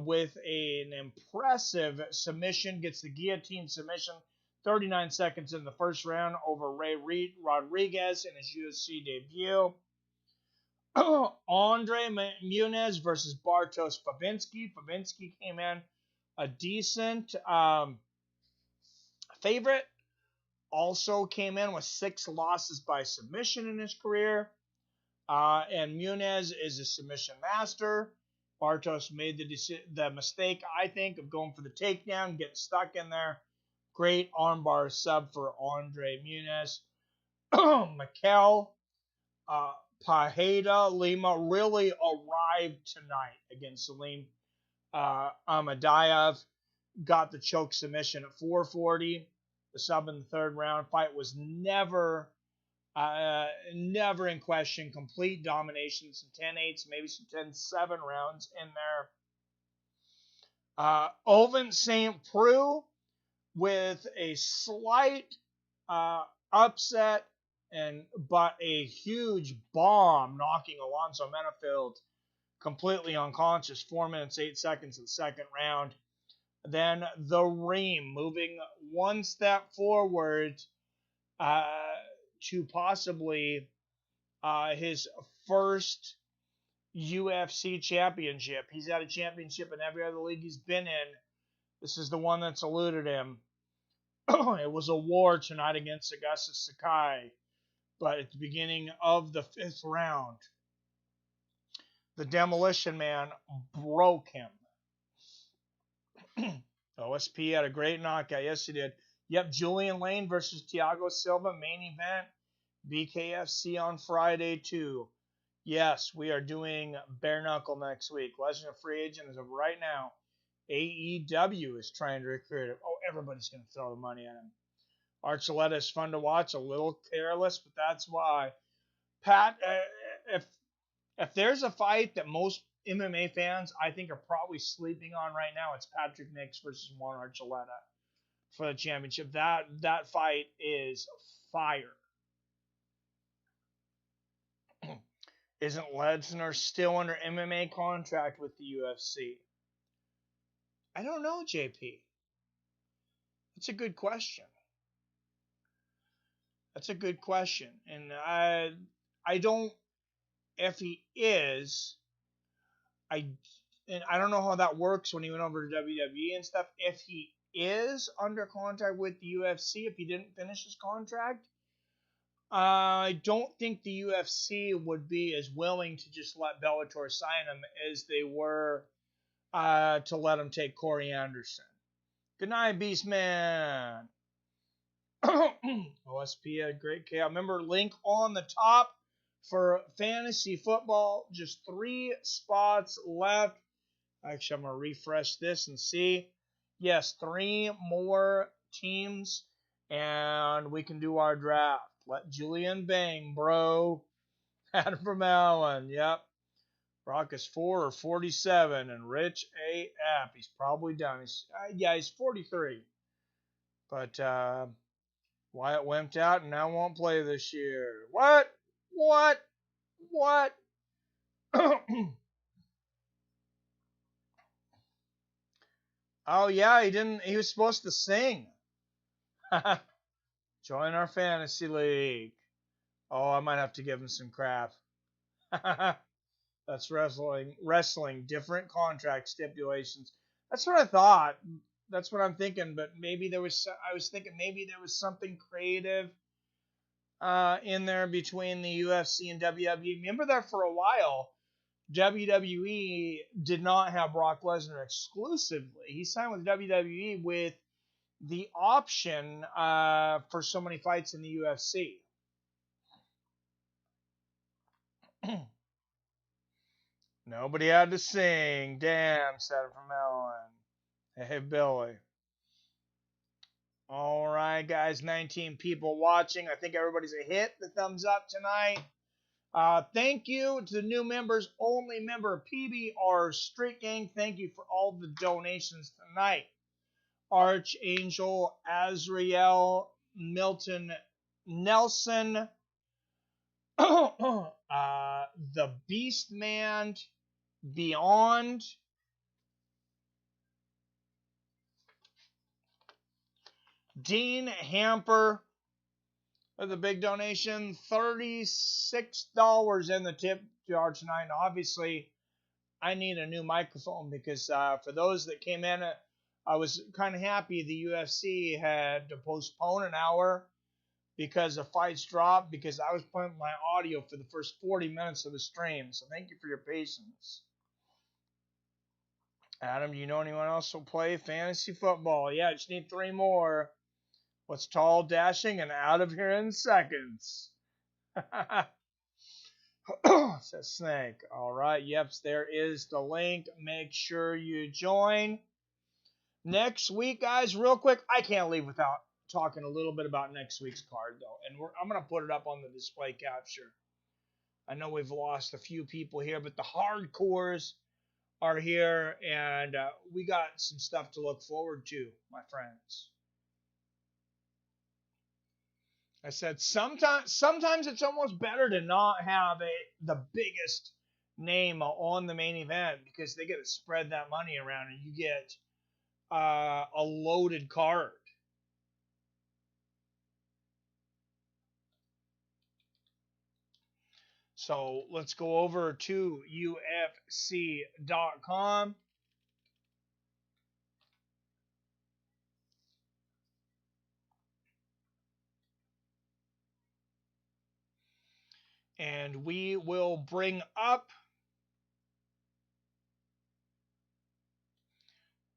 with an impressive submission, gets the guillotine submission, 39 seconds in the first round over Ray Rodriguez in his UFC debut. André Muniz versus Bartosz Fabiński. Fabiński came in a decent favorite. Also came in with 6 losses by submission in his career. And Muniz is a submission master. Bartosz made the mistake, I think, of going for the takedown, getting stuck in there. Great armbar sub for André Muniz. Michel, Pereira, Lima really arrived tonight against Zelim. Imadaev got the choke submission at 440. The sub in the third round. Fight was never in question. Complete domination. Some 10-8s, maybe some 10-7 rounds in there. Ovince St. Preux with a slight upset but a huge bomb knocking Alonzo Menifield completely unconscious. 4 minutes 8 seconds in the second round. Then the Reem moving one step forward to possibly his first UFC championship. He's had a championship in every other league he's been in. This is the one that's eluded him. It was a war tonight against Augusto Sakai. But at the beginning of the 5th round, the Demolition Man broke him. OSP had a great knockout. Yes, he did. Yep, Julian Lane versus Thiago Silva, main event. BKFC on Friday, too. Yes, we are doing bare knuckle next week. Lesnar free agent as of right now. AEW is trying to recruit him. Oh, everybody's going to throw the money at him. Archuleta is fun to watch, a little careless, but that's why. Pat, if there's a fight that most MMA fans, I think, are probably sleeping on right now, it's Patrick Nix versus Juan Archuleta for the championship. That fight is fire. Isn't Lesnar still under MMA contract with the UFC? I don't know, JP. That's a good question. That's a good question. And I don't, if he is, I don't know how that works when he went over to WWE and stuff. If he is under contract with the UFC, if he didn't finish his contract, I don't think the UFC would be as willing to just let Bellator sign him as they were to let him take Corey Anderson. Good night, Beastman. OSP had a great KO. Remember, link on the top for fantasy football. Just 3 spots left. Actually, I'm going to refresh this and see. Yes, 3 more teams, and we can do our draft. Let Julian bang, bro. Adam from Allen. Yep. Brock is 4 or 47, and Rich AF. He's probably done. He's 43. But Wyatt wimped out and now won't play this year. What? Oh, yeah, he didn't. He was supposed to sing. Join our fantasy league. Oh, I might have to give him some crap. That's wrestling, different contract stipulations. That's what I thought. That's what I'm thinking. But I was thinking maybe there was something creative in there between the UFC and WWE. Remember that for a while, WWE did not have Brock Lesnar exclusively. He signed with WWE with the option for so many fights in the UFC. Nobody had to sing. Damn, said it from Ellen. Hey, Billy. All right, guys. 19 people watching. I think everybody's a hit the thumbs up tonight. Thank you to the new members, only member PBR Street Gang. Thank you for all the donations tonight. Archangel, Azrael, Milton, Nelson, the Beastman, Beyond, Dean Hamper, the big donation, $36 in the tip jar tonight. And obviously, I need a new microphone because for those that came in, I was kind of happy the UFC had to postpone an hour because the fights dropped because I was playing my audio for the first 40 minutes of the stream. So thank you for your patience. Adam, do you know anyone else who will play fantasy football? Yeah, I just need 3 more. What's tall, dashing, and out of here in seconds? Says Snake. All right. Yep, there is the link. Make sure you join. Next week, guys, real quick, I can't leave without talking a little bit about next week's card, though. And I'm going to put it up on the display capture. I know we've lost a few people here, but the hardcores are here, and we got some stuff to look forward to, my friends. I said sometimes it's almost better to not have the biggest name on the main event because they get to spread that money around and you get a loaded card. So let's go over to UFC.com. And we will bring up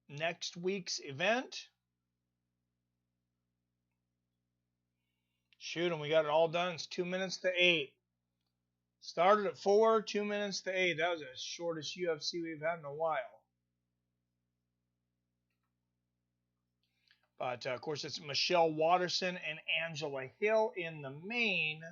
next week's event. Shoot, and we got it all done. It's 2 minutes to 8. Started at 4, 2 minutes to 8. That was the shortest UFC we've had in a while. But, of course, it's Michelle Waterson and Angela Hill in the main.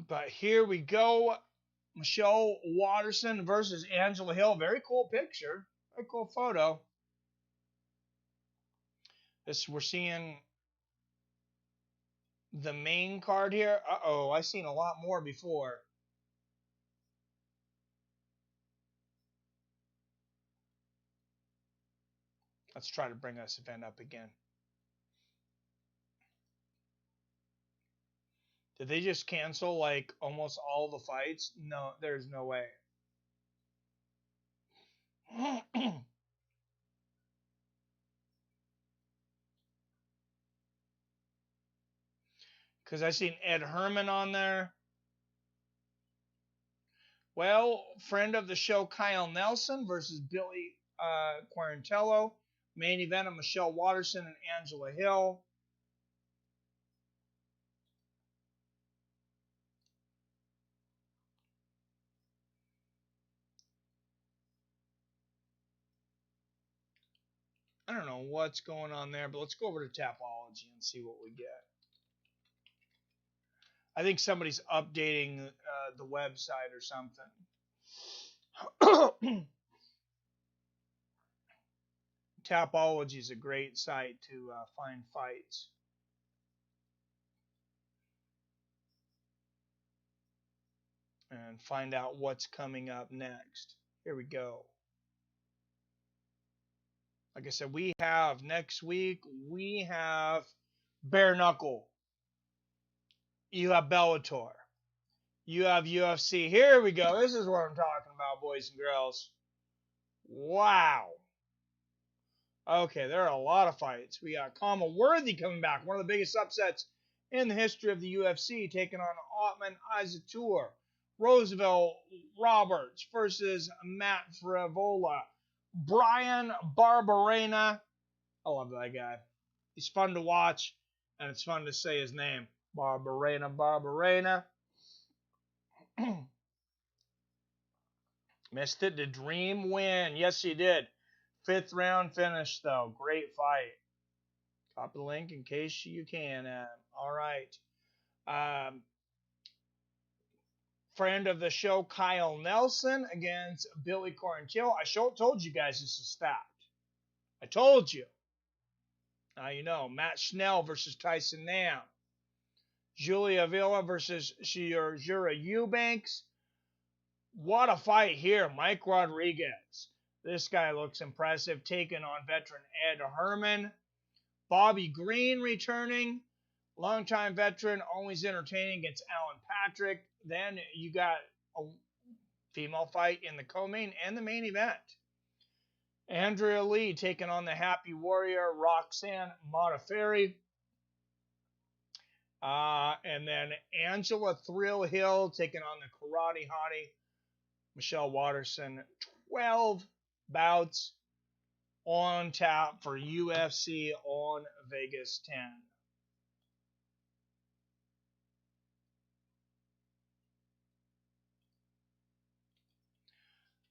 But here we go. Michelle Waterson versus Angela Hill. Very cool picture. Very cool photo. This we're seeing the main card here. Uh-oh, I've seen a lot more before. Let's try to bring this event up again. Did they just cancel like almost all the fights? No, there's no way. Because I seen Ed Herman on there. Well, friend of the show Kyle Nelson versus Billy Quarantello. Main event of Michelle Waterson and Angela Hill. I don't know what's going on there, but let's go over to Tapology and see what we get. I think somebody's updating the website or something. Tapology is a great site to find fights. And find out what's coming up next. Here we go. Like I said, we have next week, we have Bare Knuckle. You have Bellator. You have UFC. Here we go. This is what I'm talking about, boys and girls. Wow. Okay, there are a lot of fights. We got Kama Worthy coming back. One of the biggest upsets in the history of the UFC, taking on Ottman Azure. Roosevelt Roberts versus Matt Frevola. Brian Barberena. I love that guy. He's fun to watch, and it's fun to say his name. Barberena. Missed it. The Dream win. Yes, he did. 5th round finish, though. Great fight. Copy the link in case you can. All right. Friend of the show, Kyle Nelson against Billy Quarantillo. I told you guys this is stacked. I told you. Now you know. Matt Schnell versus Tyson Nam. Julia Villa versus Jura Eubanks. What a fight here. Mike Rodriguez. This guy looks impressive, taking on veteran Ed Herman. Bobby Green returning. Longtime veteran, always entertaining against Alan Patrick. Then you got a female fight in the co-main and the main event. Andrea Lee taking on the Happy Warrior, Roxanne Modafferi. And then Angela Thrill Hill taking on the Karate Hottie, Michelle Waterson. 12 bouts on tap for UFC on Vegas 10.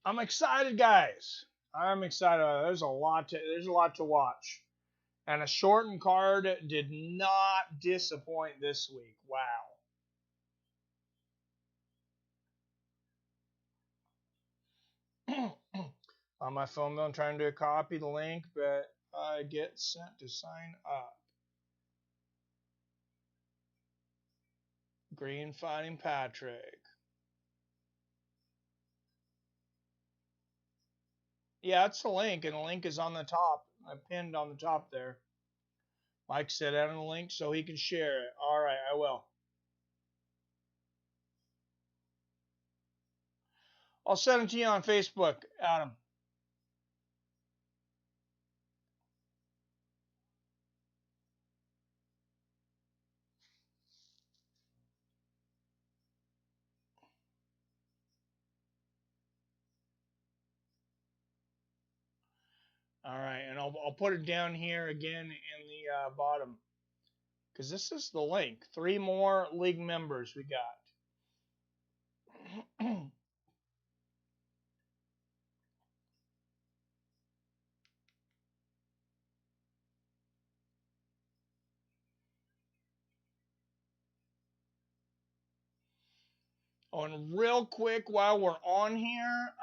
I'm excited, guys. I'm excited. There's a lot to watch. And a shortened card did not disappoint this week. Wow. On my phone, though, I'm trying to copy the link, but I get sent to sign up. Green Fighting Patrick. Yeah, it's the link, and the link is on the top. I pinned on the top there. Mike said add a link so he can share it. All right, I will. I'll send it to you on Facebook, Adam. All right, and I'll put it down here again in the bottom, because this is the link. 3 more league members we got. Oh, and real quick while we're on here,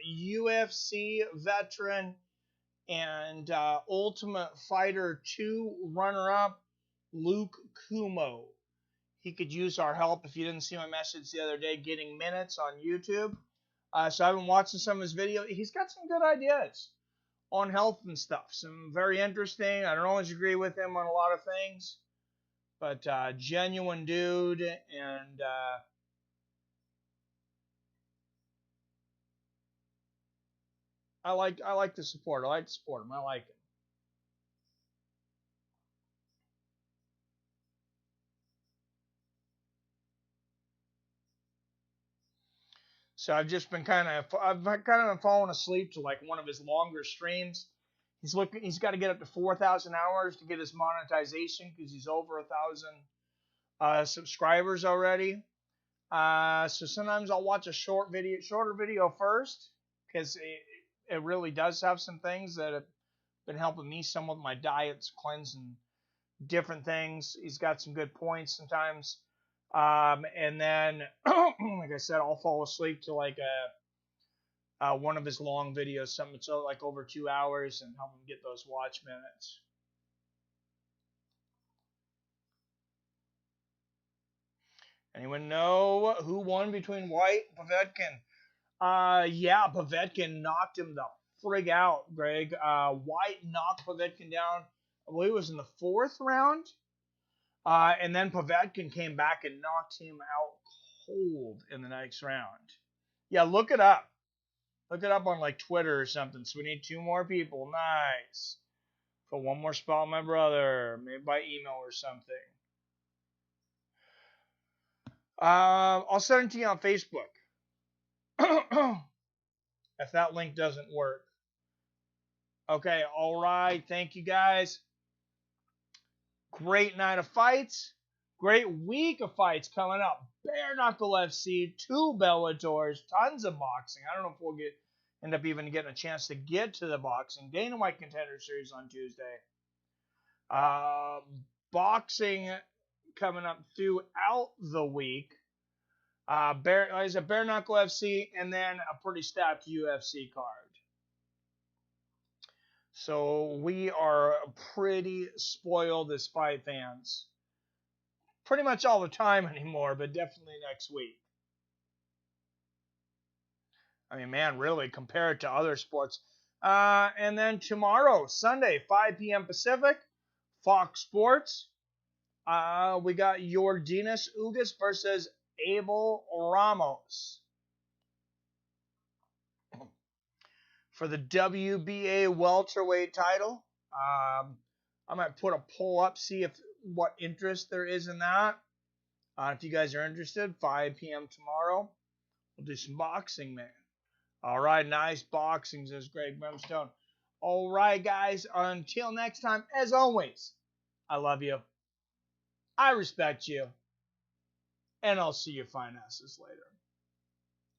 UFC veteran and Ultimate Fighter 2 runner-up, Luke Kumo. He could use our help if you didn't see my message the other day, getting minutes on YouTube. So I've been watching some of his videos. He's got some good ideas on health and stuff. Some very interesting. I don't always agree with him on a lot of things, but genuine dude, and I like the support. I like to support him. I like him. So I've been falling asleep to like one of his longer streams. He's got to get up to 4,000 hours to get his monetization because he's over 1,000 subscribers already. So sometimes I'll watch a shorter video first, because it really does have some things that have been helping me some with my diets, cleansing different things. He's got some good points sometimes. And then, like I said, I'll fall asleep to like one of his long videos, something that's like over 2 hours, and help him get those watch minutes. Anyone know who won between White and Povetkin? Yeah, Povetkin knocked him the frig out, Greg. White knocked Povetkin down, I believe it was in the 4th round. And then Povetkin came back and knocked him out cold in the next round. Yeah, look it up. Look it up on like Twitter or something. So we need 2 more people. Nice. For one more spot, my brother. Maybe by email or something. I'll send it to you on Facebook. If that link doesn't work. Okay, all right. Thank you, guys. Great night of fights. Great week of fights coming up. Bare Knuckle FC, 2 Bellators, tons of boxing. I don't know if we'll end up even getting a chance to get to the boxing. Dana White Contender Series on Tuesday. Boxing coming up throughout the week. Bare Knuckle FC, and then a pretty stacked UFC card. So we are pretty spoiled as fight fans. Pretty much all the time anymore, but definitely next week. I mean, man, really, compared to other sports. And then tomorrow, Sunday, 5 p.m. Pacific, Fox Sports. We got Yordenis Ugas versus Abel Ramos for the WBA welterweight title. I might put a poll up, see what interest there is in that. If you guys are interested, 5 p.m. tomorrow, we'll do some boxing, man. All right, nice boxing, says Greg Brimstone. All right, guys, until next time, as always, I love you. I respect you. And I'll see you fine asses later.